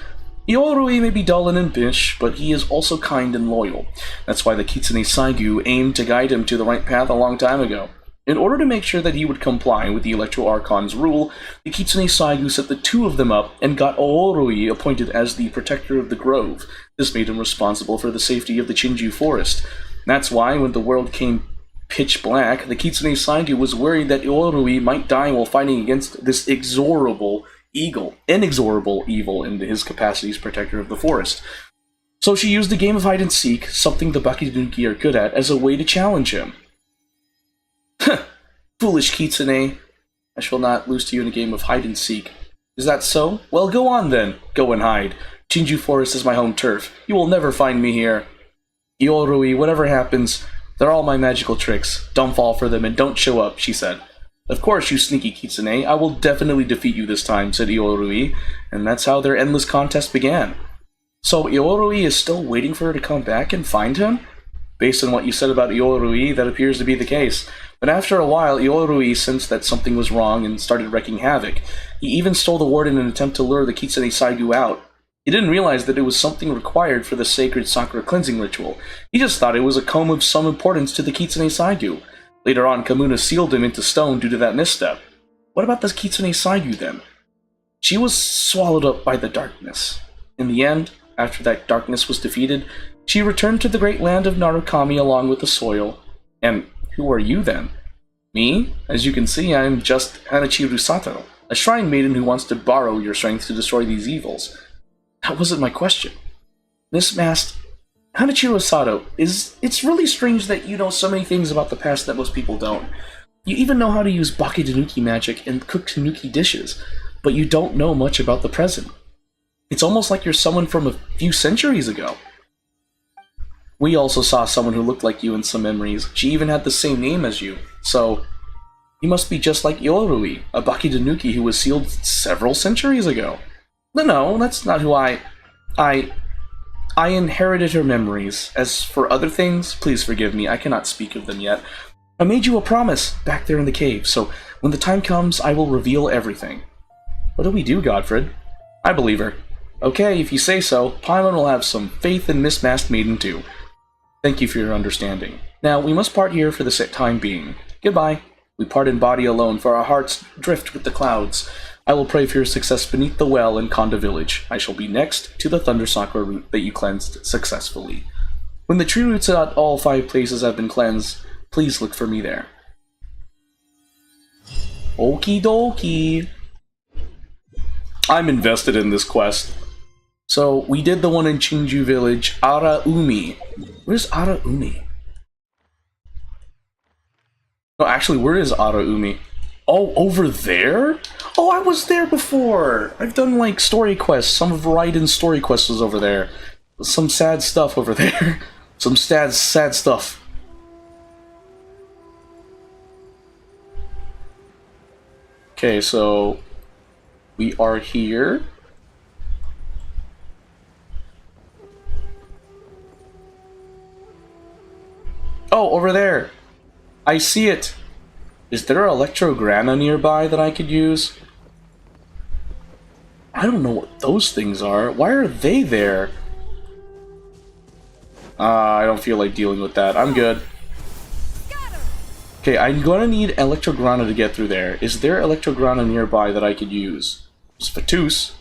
Iorui may be dull and impish, but he is also kind and loyal. That's why the Kitsune Saigu aimed to guide him to the right path a long time ago. In order to make sure that he would comply with the Electro Archon's rule, the Kitsune Saigu set the two of them up and got Iorui appointed as the protector of the grove. This made him responsible for the safety of the Chinju forest. That's why, when the world came pitch black, the Kitsune Saigu was worried that Iorui might die while fighting against this inexorable evil in his capacity as protector of the forest. So she used the game of hide and seek, something the Bakidonuki are good at, as a way to challenge him. Foolish Kitsune. I shall not lose to you in a game of hide and seek. Is that so? Well, go on then. Go and hide. Chinju Forest is my home turf. You will never find me here. Iorui, whatever happens, they're all my magical tricks. Don't fall for them and don't show up, she said. Of course, you sneaky Kitsune. I will definitely defeat you this time, said Iorui, and that's how their endless contest began. So Iorui is still waiting for her to come back and find him? Based on what you said about Iorui, that appears to be the case. But after a while, Iorui sensed that something was wrong and started wreaking havoc. He even stole the ward in an attempt to lure the Kitsune Saigu out. He didn't realize that it was something required for the sacred Sakura cleansing ritual. He just thought it was a comb of some importance to the Kitsune Saigu. Later on, Kamuna sealed him into stone due to that misstep. What about the Kitsune Saigu then? She was swallowed up by the darkness. In the end, after that darkness was defeated, she returned to the great land of Narukami along with the soil. And who are you then? Me? As you can see, I am just Hanachiru Sato, a shrine maiden who wants to borrow your strength to destroy these evils. That wasn't my question. Miss Mast, Hanachiru Sato, it's really strange that you know so many things about the past that most people don't. You even know how to use Bakidonuki magic and cook tanuki dishes, but you don't know much about the present. It's almost like you're someone from a few centuries ago. We also saw someone who looked like you in some memories. She even had the same name as you. So, you must be just like Iorui, a Bakidonuki who was sealed several centuries ago. No, that's not who I inherited her memories. As for other things, please forgive me, I cannot speak of them yet. I made you a promise back there in the cave, so when the time comes, I will reveal everything. What do we do, Godfred? I believe her. Okay, if you say so, Paimon will have some faith in Miss Masked Maiden too. Thank you for your understanding. Now, we must part here for the time being. Goodbye. We part in body alone, for our hearts drift with the clouds. I will pray for your success beneath the well in Konda Village. I shall be next to the Thunder Sakura root that you cleansed successfully. When the tree roots at all 5 places have been cleansed, please look for me there. Okie dokie. I'm invested in this quest. So, we did the one in Chinju Village, Araumi. Where's Araumi? No, actually, where is Araumi? Oh, over there? Oh, I was there before! I've done, like, story quests. Some of Raiden's story quests was over there. Some sad stuff over there. Some sad stuff. Okay, so... we are here. Oh, over there! I see it! Is there Electrograna nearby that I could use? I don't know what those things are. Why are they there? I don't feel like dealing with that. I'm good. Okay, I'm gonna need Electrograna to get through there. Is there Electrograna nearby that I could use? Spatus.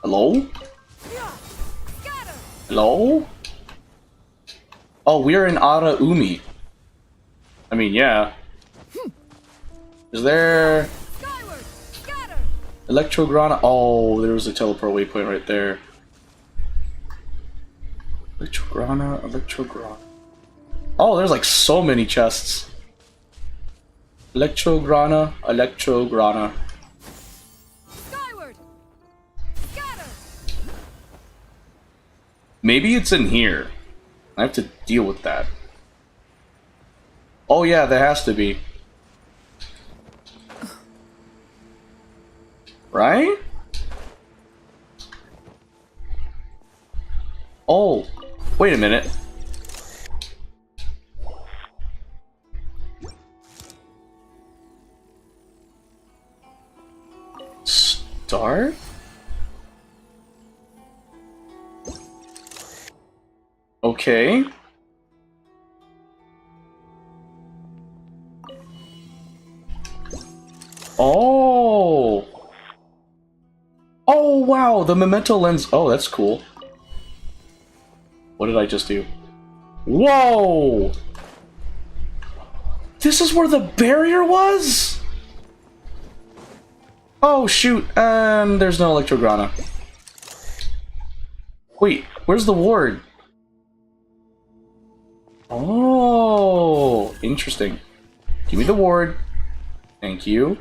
Hello? Hello? Oh, we're in Araumi. I mean, yeah. Is there... Electrograna? Oh, there was a teleport waypoint right there. Electrograna. Oh, there's like so many chests. Electrograna, Electrograna. Skyward! Scatter! Maybe it's in here. I have to deal with that. Oh yeah, there has to be. Right? Oh, wait a minute. Start? Okay. Oh. Oh, wow, the memento lens. Oh, that's cool. What did I just do? Whoa! This is where the barrier was? Oh, shoot. And there's no Electrograna. Wait, where's the ward? Oh, interesting. Give me the ward. Thank you.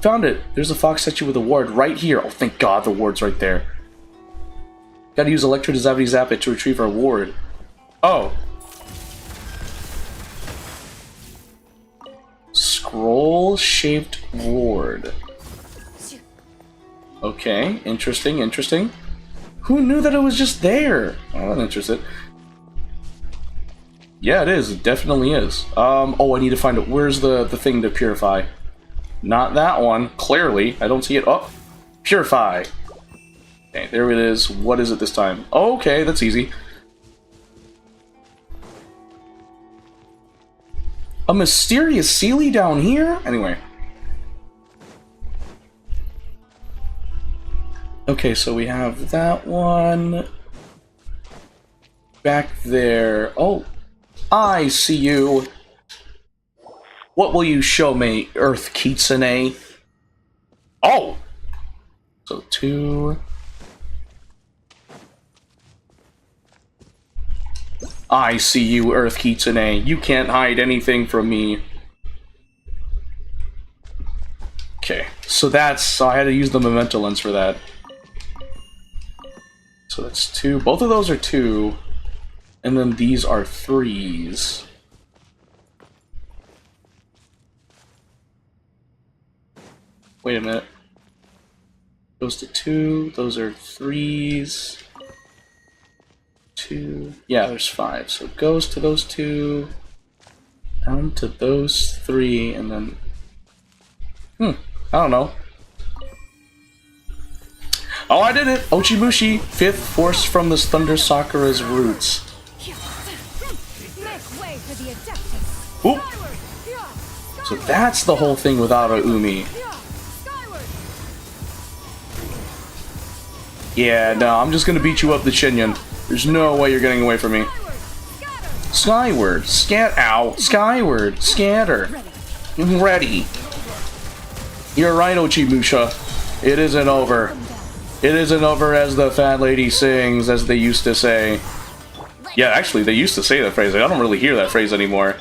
Found it. There's a fox statue with a ward right here. Oh, thank God, the ward's right there. Gotta use Electro to zap it to retrieve our ward. Oh. Scroll-shaped ward. Okay, interesting, interesting. Who knew that it was just there? Oh, I'm interested. Yeah, it is. It definitely is. Oh, I need to find it. Where's the thing to purify? Not that one. Clearly. I don't see it. Oh! Purify! Okay, there it is. What is it this time? Oh, okay, that's easy. A mysterious Sealy down here? Anyway. Okay, so we have that one. Back there. Oh! I see you! What will you show me, Earth Kitsune? Oh! So 2... I see you, Earth Kitsune. You can't hide anything from me. Okay, so that's... So I had to use the memento lens for that. So that's 2. Both of those are 2. And then these are 3s. Wait a minute. Goes to 2. Those are 3s. 2. Yeah, there's 5. So it goes to those 2. Down to those 3. And then... I don't know. Oh, I did it! Ochimushi! 5th force from this Thunder Sakura's roots. Oop! So that's the whole thing with Araumi. Yeah, no, I'm just gonna beat you up the Shinyan. There's no way you're getting away from me. Skyward! Ow! Skyward! Scatter! Ready! You're right, Ochimusha. It isn't over. It isn't over as the fat lady sings, as they used to say. Yeah, actually, they used to say that phrase. I don't really hear that phrase anymore.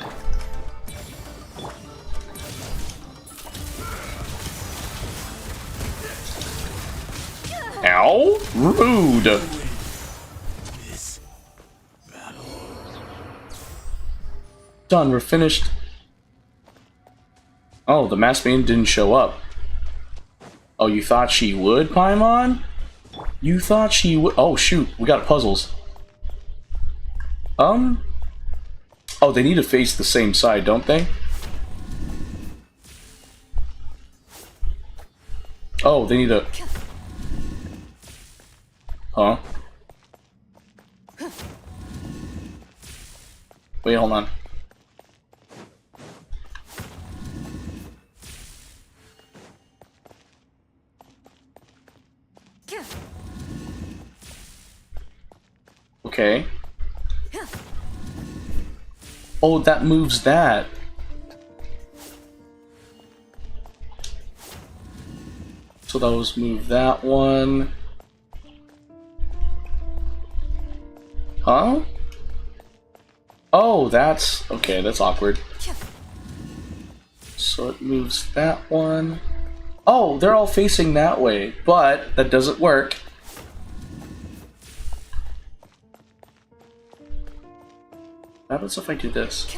Ow! Rude! Done, we're finished. Oh, the masked maiden didn't show up. Oh, you thought she would, Paimon? You thought she would? Oh, shoot, we got puzzles. Oh, they need to face the same side, don't they? Oh, they need to... Huh? Wait, hold on. Okay. Oh, that moves that. So those move that one. Huh? Oh, that's... Okay, that's awkward. So so it moves that one. Oh, they're all facing that way, but that doesn't work. What happens if I do this?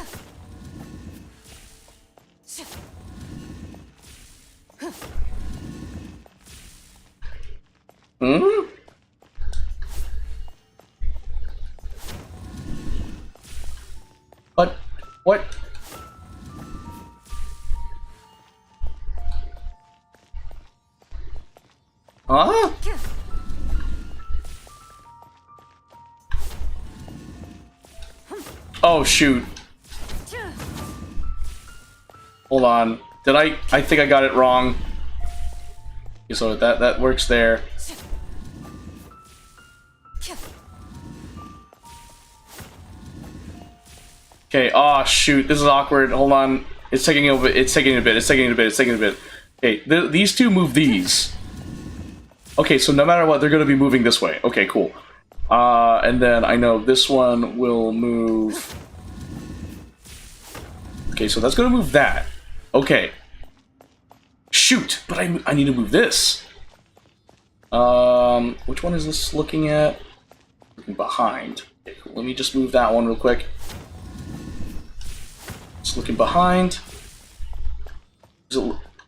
Hmm? What? Huh? Oh shoot. Hold on. Did I think I got it wrong. Okay, so that works there. Okay, oh shoot, this is awkward. Hold on. It's taking a bit. It's taking a bit. Okay, these two move these. Okay, so no matter what, they're gonna be moving this way. Okay, cool. And then I know this one will move. Okay, so that's gonna move that. Okay. Shoot, but I need to move this. Which one is this looking at? Looking behind. Okay, cool. Let me just move that one real quick. It's looking behind.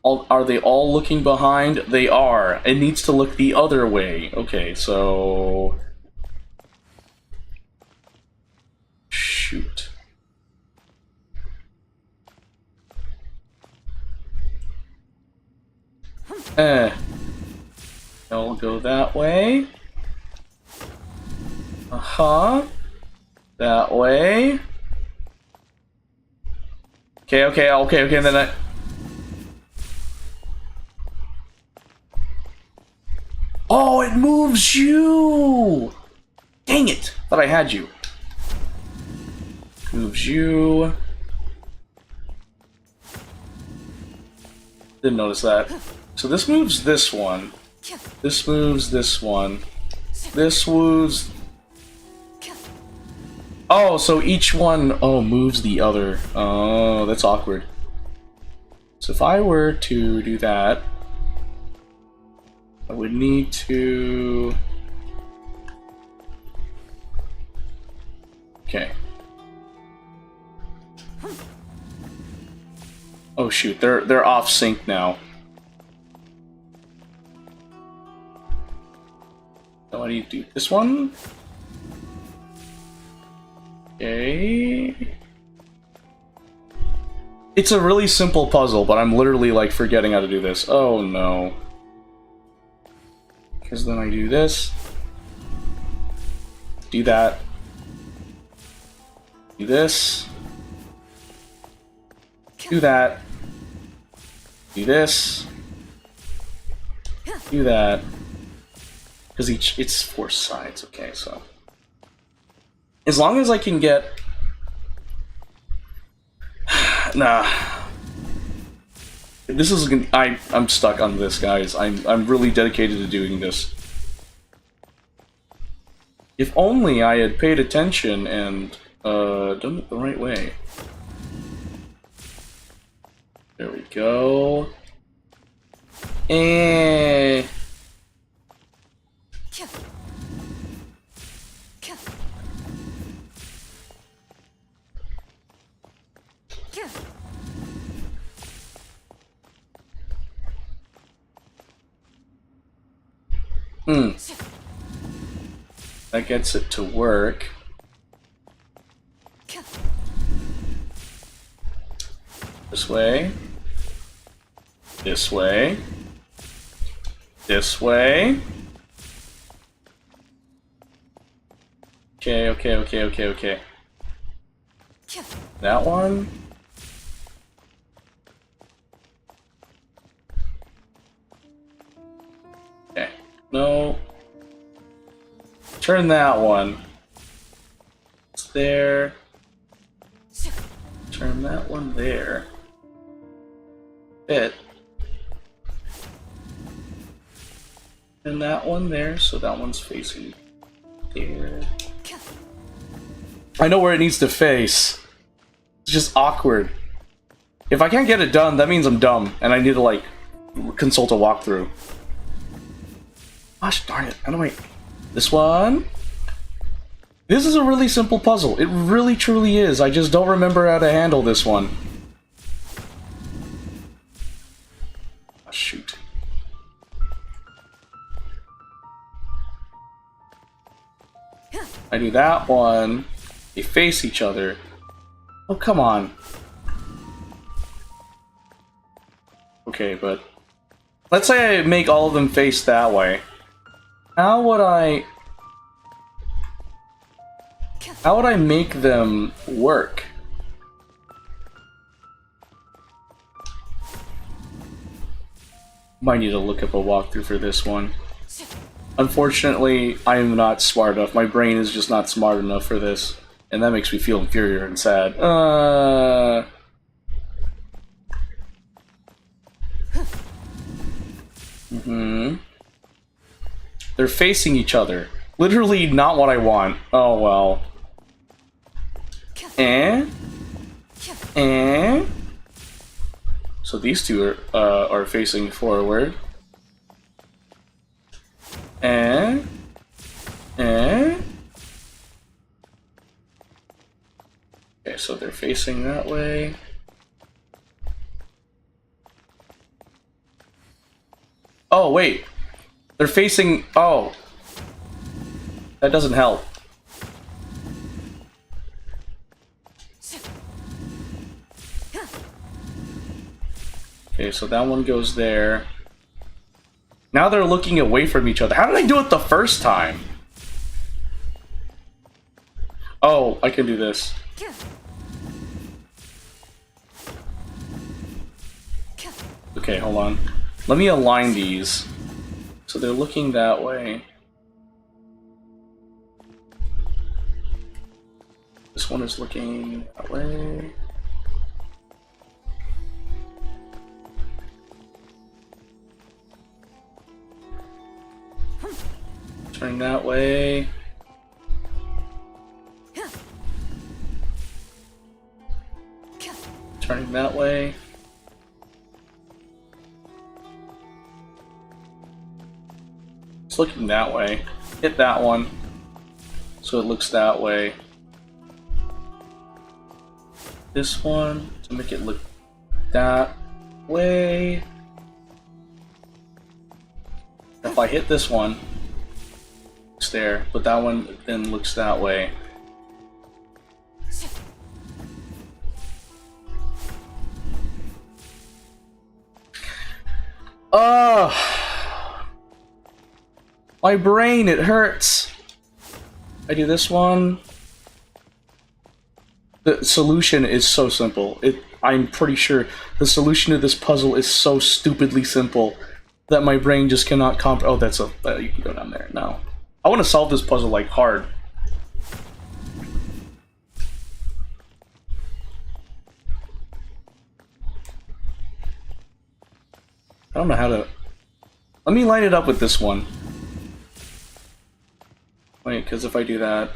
Are they all looking behind? They are. It needs to look the other way. Okay, so... Shoot. I'll go that way. That way. Okay, and then I... Oh, it moves you! Dang it! Thought I had you. Moves you. Didn't notice that. So this moves this one. This moves this one. This moves... Oh, so each one, moves the other. Oh, that's awkward. So if I were to do that, I would need to... Okay. Oh shoot, they're off sync now. So I need to do this one. Okay. It's a really simple puzzle, but I'm literally like forgetting how to do this. Oh no. Because then I do this. Do that. Do this. Do that. Do this. Do that. Because it's 4 sides, okay, so. As long as I can get... Nah. This is... I'm stuck on this, guys. I'm really dedicated to doing this. If only I had paid attention and done it the right way. There we go. And... That gets it to work. This way. This way. This way. Okay. That one. Okay. No. Turn that one. It's there. Turn that one there. Fit. And that one there, so that one's facing there. I know where it needs to face. It's just awkward. If I can't get it done, that means I'm dumb, and I need to, like, consult a walkthrough. Gosh darn it, how do I... This one? This is a really simple puzzle. It really truly is. I just don't remember how to handle this one. Oh, shoot. I do that one. They face each other. Oh, come on. Okay, but... Let's say I make all of them face that way. How would I make them work? Might need to look up a walkthrough for this one. Unfortunately, I am not smart enough. My brain is just not smart enough for this. And that makes me feel inferior and sad. They're facing each other. Literally not what I want. Oh well. So these two are facing forward. Okay, so they're facing that way. Oh wait. They're facing... Oh. That doesn't help. Okay, so that one goes there. Now they're looking away from each other. How did I do it the first time? Oh, I can do this. Okay, hold on. Let me align these. So they're looking that way. This one is looking that way. Turning that way. Turning that way. It's looking that way. Hit that one. So it looks that way. This one to make it look that way. If I hit this one, it's there, but that one then looks that way. My brain, it hurts. I do this one. The solution is so simple. I'm pretty sure the solution to this puzzle is so stupidly simple that my brain just cannot comprehend. Oh, that's a... you can go down there. No. I want to solve this puzzle, like, hard. I don't know how to... Let me line it up with this one. Wait, because if I do that...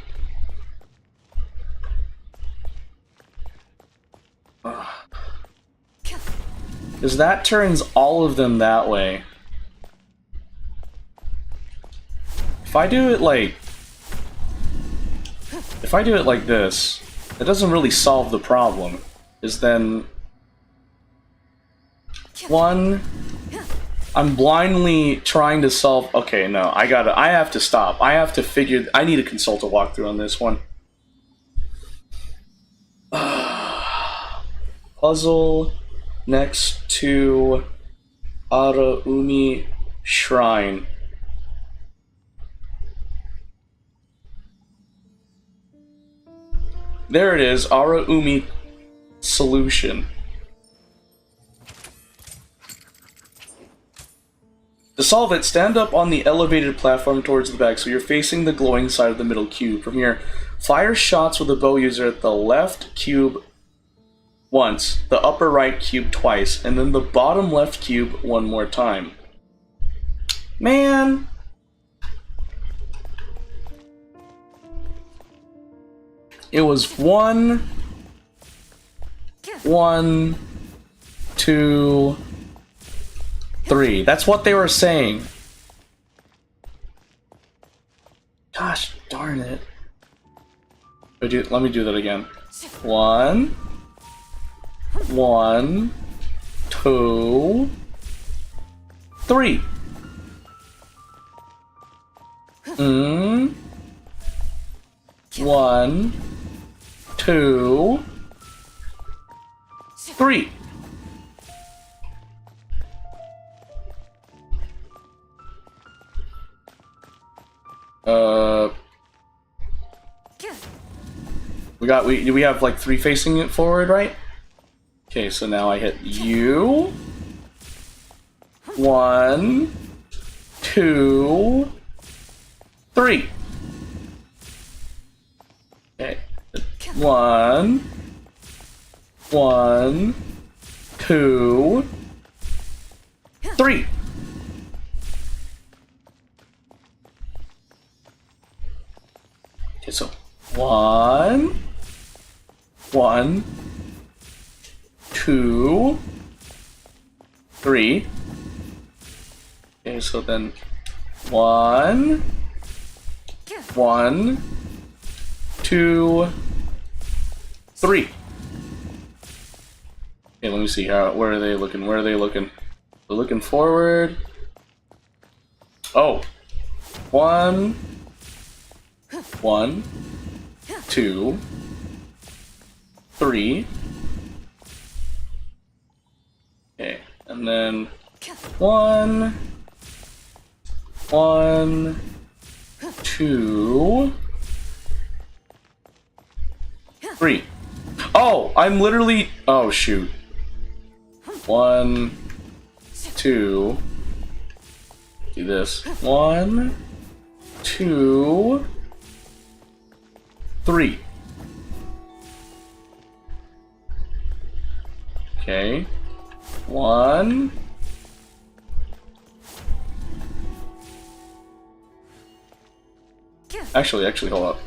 Because that turns all of them that way. If I do it like... If I do it like this, it doesn't really solve the problem. Is then... One... I'm blindly trying to solve... Okay, no, I have to stop. I have to figure... I need to consult a walkthrough on this one. Puzzle next to Araumi Shrine. There it is, Araumi solution. To solve it, stand up on the elevated platform towards the back so you're facing the glowing side of the middle cube. From here, fire shots with a bow user at the left cube once, the upper right cube twice, and then the bottom left cube one more time. Man! It was 1, 1, 2, 3. That's what they were saying. Gosh darn it. Let me do that again. 1, 1, 2, 3. 1, 2, 3. We have like 3 facing it forward, right? Okay, so now I hit U. 1, 2, 3. Okay. 1, 1, 2, 3. Okay, so 1, 1, 2, 3. Okay, so then 1, 1, 2, 3. Okay, let me see where are they looking? Where are they looking? They're looking forward. Oh. 1, 1, 2, 3. Okay, and then 1, 1, 2, 3. Oh, I'm literally. Oh shoot. 1, 2. Do this. 1, 2, 3. Okay. 1. Actually, hold up.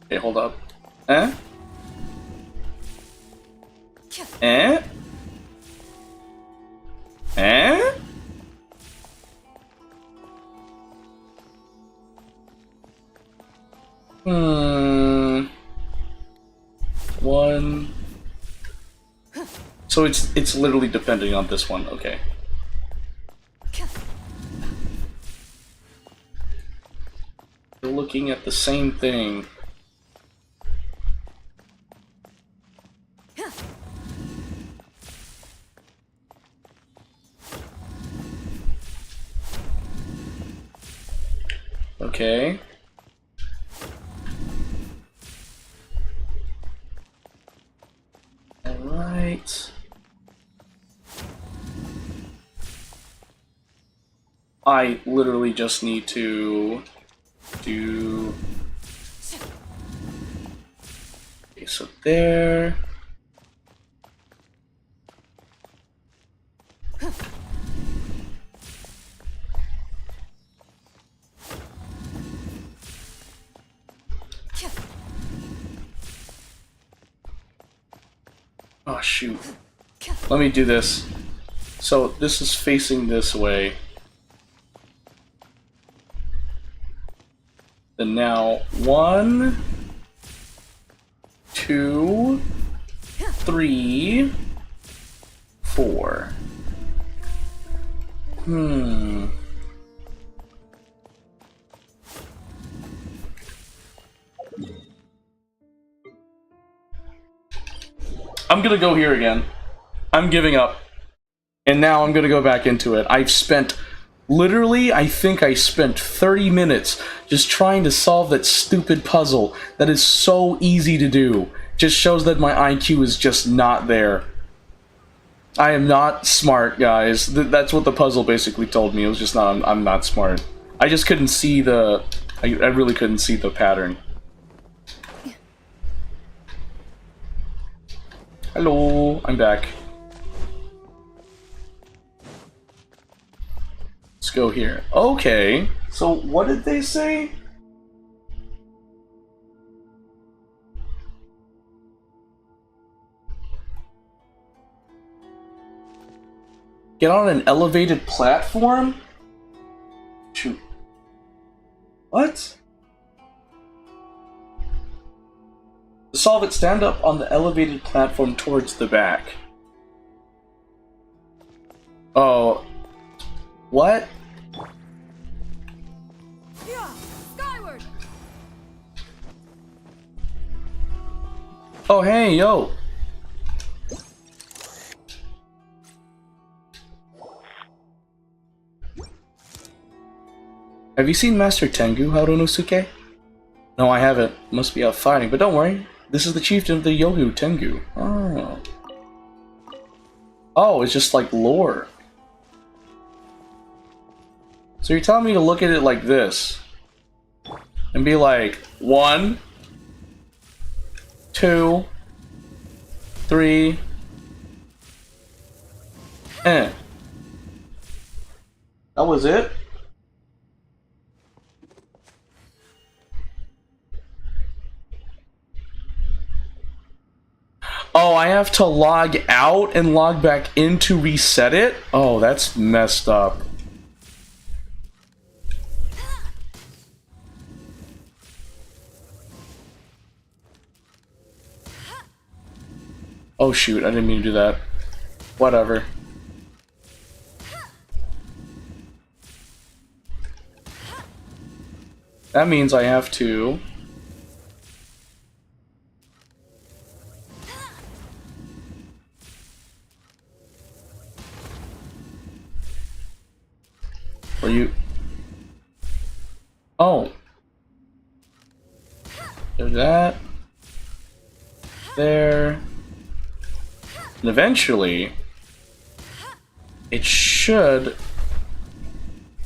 Okay, hold up. Eh? Eh? Eh? One. So it's literally depending on this one. Okay. We're looking at the same thing. Okay. All right. I literally just need to do. Okay, so there. Oh shoot. Let me do this. So this is facing this way. Then now 1, 2, 3, 4. I'm gonna go here again. I'm giving up. And now I'm gonna go back into it. I've spent, literally, I think I spent 30 minutes just trying to solve that stupid puzzle that is so easy to do. Just shows that my IQ is just not there. I am not smart, guys. That's what the puzzle basically told me. It was just not, I'm not smart. I just couldn't see the, I really couldn't see the pattern. Hello, I'm back. go here. Okay. So what did they say? Get on an elevated platform? Shoot. What? To solve it, stand up on the elevated platform towards the back. Oh. What? Yeah, skyward. Oh, hey, yo. Have you seen Master Tengu, Harunosuke? No, I haven't. Must be out fighting, but don't worry. This is the chieftain of the Yohu Tengu. Oh. Oh, it's just like lore. So you're telling me to look at it like this. And be like, 1, 2, 3, That was it? Oh, I have to log out and log back in to reset it? Oh, that's messed up. Oh shoot, I didn't mean to do that. Whatever. That means I have to... Are you... Oh. There's that. There. And eventually, it should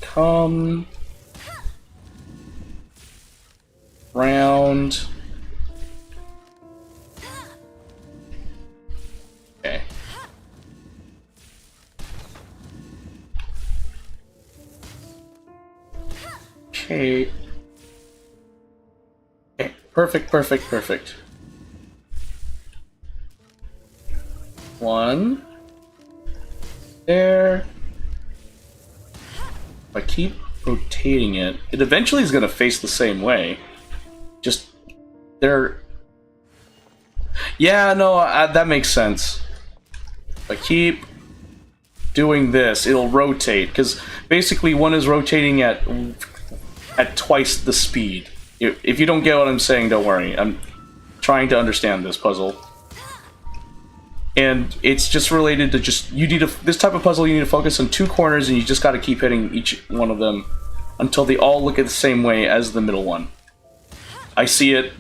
come round. Okay. Okay. Okay. Perfect, perfect, perfect. 1 there. If I keep rotating it, it eventually is going to face the same way. Just there. Yeah, no, that makes sense. If I keep doing this, it'll rotate because basically one is rotating at twice the speed. If you don't get what I'm saying, don't worry. I'm trying to understand this puzzle. And it's just related to this type of puzzle, you need to focus on 2 corners and you just got to keep hitting each one of them until they all look at the same way as the middle one. I see it.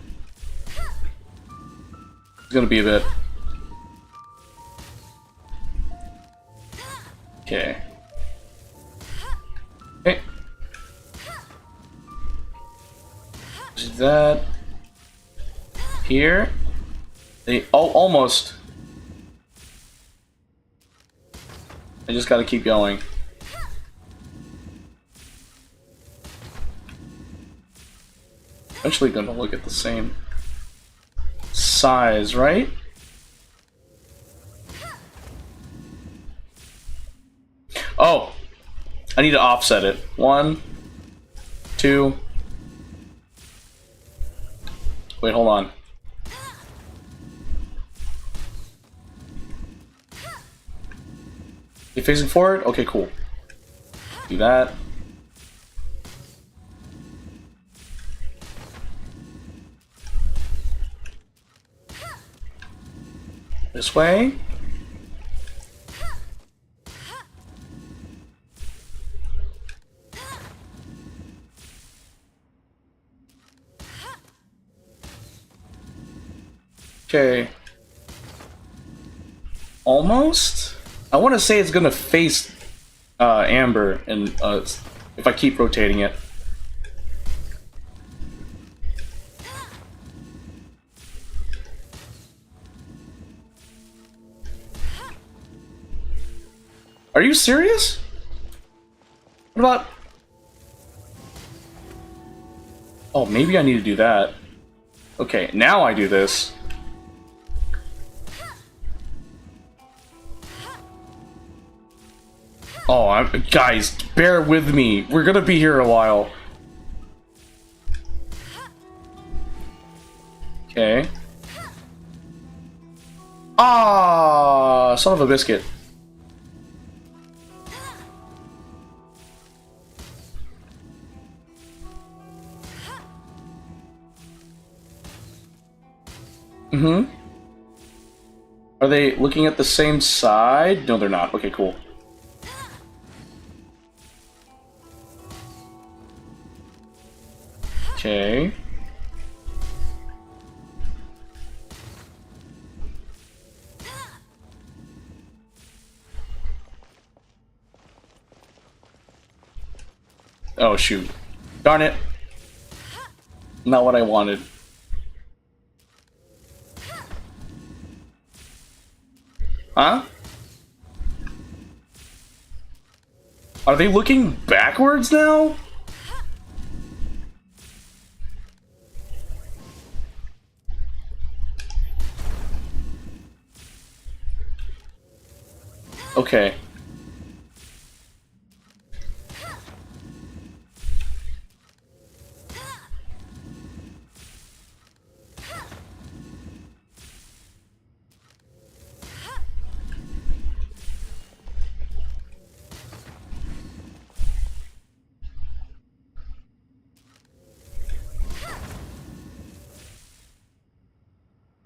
It's gonna be a bit. Okay. Okay. Do that. Here. They almost. I just gotta keep going. Eventually gonna look at the same size, right? Oh! I need to offset it. 1, 2. Wait, hold on. You facing forward? Okay, cool. Do that. This way. Okay. Almost? I want to say it's gonna face Amber, and if I keep rotating it. Are you serious? What about... Oh, maybe I need to do that. Okay, now I do this. Oh, guys, bear with me. We're gonna be here a while. Okay. Ah, son of a biscuit. Mm-hmm. Are they looking at the same side? No, they're not. Okay, cool. Okay. Oh, shoot. Darn it. Not what I wanted. Huh? Are they looking backwards now? Okay.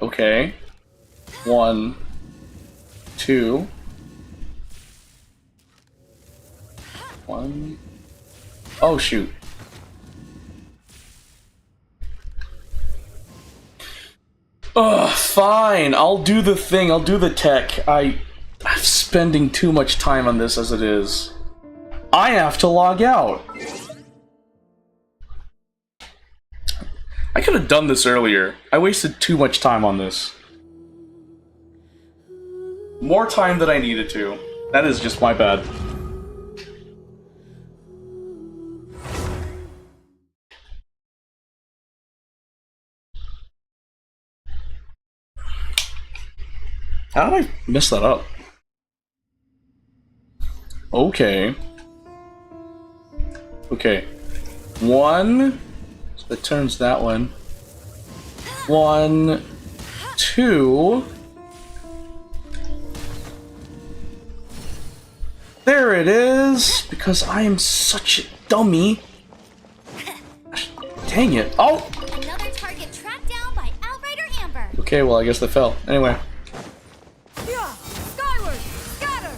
Okay. 1, 2. 1. Oh, shoot. Ugh, fine. I'll do the thing. I'll do the tech. I'm spending too much time on this as it is. I have to log out. I could have done this earlier. I wasted too much time on this. More time than I needed to. That is just my bad. How did I mess that up? Okay. Okay. 1. So that turns that one. 1, 2. There it is! Because I am such a dummy. Dang it. Oh! Another target tracked down by Outrider Amber. Okay, well, I guess they fell. Anyway. Skyward! Scatter!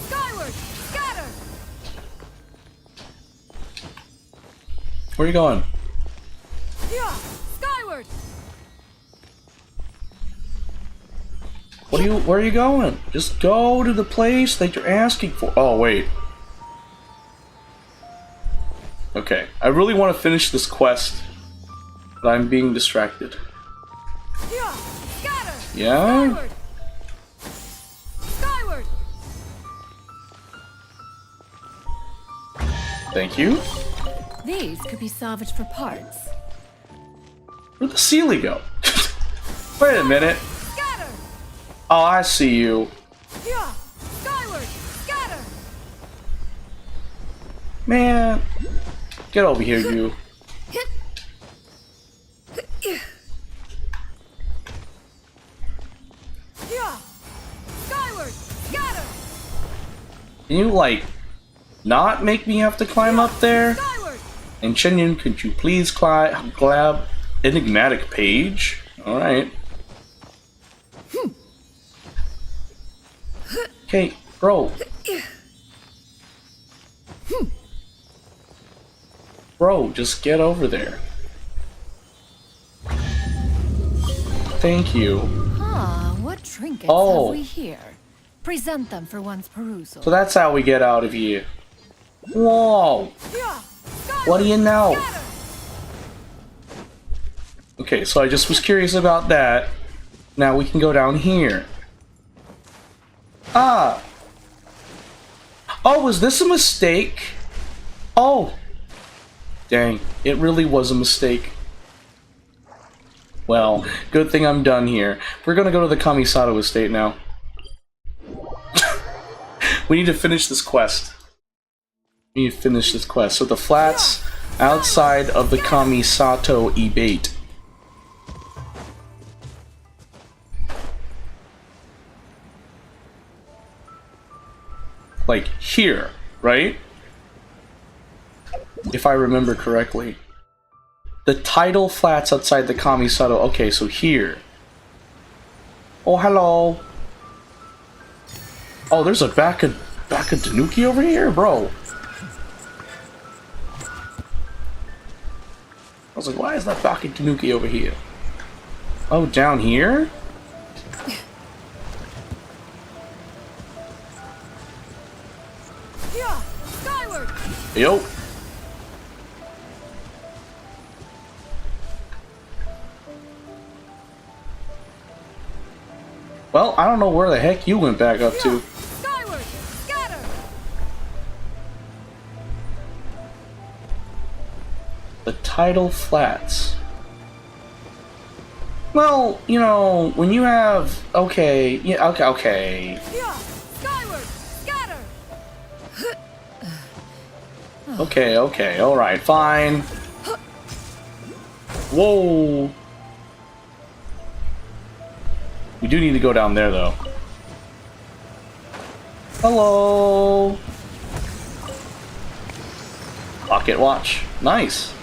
Skyward! Scatter! Where are you going? Skyward! Where are you going? Just go to the place that you're asking for. Oh, wait. Okay, I really want to finish this quest, but I'm being distracted. Yeah? Skyward! Thank you. These could be salvaged for parts. Where'd the Sealy go? Wait a minute. Oh, I see you. Skyward! Scatter! Man. Get over here, you. Skyward! Scatter! Can you, like, not make me have to climb up there? And Shenyun, could you please grab enigmatic page? Alright. Okay, bro. Bro, just get over there. Thank you. Ah, what trinkets Oh. have we here? Present them for one's perusal. So that's how we get out of here. Whoa! What do you know? Okay, so I just was curious about that. Now we can go down here. Ah! Oh, was this a mistake? Oh. Dang, it really was a mistake. Well, good thing I'm done here. We're gonna go to the Kamisato estate now. We need to finish this quest. We need to finish this quest. So the flats outside of the Kamisato estate. Like here, right? If I remember correctly. The tidal flats outside the Kamisato. Okay, so here. Oh, hello. Oh, there's a Baka Tanuki over here, bro. I was like, why is that Baka Tanuki over here? Oh, down here? Yeah, skyward. Yo. Well, I don't know where the heck you went back up to. Skyward, scatter. The tidal flats. Well, you know, when you have... Okay, yeah, okay. Yeah, skyward, scatter. Okay, alright, fine. Whoa. We do need to go down there, though. Hello. Pocket watch. Nice.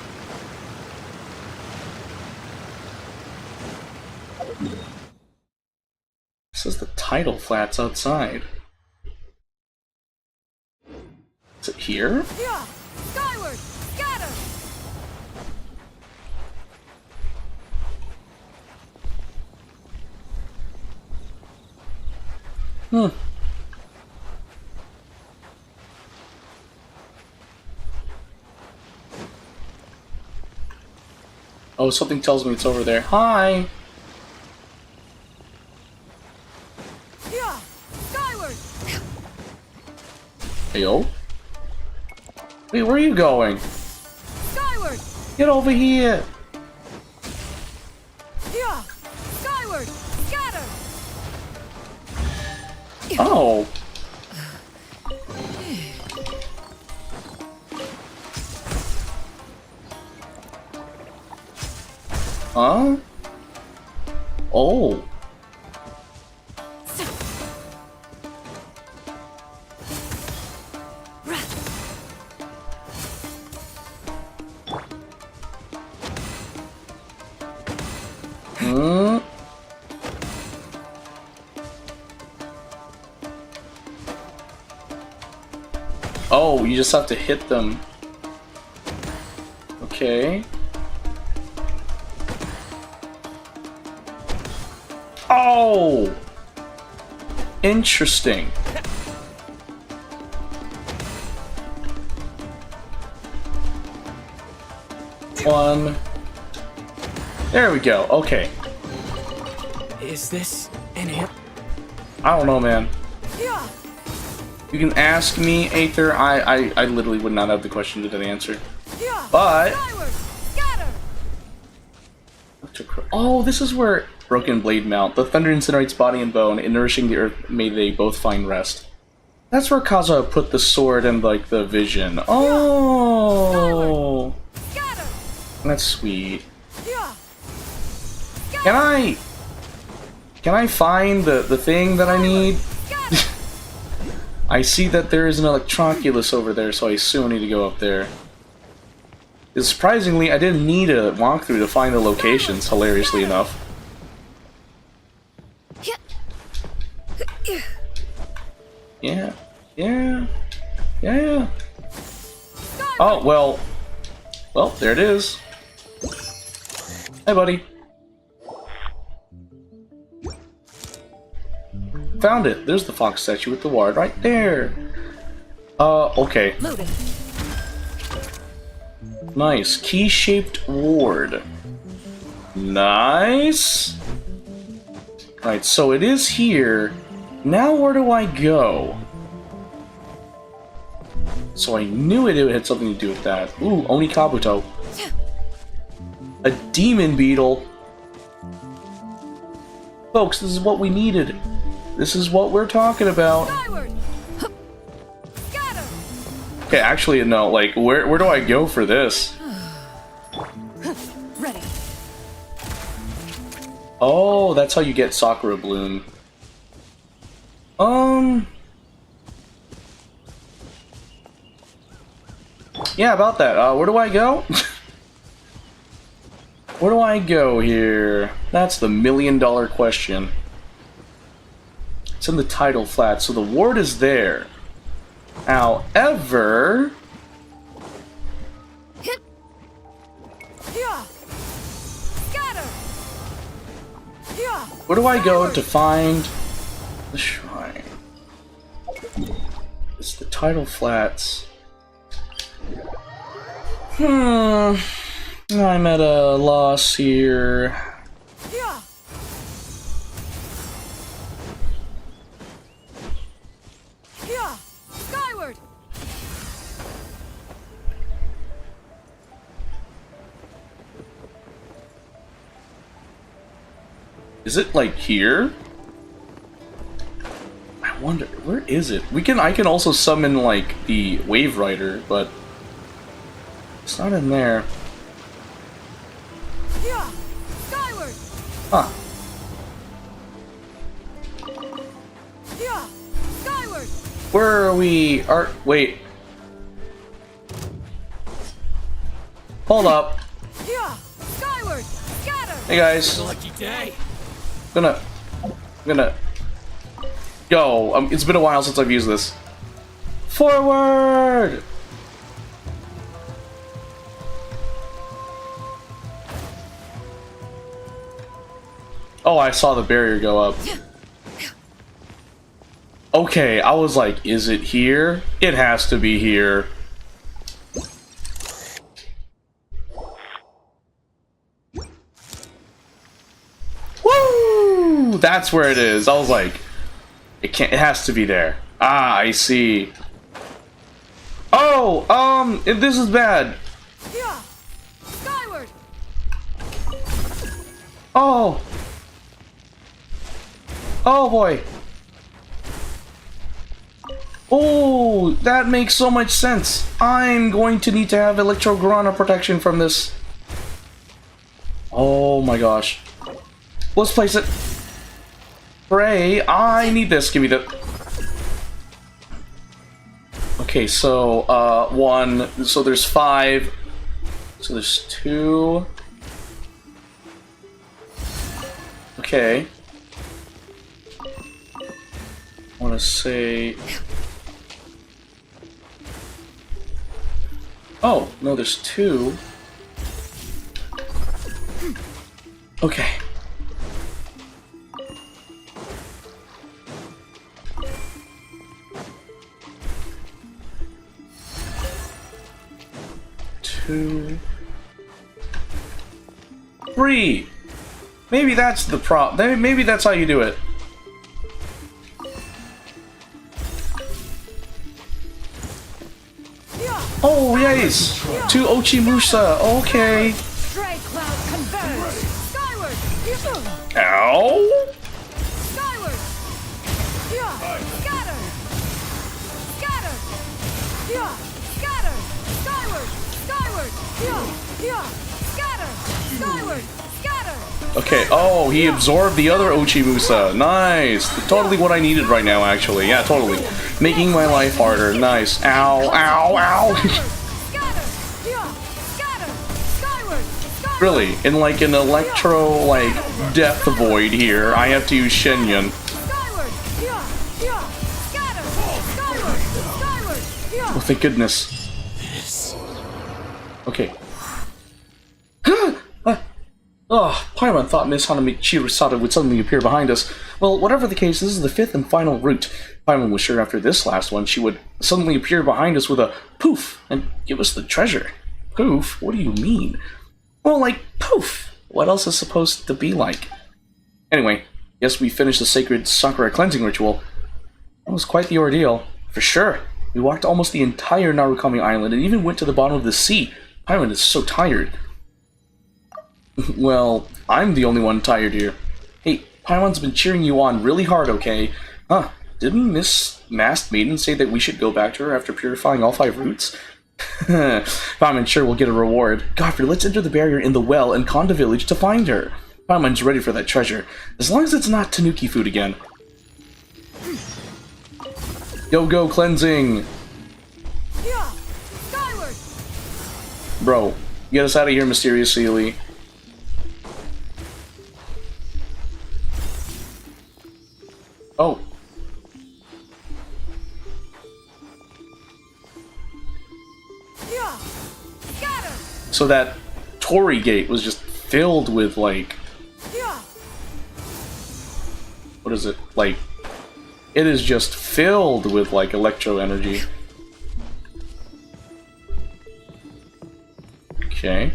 This is the tidal flats outside. Is it here? Yeah, skyward, scatter. Hmm. Oh, something tells me it's over there. Hi! Yeah, skyward. Heyo? Wait, where are you going? Skyward. Get over here! Yeah, skyward, scatter. Oh! Huh? Oh! Hmm? Oh, you just have to hit them. Okay. Oh! Interesting. One. There we go. Okay. Is this an amp? I don't know, man. Yeah. You can ask me, Aether. I literally would not have the question to the answer. Yeah. But Skyward, scatter. oh, this is where Broken Blade Mount. The thunder incinerates body and bone, and nourishing the earth may they both find rest. That's where Kazuha put the sword and like the vision. Oh, that's sweet. Yeah. Can I find the thing that I need? I see that there is an Electroculus over there, so I assume I need to go up there. Surprisingly, I didn't need a walkthrough to find the locations, hilariously enough. Yeah. Oh, well, there it is. Hey, buddy. Found it. There's the fox statue with the ward right there. Okay. Nice. Key-shaped ward. Nice. Right, so it is here. Now where do I go? So I knew it had something to do with that. Ooh, Oni Kabuto. A demon beetle. Folks, this is what we needed. This is what we're talking about. Okay, actually, no, like, where do I go for this? Ready. Oh, that's how you get Sakura Bloom. Yeah, about that. Where do I go? Where do I go here? That's the $1 million question. It's in the tidal flat, so the ward is there. However... Where do I go to find the shrine? It's the tidal flats. I'm at a loss here. Skyward. Is it like here? I wonder, where is it? I can also summon like the Wave Rider, but it's not in there. Skyward. Huh. Skyward. Where are we? Wait. Hold up. Skyward. Scatter. Hey guys. Lucky day. I'm gonna go. It's been a while since I've used this. Forward. Oh, I saw the barrier go up. Okay, I was like, is it here? It has to be here. Woo! That's where it is. I was like, it has to be there. Ah, I see. Oh, this is bad. Skyward. Oh. Oh boy. Oh, that makes so much sense. I'm going to need to have Electro Guarana protection from this. Oh my gosh. Let's place it. Pray, I need this. Give me the... Okay, so, 1. So there's 5. So there's 2. Okay. I want to say... Oh, no, there's 2. Okay. Two. 3. Maybe that's the maybe that's how you do it. Oh, yes! 2 Ochimusa, okay. Stray cloud converge. Skyward. Ow! Skyward. Scatter. Scatter. Scatter. Skyward. Skyward. Scatter. Skyward. Scatter. Okay, oh, he absorbed the other Ochimusa. Nice! Totally what I needed right now, actually. Yeah, totally. Making my life harder. Nice. Ow, ow, ow! Really, in like an electro, like, death void here, I have to use Shenyun. Oh, thank goodness. Okay. Oh, Paimon thought Miss Hanami Chirisada would suddenly appear behind us. Well, whatever the case, this is the 5th and final route. Paimon was sure after this last one she would suddenly appear behind us with a poof and give us the treasure. Poof? What do you mean? Well, like, poof! What else is supposed to be like? Anyway, yes, we finished the sacred Sakura cleansing ritual. That was quite the ordeal. For sure. We walked almost the entire Narukami Island and even went to the bottom of the sea. Paimon is so tired. Well, I'm the only one tired here. Hey, Paimon's been cheering you on really hard, okay? Huh, didn't Miss Masked Maiden say that we should go back to her after purifying all 5 roots? Paimon sure will get a reward. Godfrey, let's enter the barrier in the well and Konda village to find her. Paimon's ready for that treasure, as long as it's not Tanuki food again. Yo-go cleansing! Yeah, skyward. Bro, get us out of here, Mysterious Sealy. Oh. Yeah, scatter. So that Torii gate was just filled with, like... Yeah. What is it? Like... It is just filled with, like, electro energy. Okay.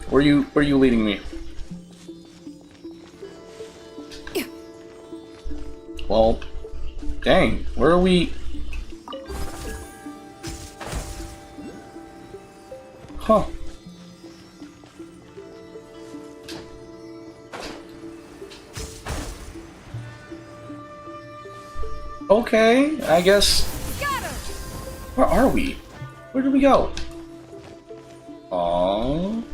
Where are you leading me? Well, dang, where are we? Huh. Okay, I guess. Where are we? Where did we go? Aww.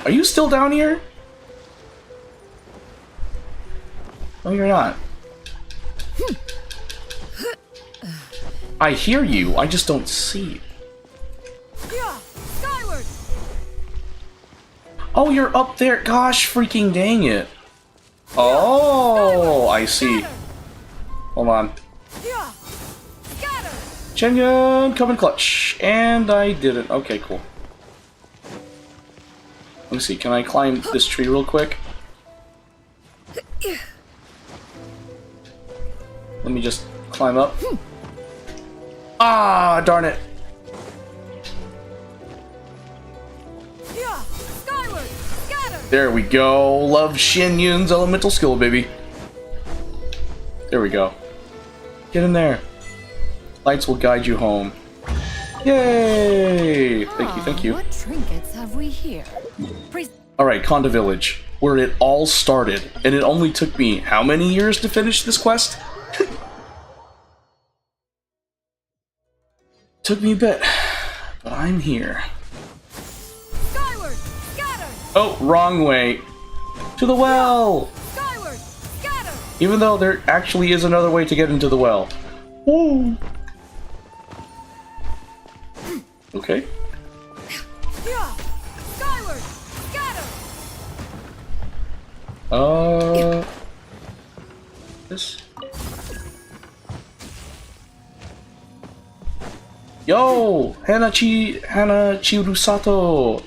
Are you still down here? No, you're not. I hear you, I just don't see you. Yeah, skyward. Oh, you're up there. Gosh, freaking dang it. Oh, I see. Hold on. Yeah, scatter. Chenyun, come in clutch. And I did it. Okay, cool. Let me see, can I climb this tree real quick? Let me just climb up. Ah, darn it. Yeah, skyward, scatter. There we go. Love Shenyun's elemental skill, baby. There we go. Get in there. Lights will guide you home. Yay! Thank you, thank you. What trinkets have we here? Alright, Konda Village, where it all started, and it only took me how many years to finish this quest? Took me a bit, but I'm here. Skyward, scatter. Oh, wrong way. To the well! Skyward, scatter. Even though there actually is another way to get into the well. Woo! Okay. Yeah, skyward, scatter. This. Yo! Hana Chirusato!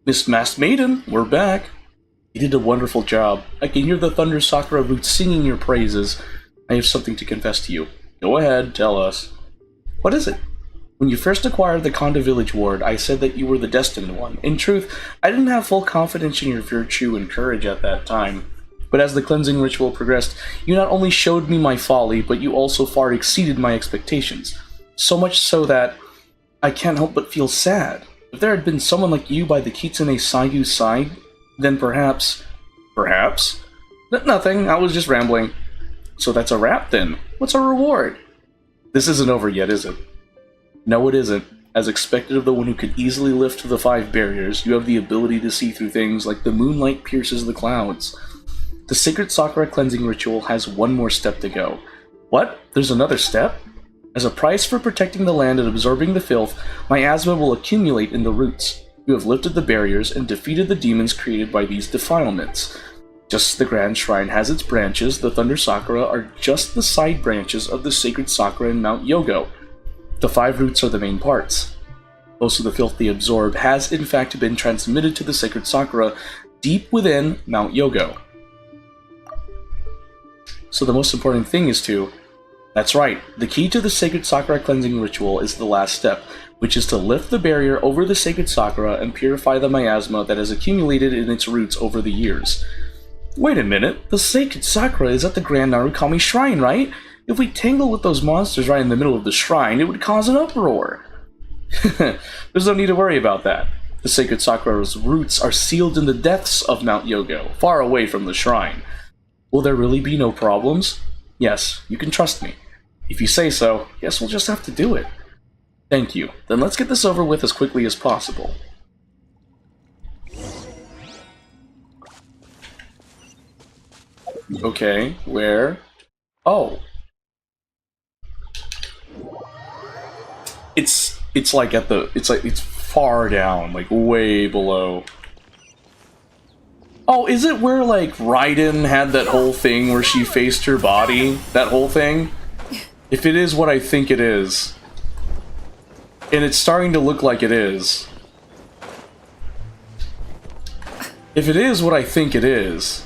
Miss Masked Maiden, we're back. You did a wonderful job. I can hear the Thunder Sakura roots singing your praises. I have something to confess to you. Go ahead, tell us. What is it? When you first acquired the Konda Village Ward, I said that you were the destined one. In truth, I didn't have full confidence in your virtue and courage at that time. But as the cleansing ritual progressed, you not only showed me my folly, but you also far exceeded my expectations. So much so that I can't help but feel sad. If there had been someone like you by the Kitsune Sayu's side, then perhaps... Perhaps? Nothing, I was just rambling. So that's a wrap then. What's our reward? This isn't over yet, is it? No, it isn't. As expected of the one who could easily lift the 5 barriers, you have the ability to see through things like the moonlight pierces the clouds. The Sacred Sakura cleansing ritual has one more step to go. What? There's another step? As a price for protecting the land and absorbing the filth, miasma will accumulate in the roots. You have lifted the barriers and defeated the demons created by these defilements. Just as the Grand Shrine has its branches, the Thunder Sakura are just the side branches of the Sacred Sakura in Mount Yogo. The 5 roots are the main parts. Most of the filth they absorb has in fact been transmitted to the Sacred Sakura deep within Mount Yogo. So the most important thing is to... That's right, the key to the Sacred Sakura cleansing ritual is the last step, which is to lift the barrier over the Sacred Sakura and purify the miasma that has accumulated in its roots over the years. Wait a minute, the Sacred Sakura is at the Grand Narukami Shrine, right? If we tangle with those monsters right in the middle of the shrine, it would cause an uproar. There's no need to worry about that. The Sacred Sakura's roots are sealed in the depths of Mount Yogo, far away from the shrine. Will there really be no problems? Yes, you can trust me. If you say so, guess we'll just have to do it. Thank you. Then let's get this over with as quickly as possible. Okay, where? Oh. It's like at the... It's far down, like way below. Oh, is it where, like, Raiden had that whole thing where she faced her body? That whole thing? If it is what I think it is. And it's starting to look like it is. If it is what I think it is...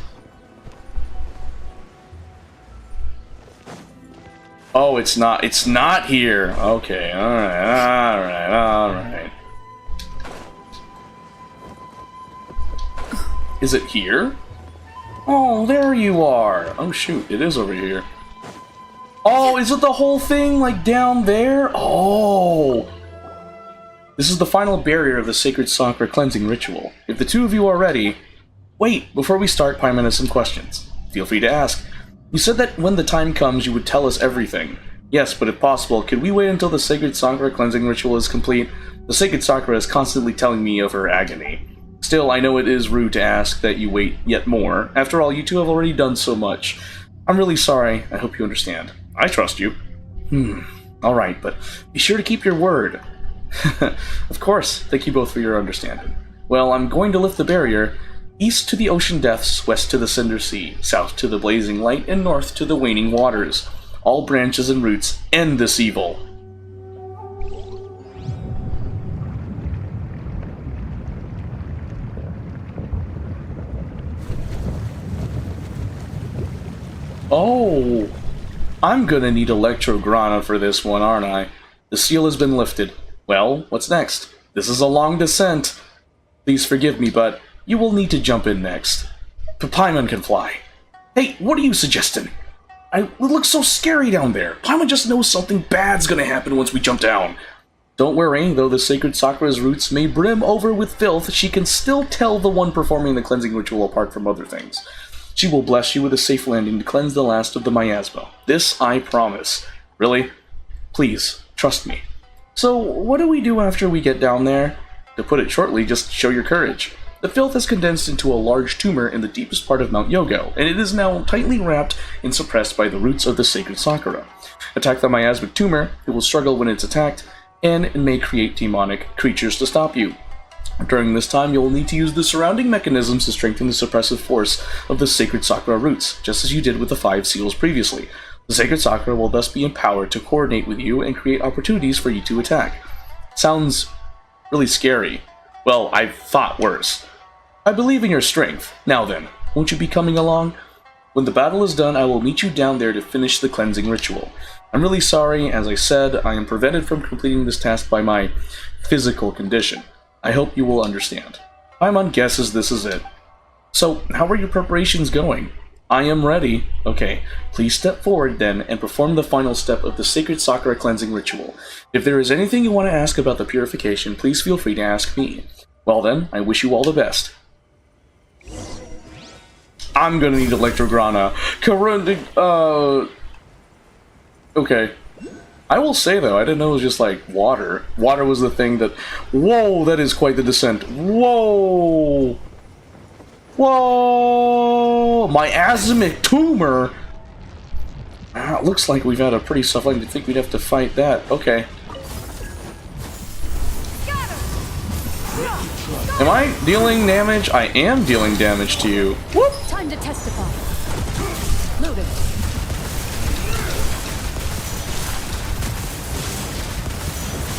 Oh, it's not. It's not here. Okay, alright. Is it here? Oh, there you are. Oh, shoot. It is over here. Oh, is it the whole thing, like, down there? Oh! This is the final barrier of the Sacred Sakura cleansing ritual. If the two of you are ready... Wait, before we start, Paimon has some questions. Feel free to ask. You said that when the time comes, you would tell us everything. Yes, but if possible, could we wait until the Sacred Sakura cleansing ritual is complete? The Sacred Sakura is constantly telling me of her agony. Still, I know it is rude to ask that you wait yet more. After all, you two have already done so much. I'm really sorry. I hope you understand. I trust you. Alright, but be sure to keep your word. Of course. Thank you both for your understanding. Well, I'm going to lift the barrier. East to the ocean depths, west to the Cinder Sea, south to the blazing light, and north to the waning waters. All branches and roots end this evil. Oh, I'm gonna need Electrograna for this one, aren't I? The seal has been lifted. Well, what's next? This is a long descent. Please forgive me, but you will need to jump in next. Paimon can fly. Hey, what are you suggesting? It looks so scary down there. Paimon just knows something bad's gonna happen once we jump down. Don't worry, though the Sacred Sakura's roots may brim over with filth, she can still tell the one performing the cleansing ritual apart from other things. She will bless you with a safe landing to cleanse the last of the miasma. This I promise. Really? Please, trust me. So, what do we do after we get down there? To put it shortly, just show your courage. The filth has condensed into a large tumor in the deepest part of Mount Yogo, and it is now tightly wrapped and suppressed by the roots of the Sacred Sakura. Attack the miasmic tumor, it will struggle when it's attacked, and it may create demonic creatures to stop you. During this time, you will need to use the surrounding mechanisms to strengthen the suppressive force of the Sacred Sakura roots, just as you did with the 5 seals previously. The Sacred Sakura will thus be empowered to coordinate with you and create opportunities for you to attack. Sounds really scary. Well, I've thought worse. I believe in your strength. Now then, won't you be coming along? When the battle is done, I will meet you down there to finish the cleansing ritual. I'm really sorry. As I said, I am prevented from completing this task by my physical condition. I hope you will understand. Paimon guesses this is it. So, how are your preparations going? I am ready. Okay, please step forward then and perform the final step of the Sacred Sakura cleansing ritual. If there is anything you want to ask about the purification, please feel free to ask me. Well then, I wish you all the best. I'm gonna need Electrograna. Okay. I will say, though, I didn't know it was just, like, water. Water was the thing that... Whoa, that is quite the descent. Whoa! Whoa! Miasmic tumor? Ah, it looks like we've had a pretty tough line to think we'd have to fight that. Okay. Am I dealing damage? I am dealing damage to you. Whoop! Time to testify. Loaded.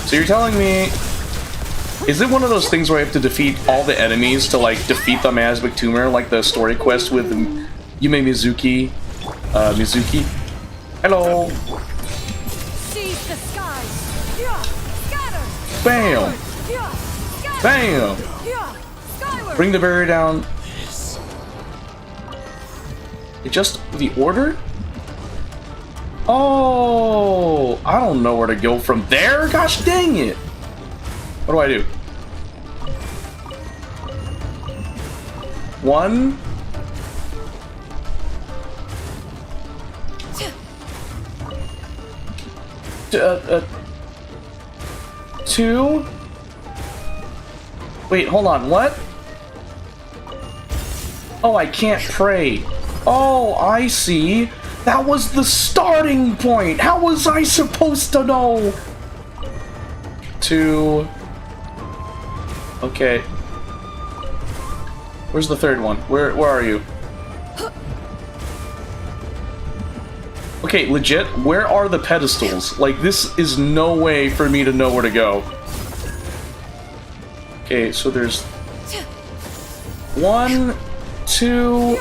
So you're telling me, is it one of those things where I have to defeat all the enemies to, like, defeat the miasmic tumor, like the story quest with Yume Mizuki Mizuki. Hello. Seize the skies. Yeah. Scatter. Bam. Yeah. Scatter. Bam. Yeah. Skyward. Bring the barrier down. Just the order? Oh, I don't know where to go from there. Gosh dang it. What do I do? 1. Two. Wait, hold on. What? Oh, I can't pray. Oh, I see. That was the starting point. How was I supposed to know? 2. Okay. Where's the third one? Where are you? Okay, legit, where are the pedestals? Like, this is no way for me to know where to go. Okay, so there's 1, 2.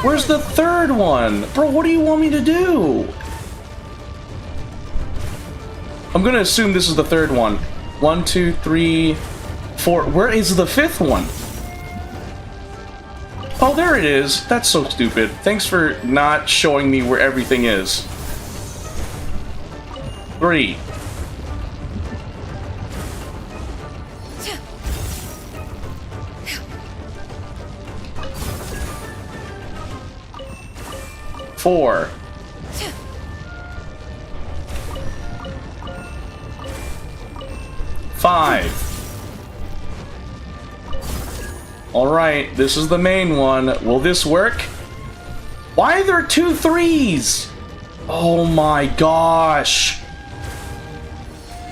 Where's the third one? Bro, what do you want me to do? I'm gonna assume this is the third one. 1, 2, 3, 4. Where is the fifth one? Oh, there it is. That's so stupid. Thanks for not showing me where everything is. 3. Four. 5. Alright, this is the main one. Will this work? Why are there 2 3s? Oh my gosh.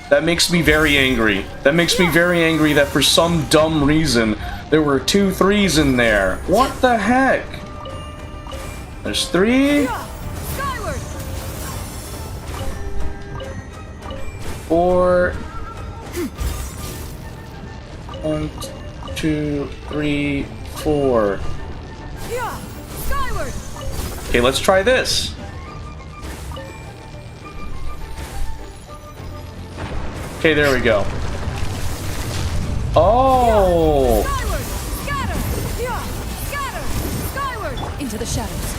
That makes me very angry. That makes me very angry that for some dumb reason there were 2 3s in there. What the heck? There's 3. 4. 1, 2, 3, 4. Okay, let's try this. Okay, there we go. Oh! Into the shadows.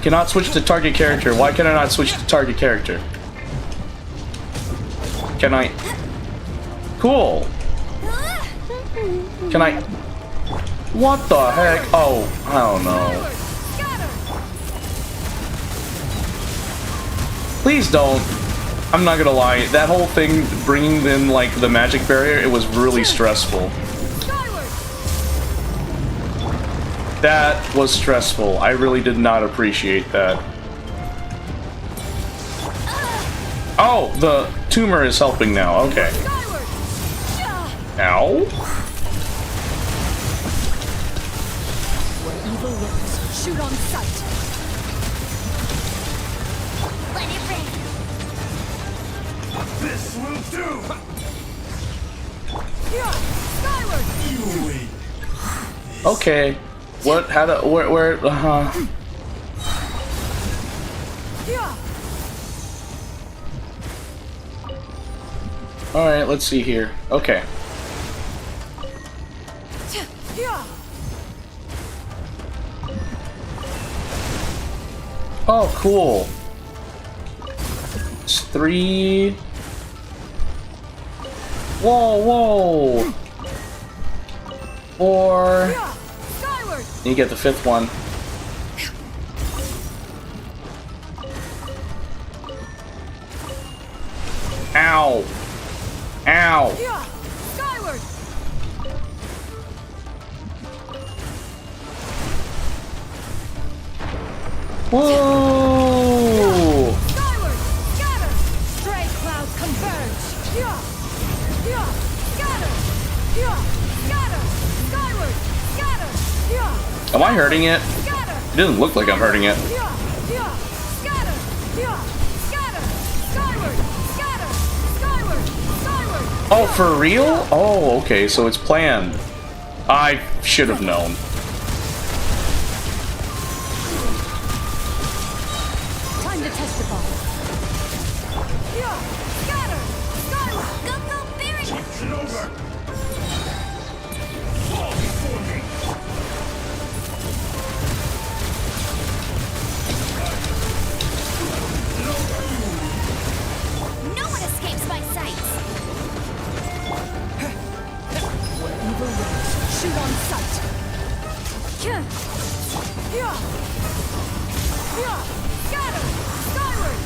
Cannot switch to target character. Why can I not switch to target character? Can I? Cool. Can I? What the heck? Oh, I don't know. Please don't. I'm not gonna lie. That whole thing, bringing in like the magic barrier, it was really stressful. That was stressful. I really did not appreciate that. Oh, the tumor is helping now. Okay. Ow. Where evil lurks, shoot on sight. Let it rain. This will do. Skyward. Okay. What? How to? Where? All right. Let's see here. Okay. Oh, cool. It's 3. Whoa, whoa. 4. You get the 5th one. Ow. Ow. Skyward. Whoa. Skyward. Scatter. Stray clouds converge. Scatter. Scatter. Skyward. Scatter. Am I hurting it? It doesn't look like I'm hurting it. Scatter! Scatter! Skyward! Scatter! Skyward! Skyward! Oh, for real? Oh, okay, so it's planned. I should have known. Time to test the bomb. Scatter! Skyward! Go, go, Barry! It's over! No one escapes my sights! Where evil reigns, shoot on sight! Scatter! Skyward!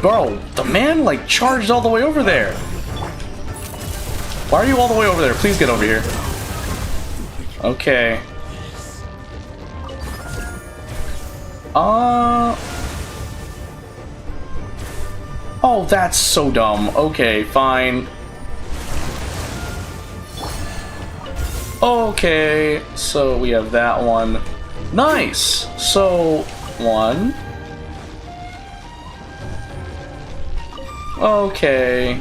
Bro, the man, like, charged all the way over there. Why are you all the way over there? Please get over here. Okay. Oh, that's so dumb. Okay, fine. Okay, so we have that one. Nice! So, one. Okay.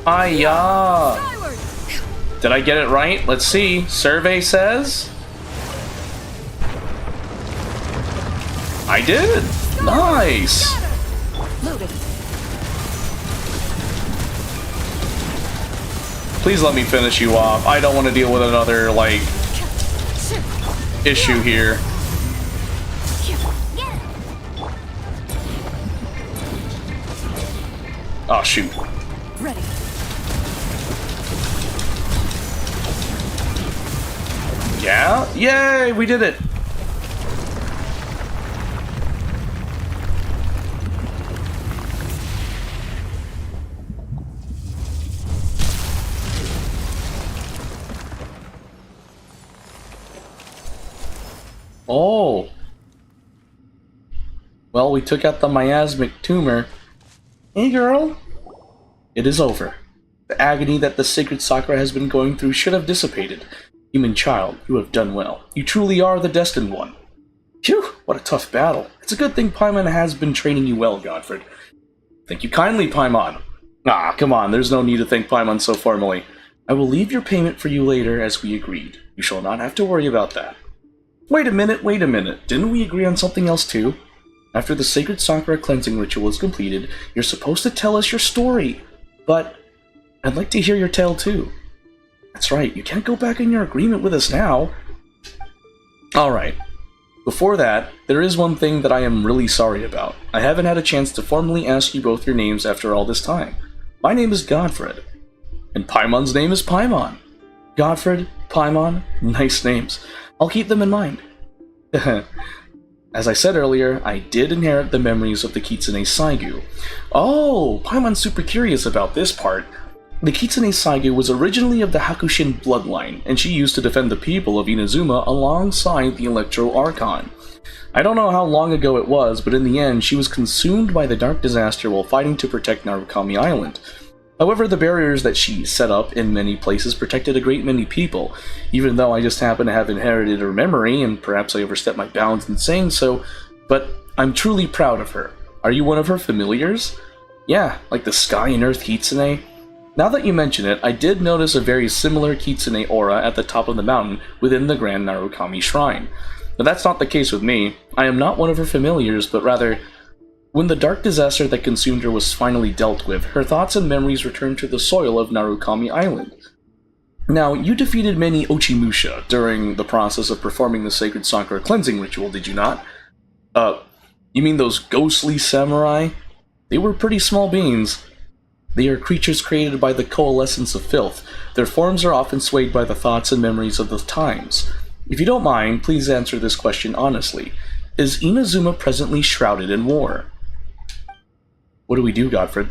Hiya! Did I get it right? Let's see. Survey says... I did! Nice! Please let me finish you off. I don't want to deal with another, like, issue here. Oh, shoot. Ready. Yeah? Yay! We did it! Oh. Well, we took out the miasmic tumor. Hey, girl. It is over. The agony that the sacred Sakura has been going through should have dissipated. Human child, you have done well. You truly are the destined one. Phew, what a tough battle. It's a good thing Paimon has been training you well, Godfred. Thank you kindly, Paimon. Ah, come on, there's no need to thank Paimon so formally. I will leave your payment for you later as we agreed. You shall not have to worry about that. Wait a minute. Didn't we agree on something else too? After the sacred Sakura cleansing ritual is completed, you're supposed to tell us your story. But I'd like to hear your tale too. That's right, you can't go back on your agreement with us now. Alright. Before that, there is one thing that I am really sorry about. I haven't had a chance to formally ask you both your names after all this time. My name is Godfred. And Paimon's name is Paimon. Godfred, Paimon, nice names. I'll keep them in mind. As I said earlier, I did inherit the memories of the Kitsune Saigu. Oh, Paimon's super curious about this part. The Kitsune Saigu was originally of the Hakushin bloodline, and she used to defend the people of Inazuma alongside the Electro Archon. I don't know how long ago it was, but in the end, she was consumed by the Dark Disaster while fighting to protect Narukami Island. However, the barriers that she set up in many places protected a great many people, even though I just happen to have inherited her memory, and perhaps I overstepped my bounds in saying so, but I'm truly proud of her. Are you one of her familiars? Yeah, like the Sky and Earth Kitsune? Now that you mention it, I did notice a very similar Kitsune aura at the top of the mountain within the Grand Narukami Shrine. But that's not the case with me. I am not one of her familiars, but rather, when the dark disaster that consumed her was finally dealt with, her thoughts and memories returned to the soil of Narukami Island. Now, you defeated many Ochimusha during the process of performing the Sacred Sakura cleansing ritual, did you not? You mean those ghostly samurai? They were pretty small beings. They are creatures created by the coalescence of filth. Their forms are often swayed by the thoughts and memories of the times. If you don't mind, please answer this question honestly. Is Inazuma presently shrouded in war? What do we do, Godfred?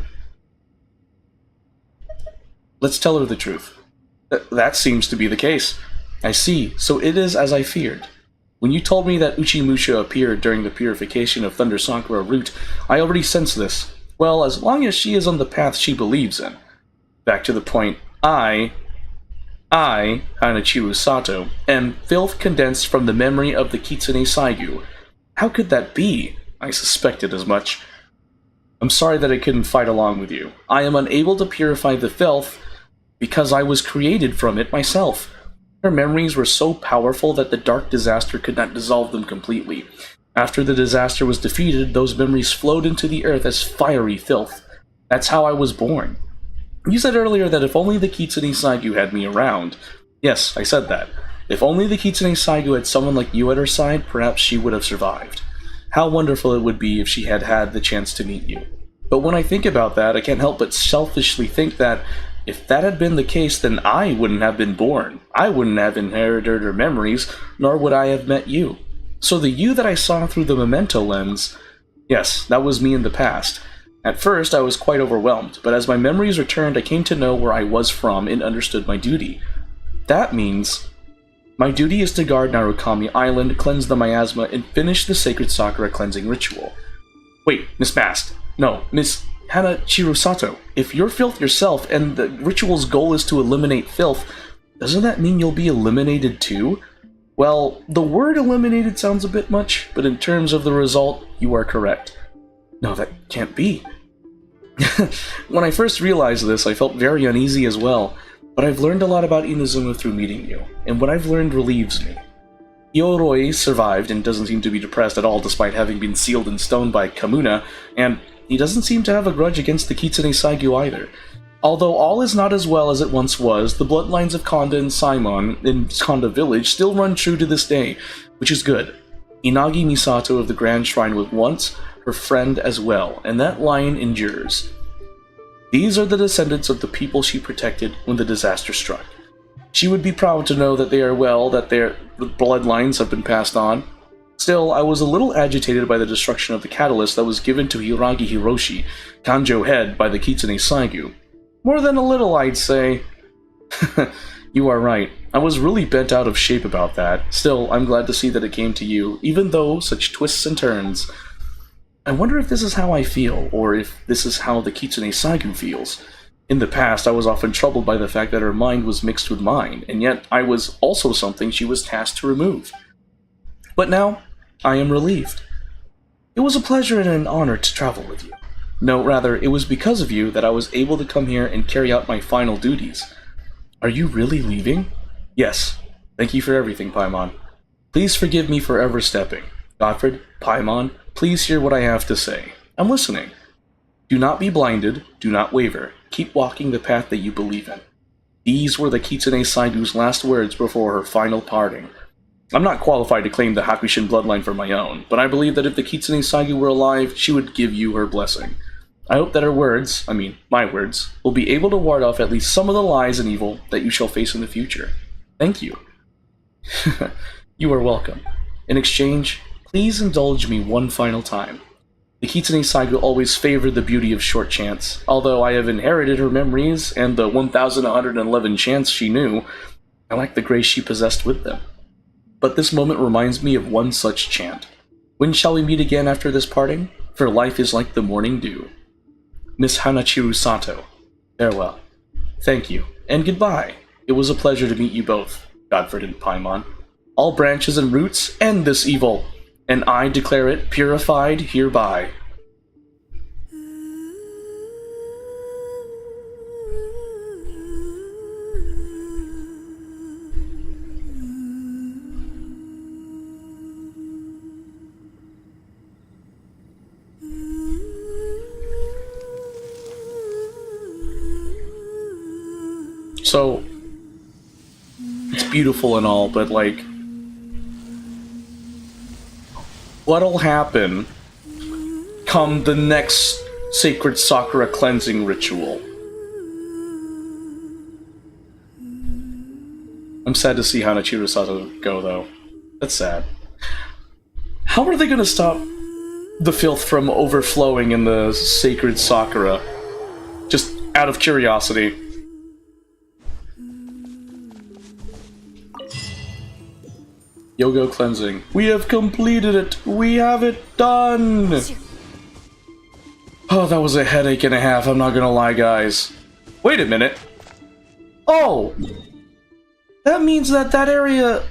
Let's tell her the truth. That seems to be the case. I see, so it is as I feared. When you told me that Uchimusha appeared during the purification of Thunder Sakura root, I already sensed this. Well, as long as she is on the path she believes in. Back to the point, I, Hanachiru Sato, am filth condensed from the memory of the Kitsune Saigu. How could that be? I suspected as much. I'm sorry that I couldn't fight along with you. I am unable to purify the filth because I was created from it myself. Her memories were so powerful that the dark disaster could not dissolve them completely. After the disaster was defeated, those memories flowed into the earth as fiery filth. That's how I was born. You said earlier that if only the Kitsune Saigu had me around. Yes, I said that. If only the Kitsune Saigu had someone like you at her side, perhaps she would have survived. How wonderful it would be if she had had the chance to meet you. But when I think about that, I can't help but selfishly think that if that had been the case, then I wouldn't have been born. I wouldn't have inherited her memories, nor would I have met you. So the you that I saw through the memento lens, yes, that was me in the past. At first, I was quite overwhelmed, but as my memories returned, I came to know where I was from and understood my duty. That means my duty is to guard Narukami Island, cleanse the miasma, and finish the sacred Sakura cleansing ritual. Wait, Miss Mast. No, Miss Hanachiru Sato. If you're filth yourself, and the ritual's goal is to eliminate filth, doesn't that mean you'll be eliminated too? Well, the word eliminated sounds a bit much, but in terms of the result, you are correct. No, that can't be. When I first realized this, I felt very uneasy as well, but I've learned a lot about Inazuma through meeting you, and what I've learned relieves me. Yoroi survived and doesn't seem to be depressed at all despite having been sealed in stone by Kamuna, and he doesn't seem to have a grudge against the Kitsune Saigu either. Although all is not as well as it once was, the bloodlines of Konda and Simon in Konda Village still run true to this day, which is good. Inagi Misato of the Grand Shrine was once her friend as well, and that line endures. These are the descendants of the people she protected when the disaster struck. She would be proud to know that they are well, that their bloodlines have been passed on. Still, I was a little agitated by the destruction of the catalyst that was given to Hiragi Hiroshi, Kanjo head, by the Kitsune Saigu. More than a little, I'd say. You are right. I was really bent out of shape about that. Still, I'm glad to see that it came to you, even though such twists and turns. I wonder if this is how I feel, or if this is how the Kitsune Saigu feels. In the past, I was often troubled by the fact that her mind was mixed with mine, and yet I was also something she was tasked to remove. But now, I am relieved. It was a pleasure and an honor to travel with you. No, rather, it was because of you that I was able to come here and carry out my final duties. Are you really leaving? Yes. Thank you for everything, Paimon. Please forgive me for ever stepping. Godfred, Paimon, please hear what I have to say. I'm listening. Do not be blinded, do not waver. Keep walking the path that you believe in. These were the Kitsune Saigu's last words before her final parting. I'm not qualified to claim the Hakushin bloodline for my own, but I believe that if the Kitsune Saigu were alive, she would give you her blessing. I hope that her words, my words, will be able to ward off at least some of the lies and evil that you shall face in the future. Thank you. You are welcome. In exchange, please indulge me one final time. The Kitsune Saigu always favored the beauty of short chants. Although I have inherited her memories and the 1,111 chants she knew, I lack the grace she possessed with them. But this moment reminds me of one such chant. When shall we meet again after this parting? For life is like the morning dew. Miss Hanachiru Sato, farewell. Thank you, and goodbye. It was a pleasure to meet you both, Godfred and Paimon. All branches and roots, end this evil, and I declare it purified hereby. So, it's beautiful and all, but like, what'll happen come the next sacred Sakura cleansing ritual? I'm sad to see Hanachiru Sato go, though. That's sad. How are they gonna stop the filth from overflowing in the sacred Sakura? Just out of curiosity. Yogo cleansing. We have completed it! We have it done! Oh, that was a headache and a half, I'm not gonna lie, guys. Wait a minute. Oh! That means that that area,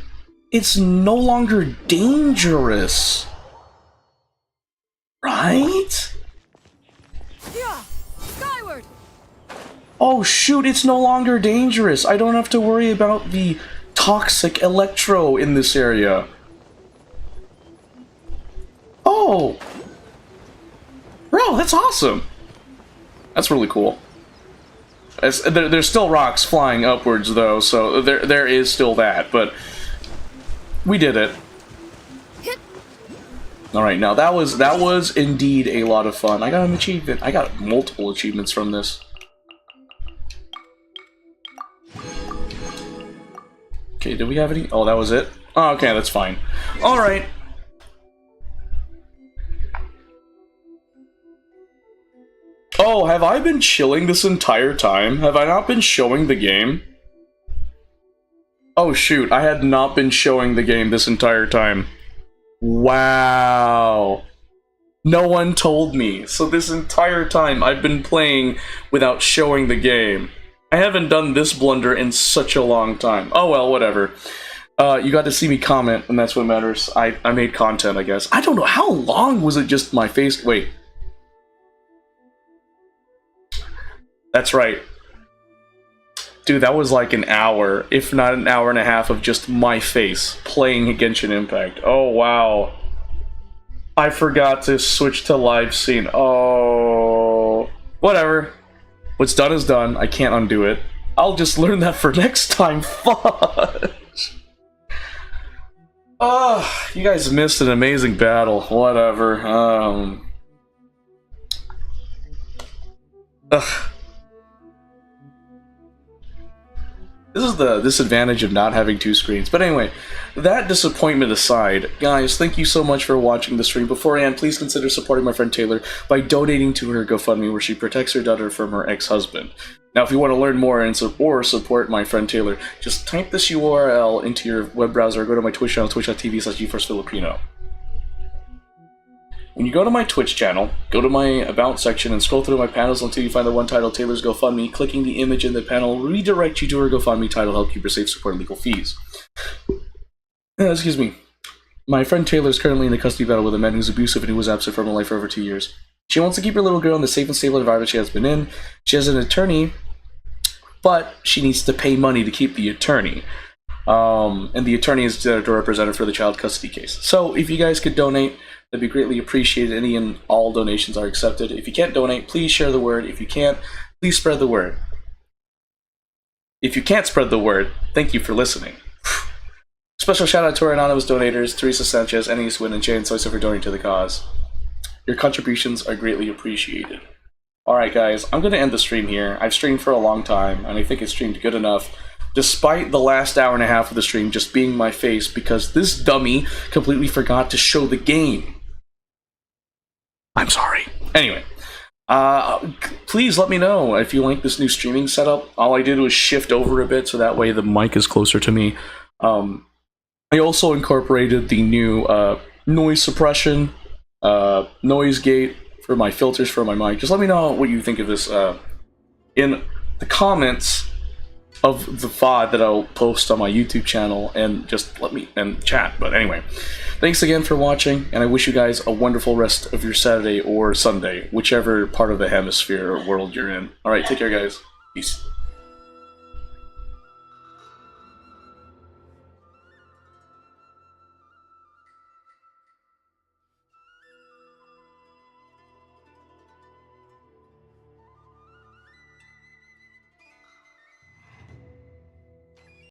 it's no longer dangerous. Right? Yeah, skyward. Oh shoot, it's no longer dangerous. I don't have to worry about the toxic electro in this area. Oh! Bro, that's awesome. That's really cool. There's still rocks flying upwards though, so there is still that, but we did it. Alright, now that was indeed a lot of fun. I got an achievement. I got multiple achievements from this. Okay, did we have any? Oh, that was it? Oh, okay, that's fine. Alright. Oh, have I been chilling this entire time? Have I not been showing the game? Oh shoot, I had not been showing the game this entire time. Wow. No one told me. So this entire time I've been playing without showing the game. I haven't done this blunder in such a long time. Oh well, whatever. You got to see me comment, and that's what matters. I made content, I guess. I don't know, how long was it just my face? Wait. That's right. Dude, that was like an hour, if not an hour and a half of just my face playing Genshin Impact. Oh, wow. I forgot to switch to live scene. Oh, whatever. What's done is done. I can't undo it. I'll just learn that for next time. Fudge. Oh, you guys missed an amazing battle. Whatever. Ugh. This is the disadvantage of not having two screens. But anyway, that disappointment aside, guys, thank you so much for watching the stream. Beforehand, please consider supporting my friend Taylor by donating to her GoFundMe, where she protects her daughter from her ex-husband. Now, if you want to learn more or support my friend Taylor, just type this URL into your web browser or go to my Twitch channel, twitch.tv/GeForceFilipino. When you go to my Twitch channel, go to my About section and scroll through my panels until you find the one titled Taylor's GoFundMe. Clicking the image in the panel will redirect you to her GoFundMe title, help keep her safe, support legal fees. Excuse me. My friend Taylor is currently in a custody battle with a man who's abusive and who was absent from her life for over 2 years. She wants to keep her little girl in the safe and stable environment she has been in. She has an attorney, but she needs to pay money to keep the attorney. And the attorney is there to represent her for the child custody case. So if you guys could donate, that'd be greatly appreciated. Any and all donations are accepted. If you can't donate, please share the word. If you can't, please spread the word. If you can't spread the word, thank you for listening. Special shout out to our anonymous donators, Teresa Sanchez, Ennis Wynn, and Jane Soysa for donating to the cause. Your contributions are greatly appreciated. Alright guys, I'm going to end the stream here. I've streamed for a long time, and I think it's streamed good enough. Despite the last hour and a half of the stream just being my face, because this dummy completely forgot to show the game. I'm sorry. Anyway, please let me know if you like this new streaming setup. All I did was shift over a bit so that way the mic is closer to me. I also incorporated the new noise suppression, noise gate for my filters for my mic. Just let me know what you think of this in the comments of the VOD that I'll post on my YouTube channel, and just let me chat. But anyway, thanks again for watching, and I wish you guys a wonderful rest of your Saturday or Sunday, whichever part of the hemisphere or world you're in. Alright, take care guys. Peace.